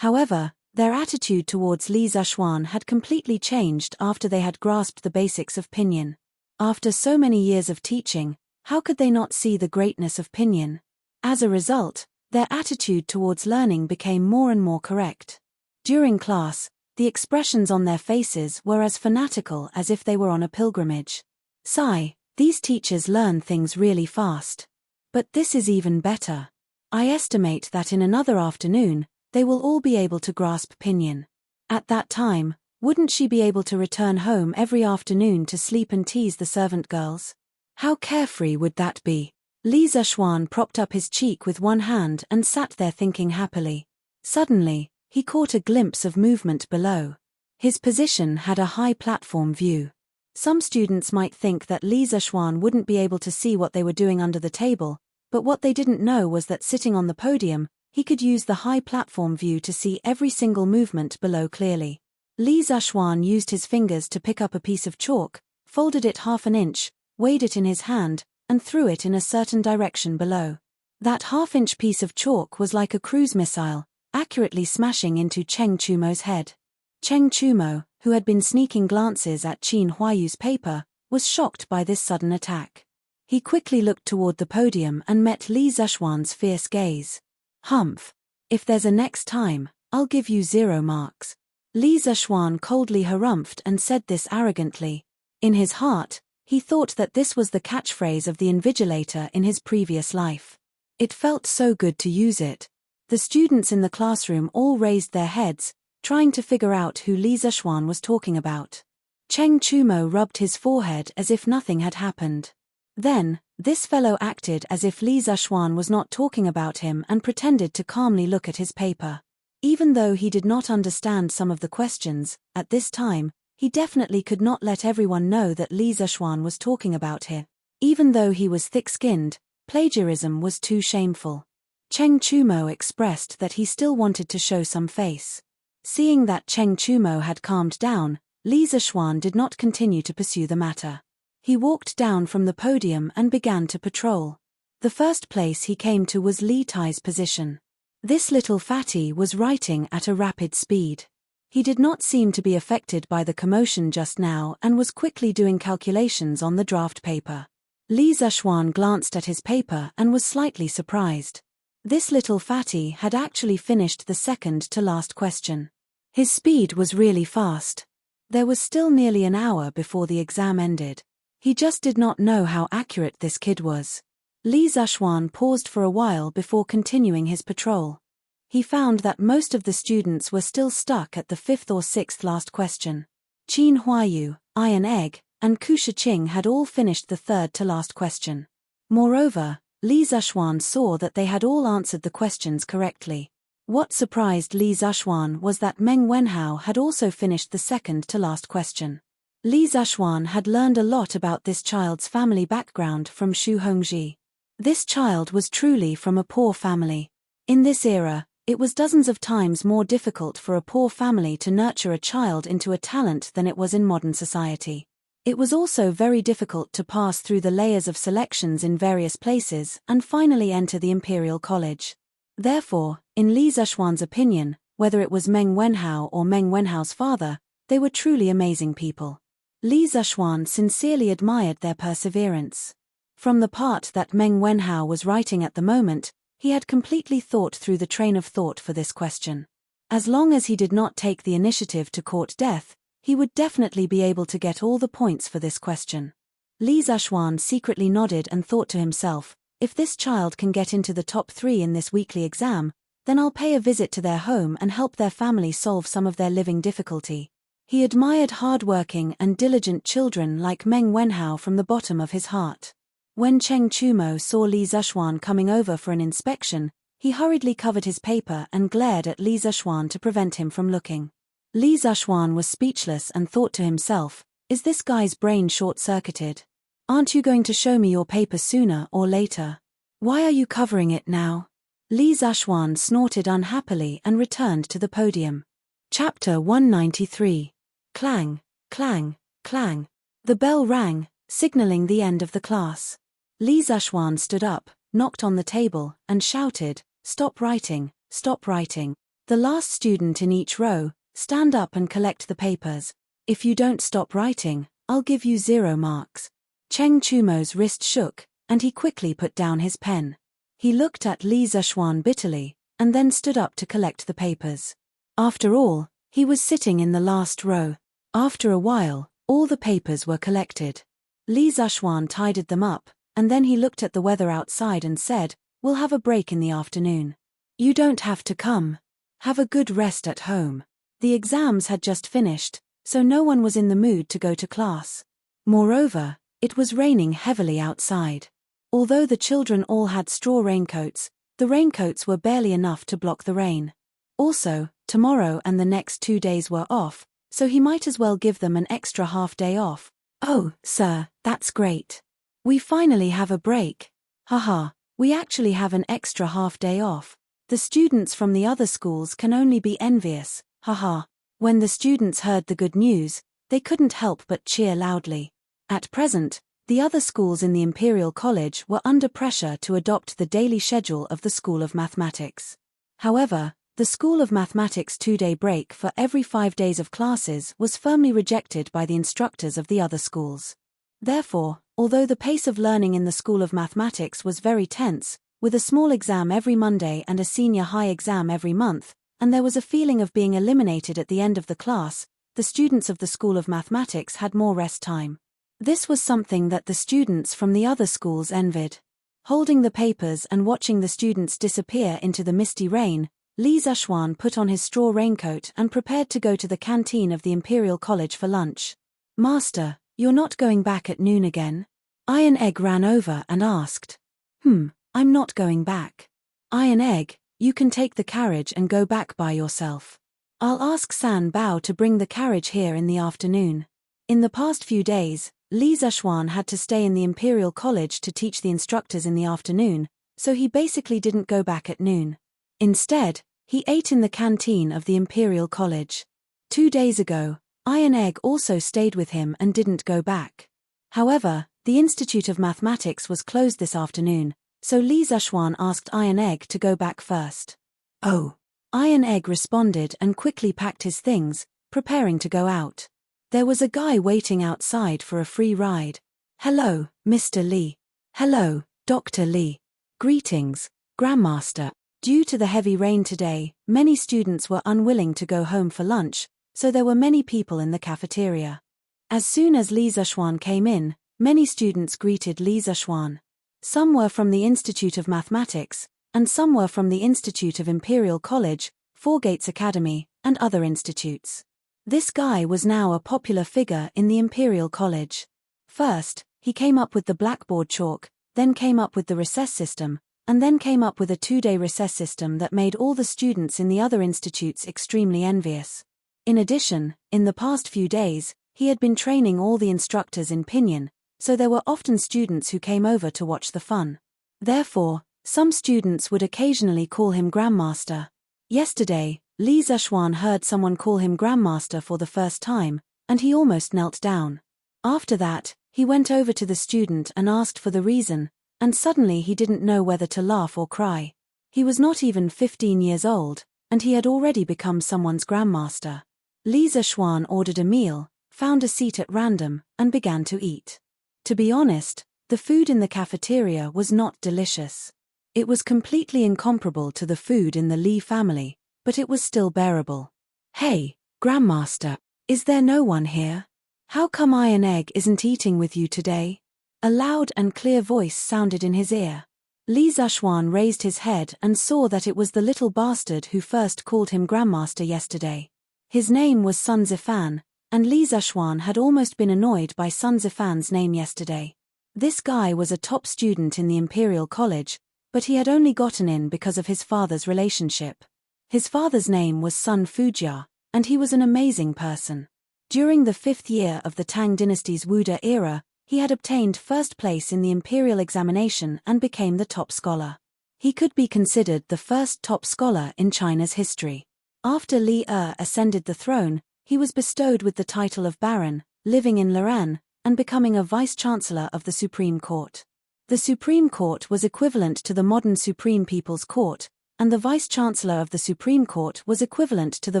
However, their attitude towards Li Zishuan had completely changed after they had grasped the basics of pinyin. After so many years of teaching, how could they not see the greatness of pinyin? As a result, their attitude towards learning became more and more correct. During class, the expressions on their faces were as fanatical as if they were on a pilgrimage. Sigh, these teachers learn things really fast. But this is even better. I estimate that in another afternoon, they will all be able to grasp pinyin. At that time, wouldn't she be able to return home every afternoon to sleep and tease the servant girls? How carefree would that be? Li Zishuan propped up his cheek with one hand and sat there thinking happily. Suddenly, he caught a glimpse of movement below. His position had a high platform view. Some students might think that Li Zishuan wouldn't be able to see what they were doing under the table, but what they didn't know was that sitting on the podium, he could use the high platform view to see every single movement below clearly. Li Zishuan used his fingers to pick up a piece of chalk, folded it half an inch, weighed it in his hand, and threw it in a certain direction below. That half-inch piece of chalk was like a cruise missile, accurately smashing into Cheng Chumo's head. Cheng Chumo, who had been sneaking glances at Qin Huayu's paper, was shocked by this sudden attack. He quickly looked toward the podium and met Li Zishuan's fierce gaze. Humph. If there's a next time, I'll give you 0 marks. Li Zishuan coldly harumphed and said this arrogantly. In his heart, he thought that this was the catchphrase of the invigilator in his previous life. It felt so good to use it. The students in the classroom all raised their heads, trying to figure out who Li Zishuan was talking about. Cheng Chumo rubbed his forehead as if nothing had happened. Then, this fellow acted as if Li Zishuan was not talking about him and pretended to calmly look at his paper. Even though he did not understand some of the questions, at this time, he definitely could not let everyone know that Li Zishuan was talking about him. Even though he was thick-skinned, plagiarism was too shameful. Cheng Chumo expressed that he still wanted to show some face. Seeing that Cheng Chumo had calmed down, Li Zishuan did not continue to pursue the matter. He walked down from the podium and began to patrol. The first place he came to was Li Tai's position. This little fatty was writing at a rapid speed. He did not seem to be affected by the commotion just now and was quickly doing calculations on the draft paper. Li Zishuan glanced at his paper and was slightly surprised. This little fatty had actually finished the second to last question. His speed was really fast. There was still nearly an hour before the exam ended. He just did not know how accurate this kid was. Li Zishuan paused for a while before continuing his patrol. He found that most of the students were still stuck at the 5th or 6th last question. Qin Huayu, Iron Egg, and Ku Shiqing had all finished the 3rd to last question. Moreover, Li Zishuan saw that they had all answered the questions correctly. What surprised Li Zishuan was that Meng Wenhao had also finished the 2nd to last question. Li Zishuan had learned a lot about this child's family background from Xu Hongji. This child was truly from a poor family. In this era, It was dozens of times more difficult for a poor family to nurture a child into a talent than it was in modern society. It was also very difficult to pass through the layers of selections in various places and finally enter the Imperial College. Therefore, in Li Zexuan's opinion, whether it was Meng Wenhao or Meng Wenhao's father, they were truly amazing people. Li Zexuan sincerely admired their perseverance. From the part that Meng Wenhao was writing at the moment, he had completely thought through the train of thought for this question. As long as he did not take the initiative to court death, he would definitely be able to get all the points for this question. Li Zexuan secretly nodded and thought to himself, if this child can get into the top 3 in this weekly exam, then I'll pay a visit to their home and help their family solve some of their living difficulty. He admired hard-working and diligent children like Meng Wenhao from the bottom of his heart. When Cheng Chumo saw Li Zexuan coming over for an inspection, he hurriedly covered his paper and glared at Li Zexuan to prevent him from looking. Li Zexuan was speechless and thought to himself, is this guy's brain short-circuited? Aren't you going to show me your paper sooner or later? Why are you covering it now? Li Zexuan snorted unhappily and returned to the podium. Chapter 193. Clang, clang, clang. The bell rang, signaling the end of the class. Li Zexuan stood up, knocked on the table, and shouted, "Stop writing, stop writing. The last student in each row, stand up and collect the papers. If you don't stop writing, I'll give you 0 marks." Cheng Chumo's wrist shook, and he quickly put down his pen. He looked at Li Zexuan bitterly, and then stood up to collect the papers. After all, he was sitting in the last row. After a while, all the papers were collected. Li Zexuan tidied them up, and then he looked at the weather outside and said, "We'll have a break in the afternoon. You don't have to come. Have a good rest at home." The exams had just finished, so no one was in the mood to go to class. Moreover, it was raining heavily outside. Although the children all had straw raincoats, the raincoats were barely enough to block the rain. Also, tomorrow and the next 2 days were off, so he might as well give them an extra half-day off. "Oh, sir, that's great. We finally have a break. Haha, we actually have an extra half-day off. The students from the other schools can only be envious, haha." When the students heard the good news, they couldn't help but cheer loudly. At present, the other schools in the Imperial College were under pressure to adopt the daily schedule of the School of Mathematics. However, the School of Mathematics' 2-day break for every 5 days of classes was firmly rejected by the instructors of the other schools. Therefore, although the pace of learning in the School of Mathematics was very tense, with a small exam every Monday and a senior high exam every month, and there was a feeling of being eliminated at the end of the class, the students of the School of Mathematics had more rest time. This was something that the students from the other schools envied. Holding the papers and watching the students disappear into the misty rain, Li Zexuan put on his straw raincoat and prepared to go to the canteen of the Imperial College for lunch. "Master, you're not going back at noon again?" Iron Egg ran over and asked. I'm not going back." "Iron Egg, you can take the carriage and go back by yourself. I'll ask San Bao to bring the carriage here in the afternoon." In the past few days, Li Zexuan had to stay in the Imperial College to teach the instructors in the afternoon, so he basically didn't go back at noon. Instead, he ate in the canteen of the Imperial College. 2 days ago, Iron Egg also stayed with him and didn't go back. However, the Institute of Mathematics was closed this afternoon, so Li Zexuan asked Iron Egg to go back first. "Oh." Iron Egg responded and quickly packed his things, preparing to go out. There was a guy waiting outside for a free ride. "Hello, Mr. Li. Hello, Dr. Li. Greetings, Grandmaster." Due to the heavy rain today, many students were unwilling to go home for lunch, so there were many people in the cafeteria. As soon as Li Zexuan came in, many students greeted Li Zexuan. Some were from the Institute of Mathematics, and some were from the Institute of Imperial College, Four Gates Academy, and other institutes. This guy was now a popular figure in the Imperial College. First, he came up with the blackboard chalk, then came up with the recess system, and then came up with a 2-day recess system that made all the students in the other institutes extremely envious. In addition, in the past few days, he had been training all the instructors in pinyin, so there were often students who came over to watch the fun. Therefore, some students would occasionally call him Grandmaster. Yesterday, Li Zishuan heard someone call him Grandmaster for the first time, and he almost knelt down. After that, he went over to the student and asked for the reason, and suddenly he didn't know whether to laugh or cry. He was not even 15 years old, and he had already become someone's grandmaster. Li Zishuan ordered a meal, found a seat at random, and began to eat. To be honest, the food in the cafeteria was not delicious. It was completely incomparable to the food in the Li family, but it was still bearable. "Hey, Grandmaster, is there no one here? How come Iron Egg isn't eating with you today?" A loud and clear voice sounded in his ear. Li Zishuan raised his head and saw that it was the little bastard who first called him Grandmaster yesterday. His name was Sun Zifan, and Li Zishuan had almost been annoyed by Sun Zifan's name yesterday. This guy was a top student in the Imperial College, but he had only gotten in because of his father's relationship. His father's name was Sun Fujia, and he was an amazing person. During the 5th year of the Tang dynasty's Wuda era, he had obtained first place in the imperial examination and became the top scholar. He could be considered the first top scholar in China's history. After Li ascended the throne, he was bestowed with the title of Baron, living in Loran, and becoming a vice-chancellor of the Supreme Court. The Supreme Court was equivalent to the modern Supreme People's Court, and the vice-chancellor of the Supreme Court was equivalent to the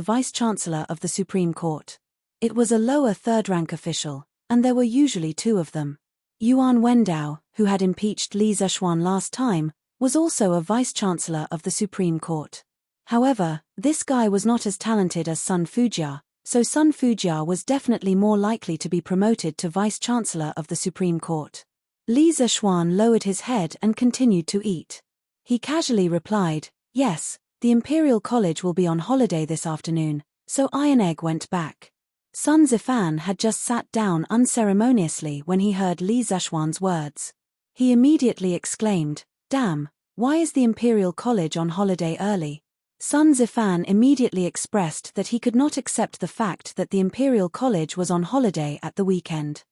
vice-chancellor of the Supreme Court. It was a lower third-rank official, and there were usually 2 of them. Yuan Wendao, who had impeached Li Zishuan last time, was also a vice-chancellor of the Supreme Court. However, this guy was not as talented as Sun Fujia, so Sun Fujia was definitely more likely to be promoted to vice-chancellor of the Supreme Court. Li Zishuan lowered his head and continued to eat. He casually replied, "Yes, the Imperial College will be on holiday this afternoon," so Iron Egg went back. Sun Zifan had just sat down unceremoniously when he heard Li Zishuan's words. He immediately exclaimed, "Damn, why is the Imperial College on holiday early?" Sun Zifan immediately expressed that he could not accept the fact that the Imperial College was on holiday at the weekend.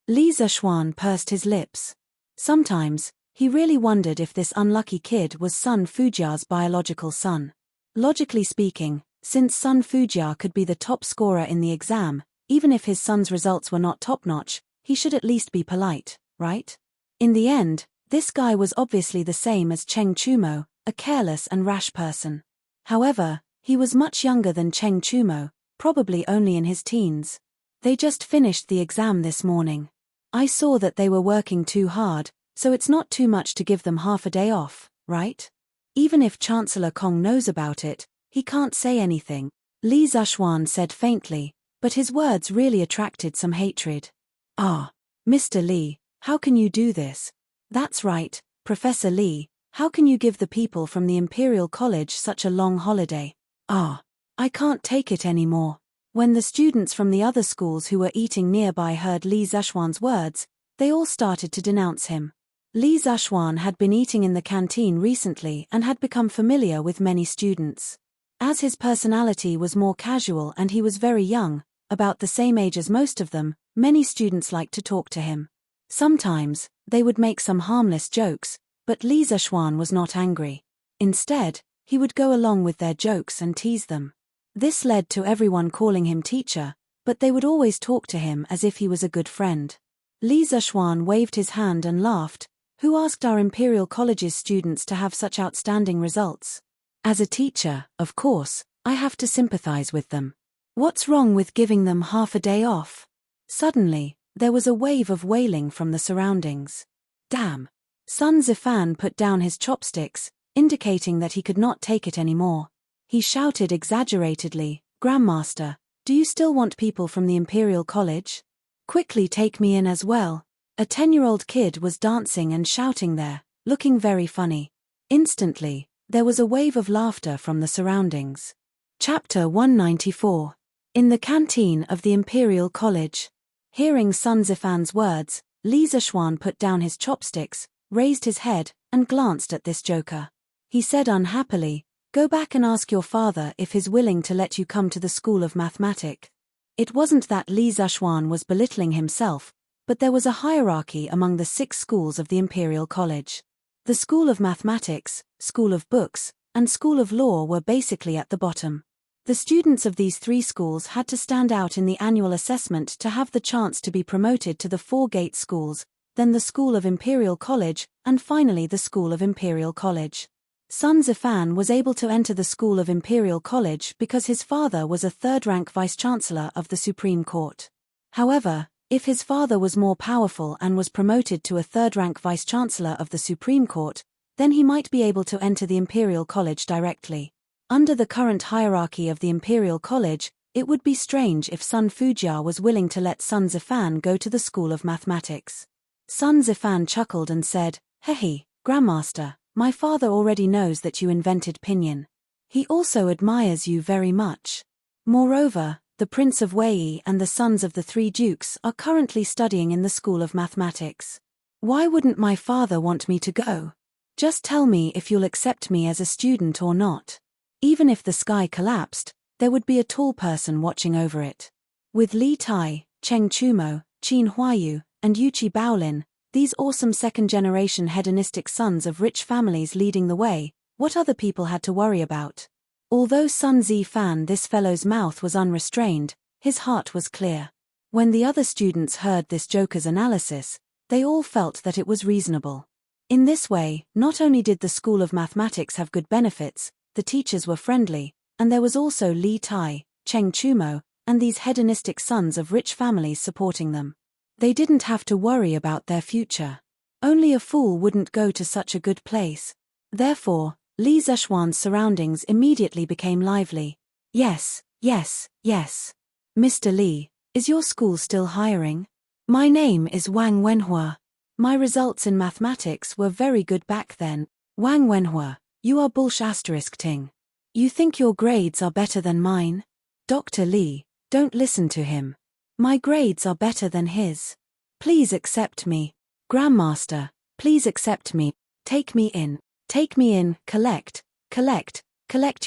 Li Zishuan pursed his lips. Sometimes, he really wondered if this unlucky kid was Sun Fujia's biological son. Logically speaking, since Sun Fujia could be the top scorer in the exam, even if his son's results were not top-notch, he should at least be polite, right? In the end, this guy was obviously the same as Cheng Chumo, a careless and rash person. However, he was much younger than Cheng Chumo, probably only in his teens. They just finished the exam this morning. I saw that they were working too hard, so it's not too much to give them half a day off, right? Even if Chancellor Kong knows about it, he can't say anything, Li Zishuan said faintly, but his words really attracted some hatred. "Ah, Mr. Li, how can you do this? That's right, Professor Li, how can you give the people from the Imperial College such a long holiday? Ah, I can't take it anymore." When the students from the other schools who were eating nearby heard Li Zishuan's words, they all started to denounce him. Li Zishuan had been eating in the canteen recently and had become familiar with many students. As his personality was more casual and he was very young, about the same age as most of them, many students liked to talk to him. Sometimes, they would make some harmless jokes, but Li Zishuan was not angry. Instead, he would go along with their jokes and tease them. This led to everyone calling him teacher, but they would always talk to him as if he was a good friend. Li Zishuan waved his hand and laughed. "Who asked our Imperial College's students to have such outstanding results? As a teacher, of course, I have to sympathize with them. What's wrong with giving them half a day off?" Suddenly, there was a wave of wailing from the surroundings. "Damn!" Sun Zifan put down his chopsticks, indicating that he could not take it anymore. He shouted exaggeratedly, "Grandmaster, do you still want people from the Imperial College? Quickly take me in as well." A 10-year-old kid was dancing and shouting there, looking very funny. Instantly, there was a wave of laughter from the surroundings. Chapter 194. In the canteen of the Imperial College. Hearing Sun Zifan's words, Li Zishuan put down his chopsticks, raised his head, and glanced at this joker. He said unhappily, "Go back and ask your father if he's willing to let you come to the School of Mathematics." It wasn't that Li Zishuan was belittling himself, but there was a hierarchy among the 6 schools of the Imperial College. The School of Mathematics, School of Books, and School of Law were basically at the bottom. The students of these three schools had to stand out in the annual assessment to have the chance to be promoted to the four-gate schools, then the School of Imperial College, and finally the School of Imperial College. Sun Zifan was able to enter the School of Imperial College because his father was a third-rank vice-chancellor of the Supreme Court. However, if his father was more powerful and was promoted to a third-rank vice-chancellor of the Supreme Court, then he might be able to enter the Imperial College directly. Under the current hierarchy of the Imperial College, it would be strange if Sun Fujia was willing to let Sun Zifan go to the School of Mathematics. Sun Zifan chuckled and said, "Hehe, Grandmaster, my father already knows that you invented pinyin. He also admires you very much. Moreover, the Prince of Wei and the sons of the three dukes are currently studying in the School of Mathematics. Why wouldn't my father want me to go? Just tell me if you'll accept me as a student or not. Even if the sky collapsed, there would be a tall person watching over it." With Li Tai, Cheng Chumo, Qin Huayu, and Yuqi Baolin, these awesome second-generation hedonistic sons of rich families leading the way, what other people had to worry about? Although Sun Zifan, this fellow's mouth was unrestrained, his heart was clear. When the other students heard this joker's analysis, they all felt that it was reasonable. In this way, not only did the School of Mathematics have good benefits, the teachers were friendly, and there was also Li Tai, Cheng Chumo, and these hedonistic sons of rich families supporting them. They didn't have to worry about their future. Only a fool wouldn't go to such a good place. Therefore, Li Zeshuan's surroundings immediately became lively. Yes, yes, yes. Mr. Li, is your school still hiring? My name is Wang Wenhua. My results in mathematics were very good back then. Wang Wenhua, you are bullsh*ting. You think your grades are better than mine? Dr. Li, don't listen to him. My grades are better than his. Please accept me. Grandmaster, please accept me. Take me in. Take me in. Collect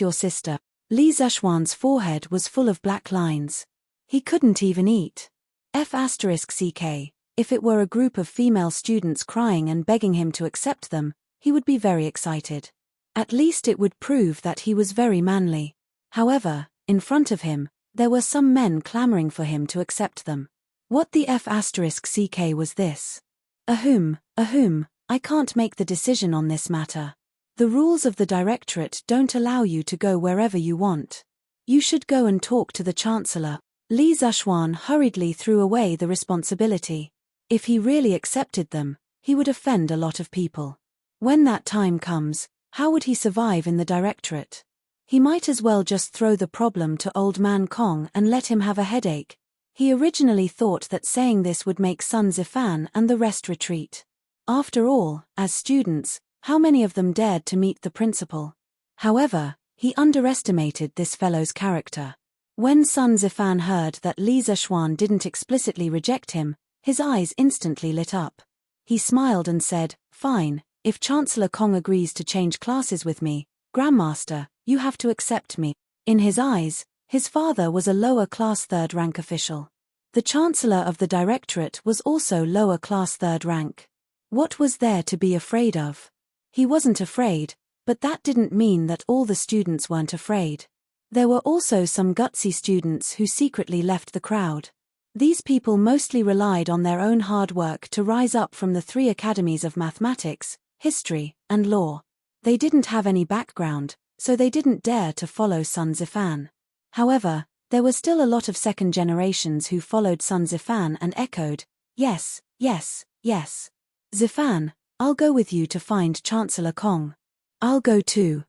your sister. Li Zeshuan's forehead was full of black lines. He couldn't even eat. F***ck, if it were a group of female students crying and begging him to accept them, he would be very excited. At least it would prove that he was very manly. However, in front of him, there were some men clamoring for him to accept them. What the F***ck was this? Ahum, I can't make the decision on this matter. The rules of the directorate don't allow you to go wherever you want. You should go and talk to the Chancellor. Li Zeshuan hurriedly threw away the responsibility. If he really accepted them, he would offend a lot of people. When that time comes, how would he survive in the directorate? He might as well just throw the problem to Old Man Kong and let him have a headache. He originally thought that saying this would make Sun Zifan and the rest retreat. After all, as students, how many of them dared to meet the principal? However, he underestimated this fellow's character. When Sun Zifan heard that Li Zeshuan didn't explicitly reject him, his eyes instantly lit up. He smiled and said, "Fine, if Chancellor Kong agrees to change classes with me, Grandmaster, you have to accept me." In his eyes, his father was a lower-class third-rank official. The Chancellor of the Directorate was also lower-class third rank. What was there to be afraid of? He wasn't afraid, but that didn't mean that all the students weren't afraid. There were also some gutsy students who secretly left the crowd. These people mostly relied on their own hard work to rise up from the three academies of mathematics, history, and law. They didn't have any background, so they didn't dare to follow Sun Zifan. However, there were still a lot of second generations who followed Sun Zifan and echoed, "Yes, yes, yes. Zifan, I'll go with you to find Chancellor Kong." I'll go too.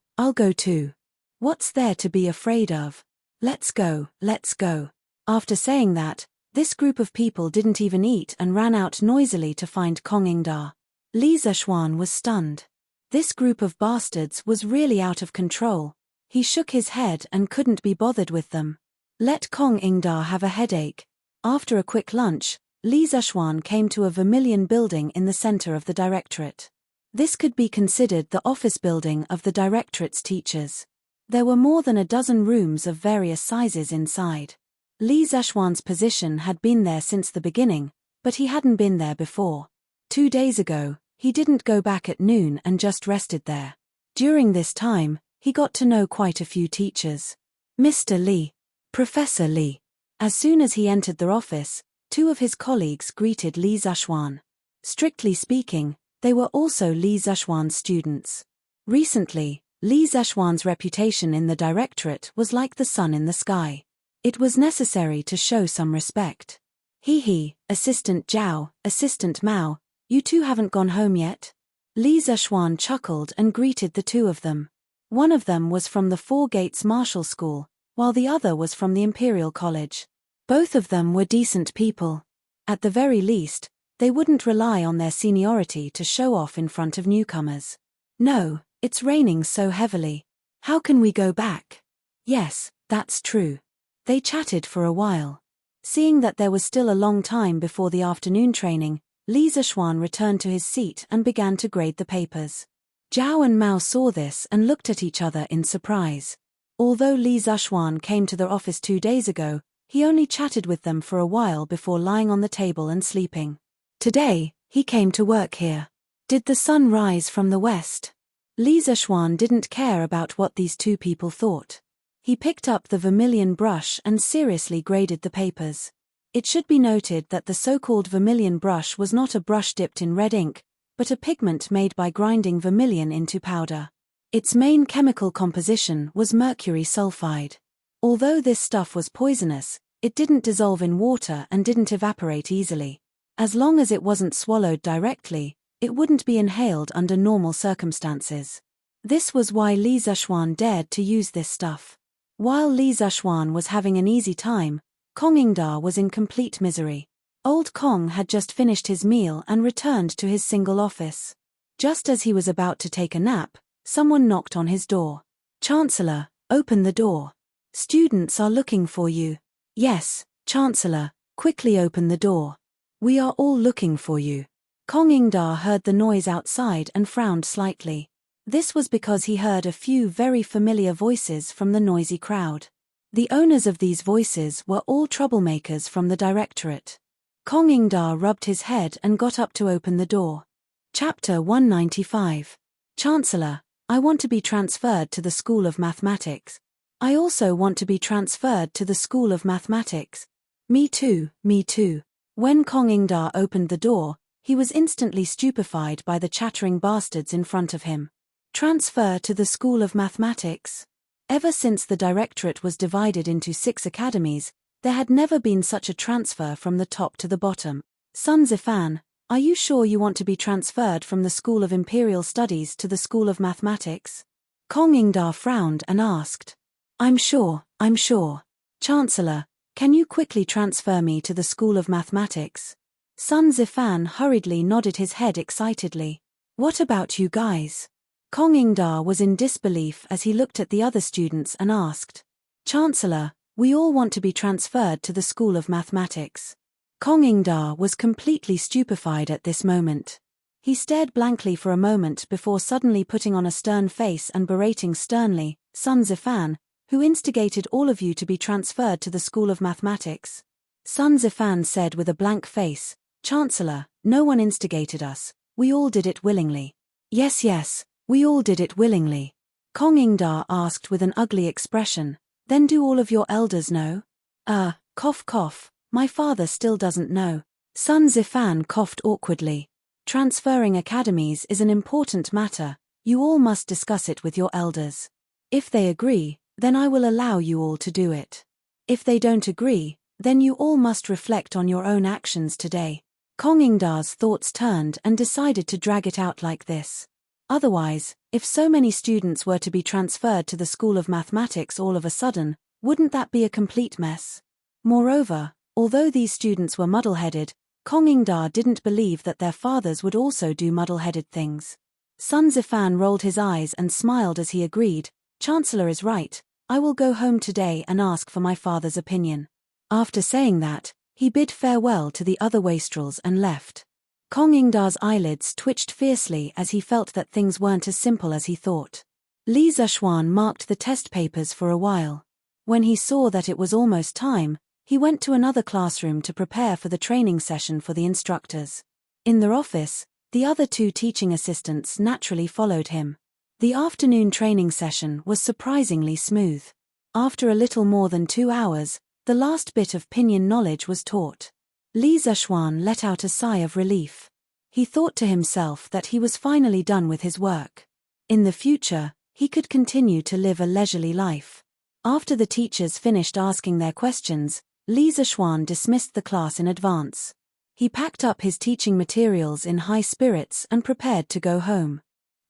What's there to be afraid of? Let's go. After saying that, this group of people didn't even eat and ran out noisily to find Kong Ingda. Li Zeshuan was stunned. This group of bastards was really out of control. He shook his head and couldn't be bothered with them. Let Kong Ingda have a headache. After a quick lunch, Li Zeshuan came to a vermilion building in the center of the directorate. This could be considered the office building of the directorate's teachers. There were more than a dozen rooms of various sizes inside. Li Zeshuan's position had been there since the beginning, but he hadn't been there before. 2 days ago, he didn't go back at noon and just rested there. During this time, he got to know quite a few teachers. Mr. Li. Professor Li. As soon as he entered the office, two of his colleagues greeted Li Zhuan. Strictly speaking, they were also Li Zhuan's students. Recently, Li Zhuan's reputation in the directorate was like the sun in the sky. It was necessary to show some respect. He, Assistant Zhao, Assistant Mao, you two haven't gone home yet? Li Zhuan chuckled and greeted the two of them. One of them was from the Four Gates Martial School, while the other was from the Imperial College. Both of them were decent people. At the very least, they wouldn't rely on their seniority to show off in front of newcomers. No, it's raining so heavily. How can we go back? Yes, that's true. They chatted for a while. Seeing that there was still a long time before the afternoon training, Li Zhuan returned to his seat and began to grade the papers. Zhao and Mao saw this and looked at each other in surprise. Although Li Zhuan came to their office 2 days ago, he only chatted with them for a while before lying on the table and sleeping. Today, he came to work here. Did the sun rise from the west? Li Zhuan didn't care about what these two people thought. He picked up the vermilion brush and seriously graded the papers. It should be noted that the so-called vermilion brush was not a brush dipped in red ink, but a pigment made by grinding vermilion into powder. Its main chemical composition was mercury sulfide. Although this stuff was poisonous, it didn't dissolve in water and didn't evaporate easily. As long as it wasn't swallowed directly, it wouldn't be inhaled under normal circumstances. This was why Li Zhuan dared to use this stuff. While Li Zhuan was having an easy time, Kong Yingda was in complete misery. Old Kong had just finished his meal and returned to his single office. Just as he was about to take a nap, someone knocked on his door. Chancellor, open the door. Students are looking for you. Yes, Chancellor, quickly open the door. We are all looking for you. Kong Yingda heard the noise outside and frowned slightly. This was because he heard a few very familiar voices from the noisy crowd. The owners of these voices were all troublemakers from the directorate. Kong Yingda rubbed his head and got up to open the door. Chapter 195. Chancellor, I want to be transferred to the School of Mathematics. I also want to be transferred to the School of Mathematics. Me too, me too. When Kong Yingda opened the door, he was instantly stupefied by the chattering bastards in front of him. Transfer to the School of Mathematics? Ever since the directorate was divided into 6 academies, there had never been such a transfer from the top to the bottom. Sun Zifan, are you sure you want to be transferred from the School of Imperial Studies to the School of Mathematics? Kong Yingda frowned and asked. I'm sure. Chancellor, can you quickly transfer me to the School of Mathematics? Sun Zifan hurriedly nodded his head excitedly. What about you guys? Kong Yingda was in disbelief as he looked at the other students and asked. Chancellor, we all want to be transferred to the School of Mathematics. Kong Yingda was completely stupefied at this moment. He stared blankly for a moment before suddenly putting on a stern face and berating sternly, Sun Zifan, who instigated all of you to be transferred to the School of Mathematics? Sun Zifan said with a blank face, Chancellor, no one instigated us, we all did it willingly. Yes, we all did it willingly. Kong Yingda asked with an ugly expression, then do all of your elders know? Cough, my father still doesn't know. Sun Zifan coughed awkwardly. Transferring academies is an important matter, you all must discuss it with your elders. If they agree, then I will allow you all to do it. If they don't agree, then you all must reflect on your own actions today. Kong Yingda's thoughts turned and decided to drag it out like this. Otherwise, if so many students were to be transferred to the School of Mathematics all of a sudden, wouldn't that be a complete mess? Moreover, although these students were muddle-headed, Kong Yingda didn't believe that their fathers would also do muddle-headed things. Sun Zifan rolled his eyes and smiled as he agreed, Chancellor is right, I will go home today and ask for my father's opinion. After saying that, he bid farewell to the other wastrels and left. Kong Yingda's eyelids twitched fiercely as he felt that things weren't as simple as he thought. Li Zhuan marked the test papers for a while. When he saw that it was almost time, he went to another classroom to prepare for the training session for the instructors. In their office, the other 2 teaching assistants naturally followed him. The afternoon training session was surprisingly smooth. After a little more than 2 hours, the last bit of pinyin knowledge was taught. Li Zishuan let out a sigh of relief. He thought to himself that he was finally done with his work. In the future, he could continue to live a leisurely life. After the teachers finished asking their questions, Li Zishuan dismissed the class in advance. He packed up his teaching materials in high spirits and prepared to go home.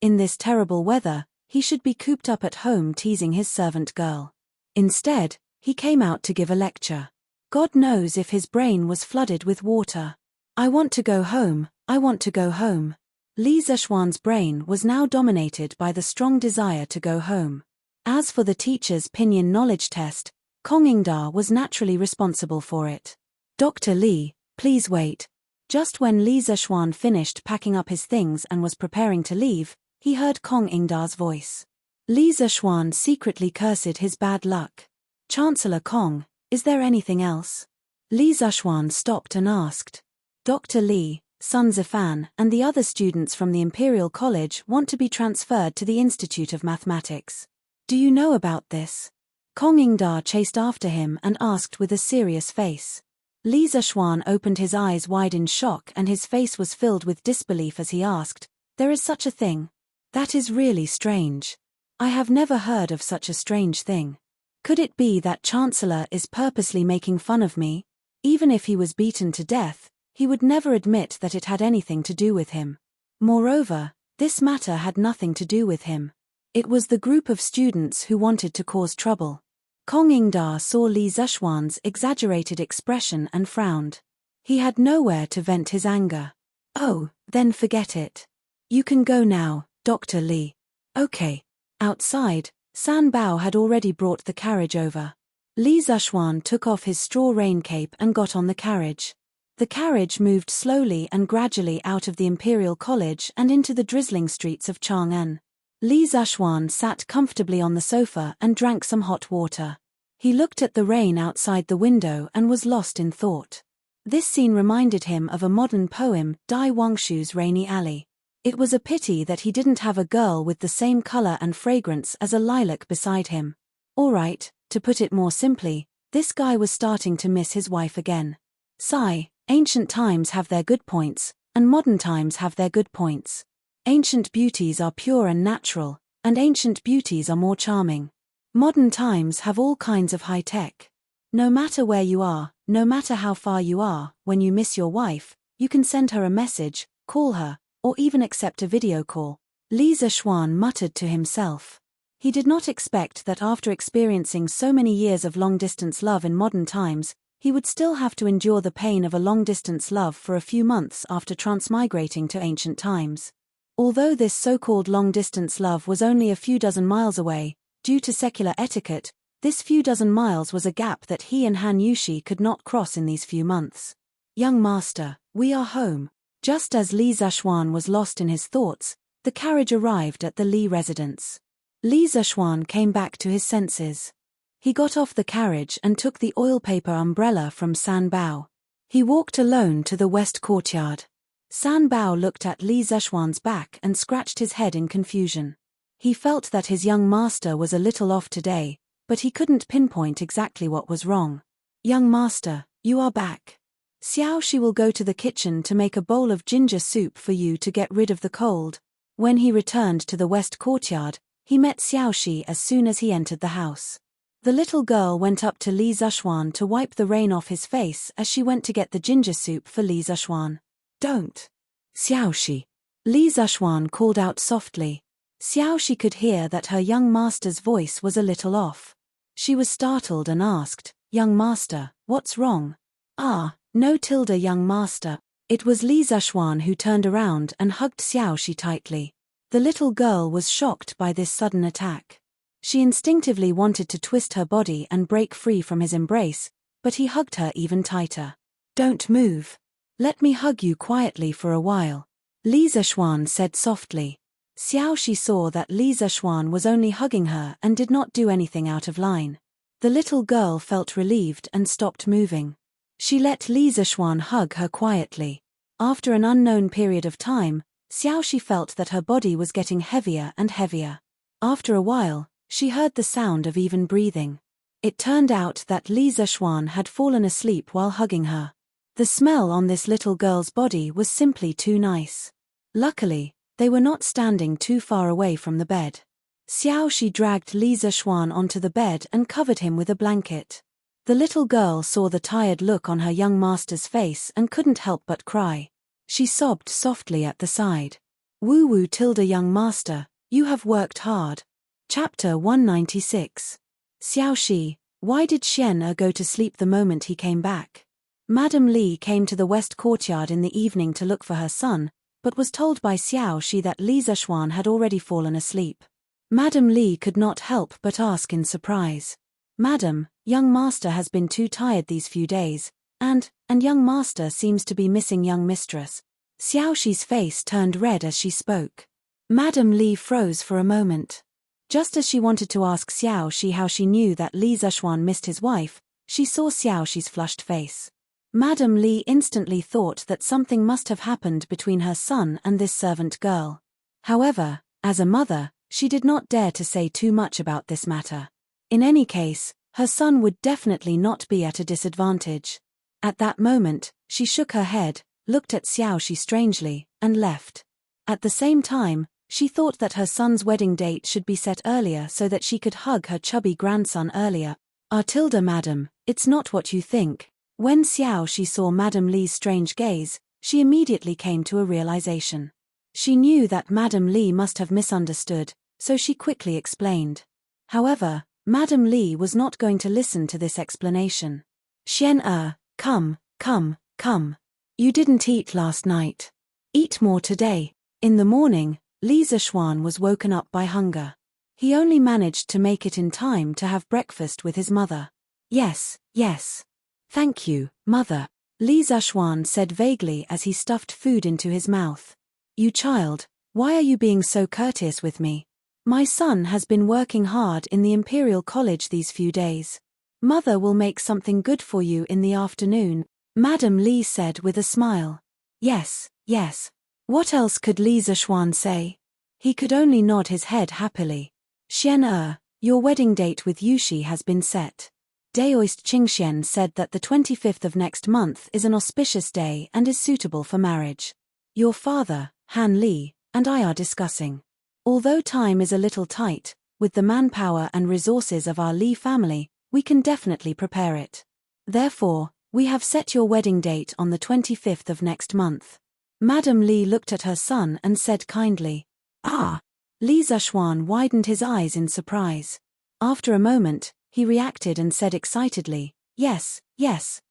In this terrible weather, he should be cooped up at home teasing his servant girl. Instead, he came out to give a lecture. God knows if his brain was flooded with water. I want to go home, I want to go home. Li Zishuan's brain was now dominated by the strong desire to go home. As for the teacher's pinyin knowledge test, Kong Yingda was naturally responsible for it. Dr. Li, please wait. Just when Li Zishuan finished packing up his things and was preparing to leave, he heard Kong Yingda's voice. Li Zishuan secretly cursed his bad luck. Chancellor Kong, is there anything else? Li Zishuan stopped and asked. Dr. Li, Sun Zifan, and the other students from the Imperial College want to be transferred to the Institute of Mathematics. Do you know about this? Kong Yingda chased after him and asked with a serious face. Li Zishuan opened his eyes wide in shock and his face was filled with disbelief as he asked, "There is such a thing? That is really strange. I have never heard of such a strange thing. Could it be that Chancellor is purposely making fun of me? Even if he was beaten to death, he would never admit that it had anything to do with him. Moreover, this matter had nothing to do with him. It was the group of students who wanted to cause trouble." Kong Yingda saw Li Zishuan's exaggerated expression and frowned. He had nowhere to vent his anger. "Oh, then forget it. You can go now, Dr. Li." "Okay." Outside, San Bao had already brought the carriage over. Li Zishuan took off his straw rain cape and got on the carriage. The carriage moved slowly and gradually out of the Imperial College and into the drizzling streets of Chang'an. Li Zishuan sat comfortably on the sofa and drank some hot water. He looked at the rain outside the window and was lost in thought. This scene reminded him of a modern poem, Dai Wangshu's Rainy Alley. It was a pity that he didn't have a girl with the same color and fragrance as a lilac beside him. All right, to put it more simply, this guy was starting to miss his wife again. Sigh, ancient times have their good points, and modern times have their good points. Ancient beauties are pure and natural, and ancient beauties are more charming. Modern times have all kinds of high tech. No matter where you are, no matter how far you are, when you miss your wife, you can send her a message, call her, or even accept a video call. Li Zishuan muttered to himself. He did not expect that after experiencing so many years of long-distance love in modern times, he would still have to endure the pain of a long-distance love for a few months after transmigrating to ancient times. Although this so-called long-distance love was only a few dozen miles away, due to secular etiquette, this few dozen miles was a gap that he and Han Yushi could not cross in these few months. "Young master, we are home." Just as Li Zishuan was lost in his thoughts, the carriage arrived at the Li residence. Li Zishuan came back to his senses. He got off the carriage and took the oil paper umbrella from San Bao. He walked alone to the west courtyard. San Bao looked at Li Zishuan's back and scratched his head in confusion. He felt that his young master was a little off today, but he couldn't pinpoint exactly what was wrong. "Young master, you are back. Xiaoxi will go to the kitchen to make a bowl of ginger soup for you to get rid of the cold." When he returned to the west courtyard, he met Xiaoxi as soon as he entered the house. The little girl went up to Li Zishuan to wipe the rain off his face as she went to get the ginger soup for Li Zishuan. "Don't. Xiaoxi." Li Zishuan called out softly. Xiaoxi could hear that her young master's voice was a little off. She was startled and asked, "Young master, what's wrong?" "Ah, no tilde young master." It was Li Zishuan who turned around and hugged Xiaoxi tightly. The little girl was shocked by this sudden attack. She instinctively wanted to twist her body and break free from his embrace, but he hugged her even tighter. "Don't move. Let me hug you quietly for a while," Li Zishuan said softly. Xiaoxi saw that Li Zishuan was only hugging her and did not do anything out of line. The little girl felt relieved and stopped moving. She let Li Zishuan hug her quietly. After an unknown period of time, Xiaoxi felt that her body was getting heavier and heavier. After a while, she heard the sound of even breathing. It turned out that Li Zishuan had fallen asleep while hugging her. The smell on this little girl's body was simply too nice. Luckily, they were not standing too far away from the bed. Xiao Shi dragged Li Zishuan onto the bed and covered him with a blanket. The little girl saw the tired look on her young master's face and couldn't help but cry. She sobbed softly at the side. Woo woo tilde young master, you have worked hard. Chapter 196. Xiao Shi, why did Xian go to sleep the moment he came back? Madame Li came to the west courtyard in the evening to look for her son, but was told by Xiao Shi that Li Zishuan had already fallen asleep. Madame Li could not help but ask in surprise. Madam, young master has been too tired these few days, and young master seems to be missing young mistress. Xiao Shi's face turned red as she spoke. Madame Li froze for a moment. Just as she wanted to ask Xiao Shi how she knew that Li Zishuan missed his wife, she saw Xiao Shi's flushed face. Madame Li instantly thought that something must have happened between her son and this servant girl. However, as a mother, she did not dare to say too much about this matter. In any case, her son would definitely not be at a disadvantage. At that moment, she shook her head, looked at Xiao Shi strangely, and left. At the same time, she thought that her son's wedding date should be set earlier so that she could hug her chubby grandson earlier. Madam, it's not what you think. When Xiao Shi saw Madame Li's strange gaze, she immediately came to a realization. She knew that Madame Li must have misunderstood, so she quickly explained. However, Madame Li was not going to listen to this explanation. Xian come. You didn't eat last night. Eat more today. In the morning, Li Zishuan was woken up by hunger. He only managed to make it in time to have breakfast with his mother. Yes. Thank you, mother, Li Zishuan said vaguely as he stuffed food into his mouth. You child, why are you being so courteous with me? My son has been working hard in the Imperial College these few days. Mother will make something good for you in the afternoon, Madame Li said with a smile. Yes. What else could Li Zishuan say? He could only nod his head happily. Xian your wedding date with Yushi has been set. Daoist Qingxian said that the 25th of next month is an auspicious day and is suitable for marriage. Your father, Han Li, and I are discussing. Although time is a little tight, with the manpower and resources of our Li family, we can definitely prepare it. Therefore, we have set your wedding date on the 25th of next month. Madame Li looked at her son and said kindly. Li Zishuan widened his eyes in surprise. After a moment, he reacted and said excitedly, Yes,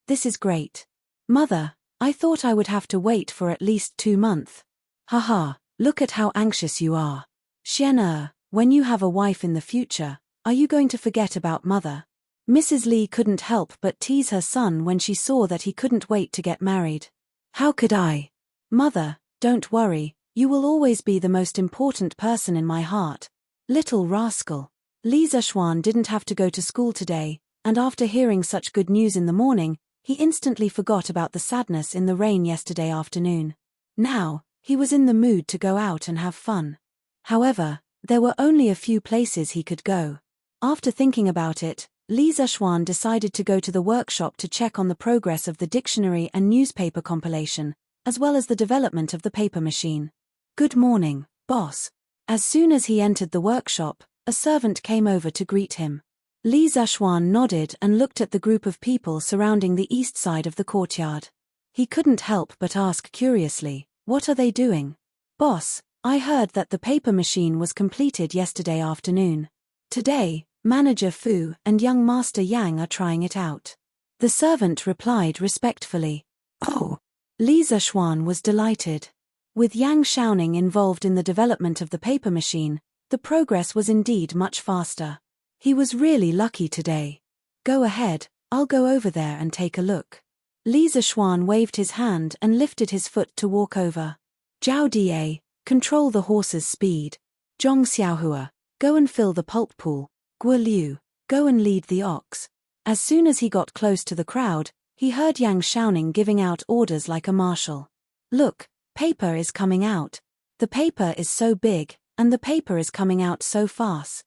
this is great. Mother, I thought I would have to wait for at least 2 months. Haha, look at how anxious you are. Xian when you have a wife in the future, are you going to forget about mother? Mrs. Li couldn't help but tease her son when she saw that he couldn't wait to get married. How could I? Mother, don't worry, you will always be the most important person in my heart. Little rascal. Li Zishuan didn't have to go to school today, and after hearing such good news in the morning, he instantly forgot about the sadness in the rain yesterday afternoon. Now, he was in the mood to go out and have fun. However, there were only a few places he could go. After thinking about it, Li Zishuan decided to go to the workshop to check on the progress of the dictionary and newspaper compilation, as well as the development of the paper machine. Good morning, boss. As soon as he entered the workshop, a servant came over to greet him. Li Zishuan nodded and looked at the group of people surrounding the east side of the courtyard. He couldn't help but ask curiously, what are they doing? Boss, I heard that the paper machine was completed yesterday afternoon. Today, Manager Fu and young Master Yang are trying it out. The servant replied respectfully. Oh! Li Zishuan was delighted. With Yang Xiaoning involved in the development of the paper machine, the progress was indeed much faster. He was really lucky today. Go ahead, I'll go over there and take a look. Li Zishuan waved his hand and lifted his foot to walk over. Zhao Die, control the horse's speed. Zhong Xiaohua, go and fill the pulp pool. Guo Liu, go and lead the ox. As soon as he got close to the crowd, he heard Yang Xiaoning giving out orders like a marshal. Look, paper is coming out. The paper is so big, and the paper is coming out so fast.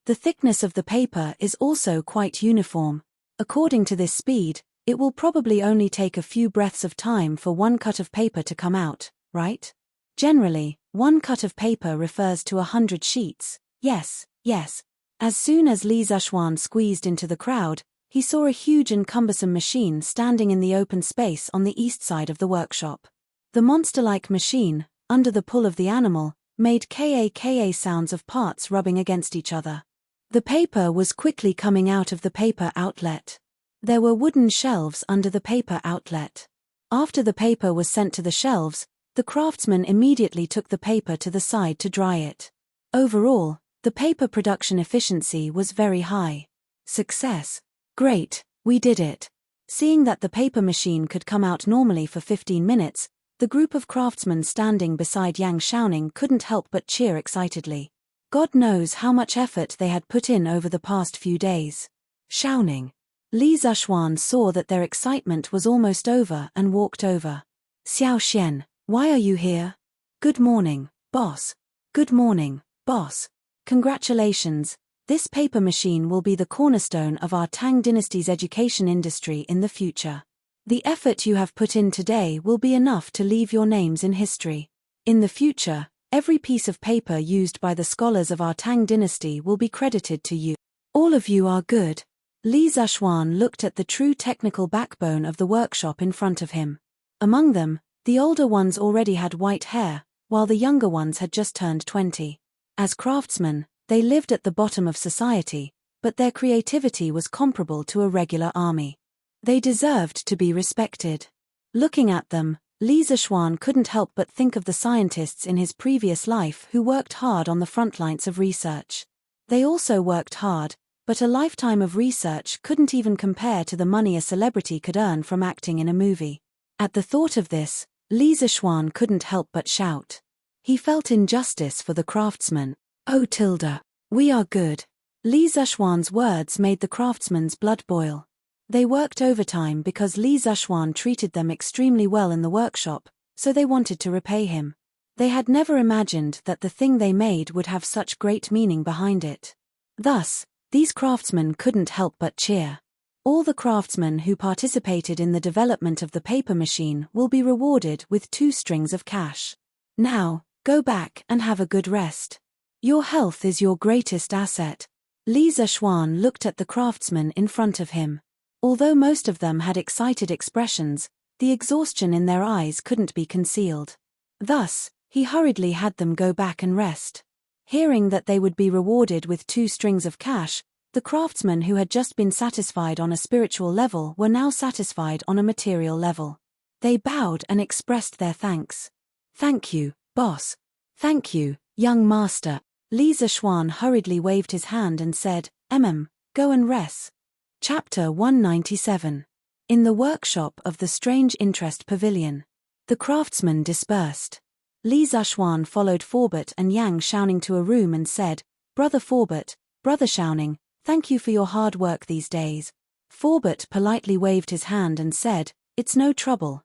The thickness of the paper is also quite uniform. According to this speed, it will probably only take a few breaths of time for one cut of paper to come out, right? Generally, one cut of paper refers to 100 sheets. Yes, yes. As soon as Li Zishuan squeezed into the crowd, he saw a huge and cumbersome machine standing in the open space on the east side of the workshop. The monster-like machine, under the pull of the animal, made ka sounds of parts rubbing against each other. The paper was quickly coming out of the paper outlet. There were wooden shelves under the paper outlet. After the paper was sent to the shelves, the craftsman immediately took the paper to the side to dry it. Overall, the paper production efficiency was very high. Success. Great, we did it. Seeing that the paper machine could come out normally for 15 minutes, the group of craftsmen standing beside Yang Xiaoning couldn't help but cheer excitedly. God knows how much effort they had put in over the past few days. Xiaoning. Li Zishuan saw that their excitement was almost over and walked over. Xiao Xian, why are you here? Good morning, boss. Good morning, boss. Congratulations, this paper machine will be the cornerstone of our Tang dynasty's education industry in the future. The effort you have put in today will be enough to leave your names in history. In the future, every piece of paper used by the scholars of our Tang dynasty will be credited to you. All of you are good. Li Zishuan looked at the true technical backbone of the workshop in front of him. Among them, the older ones already had white hair, while the younger ones had just turned 20. As craftsmen, they lived at the bottom of society, but their creativity was comparable to a regular army. They deserved to be respected. Looking at them, Li Zishuan couldn't help but think of the scientists in his previous life who worked hard on the front lines of research. They also worked hard, but a lifetime of research couldn't even compare to the money a celebrity could earn from acting in a movie. At the thought of this, Li Zishuan couldn't help but shout. He felt injustice for the craftsmen. Oh Tilda, we are good. Li Zishuan's words made the craftsmen's blood boil. They worked overtime because Li Zishuan treated them extremely well in the workshop, so they wanted to repay him. They had never imagined that the thing they made would have such great meaning behind it. Thus, these craftsmen couldn't help but cheer. All the craftsmen who participated in the development of the paper machine will be rewarded with 2 strings of cash. Now, go back and have a good rest. Your health is your greatest asset. Li Zishuan looked at the craftsmen in front of him. Although most of them had excited expressions, the exhaustion in their eyes couldn't be concealed. Thus, he hurriedly had them go back and rest. Hearing that they would be rewarded with 2 strings of cash, the craftsmen who had just been satisfied on a spiritual level were now satisfied on a material level. They bowed and expressed their thanks. Thank you, boss. Thank you, young master. Li Zishuan hurriedly waved his hand and said, go and rest. Chapter 197. In the workshop of the Strange Interest Pavilion. The craftsmen dispersed. Li Zishuan followed Forbert and Yang Xiaoning to a room and said, Brother Forbert, Brother Xiaoning, thank you for your hard work these days. Forbert politely waved his hand and said, it's no trouble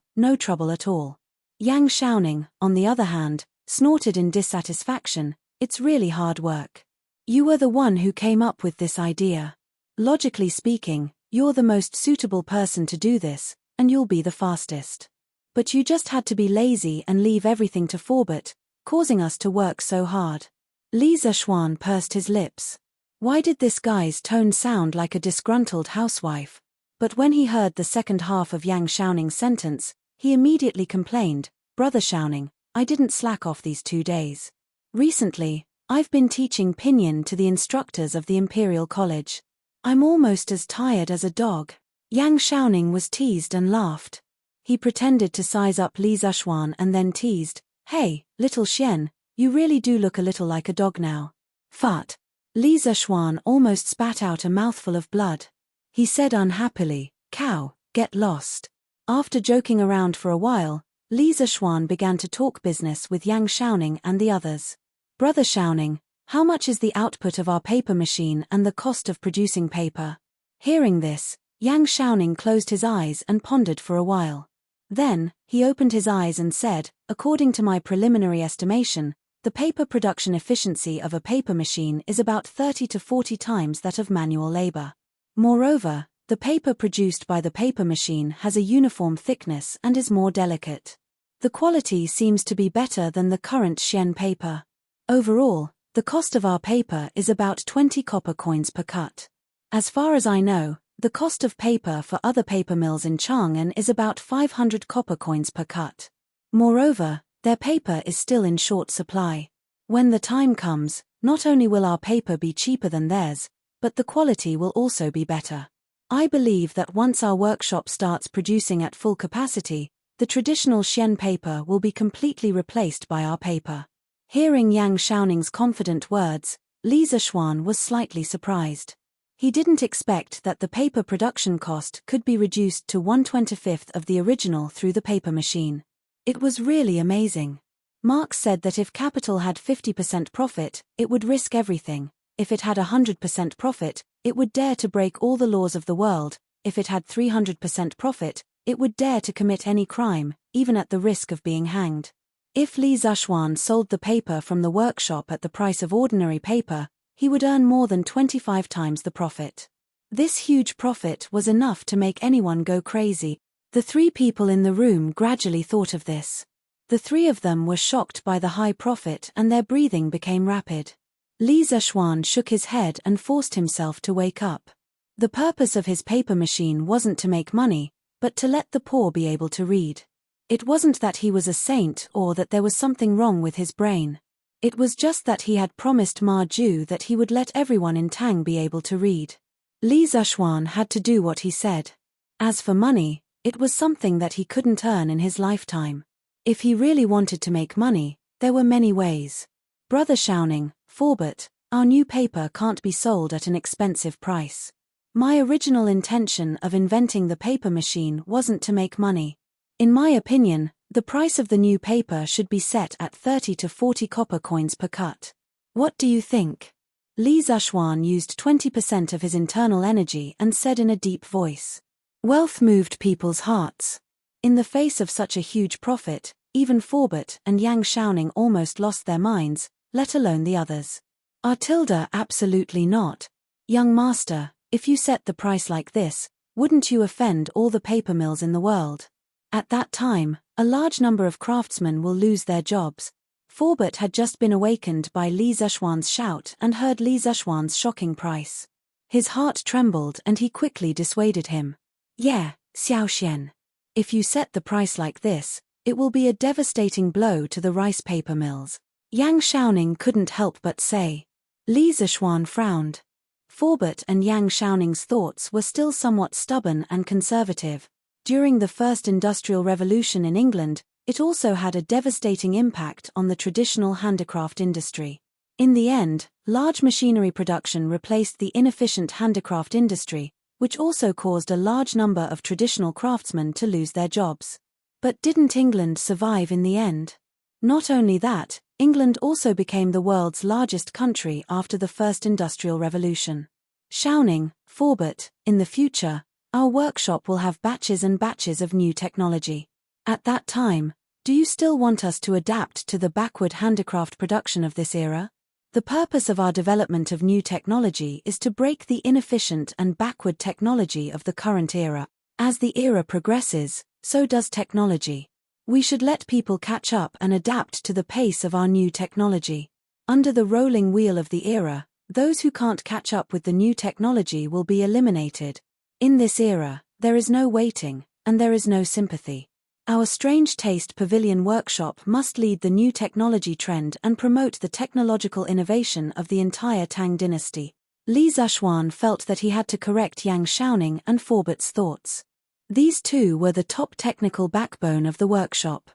at all. Yang Xiaoning, on the other hand, snorted in dissatisfaction, it's really hard work. You were the one who came up with this idea. Logically speaking, you're the most suitable person to do this, and you'll be the fastest. But you just had to be lazy and leave everything to Forbert, causing us to work so hard. Li Zishuan pursed his lips. Why did this guy's tone sound like a disgruntled housewife? But when he heard the second half of Yang Xiaoning's sentence, he immediately complained, Brother Xiaoning, I didn't slack off these 2 days. Recently, I've been teaching pinyin to the instructors of the Imperial College. I'm almost as tired as a dog. Yang Xiaoning was teased and laughed. He pretended to size up Li Zishuan and then teased, Hey, little Xian, you really do look a little like a dog now. Fart. Li Zishuan almost spat out a mouthful of blood. He said unhappily, Cow, get lost. After joking around for a while, Li Zishuan began to talk business with Yang Xiaoning and the others. Brother Xiaoning, how much is the output of our paper machine and the cost of producing paper? Hearing this, Yang Xiaoning closed his eyes and pondered for a while. Then, he opened his eyes and said, according to my preliminary estimation, The paper production efficiency of a paper machine is about 30 to 40 times that of manual labor. Moreover, the paper produced by the paper machine has a uniform thickness and is more delicate. The quality seems to be better than the current Xian paper. Overall, the cost of our paper is about 20 copper coins per cut. As far as I know, the cost of paper for other paper mills in Chang'an is about 500 copper coins per cut. Moreover, their paper is still in short supply. When the time comes, not only will our paper be cheaper than theirs, but the quality will also be better. I believe that once our workshop starts producing at full capacity, the traditional Xian paper will be completely replaced by our paper. Hearing Yang Xiaoning's confident words, Li Zishuan was slightly surprised. He didn't expect that the paper production cost could be reduced to 1/25 of the original through the paper machine. It was really amazing. Marx said that if capital had 50% profit, it would risk everything. If it had 100% profit, it would dare to break all the laws of the world. If it had 300% profit, it would dare to commit any crime, even at the risk of being hanged. If Li Zishuan sold the paper from the workshop at the price of ordinary paper, he would earn more than 25 times the profit. This huge profit was enough to make anyone go crazy. The three people in the room gradually thought of this. The three of them were shocked by the high profit and their breathing became rapid. Li Zishuan shook his head and forced himself to wake up. The purpose of his paper machine wasn't to make money, but to let the poor be able to read. It wasn't that he was a saint or that there was something wrong with his brain. It was just that he had promised Ma Ju that he would let everyone in Tang be able to read. Li Zishuan had to do what he said. As for money, it was something that he couldn't earn in his lifetime. If he really wanted to make money, there were many ways. Brother Xiaoning, Forbert, our new paper can't be sold at an expensive price. My original intention of inventing the paper machine wasn't to make money. In my opinion, the price of the new paper should be set at 30 to 40 copper coins per cut. What do you think? Li Zishuan used 20% of his internal energy and said in a deep voice. Wealth moved people's hearts. In the face of such a huge profit, even Forbert and Yang Xiaoning almost lost their minds, let alone the others. Absolutely not. Young master, if you set the price like this, wouldn't you offend all the paper mills in the world? At that time, a large number of craftsmen will lose their jobs. Forbert had just been awakened by Li Zishuan's shout and heard Li Zishuan's shocking price. His heart trembled and he quickly dissuaded him. Yeah, Xiaoxian. If you set the price like this, it will be a devastating blow to the rice paper mills. Yang Xiaoning couldn't help but say. Li Zishuan frowned. Forbert and Yang Xiaoning's thoughts were still somewhat stubborn and conservative. During the First Industrial Revolution in England, it also had a devastating impact on the traditional handicraft industry. In the end, large machinery production replaced the inefficient handicraft industry, which also caused a large number of traditional craftsmen to lose their jobs. But didn't England survive in the end? Not only that, England also became the world's largest country after the First Industrial Revolution. Xiaoning, Forbert, in the future, our workshop will have batches and batches of new technology. At that time, do you still want us to adapt to the backward handicraft production of this era? The purpose of our development of new technology is to break the inefficient and backward technology of the current era. As the era progresses, so does technology. We should let people catch up and adapt to the pace of our new technology. Under the rolling wheel of the era, those who can't catch up with the new technology will be eliminated. In this era, there is no waiting, and there is no sympathy. Our Strange Taste Pavilion workshop must lead the new technology trend and promote the technological innovation of the entire Tang dynasty. Li Zishuan felt that he had to correct Yang Xiaoning and Forbert's thoughts. These two were the top technical backbone of the workshop.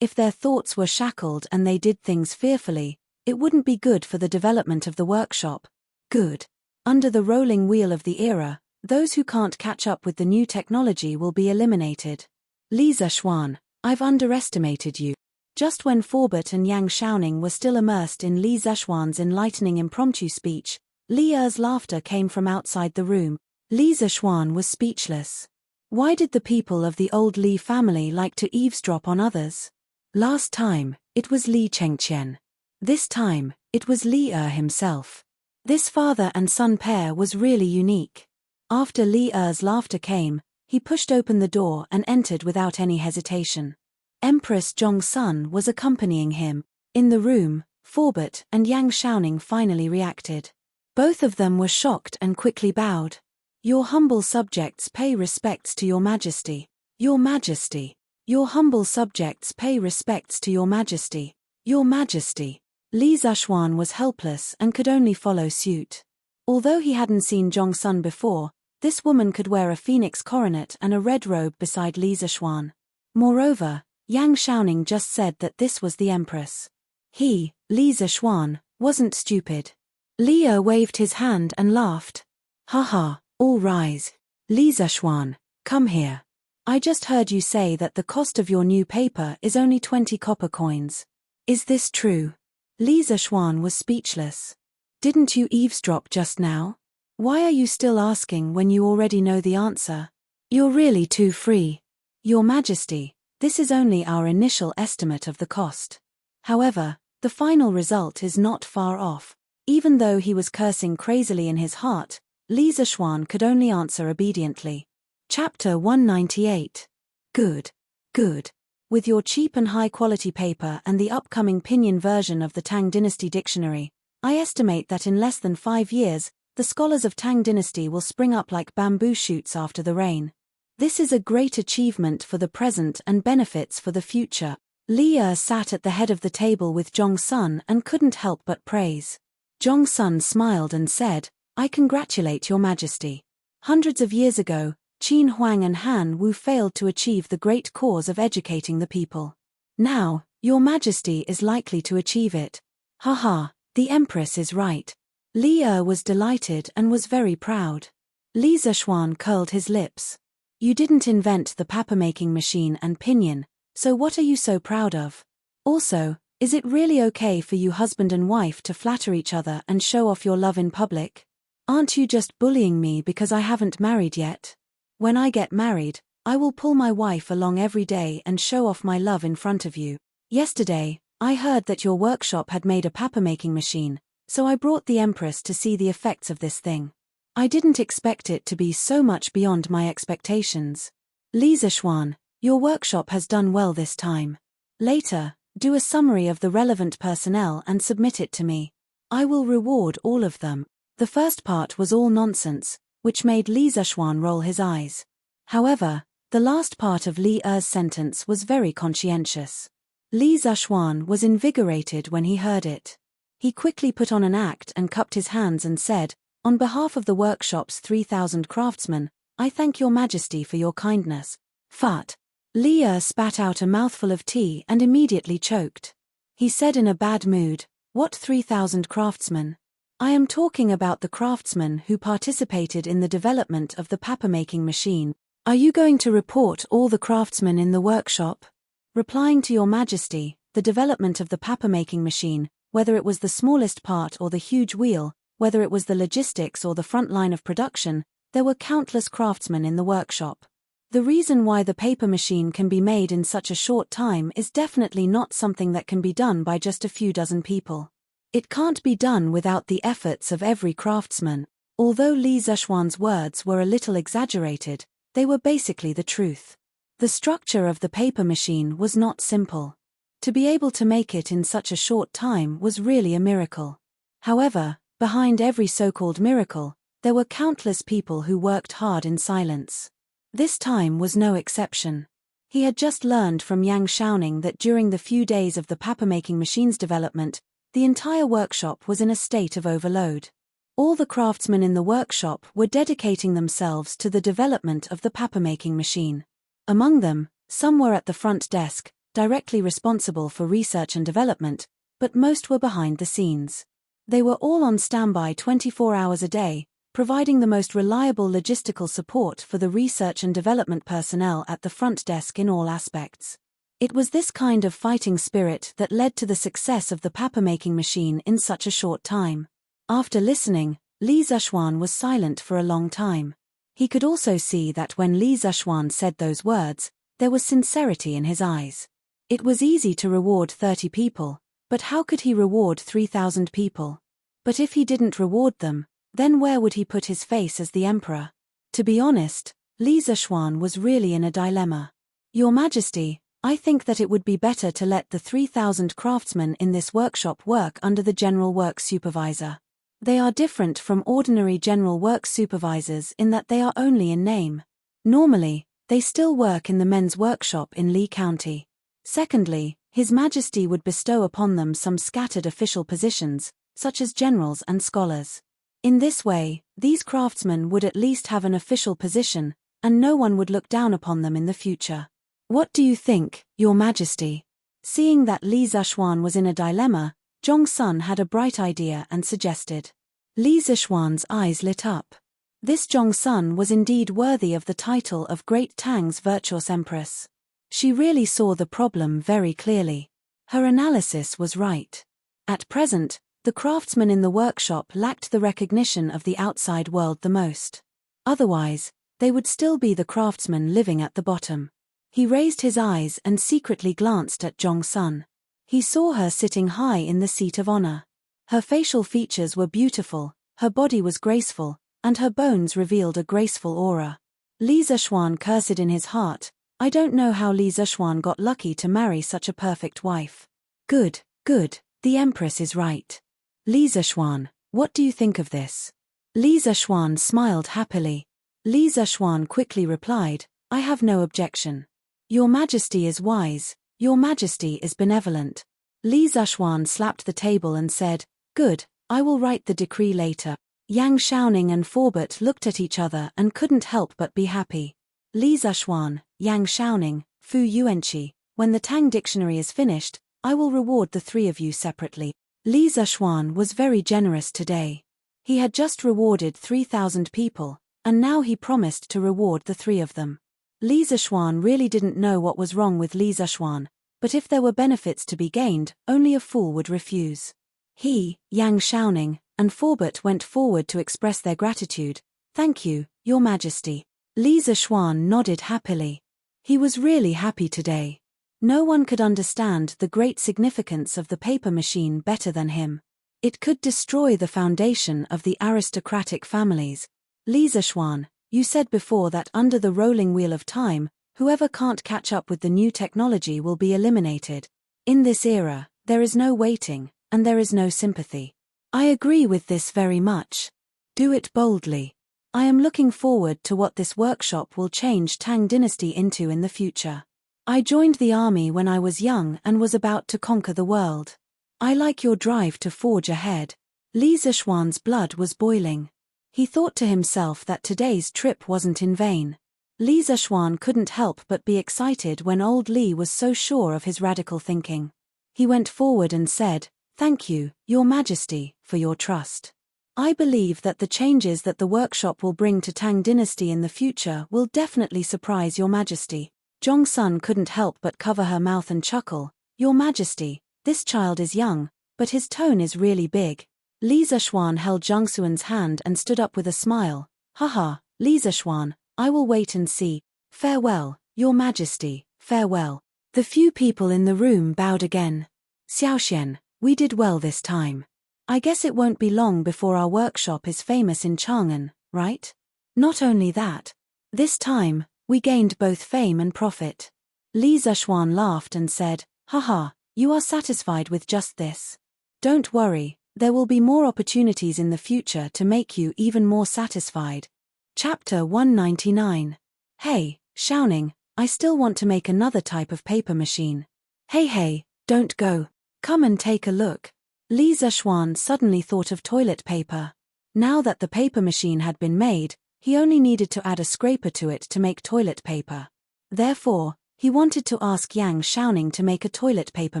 If their thoughts were shackled and they did things fearfully, it wouldn't be good for the development of the workshop. Good. Under the rolling wheel of the era, those who can't catch up with the new technology will be eliminated. Li Zishuan, I've underestimated you. Just when Forbert and Yang Xiaoning were still immersed in Li Zishuan's enlightening impromptu speech, Li Er's laughter came from outside the room. Li Zishuan was speechless. Why did the people of the old Li family like to eavesdrop on others? Last time, it was Li Chengqian. This time, it was Li himself. This father and son pair was really unique. After Li's laughter came, he pushed open the door and entered without any hesitation. Empress Zhongsun was accompanying him. In the room, Forbert and Yang Xiaoning finally reacted. Both of them were shocked and quickly bowed. Your humble subjects pay respects to your majesty. Your majesty. Your humble subjects pay respects to your majesty. Your majesty. Li Zhuan was helpless and could only follow suit. Although he hadn't seen Zhongsun before, this woman could wear a phoenix coronet and a red robe beside Li Zhuan. Moreover, Yang Xiaoning just said that this was the Empress. He, Li Zhuan, wasn't stupid. Li waved his hand and laughed. Haha, all rise. Li Zhuan, come here. I just heard you say that the cost of your new paper is only 20 copper coins. Is this true? Li Zhuan was speechless. Didn't you eavesdrop just now? Why are you still asking when you already know the answer? You're really too free. Your Majesty, this is only our initial estimate of the cost. However, the final result is not far off. Even though he was cursing crazily in his heart, Li Zhuan could only answer obediently. Chapter 198. Good. Good. With your cheap and high-quality paper and the upcoming pinyin version of the Tang Dynasty Dictionary, I estimate that in less than 5 years, the scholars of Tang Dynasty will spring up like bamboo shoots after the rain. This is a great achievement for the present and benefits for the future. Li sat at the head of the table with Zhongsun and couldn't help but praise. Zhongsun smiled and said, I congratulate your majesty. Hundreds of years ago, Qin Huang and Han Wu failed to achieve the great cause of educating the people. Now, your majesty is likely to achieve it. Haha, the Empress is right. Li was delighted and was very proud. Li Zhuan curled his lips. You didn't invent the paper-making machine and pinyin, so what are you so proud of? Also, is it really okay for you husband and wife to flatter each other and show off your love in public? Aren't you just bullying me because I haven't married yet? When I get married, I will pull my wife along every day and show off my love in front of you. Yesterday, I heard that your workshop had made a paper-making machine, so I brought the Empress to see the effects of this thing. I didn't expect it to be so much beyond my expectations. Li Zhuan, your workshop has done well this time. Later, do a summary of the relevant personnel and submit it to me. I will reward all of them. The first part was all nonsense, which made Li Zhuan roll his eyes. However, the last part of Li's sentence was very conscientious. Li Zhuan was invigorated when he heard it. He quickly put on an act and cupped his hands and said, on behalf of the workshop's 3,000 craftsmen, I thank your majesty for your kindness. Fat. Li spat out a mouthful of tea and immediately choked. He said in a bad mood, what 3,000 craftsmen? I am talking about the craftsmen who participated in the development of the paper-making machine. Are you going to report all the craftsmen in the workshop? Replying to your majesty, the development of the paper-making machine, whether it was the smallest part or the huge wheel, whether it was the logistics or the front line of production, there were countless craftsmen in the workshop. The reason why the paper machine can be made in such a short time is definitely not something that can be done by just a few dozen people. It can't be done without the efforts of every craftsman. Although Li Zhuan's words were a little exaggerated, they were basically the truth. The structure of the paper machine was not simple. To be able to make it in such a short time was really a miracle. However, behind every so-called miracle, there were countless people who worked hard in silence. This time was no exception. He had just learned from Yang Xiaoning that during the few days of the paper-making machine's development, the entire workshop was in a state of overload. All the craftsmen in the workshop were dedicating themselves to the development of the paper-making machine. Among them, some were at the front desk, directly responsible for research and development, but most were behind the scenes. They were all on standby 24 hours a day, providing the most reliable logistical support for the research and development personnel at the front desk in all aspects. It was this kind of fighting spirit that led to the success of the paper-making machine in such a short time. After listening, Li Zhuan was silent for a long time. He could also see that when Li Zhuan said those words, there was sincerity in his eyes. It was easy to reward 30 people, But how could he reward 3,000 people? But if he didn't reward them, then where would he put his face as the emperor? To be honest, Li Zishuan was really in a dilemma. Your Majesty, I think that it would be better to let the 3,000 craftsmen in this workshop work under the general work supervisor. They are different from ordinary general work supervisors in that they are only in name. Normally, they still work in the men's workshop in Li County. Secondly, His Majesty would bestow upon them some scattered official positions, such as generals and scholars. In this way, these craftsmen would at least have an official position, and no one would look down upon them in the future. What do you think, Your Majesty? Seeing that Li Zishuan was in a dilemma, Zhongsun had a bright idea and suggested. Li Zishuan's eyes lit up. This Zhongsun was indeed worthy of the title of Great Tang's virtuous Empress. She really saw the problem very clearly. Her analysis was right. At present, the craftsmen in the workshop lacked the recognition of the outside world the most. Otherwise, they would still be the craftsmen living at the bottom. He raised his eyes and secretly glanced at Zhongsun. He saw her sitting high in the seat of honor. Her facial features were beautiful, her body was graceful, and her bones revealed a graceful aura. Li Zishuan cursed in his heart, I don't know how Li Zishuan got lucky to marry such a perfect wife. Good, the Empress is right. Li Zishuan, what do you think of this? Li Zishuan smiled happily. Li Zishuan quickly replied, I have no objection. Your Majesty is wise, Your Majesty is benevolent. Li Zishuan slapped the table and said, Good, I will write the decree later. Yang Xiaoning and Forbert looked at each other and couldn't help but be happy. Li Zishuan, Yang Xiaoning, Fu Yuanqi, when the Tang dictionary is finished, I will reward the three of you separately. Li Zishuan was very generous today. He had just rewarded 3,000 people, and now he promised to reward the three of them. Li Zishuan really didn't know what was wrong with Li Zishuan, but if there were benefits to be gained, only a fool would refuse. He, Yang Xiaoning, and Forbert went forward to express their gratitude. Thank you, Your Majesty. Li Zishuan nodded happily. He was really happy today. No one could understand the great significance of the paper machine better than him. It could destroy the foundation of the aristocratic families. Li Zishuan, you said before that under the rolling wheel of time, whoever can't catch up with the new technology will be eliminated. In this era, there is no waiting, and there is no sympathy. I agree with this very much. Do it boldly. I am looking forward to what this workshop will change Tang Dynasty into in the future. I joined the army when I was young and was about to conquer the world. I like your drive to forge ahead. Li Zishuan's blood was boiling. He thought to himself that today's trip wasn't in vain. Li Zishuan couldn't help but be excited when old Li was so sure of his radical thinking. He went forward and said, Thank you, Your Majesty, for your trust. I believe that the changes that the workshop will bring to Tang Dynasty in the future will definitely surprise Your Majesty. Zhongsun couldn't help but cover her mouth and chuckle. Your Majesty, this child is young, but his tone is really big. Li Zishuan held Zhongsun's hand and stood up with a smile. Haha, Li Zishuan, I will wait and see. Farewell, Your Majesty, farewell. The few people in the room bowed again. Xiaoxian, we did well this time. I guess it won't be long before our workshop is famous in Chang'an, right? Not only that. This time, we gained both fame and profit. Li Zishuan laughed and said, Haha, you are satisfied with just this. Don't worry, there will be more opportunities in the future to make you even more satisfied. Chapter 199. Hey, Xiaoning, I still want to make another type of paper machine. Hey, don't go. Come and take a look. Li Zishuan suddenly thought of toilet paper. Now that the paper machine had been made, he only needed to add a scraper to it to make toilet paper. Therefore, he wanted to ask Yang Xiaoning to make a toilet paper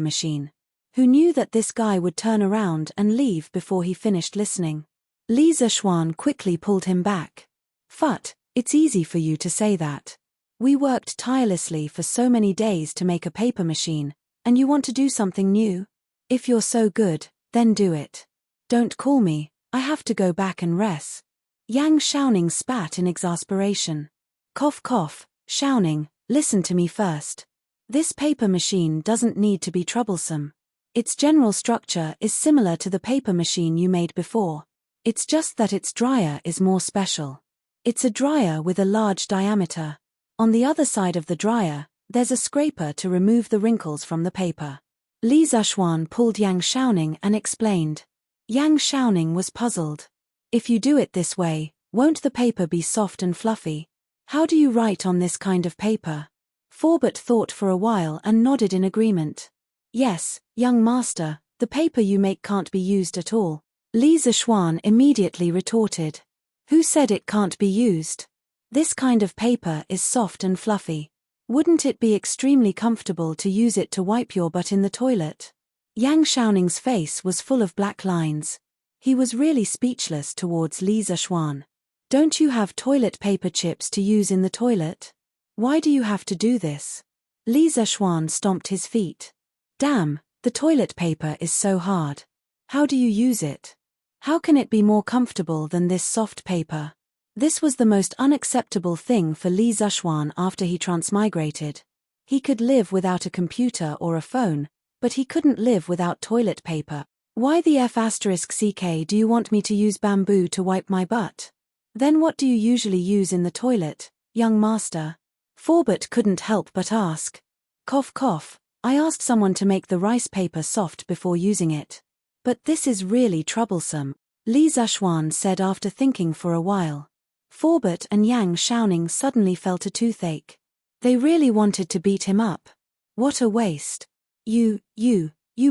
machine. Who knew that this guy would turn around and leave before he finished listening? Li Zishuan quickly pulled him back. Phut, it's easy for you to say that. We worked tirelessly for so many days to make a paper machine, and you want to do something new? If you're so good, then do it. Don't call me, I have to go back and rest. Yang Xiaoning spat in exasperation. Cough cough, Xiaoning, listen to me first. This paper machine doesn't need to be troublesome. Its general structure is similar to the paper machine you made before. It's just that its dryer is more special. It's a dryer with a large diameter. On the other side of the dryer, there's a scraper to remove the wrinkles from the paper. Li Zishuan pulled Yang Xiaoning and explained. Yang Xiaoning was puzzled. If you do it this way, won't the paper be soft and fluffy? How do you write on this kind of paper? Forbert thought for a while and nodded in agreement. Yes, young master, the paper you make can't be used at all. Li Zishuan immediately retorted. Who said it can't be used? This kind of paper is soft and fluffy. Wouldn't it be extremely comfortable to use it to wipe your butt in the toilet? Yang Xiaoning's face was full of black lines. He was really speechless towards Li Zishuan. Don't you have toilet paper chips to use in the toilet? Why do you have to do this? Li Zishuan stomped his feet. Damn, the toilet paper is so hard. How do you use it? How can it be more comfortable than this soft paper? This was the most unacceptable thing for Li Zishuan after he transmigrated. He could live without a computer or a phone, but he couldn't live without toilet paper. Why the F***ck do you want me to use bamboo to wipe my butt? Then what do you usually use in the toilet, young master? Forbert couldn't help but ask. Cough cough, I asked someone to make the rice paper soft before using it. But this is really troublesome, Li Zishuan said after thinking for a while. Forbert and Yang Xiaoning suddenly felt a toothache. They really wanted to beat him up. What a waste. You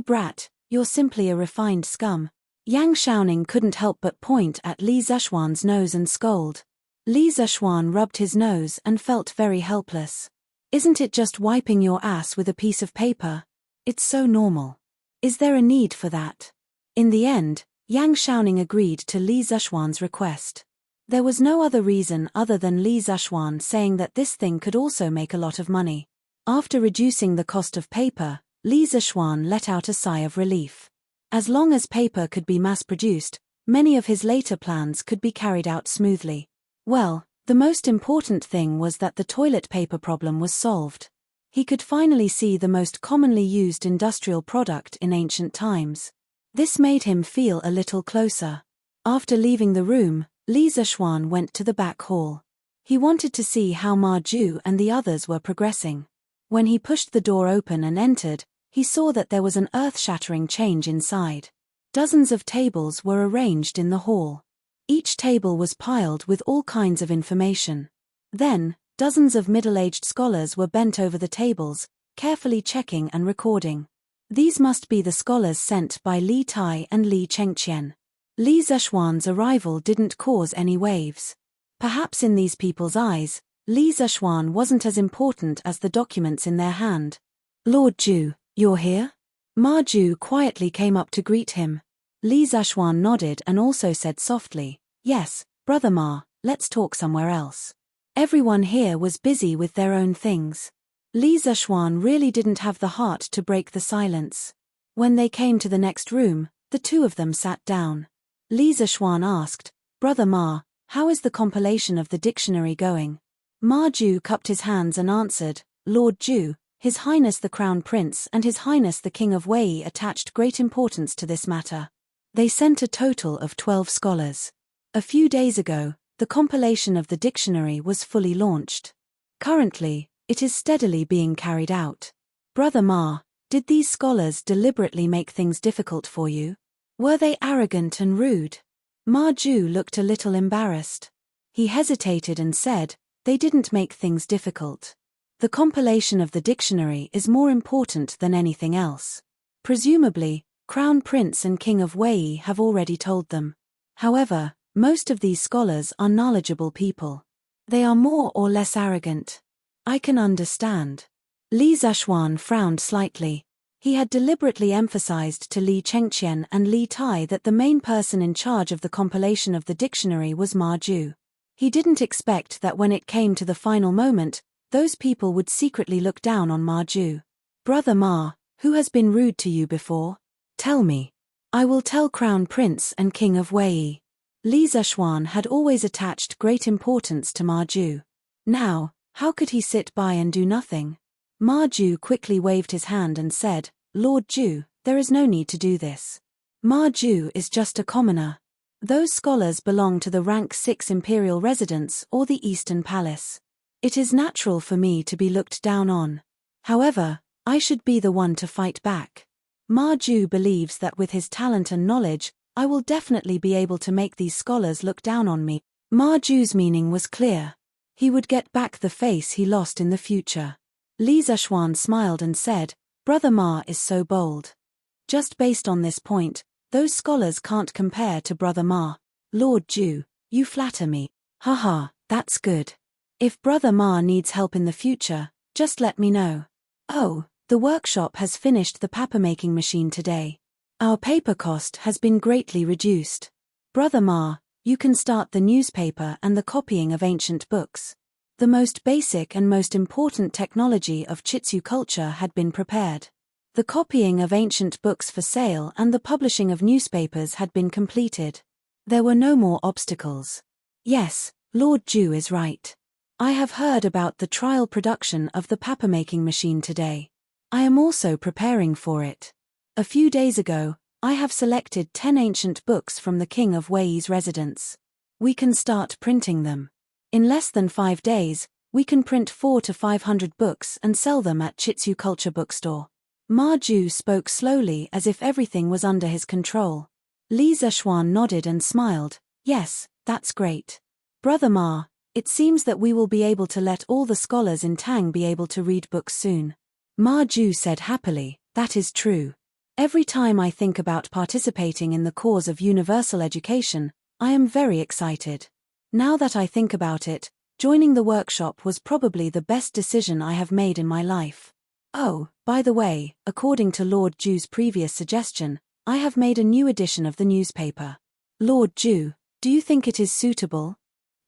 brat, you're simply a refined scum. Yang Xiaoning couldn't help but point at Li Zishuan's nose and scold. Li Zishuan rubbed his nose and felt very helpless. Isn't it just wiping your ass with a piece of paper? It's so normal. Is there a need for that? In the end, Yang Xiaoning agreed to Li Zishuan's request. There was no other reason other than Li Zishuan saying that this thing could also make a lot of money. After reducing the cost of paper, Li Zishuan let out a sigh of relief. As long as paper could be mass-produced, many of his later plans could be carried out smoothly. Well, the most important thing was that the toilet paper problem was solved. He could finally see the most commonly used industrial product in ancient times. This made him feel a little closer. After leaving the room, Li Zishuan went to the back hall. He wanted to see how Ma Ju and the others were progressing. When he pushed the door open and entered, he saw that there was an earth-shattering change inside. Dozens of tables were arranged in the hall. Each table was piled with all kinds of information. Then, dozens of middle-aged scholars were bent over the tables, carefully checking and recording. These must be the scholars sent by Li Tai and Li Chengqian. Li Zishuan's arrival didn't cause any waves. Perhaps in these people's eyes, Li Zishuan wasn't as important as the documents in their hand. Lord Ju, you're here? Ma Ju quietly came up to greet him. Li Zishuan nodded and also said softly, Yes, Brother Ma, let's talk somewhere else. Everyone here was busy with their own things. Li Zishuan really didn't have the heart to break the silence. When they came to the next room, the two of them sat down. Li Zishuan asked, Brother Ma, how is the compilation of the dictionary going? Ma Ju cupped his hands and answered, Lord Ju, His Highness the Crown Prince and His Highness the King of Wei attached great importance to this matter. They sent a total of 12 scholars. A few days ago, the compilation of the dictionary was fully launched. Currently, it is steadily being carried out. Brother Ma, did these scholars deliberately make things difficult for you? Were they arrogant and rude? Ma Ju looked a little embarrassed. He hesitated and said, They didn't make things difficult. The compilation of the dictionary is more important than anything else. Presumably, Crown Prince and King of Wei have already told them. However, most of these scholars are knowledgeable people. They are more or less arrogant. I can understand. Li Zishuan frowned slightly. He had deliberately emphasized to Li Chengqian and Li Tai that the main person in charge of the compilation of the dictionary was Ma Ju. He didn't expect that when it came to the final moment, those people would secretly look down on Ma Ju. Brother Ma, who has been rude to you before? Tell me. I will tell Crown Prince and King of Wei. Li Zishuan had always attached great importance to Ma Ju. Now, how could he sit by and do nothing? Ma Ju quickly waved his hand and said, Lord Ju, There is no need to do this. Ma Ju is just a commoner. Those scholars belong to the rank 6 imperial residence or the Eastern Palace. It is natural for me to be looked down on. However, I should be the one to fight back. Ma Ju believes that with his talent and knowledge, I will definitely be able to make these scholars look down on me. Ma Ju's meaning was clear. He would get back the face he lost in the future. Li Zishuan smiled and said, Brother Ma is so bold. Just based on this point, those scholars can't compare to Brother Ma. Lord Ju, you flatter me. Haha, that's good. If Brother Ma needs help in the future, just let me know. Oh, the workshop has finished the paper-making machine today. Our paper cost has been greatly reduced. Brother Ma, you can start the newspaper and the copying of ancient books. The most basic and most important technology of Chitsu culture had been prepared. The copying of ancient books for sale and the publishing of newspapers had been completed. There were no more obstacles. Yes, Lord Ju is right. I have heard about the trial production of the paper-making machine today. I am also preparing for it. A few days ago, I have selected 10 ancient books from the King of Wei's residence. We can start printing them. In less than 5 days, we can print 400 to 500 books and sell them at Chitsu Culture Bookstore. Ma Ju spoke slowly as if everything was under his control. Li Zishuan nodded and smiled. Yes, that's great. Brother Ma, it seems that we will be able to let all the scholars in Tang be able to read books soon. Ma Ju said happily, that is true. Every time I think about participating in the cause of universal education, I am very excited. Now that I think about it, joining the workshop was probably the best decision I have made in my life. Oh, by the way, according to Lord Ju's previous suggestion, I have made a new edition of the newspaper. Lord Ju, do you think it is suitable?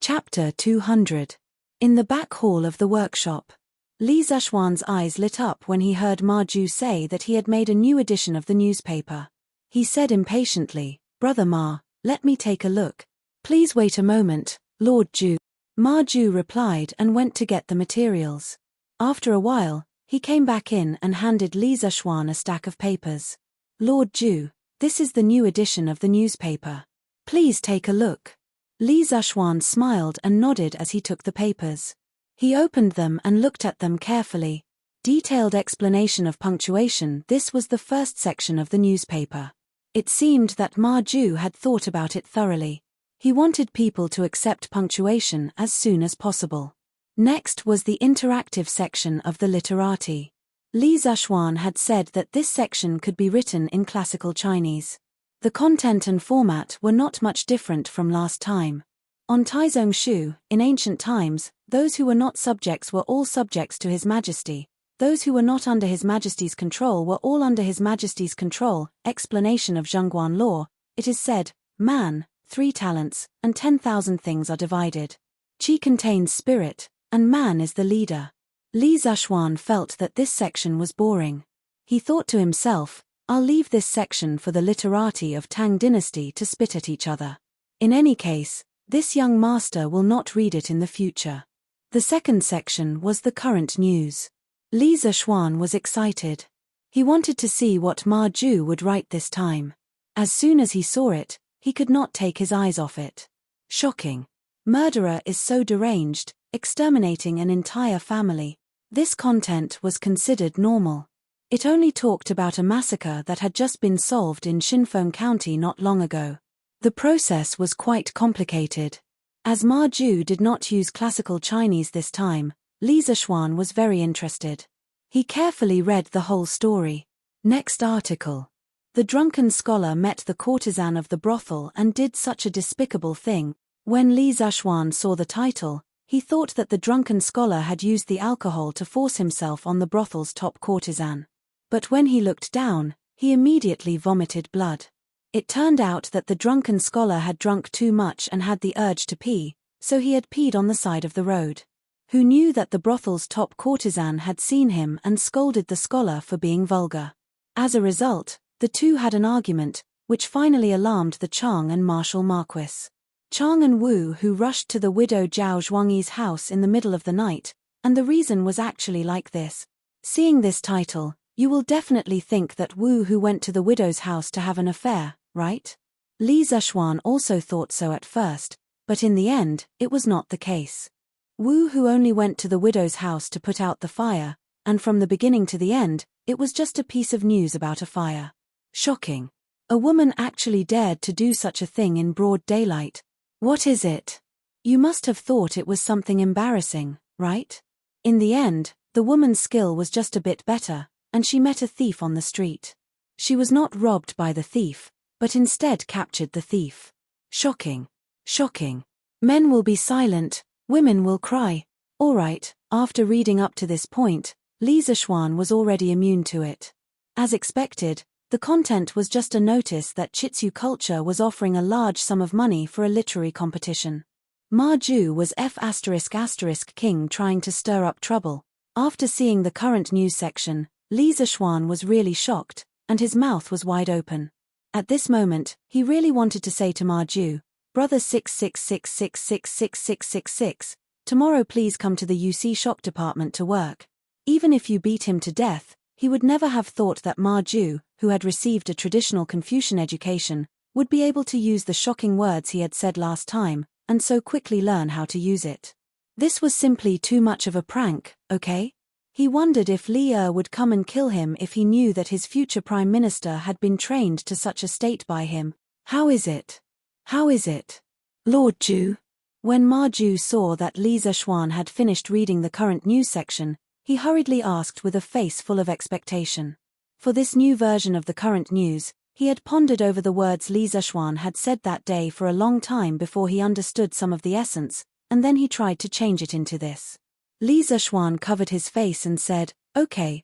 Chapter 200. In the back hall of the workshop. Li Zishuan's eyes lit up when he heard Ma Ju say that he had made a new edition of the newspaper. He said impatiently, Brother Ma, let me take a look. Please wait a moment, Lord Ju. Ma Ju replied and went to get the materials. After a while, he came back in and handed Li Zishuan a stack of papers. Lord Ju, this is the new edition of the newspaper. Please take a look. Li Zishuan smiled and nodded as he took the papers. He opened them and looked at them carefully. Detailed explanation of punctuation. This was the first section of the newspaper. It seemed that Ma Ju had thought about it thoroughly. He wanted people to accept punctuation as soon as possible. Next was the interactive section of the literati. Li Zishuan had said that this section could be written in classical Chinese. The content and format were not much different from last time. On Taizong Shu, in ancient times, those who were not subjects were all subjects to His Majesty. Those who were not under His Majesty's control were all under His Majesty's control. Explanation of Zhongguan law. It is said, man, 3 talents, and 10,000 things are divided. Qi contains spirit, and man is the leader. Li Zishuan felt that this section was boring. He thought to himself, I'll leave this section for the literati of Tang dynasty to spit at each other. In any case, this young master will not read it in the future. The second section was the current news. Li Zishuan was excited. He wanted to see what Ma Ju would write this time. As soon as he saw it, he could not take his eyes off it. Shocking. Murderer is so deranged, exterminating an entire family. This content was considered normal. It only talked about a massacre that had just been solved in Xinfeng County not long ago. The process was quite complicated. As Ma Ju did not use classical Chinese this time, Li Zishuan was very interested. He carefully read the whole story. Next article. The drunken scholar met the courtesan of the brothel and did such a despicable thing. When Li Zishuan saw the title, he thought that the drunken scholar had used the alcohol to force himself on the brothel's top courtesan. But when he looked down, he immediately vomited blood. It turned out that the drunken scholar had drunk too much and had the urge to pee, so he had peed on the side of the road. Who knew that the brothel's top courtesan had seen him and scolded the scholar for being vulgar. As a result, the two had an argument, which finally alarmed the Chang and Marshal Marquis. Chang and Wu who rushed to the widow Zhao Zhuangyi's house in the middle of the night, and the reason was actually like this. Seeing this title, You will definitely think that Wu Hu went to the widow's house to have an affair, right? Li Zishuan also thought so at first, but in the end, it was not the case. Wu Hu only went to the widow's house to put out the fire, and from the beginning to the end, it was just a piece of news about a fire. Shocking. A woman actually dared to do such a thing in broad daylight. What is it? You must have thought it was something embarrassing, right? In the end, the woman's skill was just a bit better, and she met a thief on the street. She was not robbed by the thief, but instead captured the thief. Shocking. Shocking. Men will be silent, women will cry. All right, after reading up to this point, Li Zishuan was already immune to it. As expected, the content was just a notice that Chitsu culture was offering a large sum of money for a literary competition. Ma Ju was F***king trying to stir up trouble. After seeing the current news section, Li Zishuan was really shocked, and his mouth was wide open. At this moment, he really wanted to say to Ma Ju, "Brother 666666666, tomorrow please come to the UC shop department to work." Even if you beat him to death, he would never have thought that Ma Ju, who had received a traditional Confucian education, would be able to use the shocking words he had said last time, and so quickly learn how to use it. This was simply too much of a prank, okay? He wondered if Li would come and kill him if he knew that his future prime minister had been trained to such a state by him. How is it? How is it? Lord Ju? When Ma Ju saw that Li Zishuan had finished reading the current news section, he hurriedly asked with a face full of expectation. For this new version of the current news, he had pondered over the words Li Zishuan had said that day for a long time before he understood some of the essence, and then he tried to change it into this. Li Zishuan covered his face and said, okay.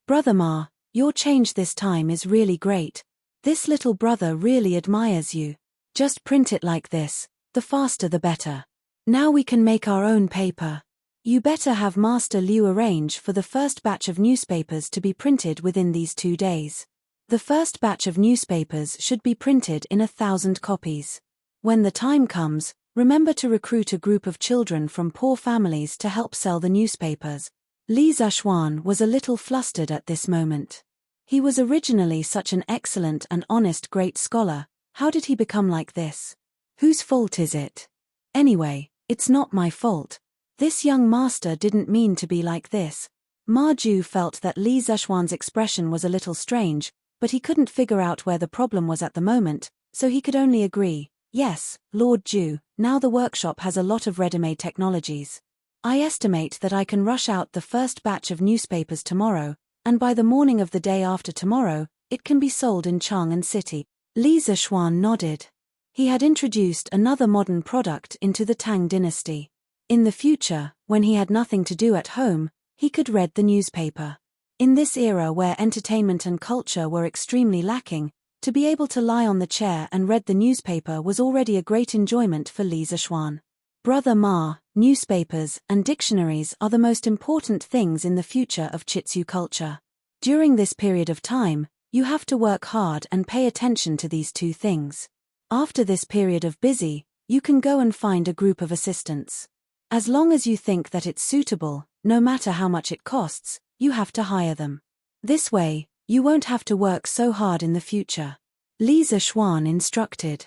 Brother Ma, your change this time is really great. This little brother really admires you. Just print it like this, the faster the better. Now we can make our own paper. You better have Master Liu arrange for the first batch of newspapers to be printed within these 2 days. The first batch of newspapers should be printed in 1,000 copies. When the time comes, remember to recruit a group of children from poor families to help sell the newspapers. Li Zishuan was a little flustered at this moment. He was originally such an excellent and honest great scholar. How did he become like this? Whose fault is it? Anyway, it's not my fault. This young master didn't mean to be like this. Ma Ju felt that Li Zishuan's expression was a little strange, but he couldn't figure out where the problem was at the moment, so he could only agree. Yes, Lord Ju, now the workshop has a lot of ready-made technologies. I estimate that I can rush out the first batch of newspapers tomorrow, and by the morning of the day after tomorrow, it can be sold in Chang'an City. Li Zishuan nodded. He had introduced another modern product into the Tang dynasty. In the future, when he had nothing to do at home, he could read the newspaper. In this era where entertainment and culture were extremely lacking, to be able to lie on the chair and read the newspaper was already a great enjoyment for Li Zishuan. Brother Ma, newspapers and dictionaries are the most important things in the future of Chitsu culture. During this period of time, you have to work hard and pay attention to these 2 things. After this period of busy, you can go and find a group of assistants. As long as you think that it's suitable, no matter how much it costs, you have to hire them. This way, you won't have to work so hard in the future. Li Zishuan instructed.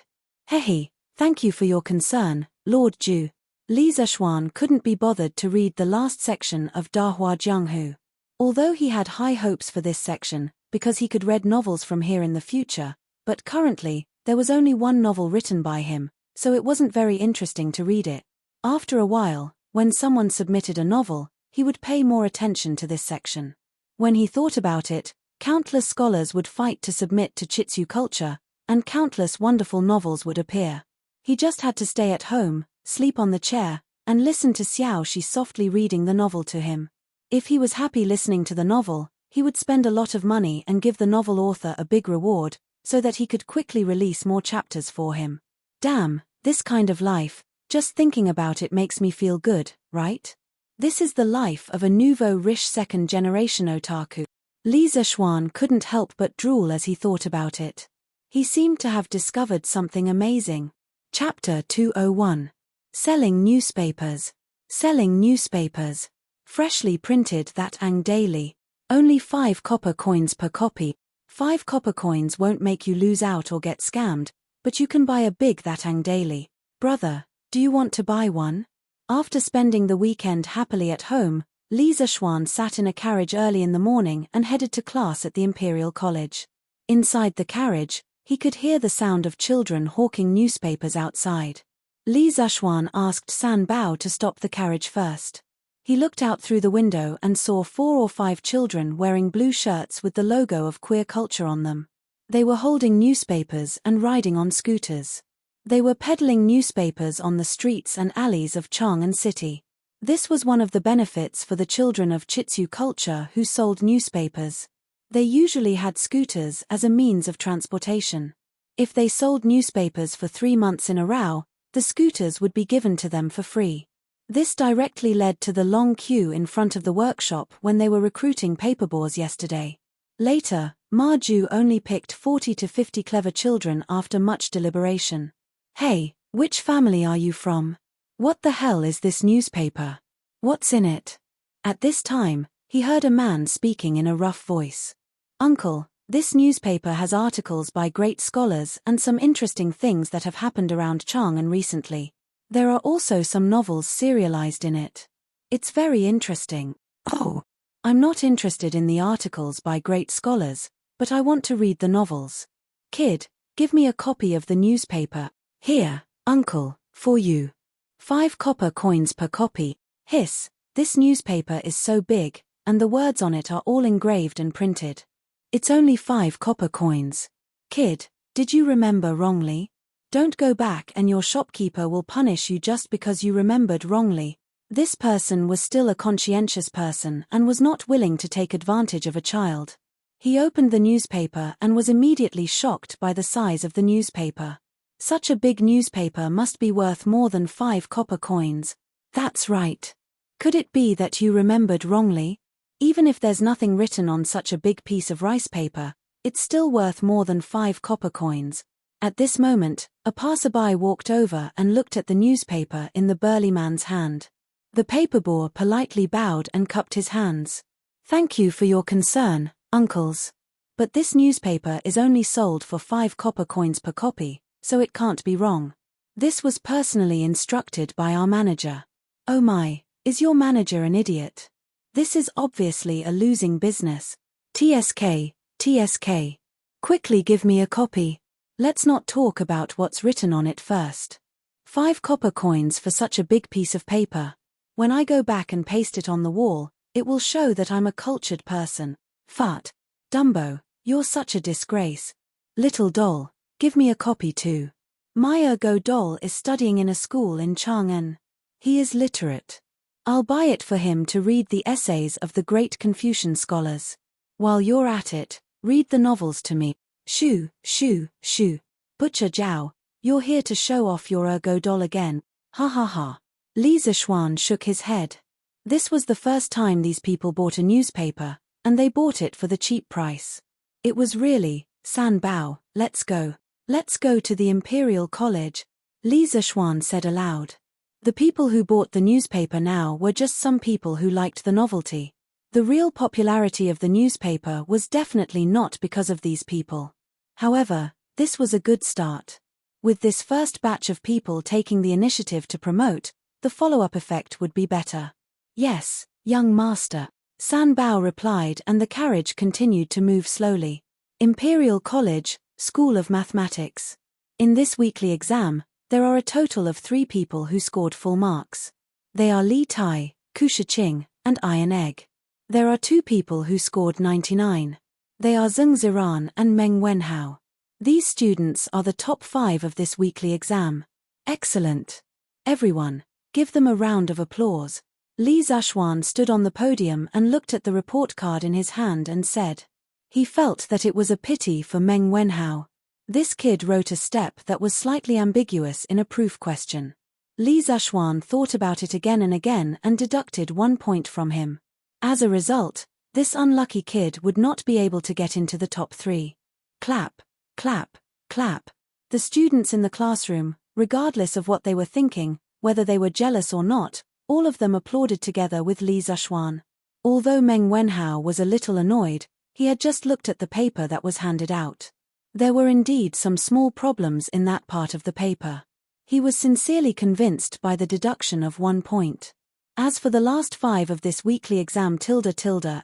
Hehe, thank you for your concern, Lord Ju. Li Zishuan couldn't be bothered to read the last section of Dahua Jianghu. Although he had high hopes for this section, because he could read novels from here in the future, but currently, there was only one novel written by him, so it wasn't very interesting to read it. After a while, when someone submitted a novel, he would pay more attention to this section. When he thought about it, countless scholars would fight to submit to Chitsu culture, and countless wonderful novels would appear. He just had to stay at home, sleep on the chair, and listen to Xiao Shi softly reading the novel to him. If he was happy listening to the novel, he would spend a lot of money and give the novel author a big reward, so that he could quickly release more chapters for him. Damn, this kind of life, just thinking about it makes me feel good, right? This is the life of a nouveau riche second-generation otaku. Li Zishuan couldn't help but drool as he thought about it. He seemed to have discovered something amazing. Chapter 201. Selling newspapers. Selling newspapers. Freshly printed that ang daily. Only 5 copper coins per copy. 5 copper coins won't make you lose out or get scammed, but you can buy a big thatang daily. Brother, do you want to buy one? After spending the weekend happily at home, Li Zishuan sat in a carriage early in the morning and headed to class at the Imperial College. Inside the carriage, he could hear the sound of children hawking newspapers outside. Li Zishuan asked San Bao to stop the carriage first. He looked out through the window and saw 4 or 5 children wearing blue shirts with the logo of queer culture on them. They were holding newspapers and riding on scooters. They were peddling newspapers on the streets and alleys of Chang'an City. This was one of the benefits for the children of Chitsu culture who sold newspapers. They usually had scooters as a means of transportation. If they sold newspapers for 3 months in a row, the scooters would be given to them for free. This directly led to the long queue in front of the workshop when they were recruiting paperboys yesterday. Later, Ma Ju only picked 40 to 50 clever children after much deliberation. Hey, which family are you from? What the hell is this newspaper? What's in it? At this time, he heard a man speaking in a rough voice. Uncle, this newspaper has articles by great scholars and some interesting things that have happened around Chang'an recently. There are also some novels serialized in it. It's very interesting. Oh, I'm not interested in the articles by great scholars, but I want to read the novels. Kid, give me a copy of the newspaper. Here, uncle, for you. 5 copper coins per copy. Hiss, this newspaper is so big, and the words on it are all engraved and printed. It's only 5 copper coins. Kid, did you remember wrongly? Don't go back and your shopkeeper will punish you just because you remembered wrongly. This person was still a conscientious person and was not willing to take advantage of a child. He opened the newspaper and was immediately shocked by the size of the newspaper. Such a big newspaper must be worth more than 5 copper coins. That's right. Could it be that you remembered wrongly? Even if there's nothing written on such a big piece of rice paper, it's still worth more than 5 copper coins. At this moment, a passerby walked over and looked at the newspaper in the burly man's hand. The paperboy politely bowed and cupped his hands. Thank you for your concern, uncles. But this newspaper is only sold for 5 copper coins per copy, so it can't be wrong. This was personally instructed by our manager. Oh my, is your manager an idiot? This is obviously a losing business. TSK, TSK. Quickly give me a copy. Let's not talk about what's written on it first. 5 copper coins for such a big piece of paper. When I go back and paste it on the wall, it will show that I'm a cultured person. Fart. Dumbo, you're such a disgrace. Little doll, give me a copy too. My ergo doll is studying in a school in Chang'an. He is literate. I'll buy it for him to read the essays of the great Confucian scholars. While you're at it, read the novels to me. Shoo, shoo, shoo. Butcher Zhao, you're here to show off your ergo doll again. Ha ha ha. Li Zishuan shook his head. This was the first time these people bought a newspaper, and they bought it for the cheap price. It was really, San Bao, let's go. Let's go to the Imperial College, Li Zishuan said aloud. The people who bought the newspaper now were just some people who liked the novelty. The real popularity of the newspaper was definitely not because of these people. However, this was a good start. With this first batch of people taking the initiative to promote, the follow-up effect would be better. Yes, young master, San Bao replied, and the carriage continued to move slowly. Imperial College, School of Mathematics. In this weekly exam, there are a total of 3 people who scored full marks. They are Li Tai, Ku Shiqing, and Iron Egg. There are 2 people who scored 99. They are Zheng Ziran and Meng Wenhao. These students are the top 5 of this weekly exam. Excellent. Everyone, give them a round of applause. Li Zishuan stood on the podium and looked at the report card in his hand and said. He felt that it was a pity for Meng Wenhao. This kid wrote a step that was slightly ambiguous in a proof question. Li Zishuan thought about it again and again and deducted 1 point from him. As a result, this unlucky kid would not be able to get into the top 3. Clap, clap, clap. The students in the classroom, regardless of what they were thinking, whether they were jealous or not, all of them applauded together with Li Zishuan. Although Meng Wenhao was a little annoyed, he had just looked at the paper that was handed out. There were indeed some small problems in that part of the paper. He was sincerely convinced by the deduction of 1 point. As for the last 5 of this weekly exam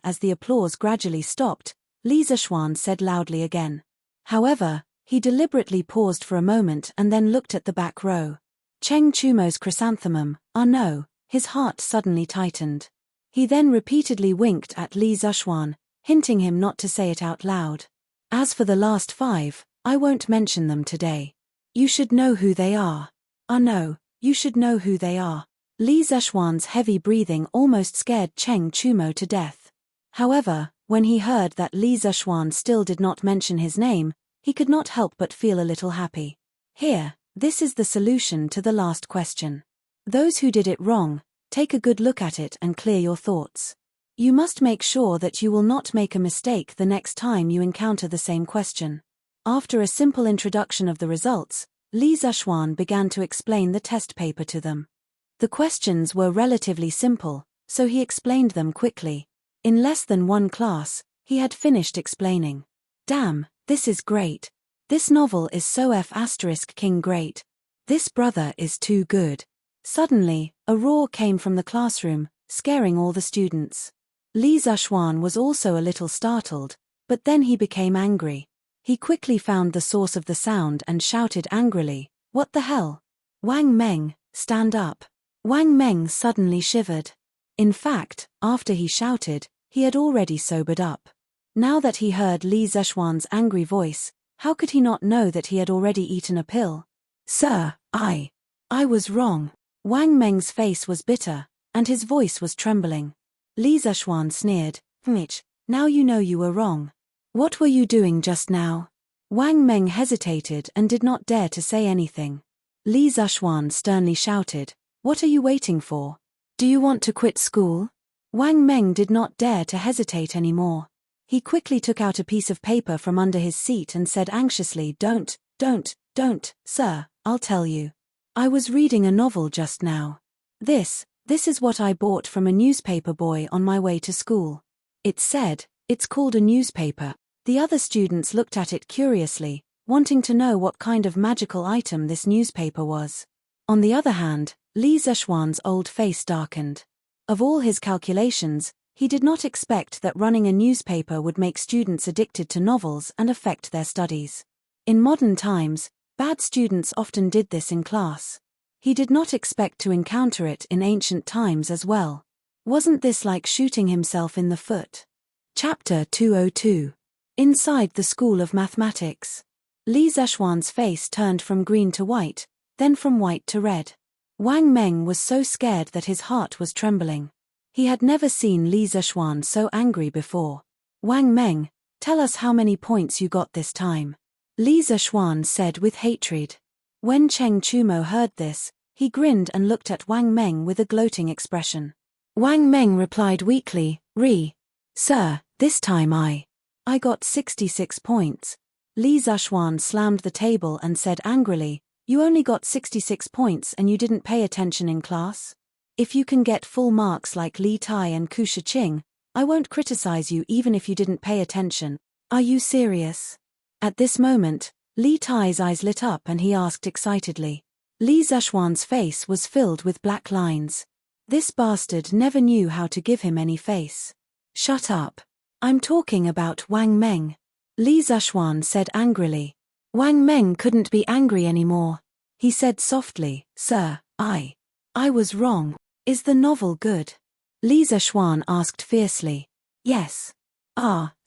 as the applause gradually stopped, Li Zishuan said loudly again. However, he deliberately paused for a moment and then looked at the back row. Cheng Chumo's chrysanthemum, no, his heart suddenly tightened. He then repeatedly winked at Li Zishuan, hinting him not to say it out loud. As for the last 5, I won't mention them today. You should know who they are. No, you should know who they are. Li Zishuan's heavy breathing almost scared Cheng Chumo to death. However, when he heard that Li Zishuan still did not mention his name, he could not help but feel a little happy. Here, this is the solution to the last question. Those who did it wrong, take a good look at it and clear your thoughts. You must make sure that you will not make a mistake the next time you encounter the same question. After a simple introduction of the results, Li Zishuan began to explain the test paper to them. The questions were relatively simple, so he explained them quickly. In less than 1 class, he had finished explaining. Damn, this is great. This novel is so F***king great. This brother is too good. Suddenly, a roar came from the classroom, scaring all the students. Li Zishuan was also a little startled, but then he became angry. He quickly found the source of the sound and shouted angrily, "What the hell? Wang Meng, stand up." Wang Meng suddenly shivered. In fact, after he shouted, he had already sobered up. Now that he heard Li Zishuan's angry voice, how could he not know that he had already eaten a pill? "Sir, I was wrong." Wang Meng's face was bitter, and his voice was trembling. Li Zishuan sneered, "Now you know you were wrong. What were you doing just now?" Wang Meng hesitated and did not dare to say anything. Li Zishuan sternly shouted, "What are you waiting for? Do you want to quit school?" Wang Meng did not dare to hesitate anymore. He quickly took out a piece of paper from under his seat and said anxiously, Don't, sir, I'll tell you. I was reading a novel just now. This is what I bought from a newspaper boy on my way to school. It said, it's called a newspaper. The other students looked at it curiously, wanting to know what kind of magical item this newspaper was. On the other hand, Li Zishuan's old face darkened. Of all his calculations, he did not expect that running a newspaper would make students addicted to novels and affect their studies. In modern times, bad students often did this in class. He did not expect to encounter it in ancient times as well. Wasn't this like shooting himself in the foot? Chapter 202. Inside the School of Mathematics. Li Zishuan's face turned from green to white, then from white to red. Wang Meng was so scared that his heart was trembling. He had never seen Li Zishuan so angry before. "Wang Meng, tell us how many points you got this time," Li Zishuan said with hatred. When Cheng Chumo heard this, he grinned and looked at Wang Meng with a gloating expression. Wang Meng replied weakly, "Sir, this time I got 66 points. Li Zishuan slammed the table and said angrily, "You only got 66 points and you didn't pay attention in class? If you can get full marks like Li Tai and Ku Shiqing, I won't criticize you even if you didn't pay attention. Are you serious?" At this moment, Li Tai's eyes lit up and he asked excitedly. Li Zishuan's face was filled with black lines. This bastard never knew how to give him any face. "Shut up. I'm talking about Wang Meng," Li Zishuan said angrily. Wang Meng couldn't be angry anymore. He said softly, "Sir, I was wrong. Is the novel good?" Li Zishuan asked fiercely. "Yes."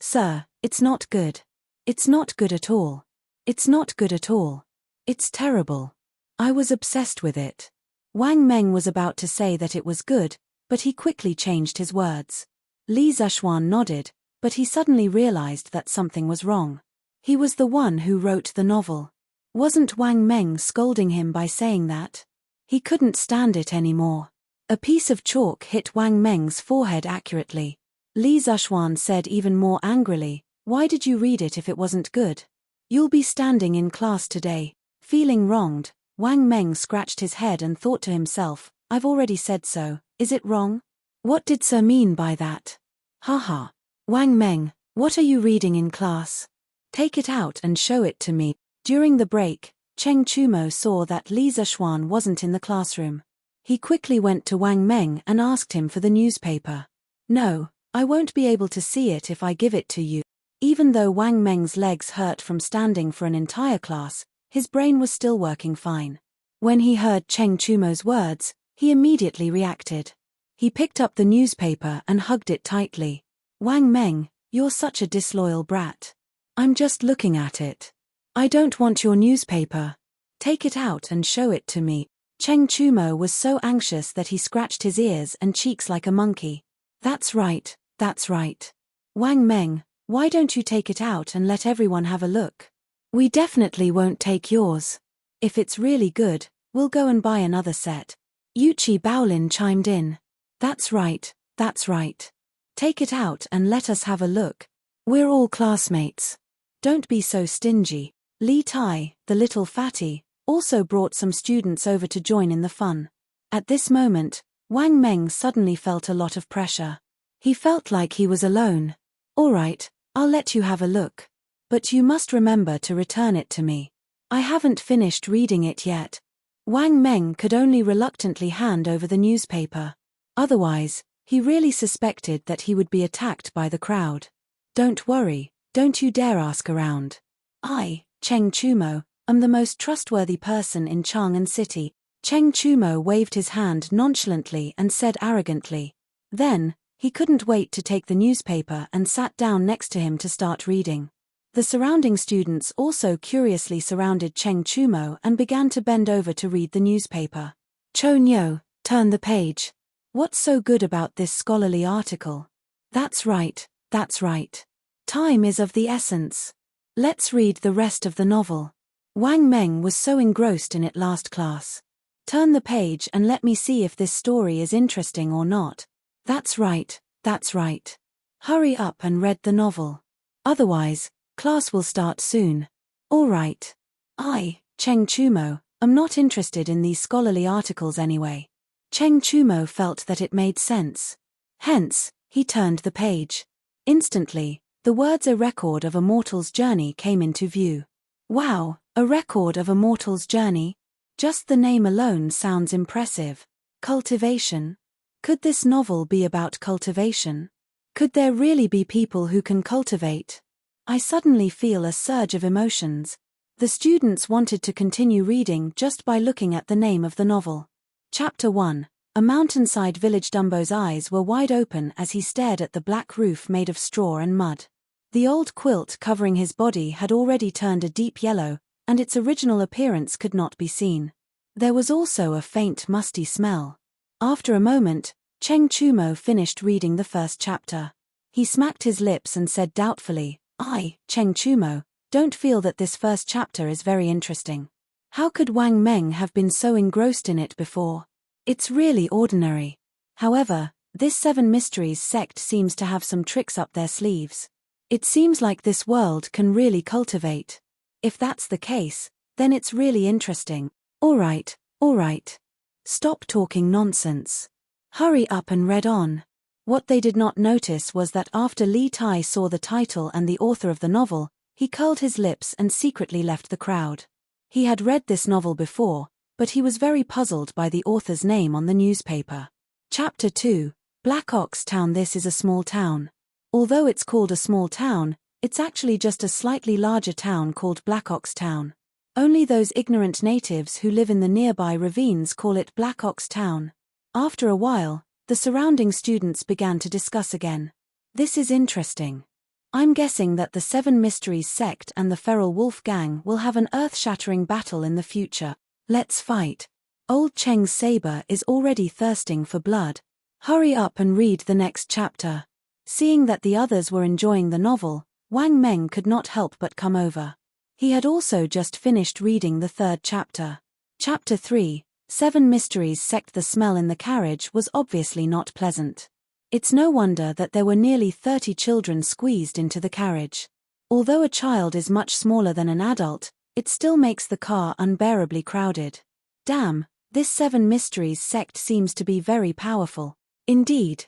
Sir, it's not good. It's not good at all. It's not good at all. It's terrible. I was obsessed with it." Wang Meng was about to say that it was good, but he quickly changed his words. Li Zishuan nodded, but he suddenly realized that something was wrong. He was the one who wrote the novel. Wasn't Wang Meng scolding him by saying that? He couldn't stand it anymore. A piece of chalk hit Wang Meng's forehead accurately. Li Zishuan said even more angrily, "Why did you read it if it wasn't good? You'll be standing in class today." Feeling wronged, Wang Meng scratched his head and thought to himself, "I've already said so, is it wrong? What did Sir mean by that?" Haha. Wang Meng, what are you reading in class? Take it out and show it to me. During the break, Cheng Chumo saw that Li Zishuan wasn't in the classroom. He quickly went to Wang Meng and asked him for the newspaper. No, I won't be able to see it if I give it to you. Even though Wang Meng's legs hurt from standing for an entire class, his brain was still working fine. When he heard Cheng Chumo's words, he immediately reacted. He picked up the newspaper and hugged it tightly. Wang Meng, you're such a disloyal brat. I'm just looking at it. I don't want your newspaper. Take it out and show it to me. Cheng Chumo was so anxious that he scratched his ears and cheeks like a monkey. That's right, that's right. Wang Meng, why don't you take it out and let everyone have a look? We definitely won't take yours. If it's really good, we'll go and buy another set. Yuchi Baolin chimed in. That's right, that's right. Take it out and let us have a look. We're all classmates. Don't be so stingy. Li Tai, the little fatty, also brought some students over to join in the fun. At this moment, Wang Meng suddenly felt a lot of pressure. He felt like he was alone. All right, I'll let you have a look. But you must remember to return it to me. I haven't finished reading it yet. Wang Meng could only reluctantly hand over the newspaper. Otherwise, he really suspected that he would be attacked by the crowd. Don't worry, don't you dare ask around. I, Cheng Chumo, am the most trustworthy person in Chang'an City. Cheng Chumo waved his hand nonchalantly and said arrogantly. Then, he couldn't wait to take the newspaper and sat down next to him to start reading. The surrounding students also curiously surrounded Cheng Chumo and began to bend over to read the newspaper. Cho Nyo, turn the page. What's so good about this scholarly article? That's right, that's right. Time is of the essence. Let's read the rest of the novel. Wang Meng was so engrossed in it last class. Turn the page and let me see if this story is interesting or not. That's right, that's right. Hurry up and read the novel. Otherwise, class will start soon. All right. I, Cheng Chumo, am not interested in these scholarly articles anyway. Cheng Chumo felt that it made sense. Hence, he turned the page. Instantly, the words "a record of a mortal's journey" came into view. Wow, a record of a mortal's journey? Just the name alone sounds impressive. Cultivation? Could this novel be about cultivation? Could there really be people who can cultivate? I suddenly feel a surge of emotions. The students wanted to continue reading just by looking at the name of the novel. Chapter 1. A mountainside village. Dumbo's eyes were wide open as he stared at the black roof made of straw and mud. The old quilt covering his body had already turned a deep yellow, and its original appearance could not be seen. There was also a faint musty smell. After a moment, Cheng Chumo finished reading the first chapter. He smacked his lips and said doubtfully, I, Cheng Chumo, don't feel that this first chapter is very interesting. How could Wang Meng have been so engrossed in it before? It's really ordinary. However, this Seven Mysteries sect seems to have some tricks up their sleeves. It seems like this world can really cultivate. If that's the case, then it's really interesting. All right. Stop talking nonsense. Hurry up and read on. What they did not notice was that after Li Tai saw the title and the author of the novel, he curled his lips and secretly left the crowd. He had read this novel before, but he was very puzzled by the author's name on the newspaper. Chapter 2, Black Ox Town. This is a small town. Although it's called a small town, it's actually just a slightly larger town called Black Ox Town. Only those ignorant natives who live in the nearby ravines call it Black Ox Town. After a while, the surrounding students began to discuss again. This is interesting. I'm guessing that the Seven Mysteries sect and the Feral Wolf Gang will have an earth-shattering battle in the future. Let's fight. Old Cheng's saber is already thirsting for blood. Hurry up and read the next chapter. Seeing that the others were enjoying the novel, Wang Meng could not help but come over. He had also just finished reading the third chapter. Chapter 3, Seven Mysteries sect. The smell in the carriage was obviously not pleasant. It's no wonder that there were nearly 30 children squeezed into the carriage. Although a child is much smaller than an adult, it still makes the car unbearably crowded. Damn, this Seven Mysteries sect seems to be very powerful. Indeed.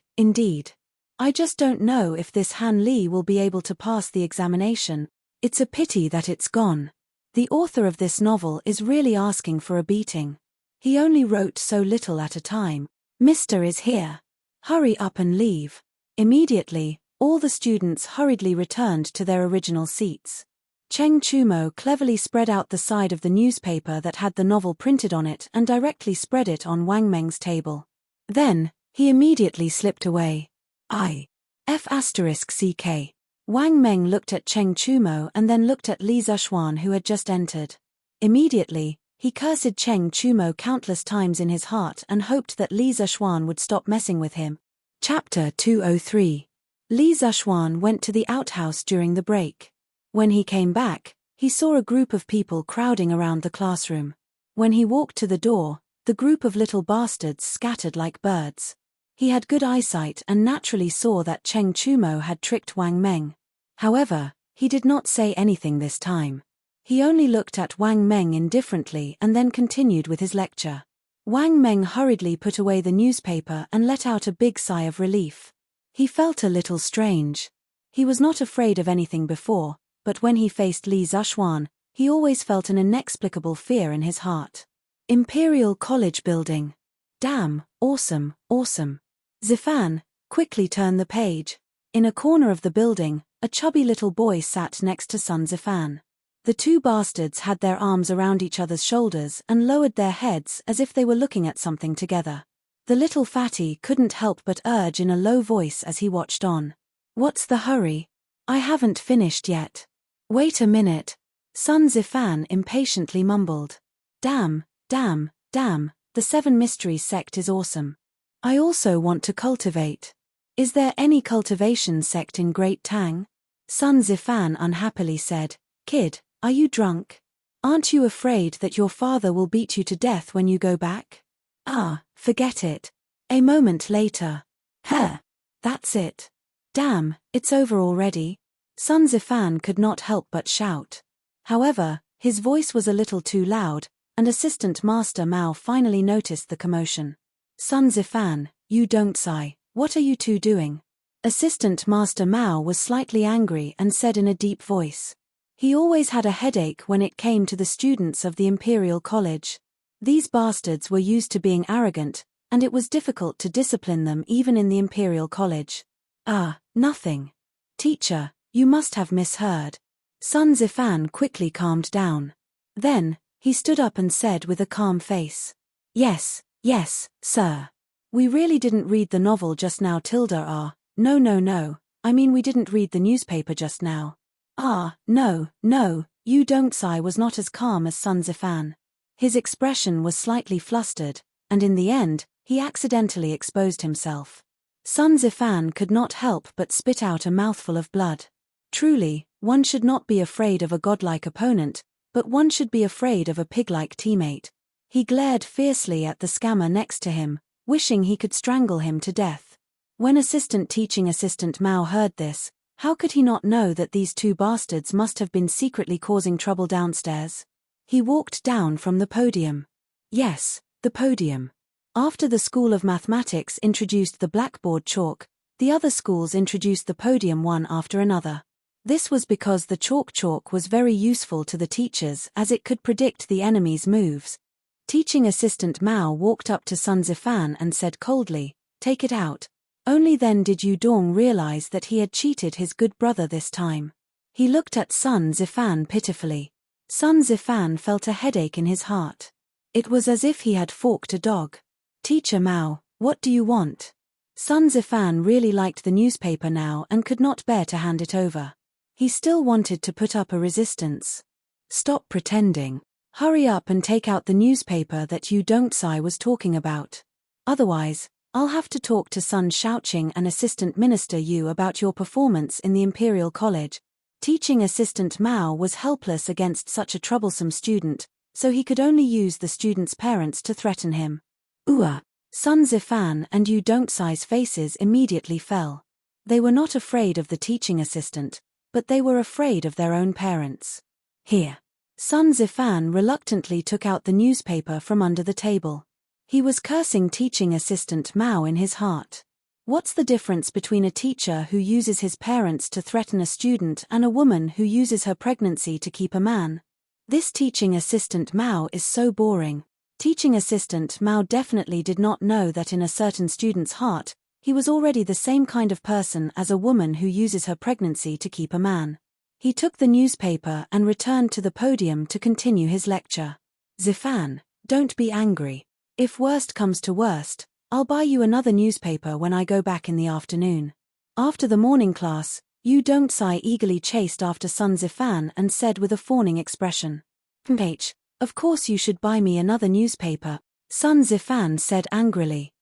I just don't know if this Han Li will be able to pass the examination. It's a pity that it's gone. The author of this novel is really asking for a beating. He only wrote so little at a time. Mr. is here. Hurry up and leave. Immediately, all the students hurriedly returned to their original seats. Cheng Chumo cleverly spread out the side of the newspaper that had the novel printed on it and directly spread it on Wang Meng's table. Then, he immediately slipped away. F***CK. Wang Meng looked at Cheng Chumo and then looked at Li Zishuan who had just entered. Immediately, he cursed Cheng Chumo countless times in his heart and hoped that Li Zishuan would stop messing with him. Chapter 203. Li Zishuan went to the outhouse during the break. When he came back, he saw a group of people crowding around the classroom. When he walked to the door, the group of little bastards scattered like birds. He had good eyesight and naturally saw that Cheng Chumo had tricked Wang Meng. However, he did not say anything this time. He only looked at Wang Meng indifferently and then continued with his lecture. Wang Meng hurriedly put away the newspaper and let out a big sigh of relief. He felt a little strange. He was not afraid of anything before, but when he faced Li Zishuan, he always felt an inexplicable fear in his heart. Imperial College Building. Damn, awesome, awesome. Zifan, quickly turn the page. In a corner of the building, a chubby little boy sat next to Sun Zifan. The two bastards had their arms around each other's shoulders and lowered their heads as if they were looking at something together. The little fatty couldn't help but urge in a low voice as he watched on. What's the hurry? I haven't finished yet. Wait a minute. Sun Zifan impatiently mumbled. Damn, damn, damn, the Seven Mysteries sect is awesome. I also want to cultivate. Is there any cultivation sect in Great Tang? Sun Zifan unhappily said, Kid, are you drunk? Aren't you afraid that your father will beat you to death when you go back? Ah, forget it. A moment later. That's it. Damn, it's over already. Sun Zifan could not help but shout. However, his voice was a little too loud, and Assistant Master Mao finally noticed the commotion. Sun Zifan, you don't sigh, what are you two doing? Assistant Master Mao was slightly angry and said in a deep voice. He always had a headache when it came to the students of the Imperial College. These bastards were used to being arrogant, and it was difficult to discipline them even in the Imperial College. Nothing. Teacher, you must have misheard. Sun Zifan quickly calmed down. Then, he stood up and said with a calm face. Yes, sir. We really didn't read the novel just now. No. I mean we didn't read the newspaper just now. No, you don't sigh was not as calm as Sun Zifan. His expression was slightly flustered, and in the end, he accidentally exposed himself. Sun Zifan could not help but spit out a mouthful of blood. Truly, one should not be afraid of a godlike opponent, but one should be afraid of a pig-like teammate. He glared fiercely at the scammer next to him, wishing he could strangle him to death. When Assistant Teaching Assistant Mao heard this, how could he not know that these two bastards must have been secretly causing trouble downstairs? He walked down from the podium. Yes, the podium. After the School of Mathematics introduced the blackboard chalk, the other schools introduced the podium one after another. This was because the chalk was very useful to the teachers as it could predict the enemy's moves. Teaching Assistant Mao walked up to Sun Zifan and said coldly, "Take it out." Only then did Yu Dong realize that he had cheated his good brother this time. He looked at Sun Zifan pitifully. Sun Zifan felt a headache in his heart. It was as if he had forked a dog. "Teacher Mao, what do you want?" Sun Zifan really liked the newspaper now and could not bear to hand it over. He still wanted to put up a resistance. "Stop pretending. Hurry up and take out the newspaper that Yu Dongcai was talking about. Otherwise, I'll have to talk to Sun Shaoqing and Assistant Minister Yu about your performance in the Imperial College." Teaching Assistant Mao was helpless against such a troublesome student, so he could only use the student's parents to threaten him. Sun Zifan and Yu Dongcai's faces immediately fell. They were not afraid of the teaching assistant, but they were afraid of their own parents. "Here." Sun Zifan reluctantly took out the newspaper from under the table. He was cursing teaching assistant Mao in his heart. What's the difference between a teacher who uses his parents to threaten a student and a woman who uses her pregnancy to keep a man? This teaching assistant Mao is so boring. Teaching assistant Mao definitely did not know that in a certain student's heart, he was already the same kind of person as a woman who uses her pregnancy to keep a man. He took the newspaper and returned to the podium to continue his lecture. Zifan, don't be angry. If worst comes to worst, I'll buy you another newspaper when I go back in the afternoon. After the morning class, Yu Dongcai eagerly chased after Sun Zifan and said with a fawning expression. Of course you should buy me another newspaper, Sun Zifan said angrily.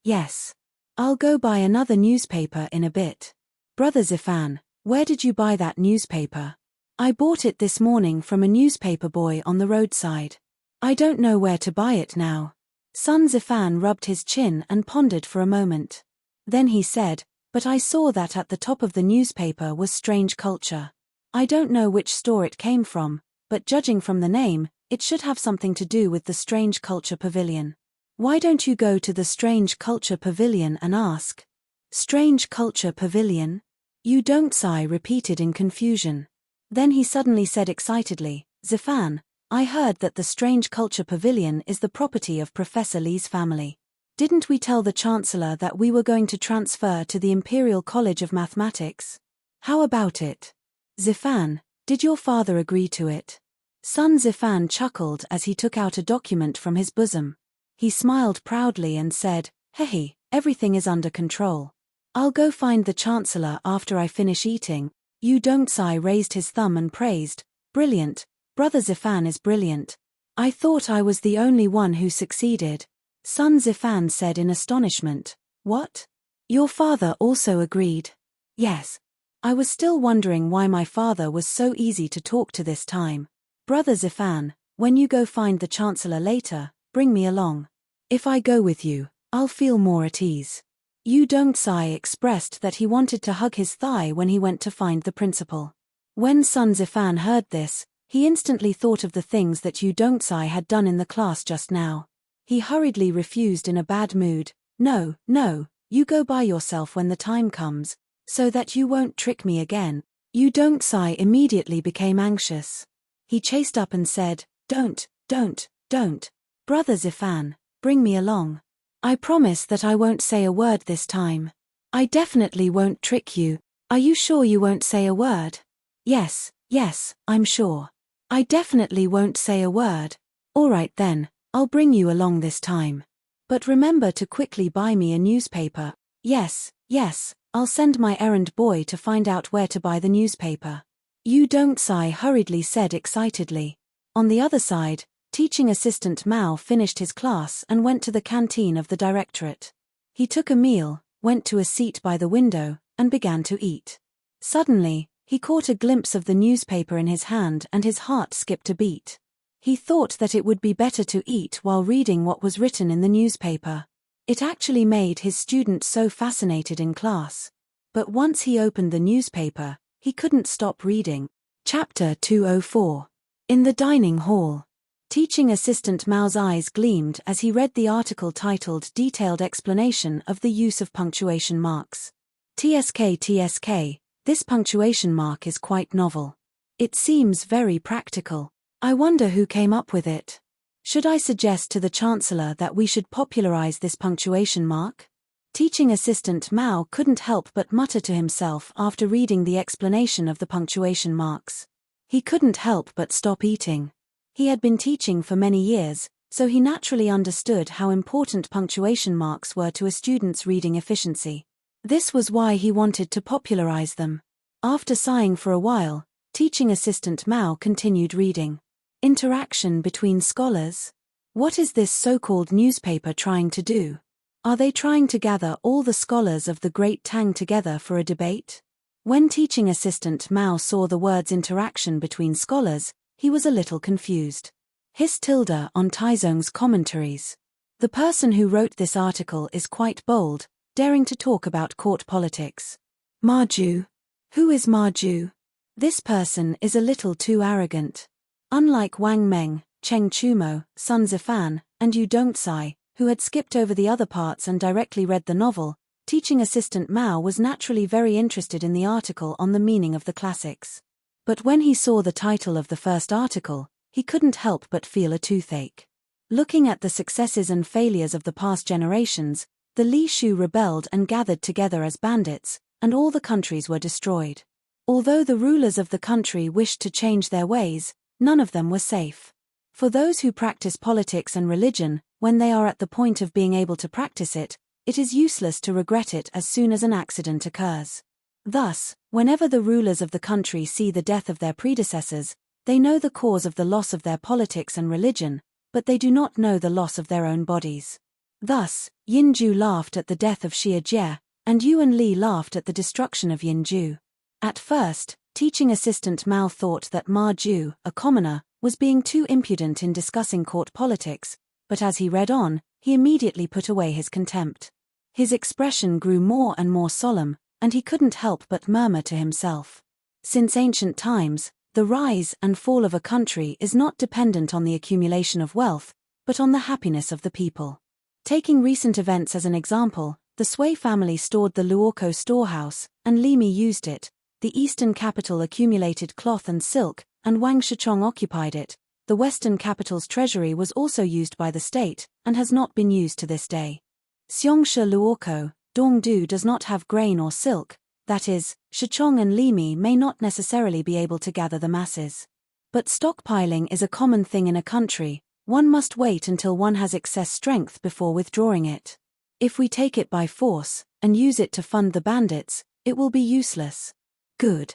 Yes. I'll go buy another newspaper in a bit. Brother Zifan, where did you buy that newspaper? I bought it this morning from a newspaper boy on the roadside. I don't know where to buy it now. Sun Zifan rubbed his chin and pondered for a moment. Then he said, but I saw that at the top of the newspaper was Strange Culture. I don't know which store it came from, but judging from the name, it should have something to do with the Strange Culture Pavilion. Why don't you go to the Strange Culture Pavilion and ask? Strange Culture Pavilion? Yu Dongcai repeated in confusion. Then he suddenly said excitedly, Zifan, I heard that the Strange Culture Pavilion is the property of Professor Li's family. Didn't we tell the Chancellor that we were going to transfer to the Imperial College of Mathematics? How about it? Zifan, did your father agree to it? Sun Zifan chuckled as he took out a document from his bosom. He smiled proudly and said, Hey, everything is under control. I'll go find the Chancellor after I finish eating. Yu Dongcai raised his thumb and praised, Brilliant, Brother Zifan is brilliant. I thought I was the only one who succeeded. Sun Zifan said in astonishment, What? Your father also agreed? Yes. I was still wondering why my father was so easy to talk to this time. Brother Zifan, when you go find the Chancellor later, bring me along. If I go with you, I'll feel more at ease. Yu Dongcai expressed that he wanted to hug his thigh when he went to find the principal. When Sun Zifan heard this, he instantly thought of the things that Yu Dongcai had done in the class just now. He hurriedly refused in a bad mood, No, you go by yourself when the time comes, so that you won't trick me again. Yu Dongcai immediately became anxious. He chased up and said, Don't. Brother Zifan, bring me along. I promise that I won't say a word this time. I definitely won't trick you. Are you sure you won't say a word? Yes, I'm sure. I definitely won't say a word. All right then, I'll bring you along this time. But remember to quickly buy me a newspaper. Yes, I'll send my errand boy to find out where to buy the newspaper. Yu Dongcai hurriedly said excitedly. On the other side, teaching assistant Mao finished his class and went to the canteen of the directorate. He took a meal, went to a seat by the window, and began to eat. Suddenly, he caught a glimpse of the newspaper in his hand and his heart skipped a beat. He thought that it would be better to eat while reading what was written in the newspaper. It actually made his student so fascinated in class. But once he opened the newspaper, he couldn't stop reading. Chapter 204. In the dining hall. Teaching assistant Mao's eyes gleamed as he read the article titled Detailed Explanation of the Use of Punctuation Marks. TSK, this punctuation mark is quite novel. It seems very practical. I wonder who came up with it. Should I suggest to the Chancellor that we should popularize this punctuation mark? Teaching assistant Mao couldn't help but mutter to himself after reading the explanation of the punctuation marks. He couldn't help but stop eating. He had been teaching for many years, so he naturally understood how important punctuation marks were to a student's reading efficiency. This was why he wanted to popularize them. After sighing for a while, teaching assistant Mao continued reading. Interaction between scholars? What is this so-called newspaper trying to do? Are they trying to gather all the scholars of the Great Tang together for a debate? When teaching assistant Mao saw the words interaction between scholars, he was a little confused. His tilde on Taizong's commentaries. The person who wrote this article is quite bold, daring to talk about court politics. Marju. Who is Marju? This person is a little too arrogant. Unlike Wang Meng, Cheng Chumo, Sun Zifan, and Yu Dongcai, who had skipped over the other parts and directly read the novel, teaching assistant Mao was naturally very interested in the article on the meaning of the classics. But when he saw the title of the first article, he couldn't help but feel a toothache. Looking at the successes and failures of the past generations, the Li Shu rebelled and gathered together as bandits, and all the countries were destroyed. Although the rulers of the country wished to change their ways, none of them were safe. For those who practice politics and religion, when they are at the point of being able to practice it, it is useless to regret it as soon as an accident occurs. Thus, whenever the rulers of the country see the death of their predecessors, they know the cause of the loss of their politics and religion, but they do not know the loss of their own bodies. Thus, Yinju laughed at the death of Xie Jie, and Yuan Li laughed at the destruction of Yinju. At first, teaching assistant Mao thought that Ma Ju, a commoner, was being too impudent in discussing court politics, but as he read on, he immediately put away his contempt. His expression grew more and more solemn, and he couldn't help but murmur to himself. Since ancient times, the rise and fall of a country is not dependent on the accumulation of wealth, but on the happiness of the people. Taking recent events as an example, the Sui family stored the Luokou storehouse, and Limi used it. The eastern capital accumulated cloth and silk, and Wang Shichong occupied it. The western capital's treasury was also used by the state, and has not been used to this day. Xiongshi Luokou, Dongdu does not have grain or silk, that is, Shichong and Limi may not necessarily be able to gather the masses. But stockpiling is a common thing in a country. One must wait until one has excess strength before withdrawing it. If we take it by force, and use it to fund the bandits, it will be useless. Good.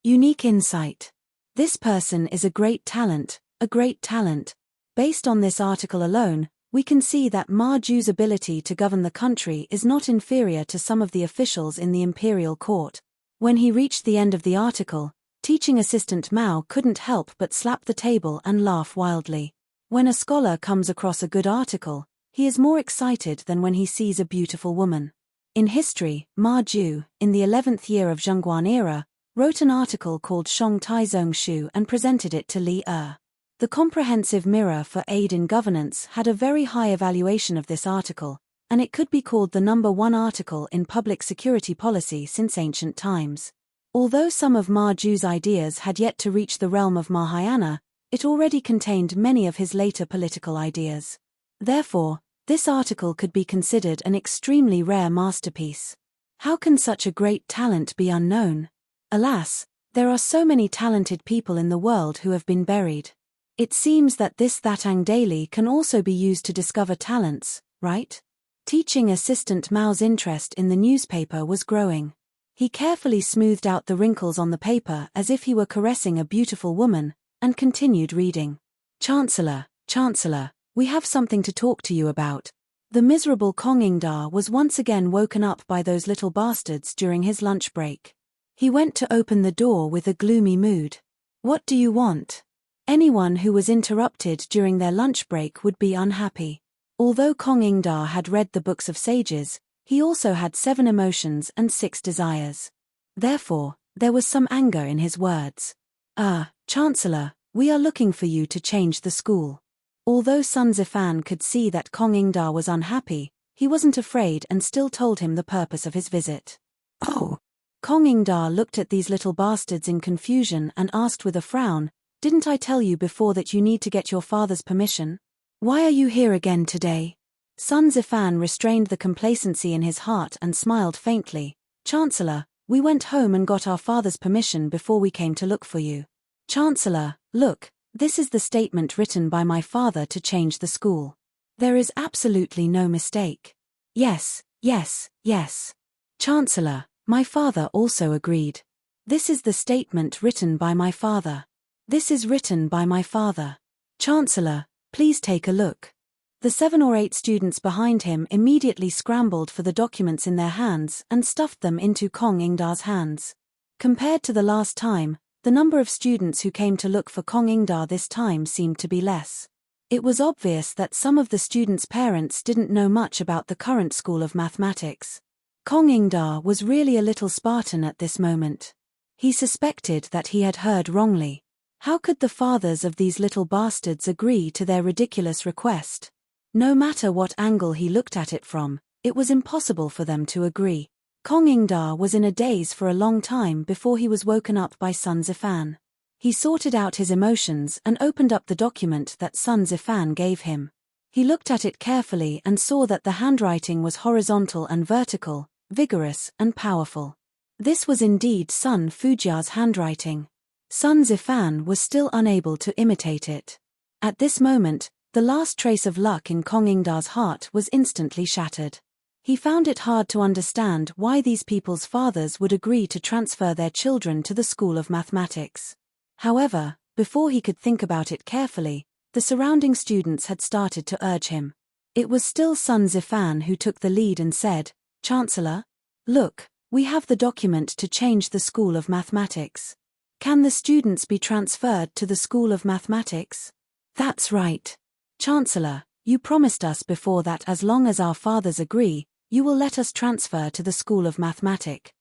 Unique insight. This person is a great talent, a great talent. Based on this article alone, we can see that Ma Ju's ability to govern the country is not inferior to some of the officials in the imperial court. When he reached the end of the article, teaching assistant Mao couldn't help but slap the table and laugh wildly. When a scholar comes across a good article, he is more excited than when he sees a beautiful woman. In history, Ma Ju, in the 11th year of Zhongguan era, wrote an article called Shong Taizong Shu and presented it to Li Er. The comprehensive mirror for aid in governance had a very high evaluation of this article, and it could be called the #1 article in public security policy since ancient times. Although some of Ma Ju's ideas had yet to reach the realm of Mahayana, it already contained many of his later political ideas. Therefore, this article could be considered an extremely rare masterpiece. How can such a great talent be unknown? Alas, there are so many talented people in the world who have been buried. It seems that this Thatang daily can also be used to discover talents, right? Teaching assistant Mao's interest in the newspaper was growing. He carefully smoothed out the wrinkles on the paper as if he were caressing a beautiful woman, and continued reading. Chancellor, we have something to talk to you about. The miserable Kong Ingda was once again woken up by those little bastards during his lunch break. He went to open the door with a gloomy mood. What do you want? Anyone who was interrupted during their lunch break would be unhappy. Although Kong Ingda had read the books of sages, he also had 7 emotions and 6 desires. Therefore, there was some anger in his words. Chancellor, we are looking for you to change the school. Although Sun Zifan could see that Kong Ingda was unhappy, he wasn't afraid and still told him the purpose of his visit. Oh! Kong Ingda looked at these little bastards in confusion and asked with a frown, "Didn't I tell you before that you need to get your father's permission? Why are you here again today?" Sun Zifan restrained the complacency in his heart and smiled faintly. "Chancellor, we went home and got our father's permission before we came to look for you. Chancellor, look. This is the statement written by my father to change the school. There is absolutely no mistake." Yes. Chancellor, my father also agreed. This is the statement written by my father. This is written by my father. Chancellor, please take a look. The 7 or 8 students behind him immediately scrambled for the documents in their hands and stuffed them into Kong Ingda's hands. Compared to the last time, the number of students who came to look for Kong Ingda this time seemed to be less. It was obvious that some of the students' parents didn't know much about the current school of mathematics. Kong Ingda was really a little Spartan at this moment. He suspected that he had heard wrongly. How could the fathers of these little bastards agree to their ridiculous request? No matter what angle he looked at it from, it was impossible for them to agree. Kong Ingda was in a daze for a long time before he was woken up by Sun Zifan. He sorted out his emotions and opened up the document that Sun Zifan gave him. He looked at it carefully and saw that the handwriting was horizontal and vertical, vigorous and powerful. This was indeed Sun Fujia's handwriting. Sun Zifan was still unable to imitate it. At this moment, the last trace of luck in Kong Ingda's heart was instantly shattered. He found it hard to understand why these people's fathers would agree to transfer their children to the School of Mathematics. However, before he could think about it carefully, the surrounding students had started to urge him. It was still Sun Zifan who took the lead and said, "Chancellor, look, we have the document to change the School of Mathematics. Can the students be transferred to the School of Mathematics?" "That's right. Chancellor, you promised us before that as long as our fathers agree, you will let us transfer to the School of Mathematics."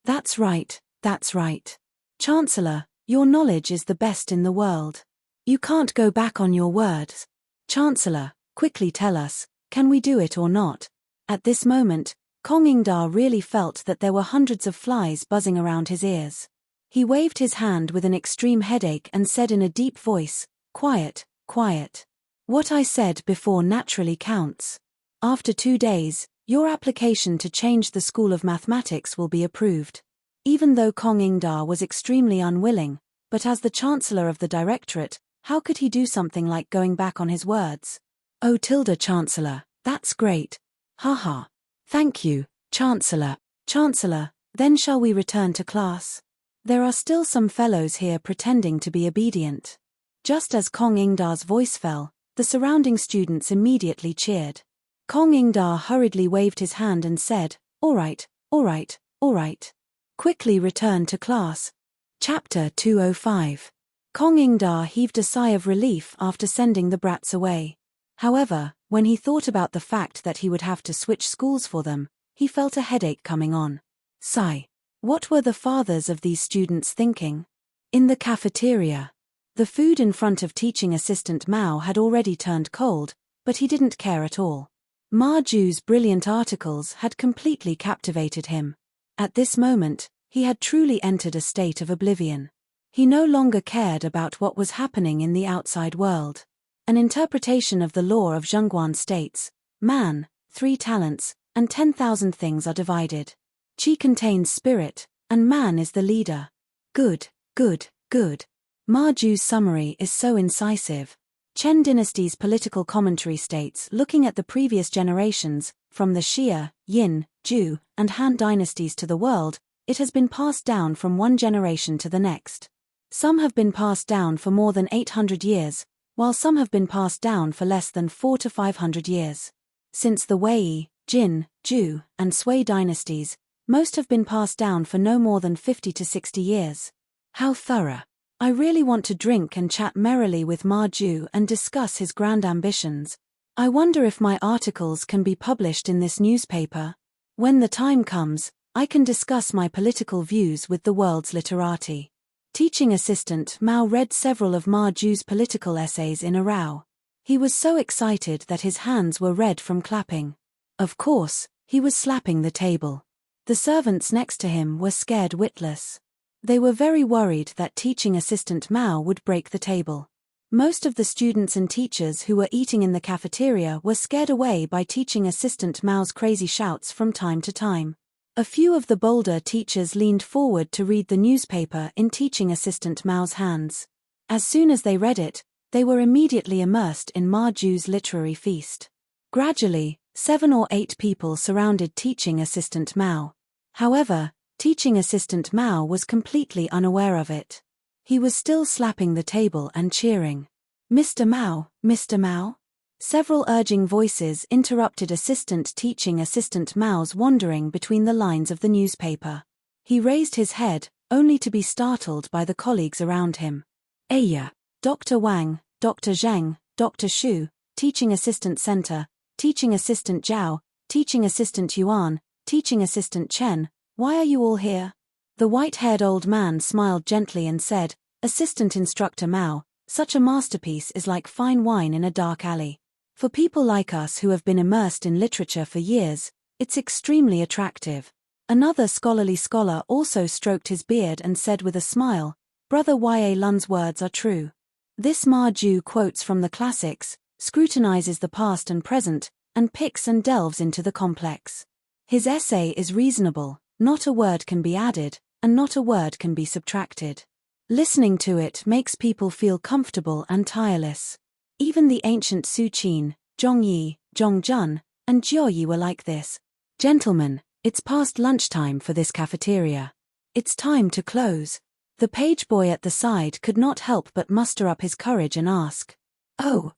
"That's right, that's right. Chancellor, your knowledge is the best in the world. You can't go back on your words. Chancellor, quickly tell us, can we do it or not?" At this moment, Kong Ingda really felt that there were hundreds of flies buzzing around his ears. He waved his hand with an extreme headache and said in a deep voice, "Quiet, quiet. What I said before naturally counts. After 2 days, your application to change the School of Mathematics will be approved." Even though Kong Ingda was extremely unwilling, but as the Chancellor of the Directorate, how could he do something like going back on his words? "Oh Chancellor, that's great. Haha. Thank you, Chancellor. Chancellor, then shall we return to class? There are still some fellows here pretending to be obedient." Just as Kong Ingda's voice fell, the surrounding students immediately cheered. Kong Ingda hurriedly waved his hand and said, "All right, all right, all right. Quickly return to class." Chapter 205. Kong Ingda heaved a sigh of relief after sending the brats away. However, when he thought about the fact that he would have to switch schools for them, he felt a headache coming on. Sigh. What were the fathers of these students thinking? In the cafeteria. The food in front of teaching assistant Mao had already turned cold, but he didn't care at all. Ma Ju's brilliant articles had completely captivated him. At this moment, he had truly entered a state of oblivion. He no longer cared about what was happening in the outside world. An interpretation of the law of Zhongguan states, "Man, 3 talents, and 10,000 things are divided. Qi contains spirit, and man is the leader." Good, good, good. Ma Ju's summary is so incisive. Chen dynasty's political commentary states, looking at the previous generations, from the Xia, Yin, Zhu, and Han dynasties to the world, it has been passed down from one generation to the next. Some have been passed down for more than 800 years, while some have been passed down for less than 400 to 500 years. Since the Wei, Jin, Zhu, and Sui dynasties, most have been passed down for no more than 50 to 60 years. How thorough. I really want to drink and chat merrily with Ma Ju and discuss his grand ambitions. I wonder if my articles can be published in this newspaper. When the time comes, I can discuss my political views with the world's literati. Teaching assistant Mao read several of Ma Ju's political essays in a row. He was so excited that his hands were red from clapping. Of course, he was slapping the table. The servants next to him were scared witless. They were very worried that teaching assistant Mao would break the table. Most of the students and teachers who were eating in the cafeteria were scared away by teaching assistant Mao's crazy shouts from time to time. A few of the bolder teachers leaned forward to read the newspaper in teaching assistant Mao's hands. As soon as they read it, they were immediately immersed in Ma Ju's literary feast. Gradually, 7 or 8 people surrounded teaching assistant Mao. However, teaching assistant Mao was completely unaware of it. He was still slapping the table and cheering. "Mr. Mao, Mr. Mao?" Several urging voices interrupted assistant teaching assistant Mao's wandering between the lines of the newspaper. He raised his head, only to be startled by the colleagues around him. "Aya! Dr. Wang, Dr. Zheng, Dr. Shu, teaching assistant Center, teaching assistant Zhao, teaching assistant Yuan, teaching assistant Chen, why are you all here?" The white-haired old man smiled gently and said, "Assistant Instructor Mao, such a masterpiece is like fine wine in a dark alley. For people like us who have been immersed in literature for years, it's extremely attractive. Another scholarly scholar also stroked his beard and said with a smile, Brother Y.A. Lun's words are true. This Ma Ju quotes from the classics, scrutinizes the past and present, and picks and delves into the complex. His essay is reasonable, not a word can be added, and not a word can be subtracted. Listening to it makes people feel comfortable and tireless. Even the ancient Su Qin, Zhong Yi, Zhong Jun, and Jiao Yi were like this. Gentlemen, it's past lunchtime for this cafeteria. It's time to close. The page boy at the side could not help but muster up his courage and ask. Oh,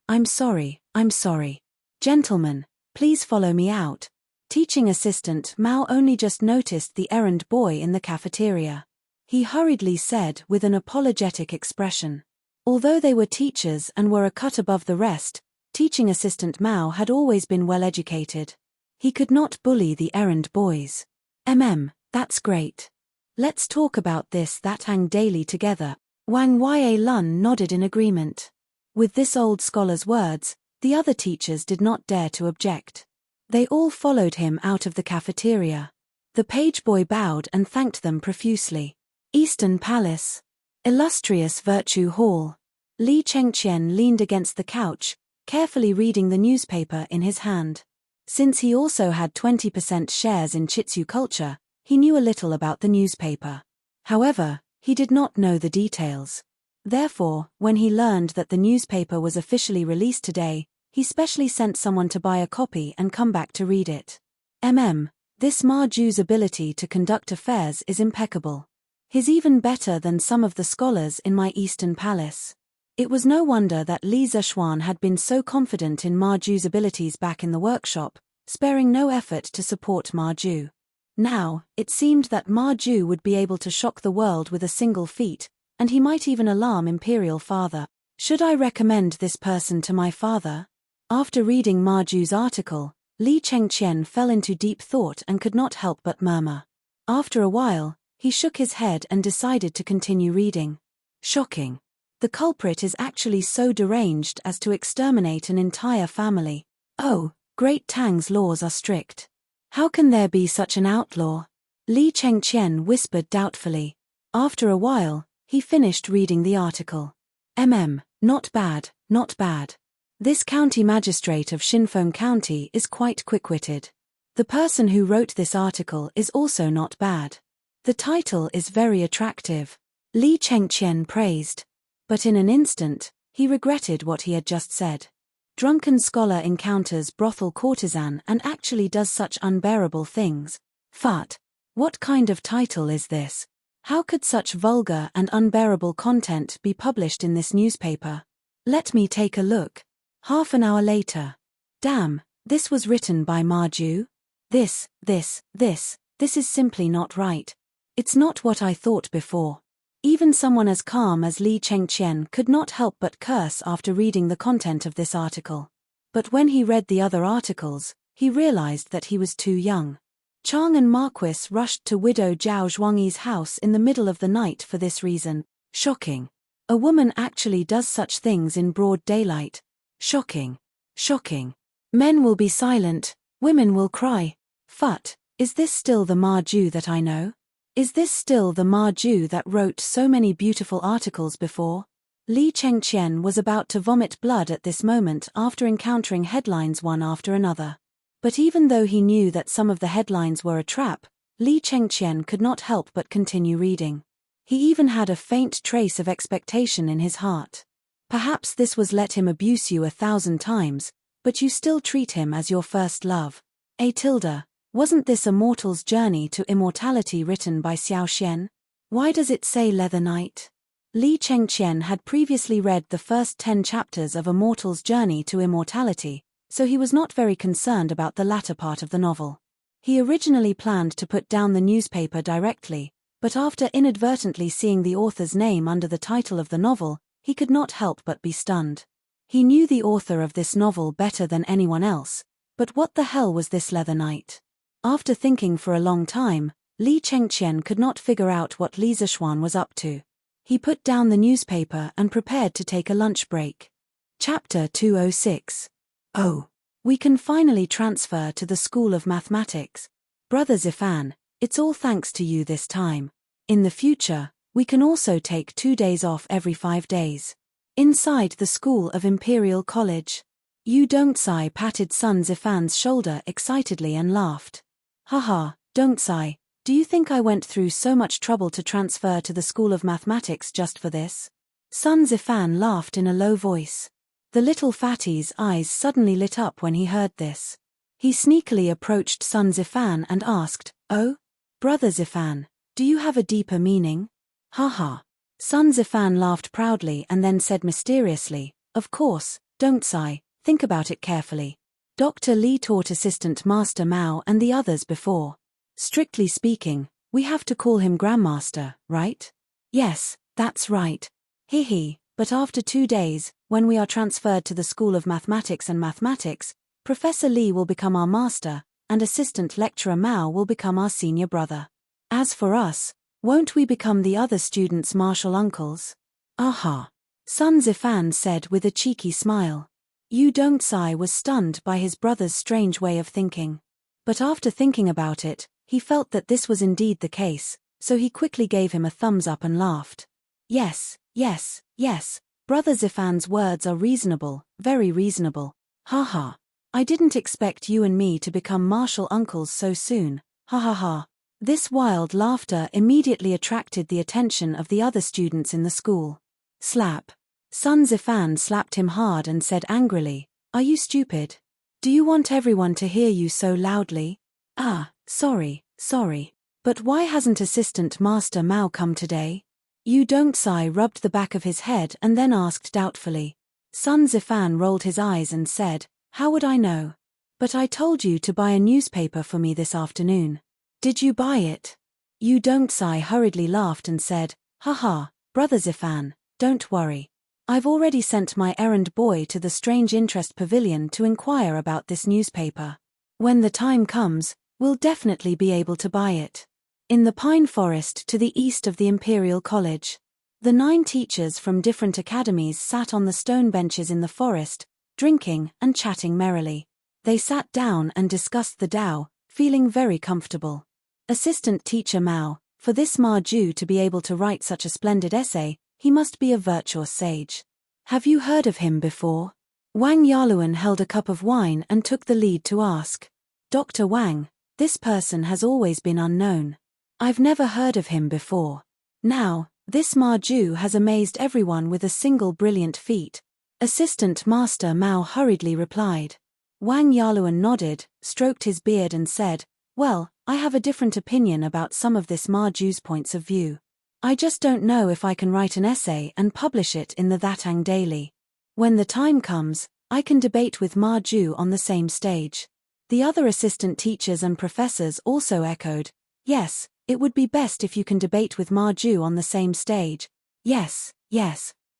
I'm sorry. Gentlemen, please follow me out. Teaching assistant Mao only just noticed the errand boy in the cafeteria. He hurriedly said with an apologetic expression. Although they were teachers and were a cut above the rest, teaching assistant Mao had always been well educated. He could not bully the errand boys. That's great. Let's talk about this that ang daily together. Wang Ya Lun nodded in agreement. With this old scholar's words, the other teachers did not dare to object. They all followed him out of the cafeteria. The page boy bowed and thanked them profusely. Eastern Palace. Illustrious Virtue Hall. Li Chengqian leaned against the couch, carefully reading the newspaper in his hand. Since he also had 20% shares in Chitsu culture, he knew a little about the newspaper. However, he did not know the details. Therefore, when he learned that the newspaper was officially released today, he specially sent someone to buy a copy and come back to read it. This Ma Ju's ability to conduct affairs is impeccable. He's even better than some of the scholars in my Eastern Palace. It was no wonder that Li Zishuan had been so confident in Ma Ju's abilities back in the workshop, sparing no effort to support Ma Ju. Now, it seemed that Ma Ju would be able to shock the world with a single feat, and he might even alarm Imperial Father. Should I recommend this person to my father? After reading Ma Ju's article, Li Chengqian fell into deep thought and could not help but murmur. After a while, he shook his head and decided to continue reading. Shocking. The culprit is actually so deranged as to exterminate an entire family. Oh, Great Tang's laws are strict. How can there be such an outlaw? Li Chengqian whispered doubtfully. After a while, he finished reading the article. Not bad. This county magistrate of Shinfeng County is quite quick-witted. The person who wrote this article is also not bad. The title is very attractive. Li Chengqian praised. But in an instant, he regretted what he had just said. Drunken scholar encounters brothel courtesan and actually does such unbearable things. Phut. What kind of title is this? How could such vulgar and unbearable content be published in this newspaper? Let me take a look. Half an hour later. Damn, this was written by Ma Ju? This is simply not right. It's not what I thought before. Even someone as calm as Li Chengqian could not help but curse after reading the content of this article. But when he read the other articles, he realized that he was too young. Chang and Marquis rushed to widow Zhao Zhuangyi's house in the middle of the night for this reason. Shocking. A woman actually does such things in broad daylight. Shocking. Men will be silent, women will cry. Phut, is this still the Ma Ju that I know? Is this still the Ma Ju that wrote so many beautiful articles before? Li Chengqian was about to vomit blood at this moment after encountering headlines one after another. But even though he knew that some of the headlines were a trap, Li Chengqian could not help but continue reading. He even had a faint trace of expectation in his heart. Perhaps this was let him abuse you 1,000 times, but you still treat him as your first love. Wasn't this a mortal's journey to immortality written by Xiao Xian? Why does it say Leather Knight? Li Chengqian had previously read the first 10 chapters of A Mortal's Journey to Immortality, so he was not very concerned about the latter part of the novel. He originally planned to put down the newspaper directly, but after inadvertently seeing the author's name under the title of the novel, he could not help but be stunned. He knew the author of this novel better than anyone else, but what the hell was this Leather Knight? After thinking for a long time, Li Chengqian could not figure out what Li Zishuan was up to. He put down the newspaper and prepared to take a lunch break. Chapter 206. Oh. We can finally transfer to the School of Mathematics. Brother Zifan, it's all thanks to you this time. In the future, we can also take 2 days off every 5 days. Inside the School of Imperial College. Yu Dongtsai patted son Zifan's shoulder excitedly and laughed. Haha, Dongtsai, do you think I went through so much trouble to transfer to the School of Mathematics just for this? Son Zifan laughed in a low voice. The little fatty's eyes suddenly lit up when he heard this. He sneakily approached son Zifan and asked, "Oh? Brother Zifan, do you have a deeper meaning?" Haha. Son Zifan laughed proudly and then said mysteriously, "Of course, Dongtsai, think about it carefully. Dr. Li taught Assistant Master Mao and the others before. Strictly speaking, we have to call him Grandmaster, right?" "Yes, that's right. Hehe, but after 2 days, when we are transferred to the School of Mathematics and Mathematics, Professor Li will become our master, and Assistant Lecturer Mao will become our senior brother. As for us, won't we become the other students' martial uncles?" "Aha," son Zifan said with a cheeky smile. Yu Dongtsai was stunned by his brother's strange way of thinking. But after thinking about it, he felt that this was indeed the case, so he quickly gave him a thumbs up and laughed. Yes, Brother Zifan's words are reasonable, very reasonable. Haha. I didn't expect you and me to become martial uncles so soon. Ha ha ha. This wild laughter immediately attracted the attention of the other students in the school. Slap. Son Zifan slapped him hard and said angrily, "Are you stupid? Do you want everyone to hear you so loudly?" "Ah, sorry. But why hasn't Assistant Master Mao come today?" Yu Dongtsai rubbed the back of his head and then asked doubtfully. Son Zifan rolled his eyes and said, "How would I know? But I told you to buy a newspaper for me this afternoon. Did you buy it?" Yu Dongtsai hurriedly laughed and said, "Haha, Brother Zifan, don't worry. I've already sent my errand boy to the Strange Interest Pavilion to inquire about this newspaper. When the time comes, we'll definitely be able to buy it." In the pine forest to the east of the Imperial College, the 9 teachers from different academies sat on the stone benches in the forest, drinking and chatting merrily. They sat down and discussed the Tao, feeling very comfortable. Assistant Teacher Mao, for this Ma Ju to be able to write such a splendid essay, he must be a virtuous sage. Have you heard of him before? Wang Yaluan held a cup of wine and took the lead to ask. Dr. Wang, this person has always been unknown. I've never heard of him before. Now, this Ma Ju has amazed everyone with a single brilliant feat. Assistant Master Mao hurriedly replied. Wang Yaluan nodded, stroked his beard and said, "Well, I have a different opinion about some of this Ma Ju's points of view. I just don't know if I can write an essay and publish it in the Thatang Daily. When the time comes, I can debate with Ma Ju on the same stage." The other assistant teachers and professors also echoed, "Yes, it would be best if you can debate with Ma Ju on the same stage." Yes.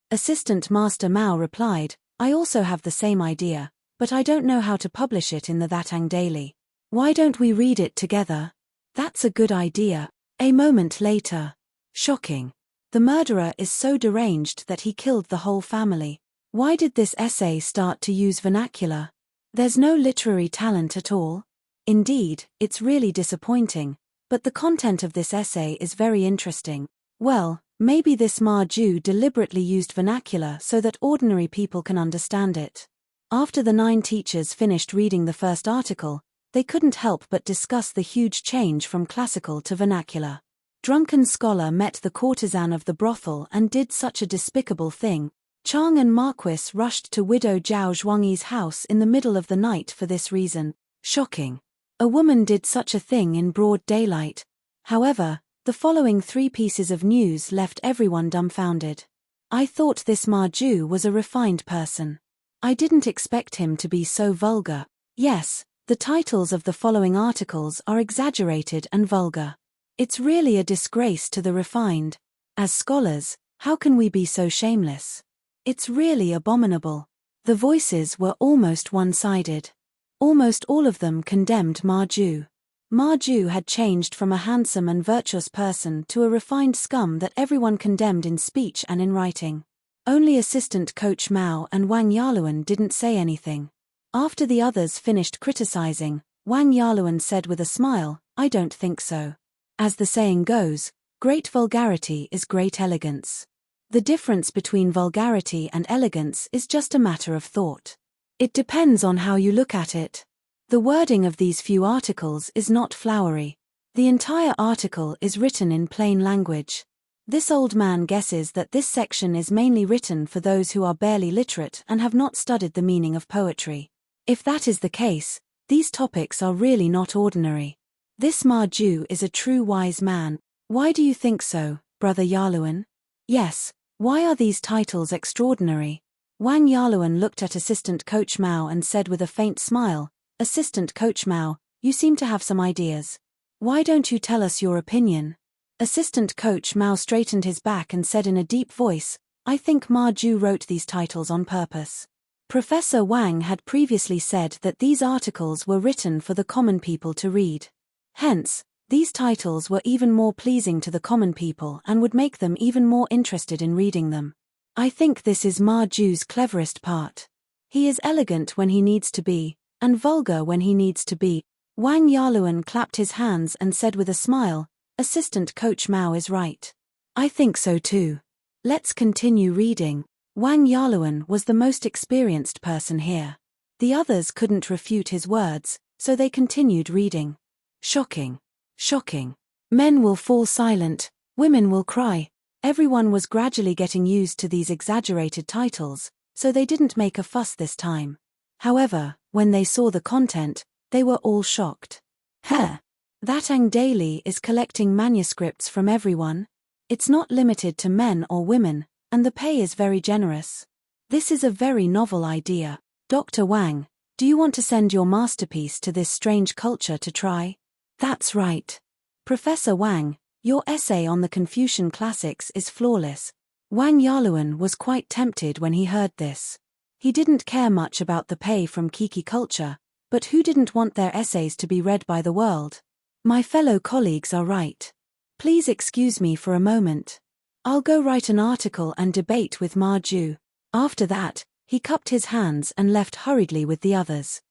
Assistant Master Mao replied, "I also have the same idea, but I don't know how to publish it in the Thatang Daily. Why don't we read it together?" "That's a good idea." A moment later. Shocking. The murderer is so deranged that he killed the whole family. Why did this essay start to use vernacular? There's no literary talent at all. Indeed, it's really disappointing. But the content of this essay is very interesting. Well, maybe this Ma Ju deliberately used vernacular so that ordinary people can understand it. After the 9 teachers finished reading the first article, they couldn't help but discuss the huge change from classical to vernacular. Drunken scholar met the courtesan of the brothel and did such a despicable thing. Chang and Marquis rushed to widow Zhao Zhuangyi's house in the middle of the night for this reason. Shocking. A woman did such a thing in broad daylight. However, the following 3 pieces of news left everyone dumbfounded. I thought this Ma Ju was a refined person. I didn't expect him to be so vulgar. Yes, the titles of the following articles are exaggerated and vulgar. It's really a disgrace to the refined. As scholars, how can we be so shameless? It's really abominable. The voices were almost one-sided. Almost all of them condemned Ma Ju. Ma Ju had changed from a handsome and virtuous person to a refined scum that everyone condemned in speech and in writing. Only assistant coach Mao and Wang Yaluan didn't say anything. After the others finished criticizing, Wang Yaluan said with a smile, "I don't think so. As the saying goes, great vulgarity is great elegance. The difference between vulgarity and elegance is just a matter of thought. It depends on how you look at it. The wording of these few articles is not flowery. The entire article is written in plain language. This old man guesses that this section is mainly written for those who are barely literate and have not studied the meaning of poetry. If that is the case, these topics are really not ordinary. This Ma Ju is a true wise man. Why do you think so, Brother Yaluan? Yes, why are these titles extraordinary?" Wang Yaluan looked at Assistant Coach Mao and said with a faint smile, "Assistant Coach Mao, you seem to have some ideas. Why don't you tell us your opinion?" Assistant Coach Mao straightened his back and said in a deep voice, "I think Ma Ju wrote these titles on purpose. Professor Wang had previously said that these articles were written for the common people to read. Hence, these titles were even more pleasing to the common people and would make them even more interested in reading them. I think this is Ma Ju's cleverest part. He is elegant when he needs to be, and vulgar when he needs to be." Wang Yaluan clapped his hands and said with a smile, "Assistant Coach Mao is right. I think so too. Let's continue reading." Wang Yaluan was the most experienced person here. The others couldn't refute his words, so they continued reading. Shocking. Shocking. Men will fall silent, women will cry. Everyone was gradually getting used to these exaggerated titles, so they didn't make a fuss this time. However, when they saw the content, they were all shocked. Heh! That Ang Daily is collecting manuscripts from everyone. It's not limited to men or women, and the pay is very generous. This is a very novel idea. Dr. Wang, do you want to send your masterpiece to this strange culture to try? That's right. Professor Wang, your essay on the Confucian classics is flawless. Wang Yaluan was quite tempted when he heard this. He didn't care much about the pay from Kiki culture, but who didn't want their essays to be read by the world? My fellow colleagues are right. Please excuse me for a moment. I'll go write an article and debate with Ma Ju. After that, he cupped his hands and left hurriedly with the others.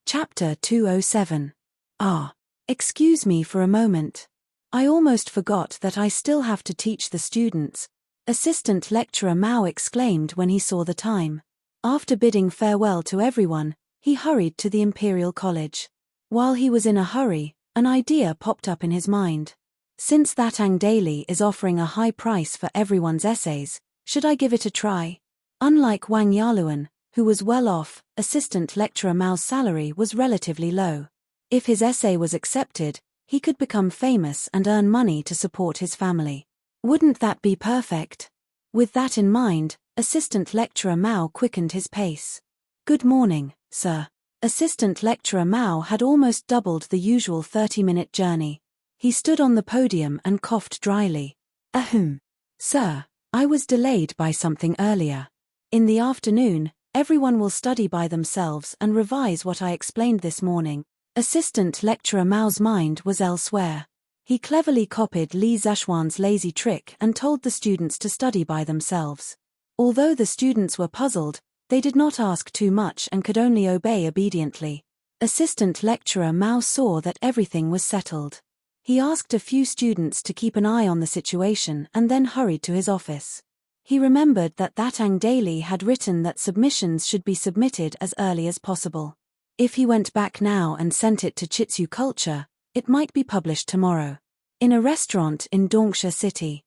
Chapter 207. Excuse me for a moment. I almost forgot that I still have to teach the students. Assistant Lecturer Mao exclaimed when he saw the time. After bidding farewell to everyone, he hurried to the Imperial College. While he was in a hurry, an idea popped up in his mind. Since that Ang Daily is offering a high price for everyone's essays, should I give it a try? Unlike Wang Yaluan, who was well off, Assistant Lecturer Mao's salary was relatively low. If his essay was accepted, he could become famous and earn money to support his family. Wouldn't that be perfect? With that in mind, Assistant Lecturer Mao quickened his pace. "Good morning, sir." Assistant Lecturer Mao had almost doubled the usual 30-minute journey. He stood on the podium and coughed dryly. "Ahem. Sir, I was delayed by something earlier. In the afternoon, everyone will study by themselves and revise what I explained this morning." Assistant Lecturer Mao's mind was elsewhere. He cleverly copied Li Zhuan's lazy trick and told the students to study by themselves. Although the students were puzzled, they did not ask too much and could only obey obediently. Assistant Lecturer Mao saw that everything was settled. He asked a few students to keep an eye on the situation and then hurried to his office. He remembered that Ang Daily had written that submissions should be submitted as early as possible. If he went back now and sent it to Chitsu Culture, it might be published tomorrow. In a restaurant in Dongsha City.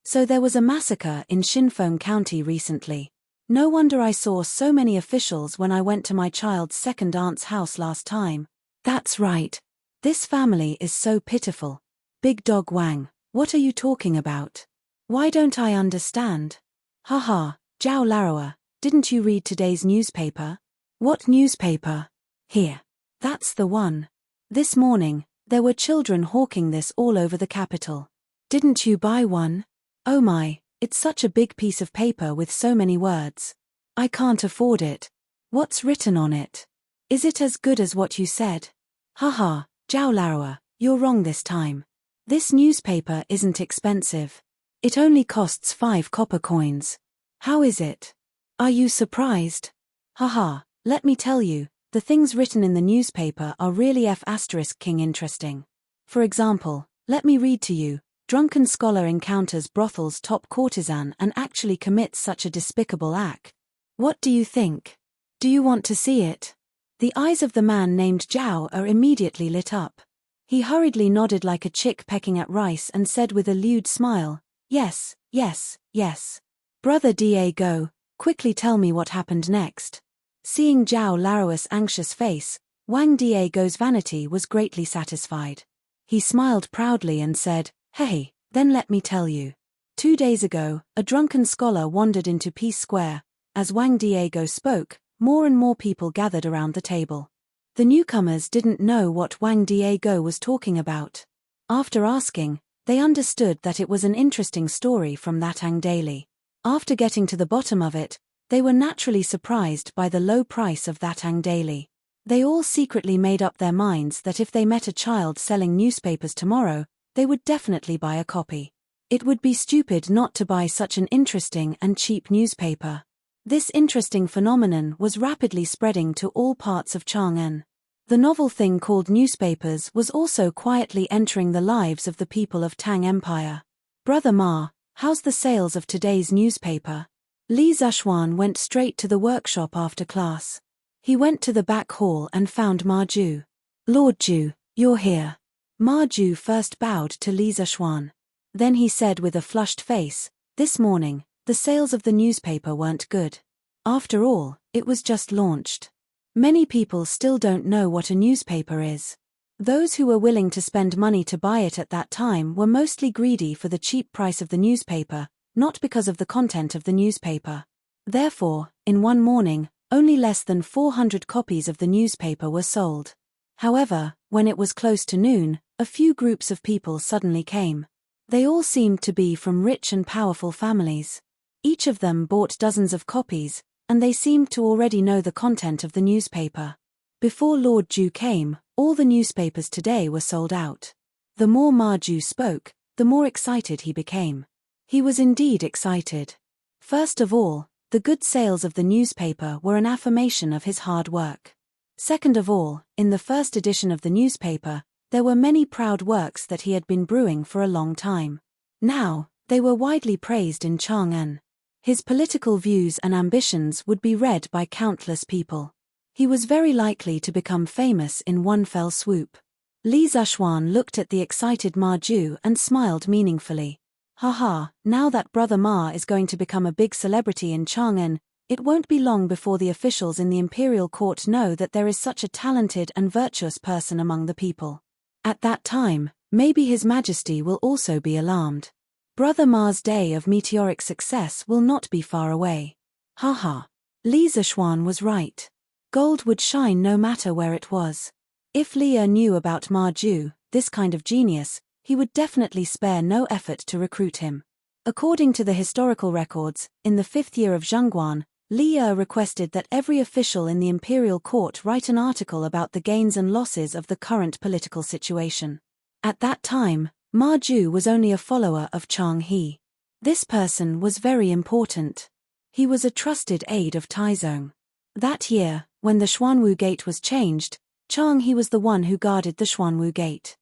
So there was a massacre in Shinfeng County recently. No wonder I saw so many officials when I went to my child's second aunt's house last time. That's right. This family is so pitiful. Big Dog Wang, what are you talking about? Why don't I understand? Haha, Zhao Laroa, didn't you read today's newspaper? What newspaper? Here. That's the one. This morning, there were children hawking this all over the capital. Didn't you buy one? Oh my, it's such a big piece of paper with so many words. I can't afford it. What's written on it? Is it as good as what you said? Haha, Zhao Laroa, you're wrong this time. This newspaper isn't expensive. It only costs 5 copper coins. How is it? Are you surprised? Haha, let me tell you, the things written in the newspaper are really King interesting. For example, let me read to you. Drunken scholar encounters brothel's top courtesan and actually commits such a despicable act. What do you think? Do you want to see it? The eyes of the man named Zhao are immediately lit up. He hurriedly nodded like a chick pecking at rice and said with a lewd smile, "Yes, yes, yes. Brother Diego, quickly tell me what happened next." Seeing Zhao Laro's anxious face, Wang Diego's vanity was greatly satisfied. He smiled proudly and said, "Hey, then let me tell you. 2 days ago, a drunken scholar wandered into Peace Square. As Wang Diego spoke, more and more people gathered around the table. The newcomers didn't know what Wang Diego was talking about. After asking, they understood that it was an interesting story from that Ang daily. After getting to the bottom of it, they were naturally surprised by the low price of that Ang daily. They all secretly made up their minds that if they met a child selling newspapers tomorrow, they would definitely buy a copy. It would be stupid not to buy such an interesting and cheap newspaper. This interesting phenomenon was rapidly spreading to all parts of Chang'an. The novel thing called newspapers was also quietly entering the lives of the people of Tang Empire. "Brother Ma, how's the sales of today's newspaper?" Li Zishuan went straight to the workshop after class. He went to the back hall and found Ma Ju. "Lord Ju, you're here." Ma Ju first bowed to Li Zishuan. Then he said with a flushed face, "This morning, the sales of the newspaper weren't good. After all, it was just launched. Many people still don't know what a newspaper is. Those who were willing to spend money to buy it at that time were mostly greedy for the cheap price of the newspaper, not because of the content of the newspaper. Therefore, in one morning, only less than 400 copies of the newspaper were sold. However, when it was close to noon, a few groups of people suddenly came. They all seemed to be from rich and powerful families. Each of them bought dozens of copies, and they seemed to already know the content of the newspaper. Before Lord Ju came, all the newspapers today were sold out. The more Ma Ju spoke, the more excited he became. He was indeed excited. First of all, the good sales of the newspaper were an affirmation of his hard work. Second of all, in the first edition of the newspaper, there were many proud works that he had been brewing for a long time. Now, they were widely praised in Chang'an. His political views and ambitions would be read by countless people. He was very likely to become famous in one fell swoop. Li Zishuan looked at the excited Ma Ju and smiled meaningfully. "Haha, now that Brother Ma is going to become a big celebrity in Chang'an, it won't be long before the officials in the imperial court know that there is such a talented and virtuous person among the people. At that time, maybe His Majesty will also be alarmed. Brother Ma's day of meteoric success will not be far away." Haha. Li Zishuan was right. Gold would shine no matter where it was. If Li knew about Ma Ju, this kind of genius, he would definitely spare no effort to recruit him. According to the historical records, in the 5th year of Zhengguan, Li requested that every official in the imperial court write an article about the gains and losses of the current political situation. At that time, Ma Ju was only a follower of Chang He. This person was very important. He was a trusted aide of Taizong. That year, when the Xuanwu Gate was changed, Chang He was the one who guarded the Xuanwu Gate.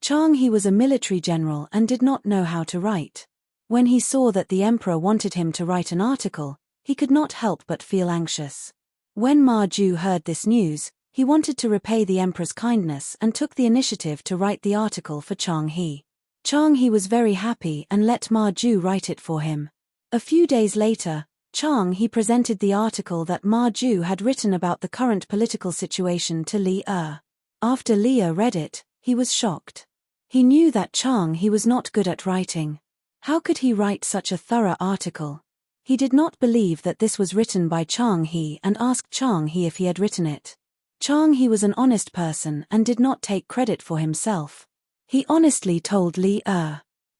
Chang He was a military general and did not know how to write. When he saw that the emperor wanted him to write an article, he could not help but feel anxious. When Ma Ju heard this news, he wanted to repay the emperor's kindness and took the initiative to write the article for Chang He. Chang He was very happy and let Ma Ju write it for him. A few days later, Chang He presented the article that Ma Ju had written about the current political situation to Li. After Li read it, he was shocked. He knew that Chang He was not good at writing. How could he write such a thorough article? He did not believe that this was written by Chang He and asked Chang He if he had written it. Chang He was an honest person and did not take credit for himself. He honestly told Li.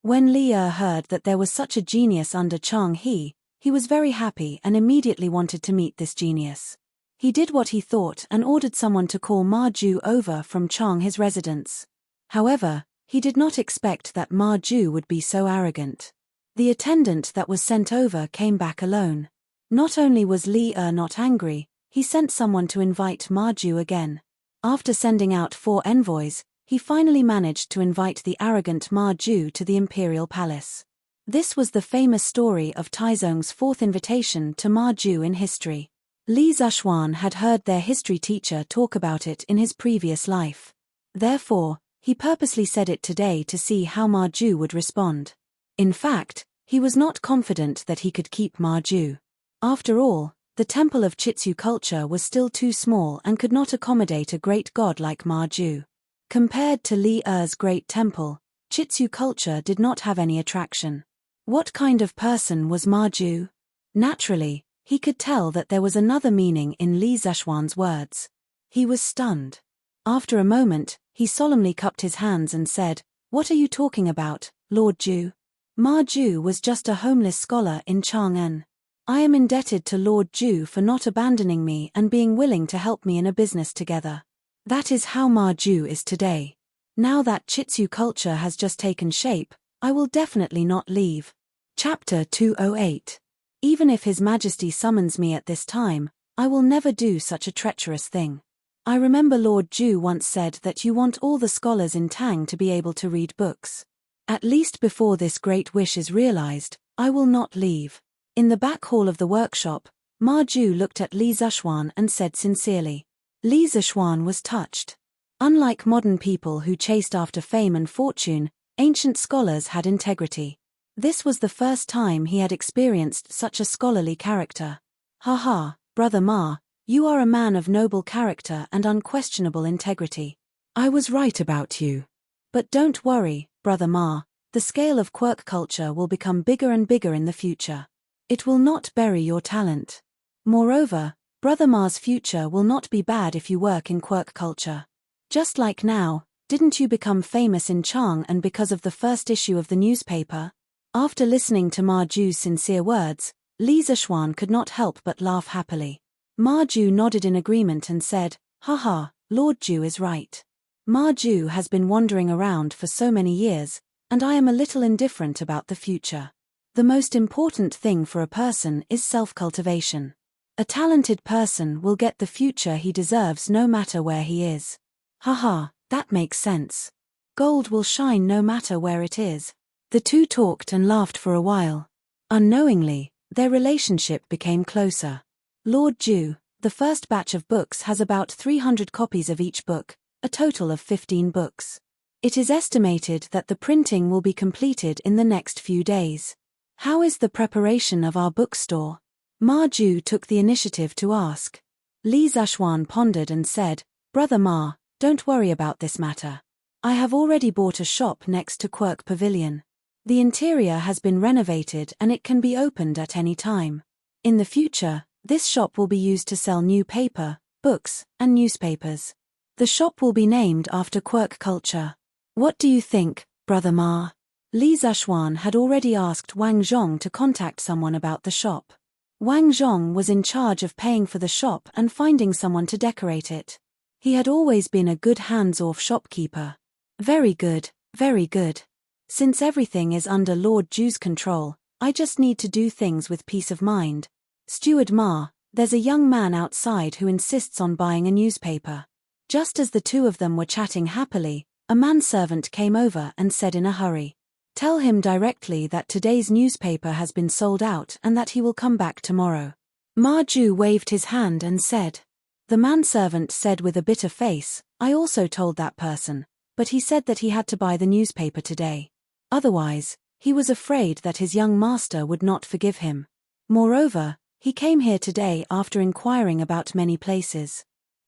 When Li heard that there was such a genius under Chang He was very happy and immediately wanted to meet this genius. He did what he thought and ordered someone to call Ma Ju over from Chang He's residence. However, he did not expect that Ma Ju would be so arrogant. The attendant that was sent over came back alone. Not only was Li not angry, he sent someone to invite Ma Ju again. After sending out 4 envoys, he finally managed to invite the arrogant Ma Ju to the imperial palace. This was the famous story of Taizong's 4th invitation to Ma Ju in history. Li Zhuan had heard their history teacher talk about it in his previous life. Therefore, he purposely said it today to see how Ma Ju would respond. In fact, he was not confident that he could keep Ma Ju. After all, the temple of Chitsu culture was still too small and could not accommodate a great god like Ma Ju. Compared to Li Er's great temple, Chitsu culture did not have any attraction. What kind of person was Ma Ju? Naturally, he could tell that there was another meaning in Li Zhuan's words. He was stunned. After a moment, he solemnly cupped his hands and said, "What are you talking about, Lord Ju?" Ma Ju was just a homeless scholar in Chang'an. I am indebted to Lord Ju for not abandoning me and being willing to help me in a business together. That is how Ma Ju is today. Now that Chitsu culture has just taken shape, I will definitely not leave. Chapter 208. Even if His Majesty summons me at this time, I will never do such a treacherous thing. I remember Lord Ju once said that you want all the scholars in Tang to be able to read books. At least before this great wish is realized, I will not leave. In the back hall of the workshop, Ma Ju looked at Li Zhuan and said sincerely. Li Zhuan was touched. Unlike modern people who chased after fame and fortune, ancient scholars had integrity. This was the first time he had experienced such a scholarly character. "Ha, Brother Ma, you are a man of noble character and unquestionable integrity. I was right about you. But don't worry, Brother Ma, the scale of quirk culture will become bigger and bigger in the future. It will not bury your talent. Moreover, Brother Ma's future will not be bad if you work in quirk culture. Just like now, didn't you become famous in Chang and because of the first issue of the newspaper?" After listening to Ma Ju's sincere words, Li Zhuan could not help but laugh happily. Ma Ju nodded in agreement and said, "Ha, Lord Ju is right. Ma Ju has been wandering around for so many years, and I am a little indifferent about the future. The most important thing for a person is self-cultivation. A talented person will get the future he deserves no matter where he is. Ha, that makes sense. Gold will shine no matter where it is." The two talked and laughed for a while. Unknowingly, their relationship became closer. "Lord Ju, the first batch of books has about 300 copies of each book, a total of 15 books. It is estimated that the printing will be completed in the next few days. How is the preparation of our bookstore?" Ma Ju took the initiative to ask. Li Zhuan pondered and said, "Brother Ma, don't worry about this matter. I have already bought a shop next to Quirk Pavilion. The interior has been renovated and it can be opened at any time. In the future, this shop will be used to sell new paper, books, and newspapers. The shop will be named after quirk culture. What do you think, Brother Ma?" Li Zhuan had already asked Wang Zhong to contact someone about the shop. Wang Zhong was in charge of paying for the shop and finding someone to decorate it. He had always been a good hands-off shopkeeper. Very good, very good. Since everything is under Lord Ju's control, I just need to do things with peace of mind. Steward Ma, there's a young man outside who insists on buying a newspaper. Just as the two of them were chatting happily, a manservant came over and said in a hurry, "Tell him directly that today's newspaper has been sold out and that he will come back tomorrow." Ma Ju waved his hand and said. The manservant said with a bitter face, "I also told that person, but he said that he had to buy the newspaper today. Otherwise, he was afraid that his young master would not forgive him. Moreover, he came here today after inquiring about many places.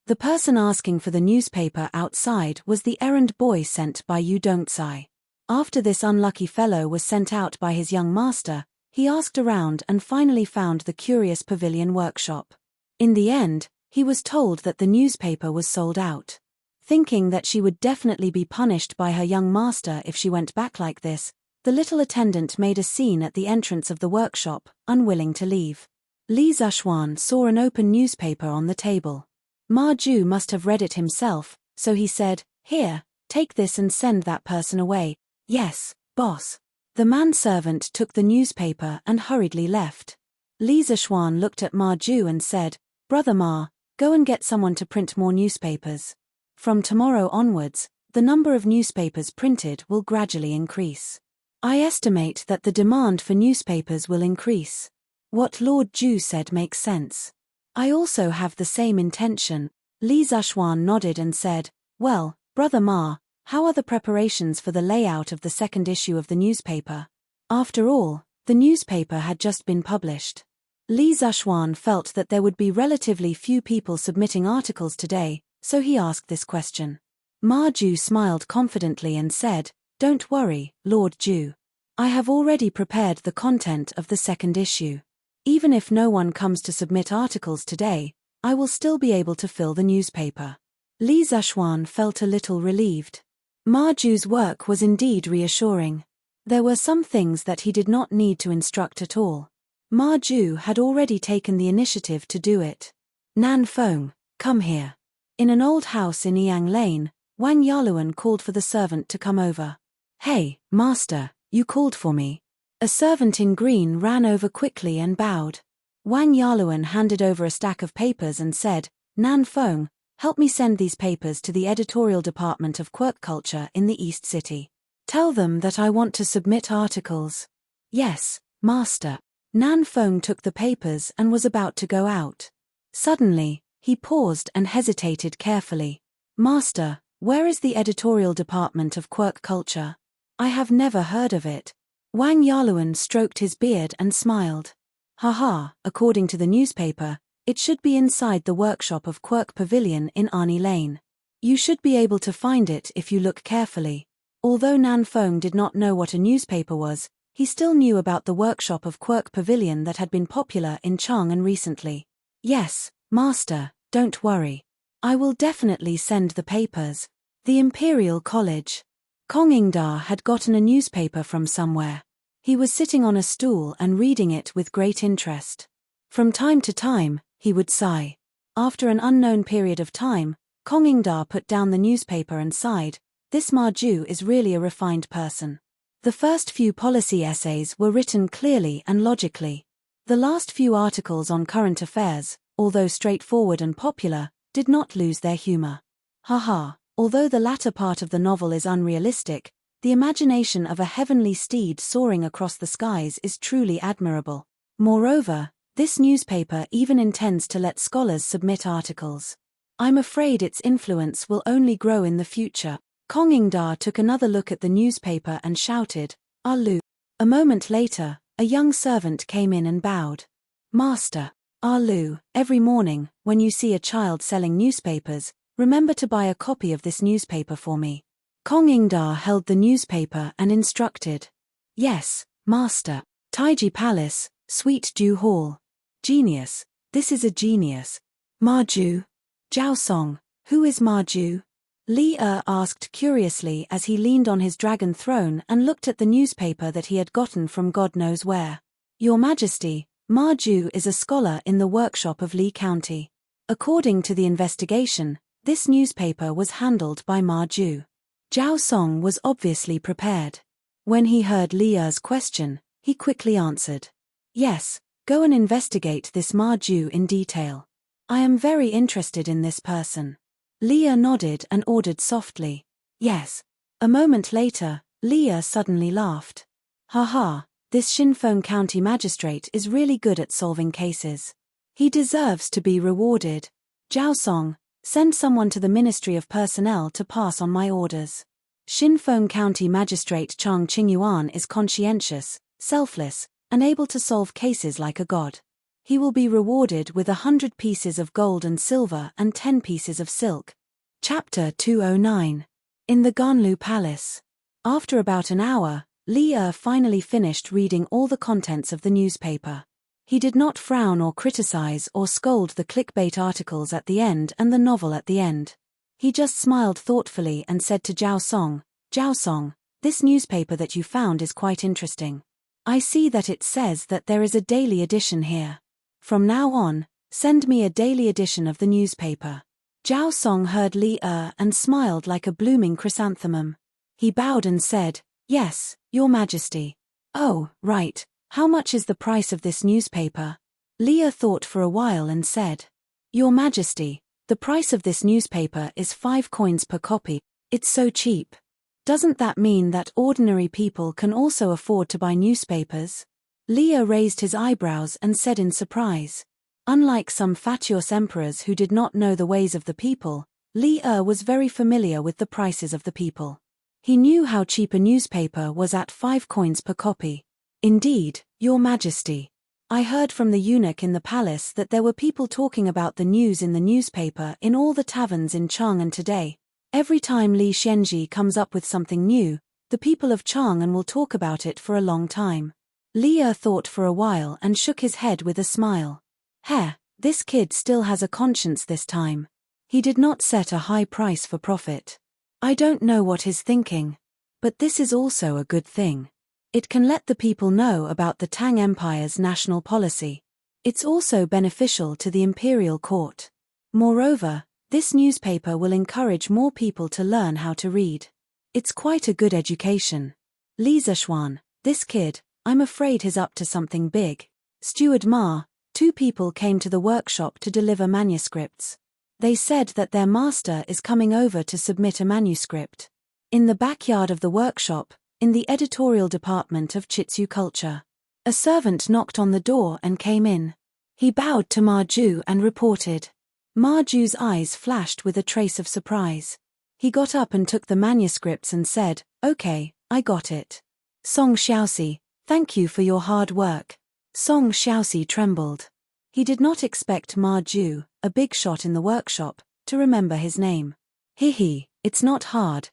The person asking for the newspaper outside was the errand boy sent by Yu Dongcai. After this unlucky fellow was sent out by his young master, he asked around and finally found the curious pavilion workshop. In the end, he was told that the newspaper was sold out. Thinking that she would definitely be punished by her young master if she went back like this, the little attendant made a scene at the entrance of the workshop, unwilling to leave. Li Zhuan saw an open newspaper on the table. Ma Ju must have read it himself, so he said, "Here, take this and send that person away." "Yes, boss." The manservant took the newspaper and hurriedly left. Li Zishuan looked at Ma Ju and said, "Brother Ma, go and get someone to print more newspapers. From tomorrow onwards, the number of newspapers printed will gradually increase. I estimate that the demand for newspapers will increase. What Lord Ju said makes sense. I also have the same intention." Li Zishuan nodded and said, "Well, Brother Ma, how are the preparations for the layout of the second issue of the newspaper?" After all, the newspaper had just been published. Li Zishuan felt that there would be relatively few people submitting articles today, so he asked this question. Ma Ju smiled confidently and said, "Don't worry, Lord Ju. I have already prepared the content of the second issue. Even if no one comes to submit articles today, I will still be able to fill the newspaper." Li Zishuan felt a little relieved. Ma Ju's work was indeed reassuring. There were some things that he did not need to instruct at all. Ma Ju had already taken the initiative to do it. "Nan Feng, come here." In an old house in Yang Lane, Wang Yaluan called for the servant to come over. "Hey, master, you called for me." A servant in green ran over quickly and bowed. Wang Yaluan handed over a stack of papers and said, "Nan Feng, help me send these papers to the editorial department of Quirk Culture in the East City. Tell them that I want to submit articles." "Yes, master." Nan Feng took the papers and was about to go out. Suddenly, he paused and hesitated carefully. "Master, where is the editorial department of Quirk Culture? I have never heard of it." Wang Yaluan stroked his beard and smiled. "Haha, according to the newspaper, it should be inside the workshop of Quirk Pavilion in Arnie Lane. You should be able to find it if you look carefully." Although Nan Feng did not know what a newspaper was, he still knew about the workshop of Quirk Pavilion that had been popular in Chang'an recently. "Yes, master, don't worry. I will definitely send the papers." The Imperial College. Kong Ingda had gotten a newspaper from somewhere. He was sitting on a stool and reading it with great interest. From time to time, he would sigh. After an unknown period of time, Kong Ingda put down the newspaper and sighed, "This Ma Ju is really a refined person." The first few policy essays were written clearly and logically. The last few articles on current affairs, although straightforward and popular, did not lose their humor. Haha, although the latter part of the novel is unrealistic, the imagination of a heavenly steed soaring across the skies is truly admirable. Moreover, this newspaper even intends to let scholars submit articles. I'm afraid its influence will only grow in the future. Kong Ingda took another look at the newspaper and shouted, "Ah Lu." A moment later, a young servant came in and bowed. "Master, Ah Lu, every morning, when you see a child selling newspapers, remember to buy a copy of this newspaper for me." Kong Ingda held the newspaper and instructed. "Yes, master." Taiji Palace, Sweet Dew Hall. "Genius. This is a genius." "Ma Ju?" "Zhao Song, who is Ma Ju?" Li asked curiously as he leaned on his dragon throne and looked at the newspaper that he had gotten from God knows where. "Your Majesty, Ma Ju is a scholar in the workshop of Li County. According to the investigation, this newspaper was handled by Ma Ju." Zhao Song was obviously prepared. When he heard Li's question, he quickly answered, "Yes, go and investigate this Ma Ju in detail. I am very interested in this person." Li nodded and ordered softly, "Yes." A moment later, Li suddenly laughed. "Haha, this Xinfeng County magistrate is really good at solving cases. He deserves to be rewarded. Zhao Song, send someone to the Ministry of Personnel to pass on my orders. Xinfeng County Magistrate Chang Qingyuan is conscientious, selfless, and able to solve cases like a god. He will be rewarded with 100 pieces of gold and silver and 10 pieces of silk." Chapter 209. In the Ganlu Palace. After about an hour, Li finally finished reading all the contents of the newspaper. He did not frown or criticize or scold the clickbait articles at the end and the novel at the end. He just smiled thoughtfully and said to Zhao Song, "Zhao Song, this newspaper that you found is quite interesting. I see that it says that there is a daily edition here. From now on, send me a daily edition of the newspaper." Zhao Song heard Li and smiled like a blooming chrysanthemum. He bowed and said, "Yes, Your Majesty." Oh, right. How much is the price of this newspaper? Leah thought for a while and said, Your Majesty, the price of this newspaper is 5 coins per copy. It's so cheap. Doesn't that mean that ordinary people can also afford to buy newspapers? Leah raised his eyebrows and said in surprise. Unlike some fatuous emperors who did not know the ways of the people, Leah was very familiar with the prices of the people. He knew how cheap a newspaper was at 5 coins per copy. Indeed, Your Majesty. I heard from the eunuch in the palace that there were people talking about the news in the newspaper in all the taverns in Chang'an today. Every time Li Xianji comes up with something new, the people of Chang'an will talk about it for a long time. Leah thought for a while and shook his head with a smile. This kid still has a conscience this time. He did not set a high price for profit. I don't know what he's thinking. But this is also a good thing. It can let the people know about the Tang Empire's national policy. It's also beneficial to the imperial court. Moreover, this newspaper will encourage more people to learn how to read. It's quite a good education. Li Zishuan, this kid, I'm afraid he's up to something big. Steward Ma, 2 people came to the workshop to deliver manuscripts. They said that their master is coming over to submit a manuscript. In the backyard of the workshop, in the editorial department of Chitsu culture. A servant knocked on the door and came in. He bowed to Ma Ju and reported. Ma Ju's eyes flashed with a trace of surprise. He got up and took the manuscripts and said, Okay, I got it. Song Xiaoxi, thank you for your hard work. Song Xiaoxi trembled. He did not expect Ma Ju, a big shot in the workshop, to remember his name. It's not hard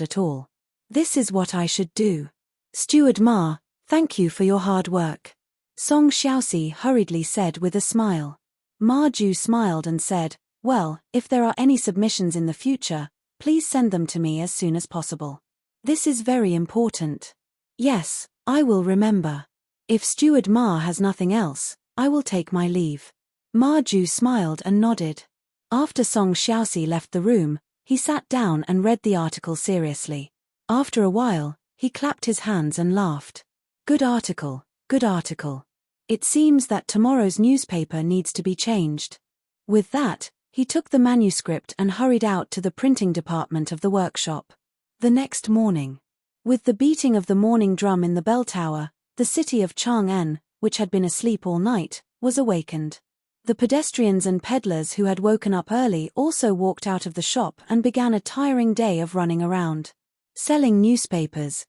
at all. This is what I should do. Steward Ma, thank you for your hard work. Song Xiaoxi hurriedly said with a smile. Ma Ju smiled and said, Well, if there are any submissions in the future, please send them to me as soon as possible. This is very important. Yes, I will remember. If Steward Ma has nothing else, I will take my leave. Ma Ju smiled and nodded. After Song Xiaoxi left the room, he sat down and read the article seriously. After a while, he clapped his hands and laughed. Good article, good article. It seems that tomorrow's newspaper needs to be changed. With that, he took the manuscript and hurried out to the printing department of the workshop. The next morning, with the beating of the morning drum in the bell tower, the city of Chang'an, which had been asleep all night, was awakened. The pedestrians and peddlers who had woken up early also walked out of the shop and began a tiring day of running around. Selling newspapers.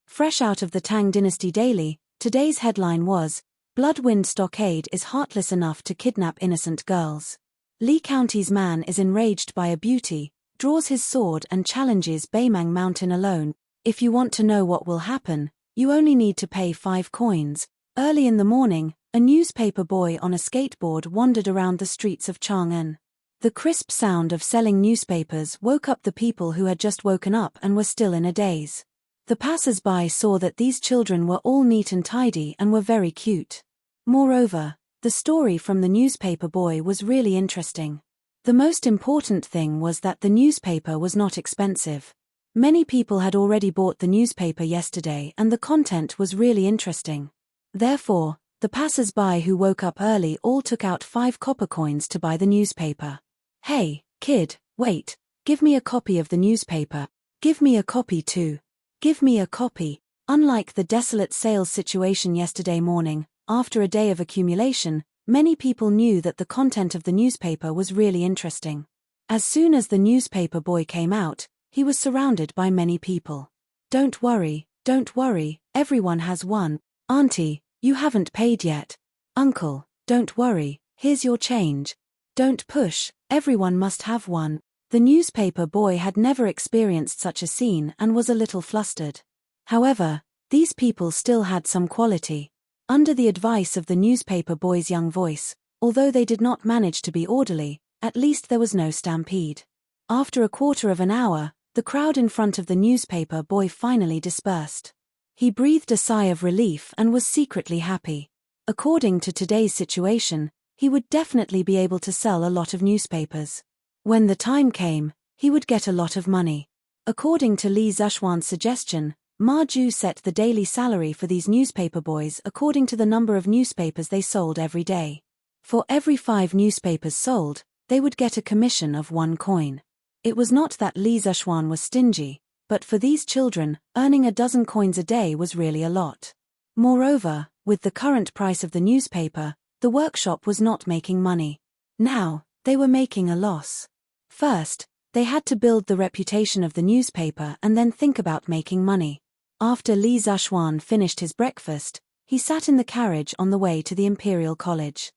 Fresh out of the Tang Dynasty Daily, today's headline was, Bloodwind Stockade is heartless enough to kidnap innocent girls. Li County's man is enraged by a beauty, draws his sword and challenges Baimang Mountain alone. If you want to know what will happen, you only need to pay 5 coins. Early in the morning, a newspaper boy on a skateboard wandered around the streets of Chang'an. The crisp sound of selling newspapers woke up the people who had just woken up and were still in a daze. The passers-by saw that these children were all neat and tidy and were very cute. Moreover, the story from the newspaper boy was really interesting. The most important thing was that the newspaper was not expensive. Many people had already bought the newspaper yesterday and the content was really interesting. Therefore, the passers-by who woke up early all took out 5 copper coins to buy the newspaper. Hey, kid, wait, give me a copy of the newspaper. Give me a copy too. Give me a copy. Unlike the desolate sales situation yesterday morning, after a day of accumulation, many people knew that the content of the newspaper was really interesting. As soon as the newspaper boy came out, he was surrounded by many people. Don't worry, everyone has one. Auntie, you haven't paid yet. Uncle, don't worry, here's your change. Don't push, everyone must have one. The newspaper boy had never experienced such a scene and was a little flustered. However, these people still had some quality. Under the advice of the newspaper boy's young voice, although they did not manage to be orderly, at least there was no stampede. After a quarter of an hour, the crowd in front of the newspaper boy finally dispersed. He breathed a sigh of relief and was secretly happy. According to today's situation, he would definitely be able to sell a lot of newspapers. When the time came, he would get a lot of money. According to Li Zishuan's suggestion, Ma Ju set the daily salary for these newspaper boys according to the number of newspapers they sold every day. For every 5 newspapers sold, they would get a commission of 1 coin. It was not that Li Zishuan was stingy, but for these children, earning a dozen coins a day was really a lot. Moreover, with the current price of the newspaper, the workshop was not making money. Now, they were making a loss. First, they had to build the reputation of the newspaper and then think about making money. After Li Zishuan finished his breakfast, he sat in the carriage on the way to the Imperial College.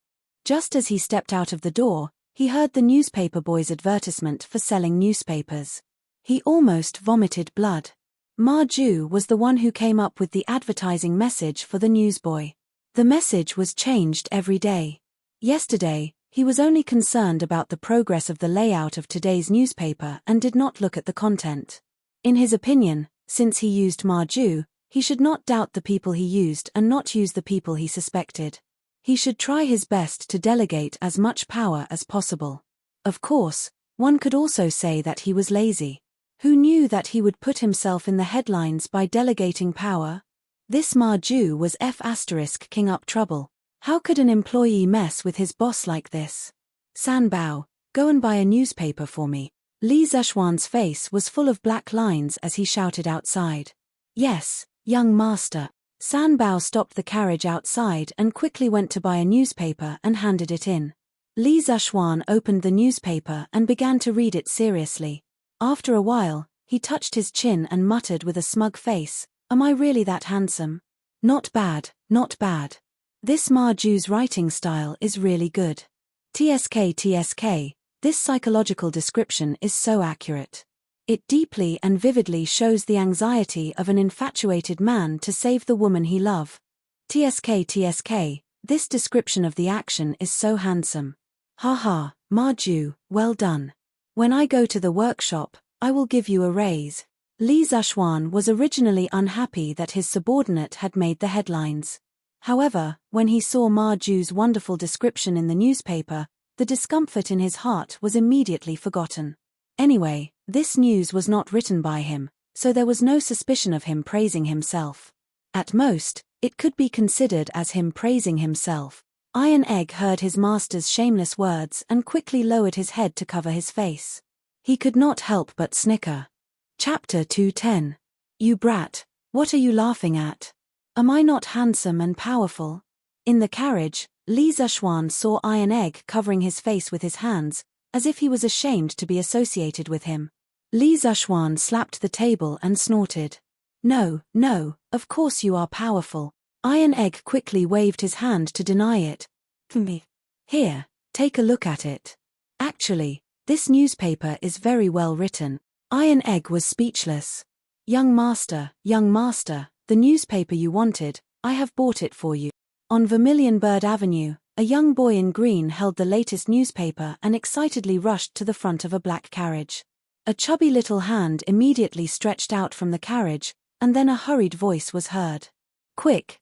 Just as he stepped out of the door, he heard the newspaper boy's advertisement for selling newspapers. He almost vomited blood. Ma Ju was the one who came up with the advertising message for the newsboy. The message was changed every day. Yesterday, he was only concerned about the progress of the layout of today's newspaper and did not look at the content. In his opinion, since he used Ma Ju, he should not doubt the people he used and not use the people he suspected. He should try his best to delegate as much power as possible. Of course, one could also say that he was lazy. Who knew that he would put himself in the headlines by delegating power? This Ma Ju was King up trouble. How could an employee mess with his boss like this? San Bao, go and buy a newspaper for me. Li Zishuan's face was full of black lines as he shouted outside. Yes, young master. San Bao stopped the carriage outside and quickly went to buy a newspaper and handed it in. Li Zishuan opened the newspaper and began to read it seriously. After a while, he touched his chin and muttered with a smug face, "Am I really that handsome? Not bad, not bad. This Ma Ju's writing style is really good. TSK, this psychological description is so accurate. It deeply and vividly shows the anxiety of an infatuated man to save the woman he loves. TSK, this description of the action is so handsome. Haha, Ma Ju, well done. When I go to the workshop, I will give you a raise." Li Zishuan was originally unhappy that his subordinate had made the headlines. However, when he saw Ma Ju's wonderful description in the newspaper, the discomfort in his heart was immediately forgotten. Anyway, this news was not written by him, so there was no suspicion of him praising himself. At most, it could be considered as him praising himself. Iron Egg heard his master's shameless words and quickly lowered his head to cover his face. He could not help but snicker. Chapter 210. You brat, what are you laughing at? Am I not handsome and powerful? In the carriage, Li Zishuan saw Iron Egg covering his face with his hands, as if he was ashamed to be associated with him. Li Zishuan slapped the table and snorted. No, of course you are powerful. Iron Egg quickly waved his hand to deny it. Here, take a look at it. Actually, this newspaper is very well written. Iron Egg was speechless. Young master, the newspaper you wanted, I have bought it for you. On Vermilion Bird Avenue, a young boy in green held the latest newspaper and excitedly rushed to the front of a black carriage. A chubby little hand immediately stretched out from the carriage, and then a hurried voice was heard. Quick,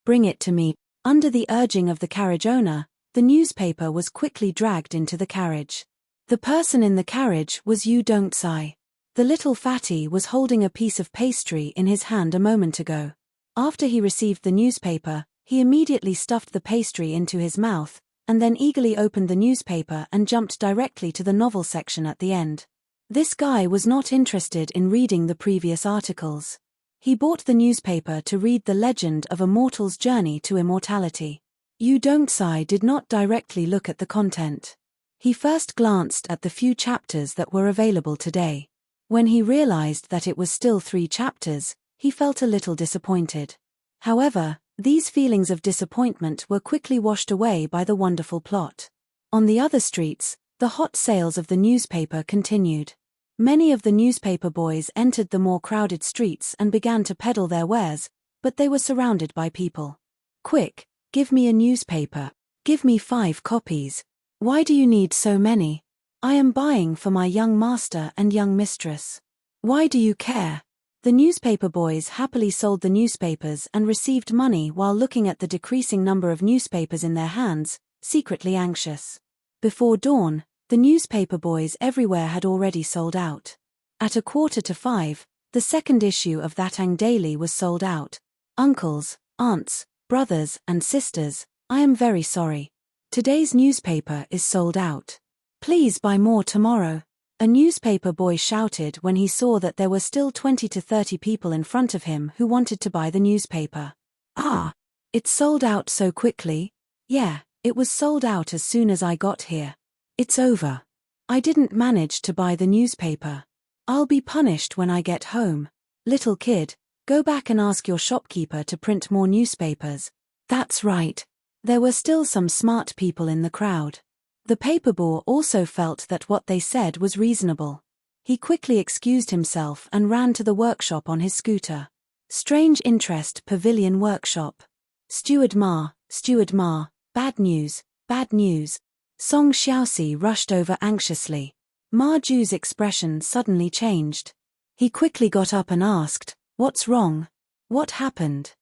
bring it to me. Under the urging of the carriage owner, the newspaper was quickly dragged into the carriage. The person in the carriage was Yu Dongcai. The little fatty was holding a piece of pastry in his hand a moment ago. After he received the newspaper, he immediately stuffed the pastry into his mouth, and then eagerly opened the newspaper and jumped directly to the novel section at the end. This guy was not interested in reading the previous articles. He bought the newspaper to read the legend of a mortal's journey to immortality. Yu Dongcai did not directly look at the content. He first glanced at the few chapters that were available today. When he realized that it was still 3 chapters, he felt a little disappointed. However, these feelings of disappointment were quickly washed away by the wonderful plot. On the other streets, the hot sales of the newspaper continued. Many of the newspaper boys entered the more crowded streets and began to peddle their wares, but they were surrounded by people. Quick, give me a newspaper. Give me 5 copies. Why do you need so many? I am buying for my young master and young mistress. Why do you care? The newspaper boys happily sold the newspapers and received money while looking at the decreasing number of newspapers in their hands, secretly anxious. Before dawn, the newspaper boys everywhere had already sold out. At 4:45, The second issue of that Ang daily was sold out. Uncles, aunts, brothers, and sisters, I am very sorry. Today's newspaper is sold out. Please buy more tomorrow. A newspaper boy shouted when he saw that there were still 20 to 30 people in front of him who wanted to buy the newspaper. Ah! It's sold out so quickly? Yeah, it was sold out as soon as I got here. It's over. I didn't manage to buy the newspaper. I'll be punished when I get home. Little kid, go back and ask your shopkeeper to print more newspapers. That's right. There were still some smart people in the crowd. The paperboy also felt that what they said was reasonable. He quickly excused himself and ran to the workshop on his scooter. Strange Interest Pavilion Workshop. Steward Ma, bad news, bad news. Song Xiaoxi rushed over anxiously. Ma Ju's expression suddenly changed. He quickly got up and asked, "What's wrong? What happened?"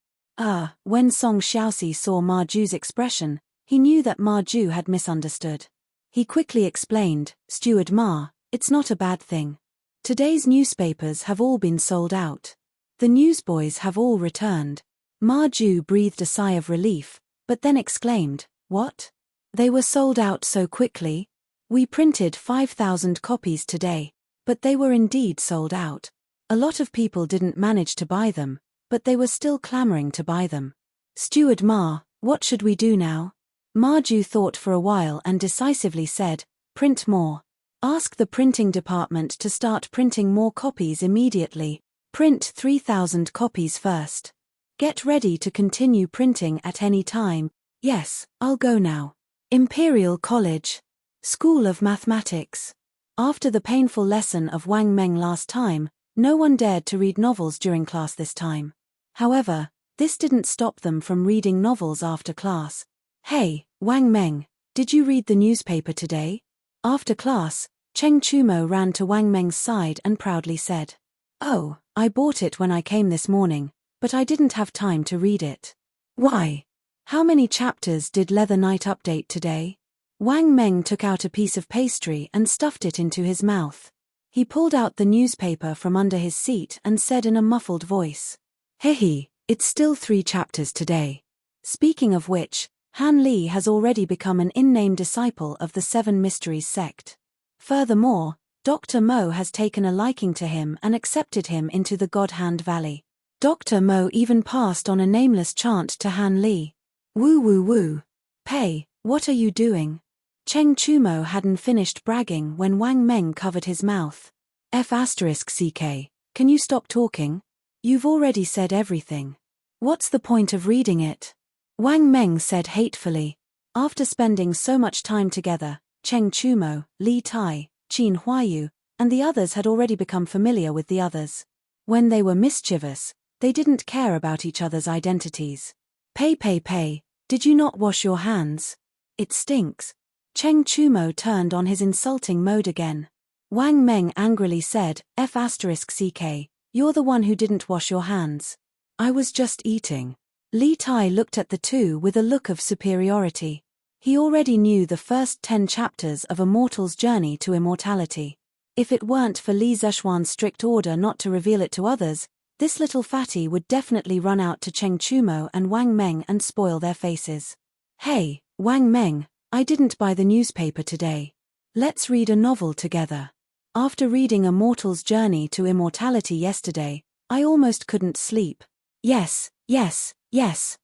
When Song Xiaoxi saw Ma Ju's expression, he knew that Ma Ju had misunderstood. He quickly explained, "Steward Ma, it's not a bad thing. Today's newspapers have all been sold out. The newsboys have all returned." Ma Ju breathed a sigh of relief, but then exclaimed, "What? They were sold out so quickly? We printed 5,000 copies today, but they were indeed sold out. A lot of people didn't manage to buy them, but they were still clamoring to buy them. Steward Ma, what should we do now?" Ma Ju thought for a while and decisively said, "Print more. Ask the printing department to start printing more copies immediately. Print 3,000 copies first. Get ready to continue printing at any time." "Yes, I'll go now." Imperial College. School of Mathematics. After the painful lesson of Wang Meng last time, no one dared to read novels during class this time. However, this didn't stop them from reading novels after class. "Hey, Wang Meng, did you read the newspaper today?" After class, Cheng Chumo ran to Wang Meng's side and proudly said, "Oh, I bought it when I came this morning, but I didn't have time to read it." "Why? How many chapters did Leather Knight update today?" Wang Meng took out a piece of pastry and stuffed it into his mouth. He pulled out the newspaper from under his seat and said in a muffled voice, "Hehe, it's still 3 chapters today." Speaking of which, Han Li has already become an in-name disciple of the Seven Mysteries sect. Furthermore, Dr. Mo has taken a liking to him and accepted him into the God Hand Valley. Dr. Mo even passed on a nameless chant to Han Li. "Woo woo woo. Pei, what are you doing?" Cheng Chumo hadn't finished bragging when Wang Meng covered his mouth. "F***CK, can you stop talking? You've already said everything. What's the point of reading it?" Wang Meng said hatefully. After spending so much time together, Cheng Chumo, Li Tai, Qin Huayu, and the others had already become familiar with the others. When they were mischievous, they didn't care about each other's identities. Pei, did you not wash your hands? It stinks." Cheng Chumo turned on his insulting mode again. Wang Meng angrily said, "F***CK, you're the one who didn't wash your hands." "I was just eating." Li Tai looked at the two with a look of superiority. He already knew the first 10 chapters of A Mortal's Journey to Immortality. If it weren't for Li Zeshuan's strict order not to reveal it to others, this little fatty would definitely run out to Cheng Chumo and Wang Meng and spoil their faces. "Hey, Wang Meng, I didn't buy the newspaper today. Let's read a novel together. After reading A Mortal's Journey to Immortality yesterday, I almost couldn't sleep." Yes,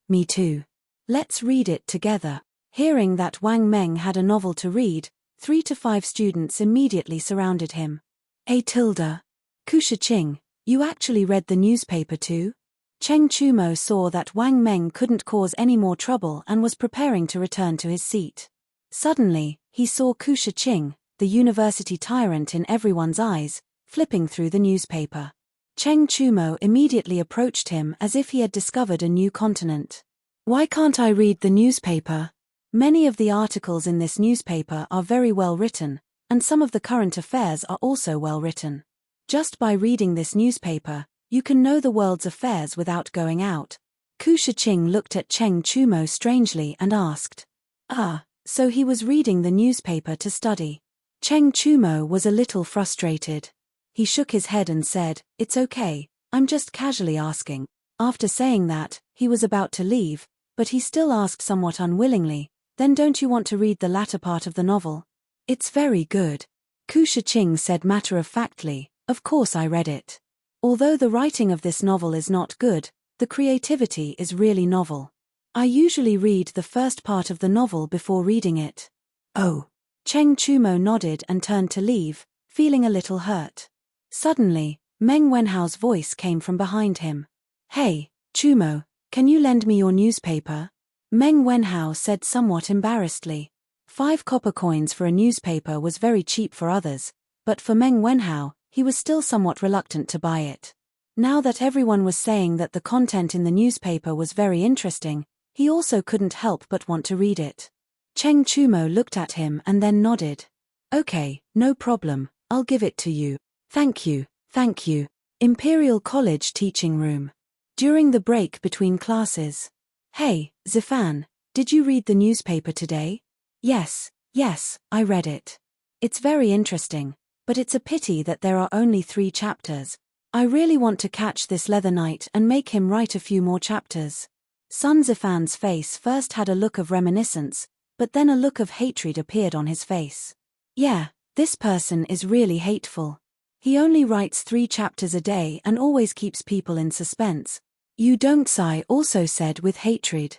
me too. Let's read it together." Hearing that Wang Meng had a novel to read, 3 to 5 students immediately surrounded him. Kusha Ching, you actually read the newspaper too?" Cheng Chumo saw that Wang Meng couldn't cause any more trouble and was preparing to return to his seat. Suddenly, he saw Kusha Ching, the university tyrant in everyone's eyes, flipping through the newspaper. Cheng Chumo immediately approached him as if he had discovered a new continent. "Why can't I read the newspaper? Many of the articles in this newspaper are very well written, and some of the current affairs are also well written. Just by reading this newspaper, you can know the world's affairs without going out." Kusha Ching looked at Cheng Chumo strangely and asked, so he was reading the newspaper to study. Cheng Chumo was a little frustrated. He shook his head and said, "It's okay, I'm just casually asking." After saying that, he was about to leave, but he still asked somewhat unwillingly, "Then don't you want to read the latter part of the novel?" "It's very good." Ku Shiqing said matter-of-factly, "Of course I read it. Although the writing of this novel is not good, the creativity is really novel. I usually read the first part of the novel before reading it." "Oh." Cheng Chumo nodded and turned to leave, feeling a little hurt. Suddenly, Meng Wenhao's voice came from behind him. "Hey, Chumo, can you lend me your newspaper?" Meng Wenhao said somewhat embarrassedly. 5 copper coins for a newspaper was very cheap for others, but for Meng Wenhao, he was still somewhat reluctant to buy it. Now that everyone was saying that the content in the newspaper was very interesting, he also couldn't help but want to read it. Cheng Chumo looked at him and then nodded. "Okay, no problem, I'll give it to you." Thank you. Imperial College Teaching Room. During the break between classes. "Hey, Zifan, did you read the newspaper today?" Yes, I read it. It's very interesting, but it's a pity that there are only 3 chapters. I really want to catch this Leather Knight and make him write a few more chapters." Sun Zifan's face first had a look of reminiscence, but then a look of hatred appeared on his face. "Yeah, this person is really hateful. He only writes 3 chapters a day and always keeps people in suspense." Yu Dongcai also said with hatred.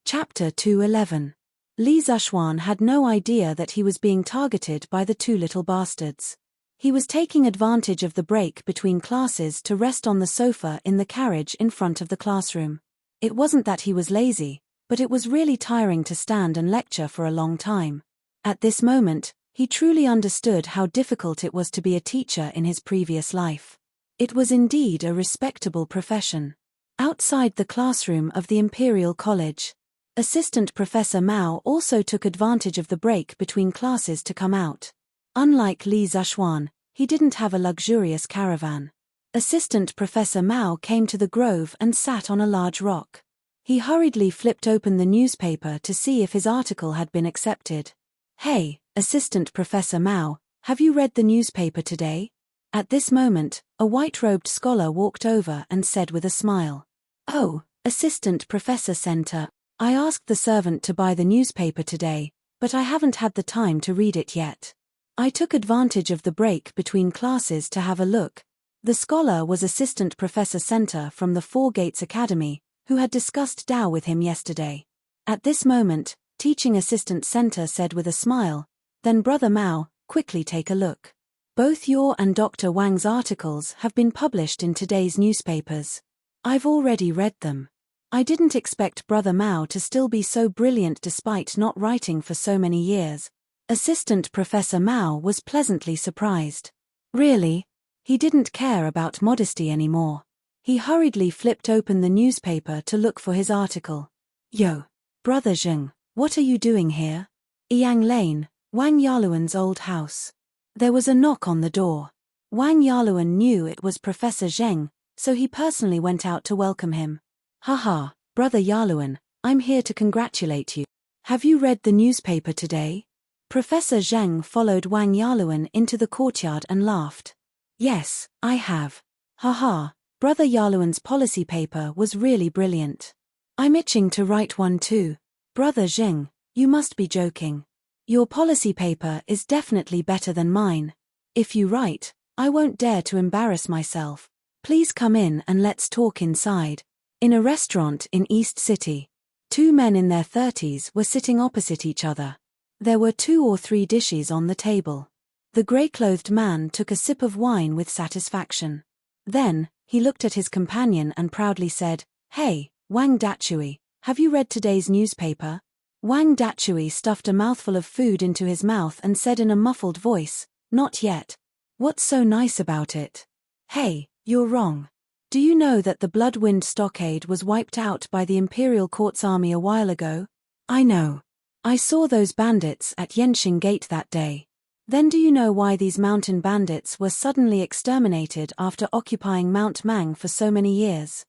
Chapter 211. Li Zhuan had no idea that he was being targeted by the 2 little bastards. He was taking advantage of the break between classes to rest on the sofa in the carriage in front of the classroom. It wasn't that he was lazy, but it was really tiring to stand and lecture for a long time. At this moment, he truly understood how difficult it was to be a teacher in his previous life. It was indeed a respectable profession. Outside the classroom of the Imperial College, Assistant Professor Mao also took advantage of the break between classes to come out. Unlike Li Zhuan, he didn't have a luxurious caravan. Assistant Professor Mao came to the grove and sat on a large rock. He hurriedly flipped open the newspaper to see if his article had been accepted. "Hey, Assistant Professor Mao, have you read the newspaper today?" At this moment, a white-robed scholar walked over and said with a smile. "Oh, Assistant Professor Center, I asked the servant to buy the newspaper today, but I haven't had the time to read it yet. I took advantage of the break between classes to have a look." The scholar was Assistant Professor Center from the Four Gates Academy, who had discussed Dao with him yesterday. At this moment, Teaching Assistant Center said with a smile, "Then Brother Mao, quickly take a look. Both your and Dr. Wang's articles have been published in today's newspapers. I've already read them. I didn't expect Brother Mao to still be so brilliant despite not writing for so many years." Assistant Professor Mao was pleasantly surprised. Really? He didn't care about modesty anymore. He hurriedly flipped open the newspaper to look for his article. "Yo, Brother Zheng, what are you doing here?" Yang Lane, Wang Yaluan's old house. There was a knock on the door. Wang Yaluan knew it was Professor Zheng, so he personally went out to welcome him. "Haha, Brother Yaluan, I'm here to congratulate you. Have you read the newspaper today?" Professor Zheng followed Wang Yaluan into the courtyard and laughed. "Yes, I have. Haha, Brother Yaluan's policy paper was really brilliant. I'm itching to write one too." "Brother Zheng, you must be joking. Your policy paper is definitely better than mine. If you write, I won't dare to embarrass myself. Please come in and let's talk inside." In a restaurant in East City, 2 men in their 30s were sitting opposite each other. There were 2 or 3 dishes on the table. The grey-clothed man took a sip of wine with satisfaction. Then, he looked at his companion and proudly said, "Hey, Wang Dachui, have you read today's newspaper?" Wang Dachui stuffed a mouthful of food into his mouth and said in a muffled voice, "Not yet." "What's so nice about it?" "Hey, you're wrong. Do you know that the Bloodwind Stockade was wiped out by the Imperial Court's army a while ago?" "I know. I saw those bandits at Yenxing Gate that day." "Then do you know why these mountain bandits were suddenly exterminated after occupying Mount Mang for so many years?"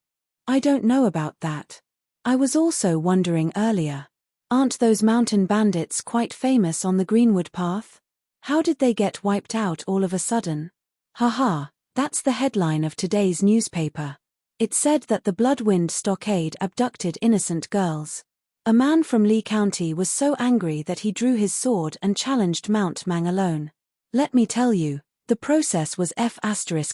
"I don't know about that. I was also wondering earlier. Aren't those mountain bandits quite famous on the Greenwood Path? How did they get wiped out all of a sudden?" "Haha, That's the headline of today's newspaper. It said that the Bloodwind Stockade abducted innocent girls. A man from Lee County was so angry that he drew his sword and challenged Mount Mang alone. Let me tell you, the process was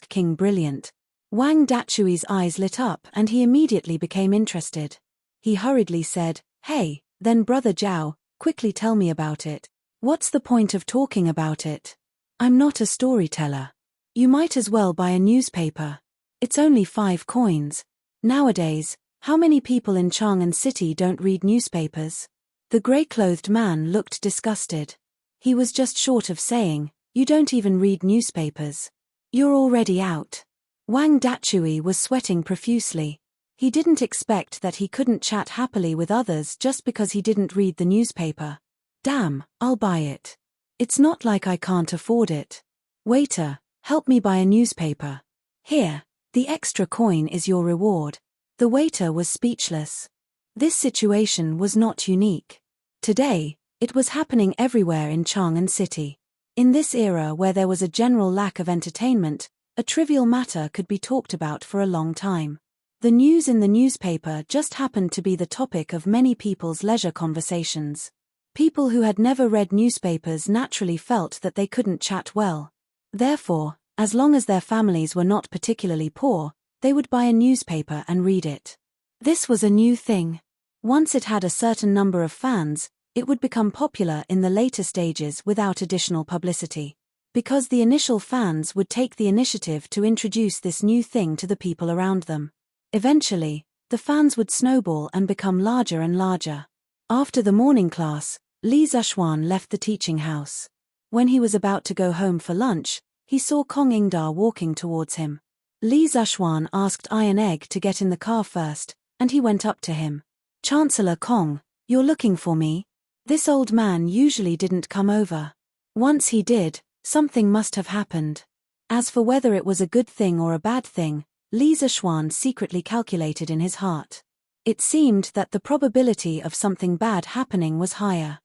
King brilliant. Wang Dachui's eyes lit up and he immediately became interested. He hurriedly said, "Hey, then Brother Zhao, quickly tell me about it. What's the point of talking about it? I'm not a storyteller. You might as well buy a newspaper. It's only 5 coins. Nowadays, how many people in Chang'an City don't read newspapers?" The grey-clothed man looked disgusted. He was just short of saying, "You don't even read newspapers. You're already out." Wang Dachui was sweating profusely. He didn't expect that he couldn't chat happily with others just because he didn't read the newspaper. "Damn, I'll buy it. It's not like I can't afford it. Waiter, help me buy a newspaper. Here, the extra coin is your reward." The waiter was speechless. This situation was not unique. Today, it was happening everywhere in Chang'an City. In this era where there was a general lack of entertainment, a trivial matter could be talked about for a long time. The news in the newspaper just happened to be the topic of many people's leisure conversations. People who had never read newspapers naturally felt that they couldn't chat well. Therefore, as long as their families were not particularly poor, they would buy a newspaper and read it. This was a new thing. Once it had a certain number of fans, it would become popular in the later stages without additional publicity. Because the initial fans would take the initiative to introduce this new thing to the people around them. Eventually, the fans would snowball and become larger and larger. After the morning class, Li Zishuan left the teaching house. When he was about to go home for lunch, he saw Kong Ingda walking towards him. Li Zishuan asked Iron Egg to get in the car first, and he went up to him. "Chancellor Kong, you're looking for me?" This old man usually didn't come over. Once he did, something must have happened. As for whether it was a good thing or a bad thing, Li Zishuan secretly calculated in his heart. It seemed that the probability of something bad happening was higher.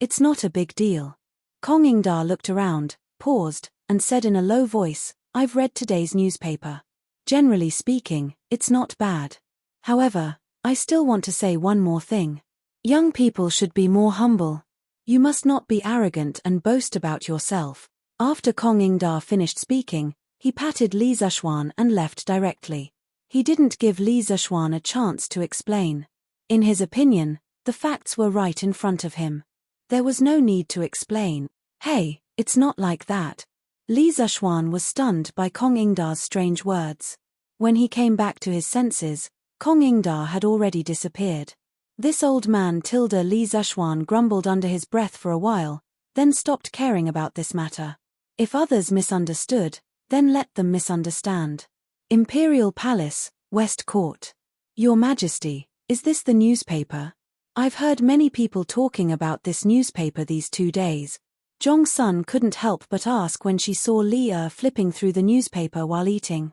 It's not a big deal." Kong Ingda looked around, paused, and said in a low voice, "I've read today's newspaper. Generally speaking, it's not bad. However, I still want to say one more thing. Young people should be more humble. You must not be arrogant and boast about yourself." After Kong Ingda finished speaking, he patted Li Zishuan and left directly. He didn't give Li Zishuan a chance to explain. In his opinion, the facts were right in front of him. There was no need to explain. "Hey, it's not like that." Li Zishuan was stunned by Kong Ingda's strange words. When he came back to his senses, Kong Ingda had already disappeared. This old man Li Zishuan grumbled under his breath for a while, then stopped caring about this matter. If others misunderstood, then let them misunderstand. Imperial Palace, West Court. "Your Majesty, is this the newspaper? I've heard many people talking about this newspaper these 2 days." Zhong Sun couldn't help but ask when she saw Li flipping through the newspaper while eating.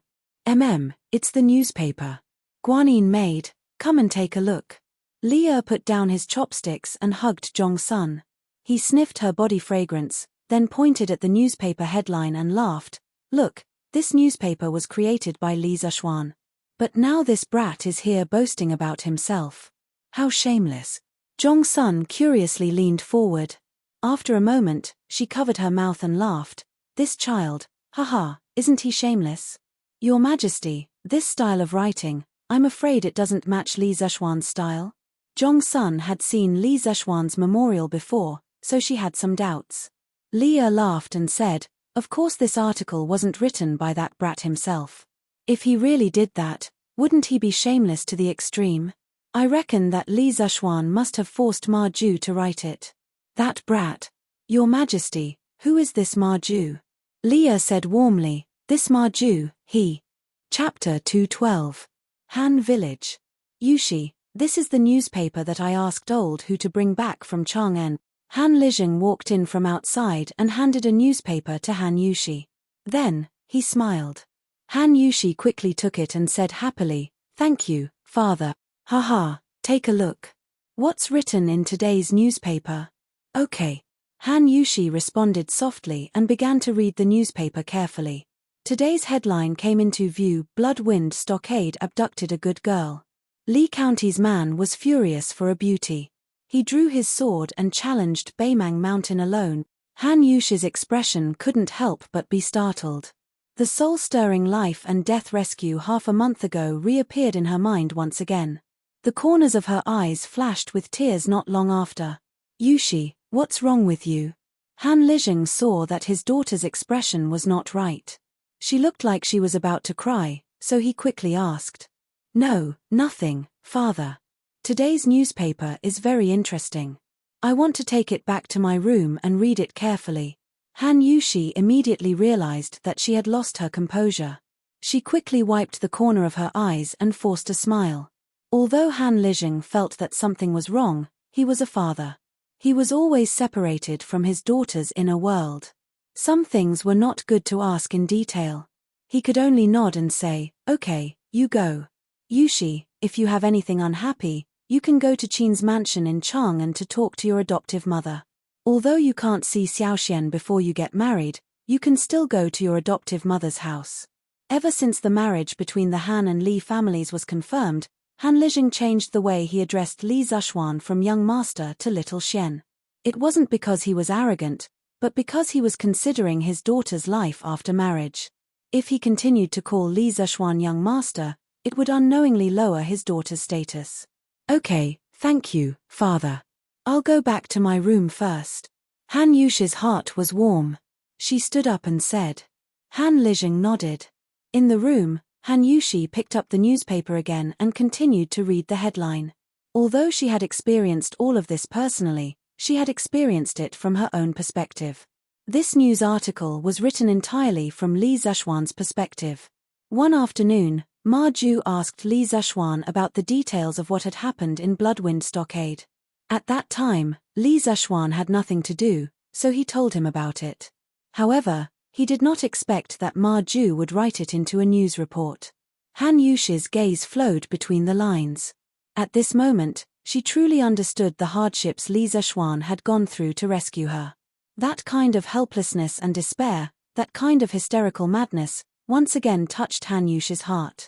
It's the newspaper. Guanyin maid, come and take a look." Li put down his chopsticks and hugged Zhong Sun. He sniffed her body fragrance, then pointed at the newspaper headline and laughed. "Look, this newspaper was created by Li Zishuan. But now this brat is here boasting about himself. How shameless." Zhong Sun curiously leaned forward. After a moment, she covered her mouth and laughed. "This child, haha, isn't he shameless? Your Majesty, this style of writing, I'm afraid it doesn't match Li Zishuan's style." Zhong Sun had seen Li Zishuan's memorial before, so she had some doubts. Li laughed and said, "Of course this article wasn't written by that brat himself. If he really did that, wouldn't he be shameless to the extreme? I reckon that Li Zishuan must have forced Ma Ju to write it." "That brat. Your Majesty, who is this Ma Ju?" Li said warmly, "This Ma Ju, he." Chapter 212. Han Village. "Yushi, this is the newspaper that I asked Old Hu to bring back from Chang'an." Han Lijing walked in from outside and handed a newspaper to Han Yushi. Then, he smiled. Han Yushi quickly took it and said happily, "Thank you, father. Haha, take a look. What's written in today's newspaper?" "Okay." Han Yushi responded softly and began to read the newspaper carefully. Today's headline came into view: Blood-Wind Stockade abducted a good girl. Lee County's man was furious for a beauty. He drew his sword and challenged Baimang Mountain alone. Han Yushi's expression couldn't help but be startled. The soul-stirring life and death rescue half a month ago reappeared in her mind once again. The corners of her eyes flashed with tears not long after. Yushi, what's wrong with you? Han Lijing saw that his daughter's expression was not right. She looked like she was about to cry, so he quickly asked. No, nothing, father. Today's newspaper is very interesting. I want to take it back to my room and read it carefully. Han Yushi immediately realized that she had lost her composure. She quickly wiped the corner of her eyes and forced a smile. Although Han Lijing felt that something was wrong, he was a father. He was always separated from his daughter's inner world. Some things were not good to ask in detail. He could only nod and say, okay, you go. Yushi, if you have anything unhappy, you can go to Qin's mansion in Chang'an to talk to your adoptive mother. Although you can't see Xiaoxian before you get married, you can still go to your adoptive mother's house. Ever since the marriage between the Han and Li families was confirmed, Han Lijing changed the way he addressed Li Zishuan from young master to little Xian. It wasn't because he was arrogant, but because he was considering his daughter's life after marriage. If he continued to call Li Zishuan young master, it would unknowingly lower his daughter's status. Okay, thank you, father. I'll go back to my room first. Han Yushi's heart was warm. She stood up and said. Han Lijing nodded. In the room, Han Yushi picked up the newspaper again and continued to read the headline. Although she had experienced all of this personally, she had experienced it from her own perspective. This news article was written entirely from Li Zishuan's perspective. One afternoon, Ma Ju asked Li Zishuan about the details of what had happened in Bloodwind Stockade. At that time, Li Zishuan had nothing to do, so he told him about it. However, he did not expect that Ma Ju would write it into a news report. Han Yushi's gaze flowed between the lines. At this moment, she truly understood the hardships Li Zishuan had gone through to rescue her. That kind of helplessness and despair, that kind of hysterical madness, once again touched Han Yushi's heart.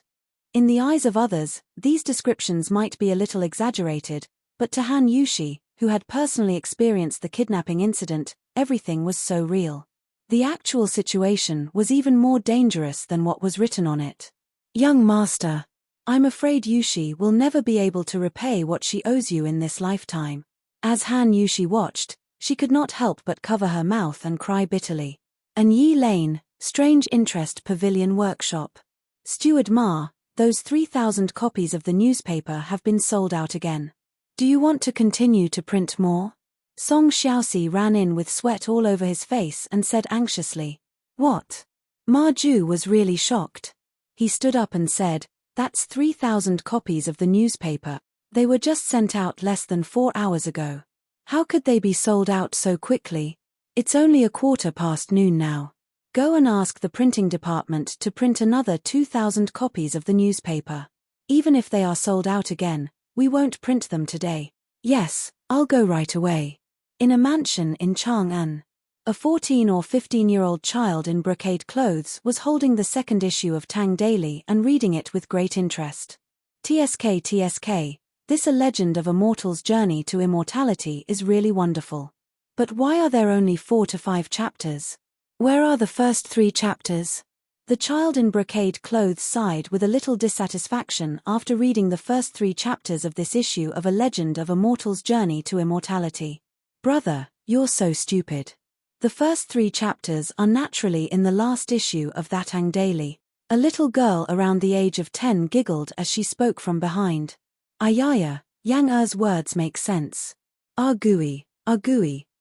In the eyes of others, these descriptions might be a little exaggerated, but to Han Yushi, who had personally experienced the kidnapping incident, everything was so real. The actual situation was even more dangerous than what was written on it. Young master, I'm afraid Yushi will never be able to repay what she owes you in this lifetime. As Han Yushi watched, she could not help but cover her mouth and cry bitterly. An Yi Lane, Strange Interest Pavilion Workshop. Steward Ma, those 3,000 copies of the newspaper have been sold out again. Do you want to continue to print more? Song Xiaoxi ran in with sweat all over his face and said anxiously. What? Ma Ju was really shocked. He stood up and said, that's 3,000 copies of the newspaper. They were just sent out less than 4 hours ago. How could they be sold out so quickly? It's only noon now. Go and ask the printing department to print another 2,000 copies of the newspaper. Even if they are sold out again, we won't print them today. Yes, I'll go right away. In a mansion in Chang'an, a 14 or 15-year-old child in brocade clothes was holding the second issue of Tang Daily and reading it with great interest. TSK, this A Legend of a Mortal's Journey to Immortality is really wonderful. But why are there only 4 to 5 chapters? Where are the first 3 chapters? The child in brocade clothes sighed with a little dissatisfaction after reading the first 3 chapters of this issue of A Legend of a Mortal's Journey to Immortality. Brother, you're so stupid. The first 3 chapters are naturally in the last issue of that Tang Daily. A little girl around the age of 10 giggled as she spoke from behind. Ayaya, Yang Er's words make sense. Argui,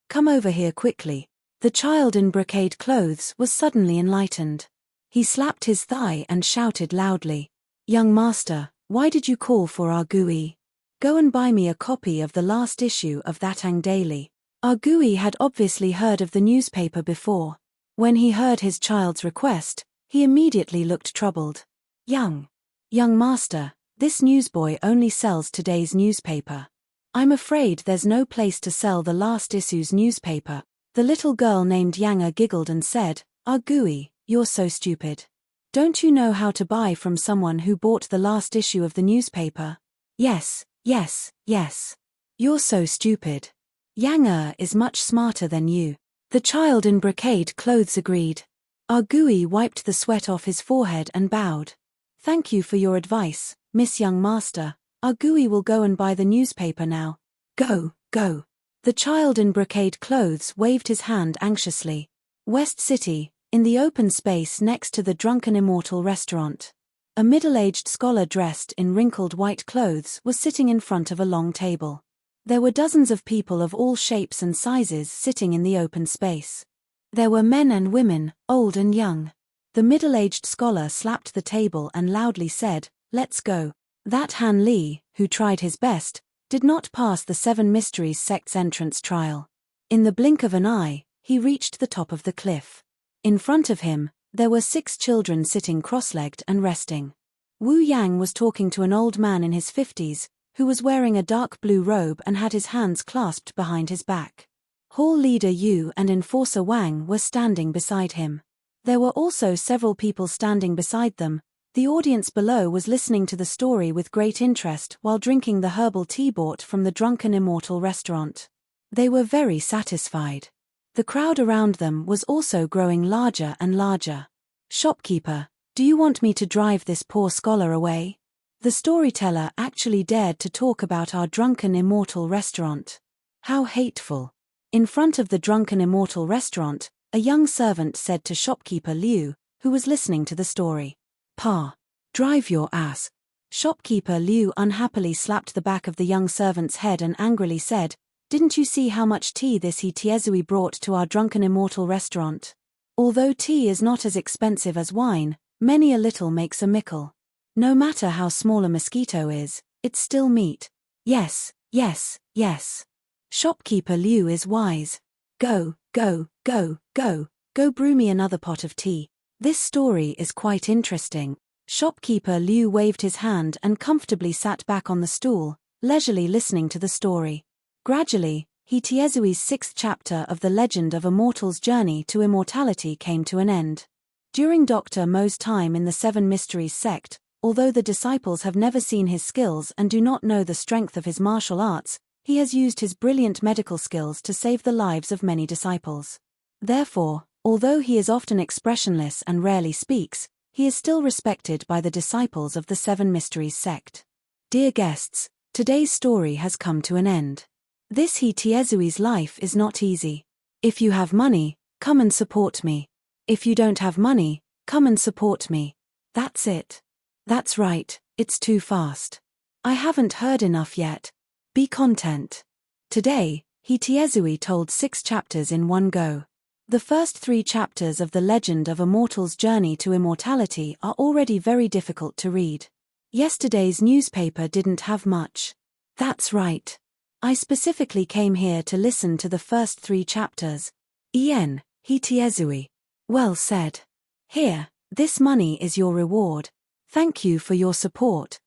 come over here quickly. The child in brocade clothes was suddenly enlightened. He slapped his thigh and shouted loudly. Young master, why did you call for Argui? Go and buy me a copy of the last issue of that Tang Daily. Argui had obviously heard of the newspaper before. When he heard his child's request, he immediately looked troubled. Young master, this newsboy only sells today's newspaper. I'm afraid there's no place to sell the last issue's newspaper. The little girl named Yang giggled and said, Argui, you're so stupid. Don't you know how to buy from someone who bought the last issue of the newspaper? Yes, yes, yes. You're so stupid. Yang is much smarter than you. The child in brocade clothes agreed. Argui wiped the sweat off his forehead and bowed. Thank you for your advice, Miss Young Master. Argui will go and buy the newspaper now. Go, go. The child in brocade clothes waved his hand anxiously. West City, in the open space next to the Drunken Immortal restaurant. A middle-aged scholar dressed in wrinkled white clothes was sitting in front of a long table. There were dozens of people of all shapes and sizes sitting in the open space. There were men and women, old and young. The middle-aged scholar slapped the table and loudly said, "Let's go." That Han Li, who tried his best, did not pass the Seven Mysteries sect's entrance trial. In the blink of an eye, he reached the top of the cliff. In front of him, there were 6 children sitting cross-legged and resting. Wu Yang was talking to an old man in his 50s, who was wearing a dark blue robe and had his hands clasped behind his back. Hall leader Yu and enforcer Wang were standing beside him. There were also several people standing beside them. The audience below was listening to the story with great interest while drinking the herbal tea bought from the Drunken Immortal restaurant. They were very satisfied. The crowd around them was also growing larger and larger. Shopkeeper, do you want me to drive this poor scholar away? The storyteller actually dared to talk about our Drunken Immortal restaurant. How hateful. In front of the Drunken Immortal restaurant, a young servant said to shopkeeper Liu, who was listening to the story. Pa, drive your ass. Shopkeeper Liu unhappily slapped the back of the young servant's head and angrily said, "Didn't you see how much tea this he Tiezui brought to our Drunken Immortal restaurant? Although tea is not as expensive as wine, many a little makes a mickle. No matter how small a mosquito is, it's still meat. Yes, yes, yes. Shopkeeper Liu is wise. Go, go, go, go, go brew me another pot of tea. This story is quite interesting." Shopkeeper Liu waved his hand and comfortably sat back on the stool, leisurely listening to the story. Gradually, he Tiezui's 6th chapter of the Legend of a Mortal's Journey to Immortality came to an end. During Dr. Mo's time in the Seven Mysteries sect, although the disciples have never seen his skills and do not know the strength of his martial arts, he has used his brilliant medical skills to save the lives of many disciples. Therefore, although he is often expressionless and rarely speaks, he is still respected by the disciples of the Seven Mysteries sect. Dear guests, today's story has come to an end. This he Tiezui's life is not easy. If you have money, come and support me. If you don't have money, come and support me. That's it. That's right, it's too fast. I haven't heard enough yet. Be content. Today, he Tiezui told 6 chapters in one go. The first 3 chapters of the Legend of a Mortal's Journey to Immortality are already very difficult to read. Yesterday's newspaper didn't have much. That's right. I specifically came here to listen to the first 3 chapters. Ien, he Tiezui. Well said. Here, this money is your reward. Thank you for your support.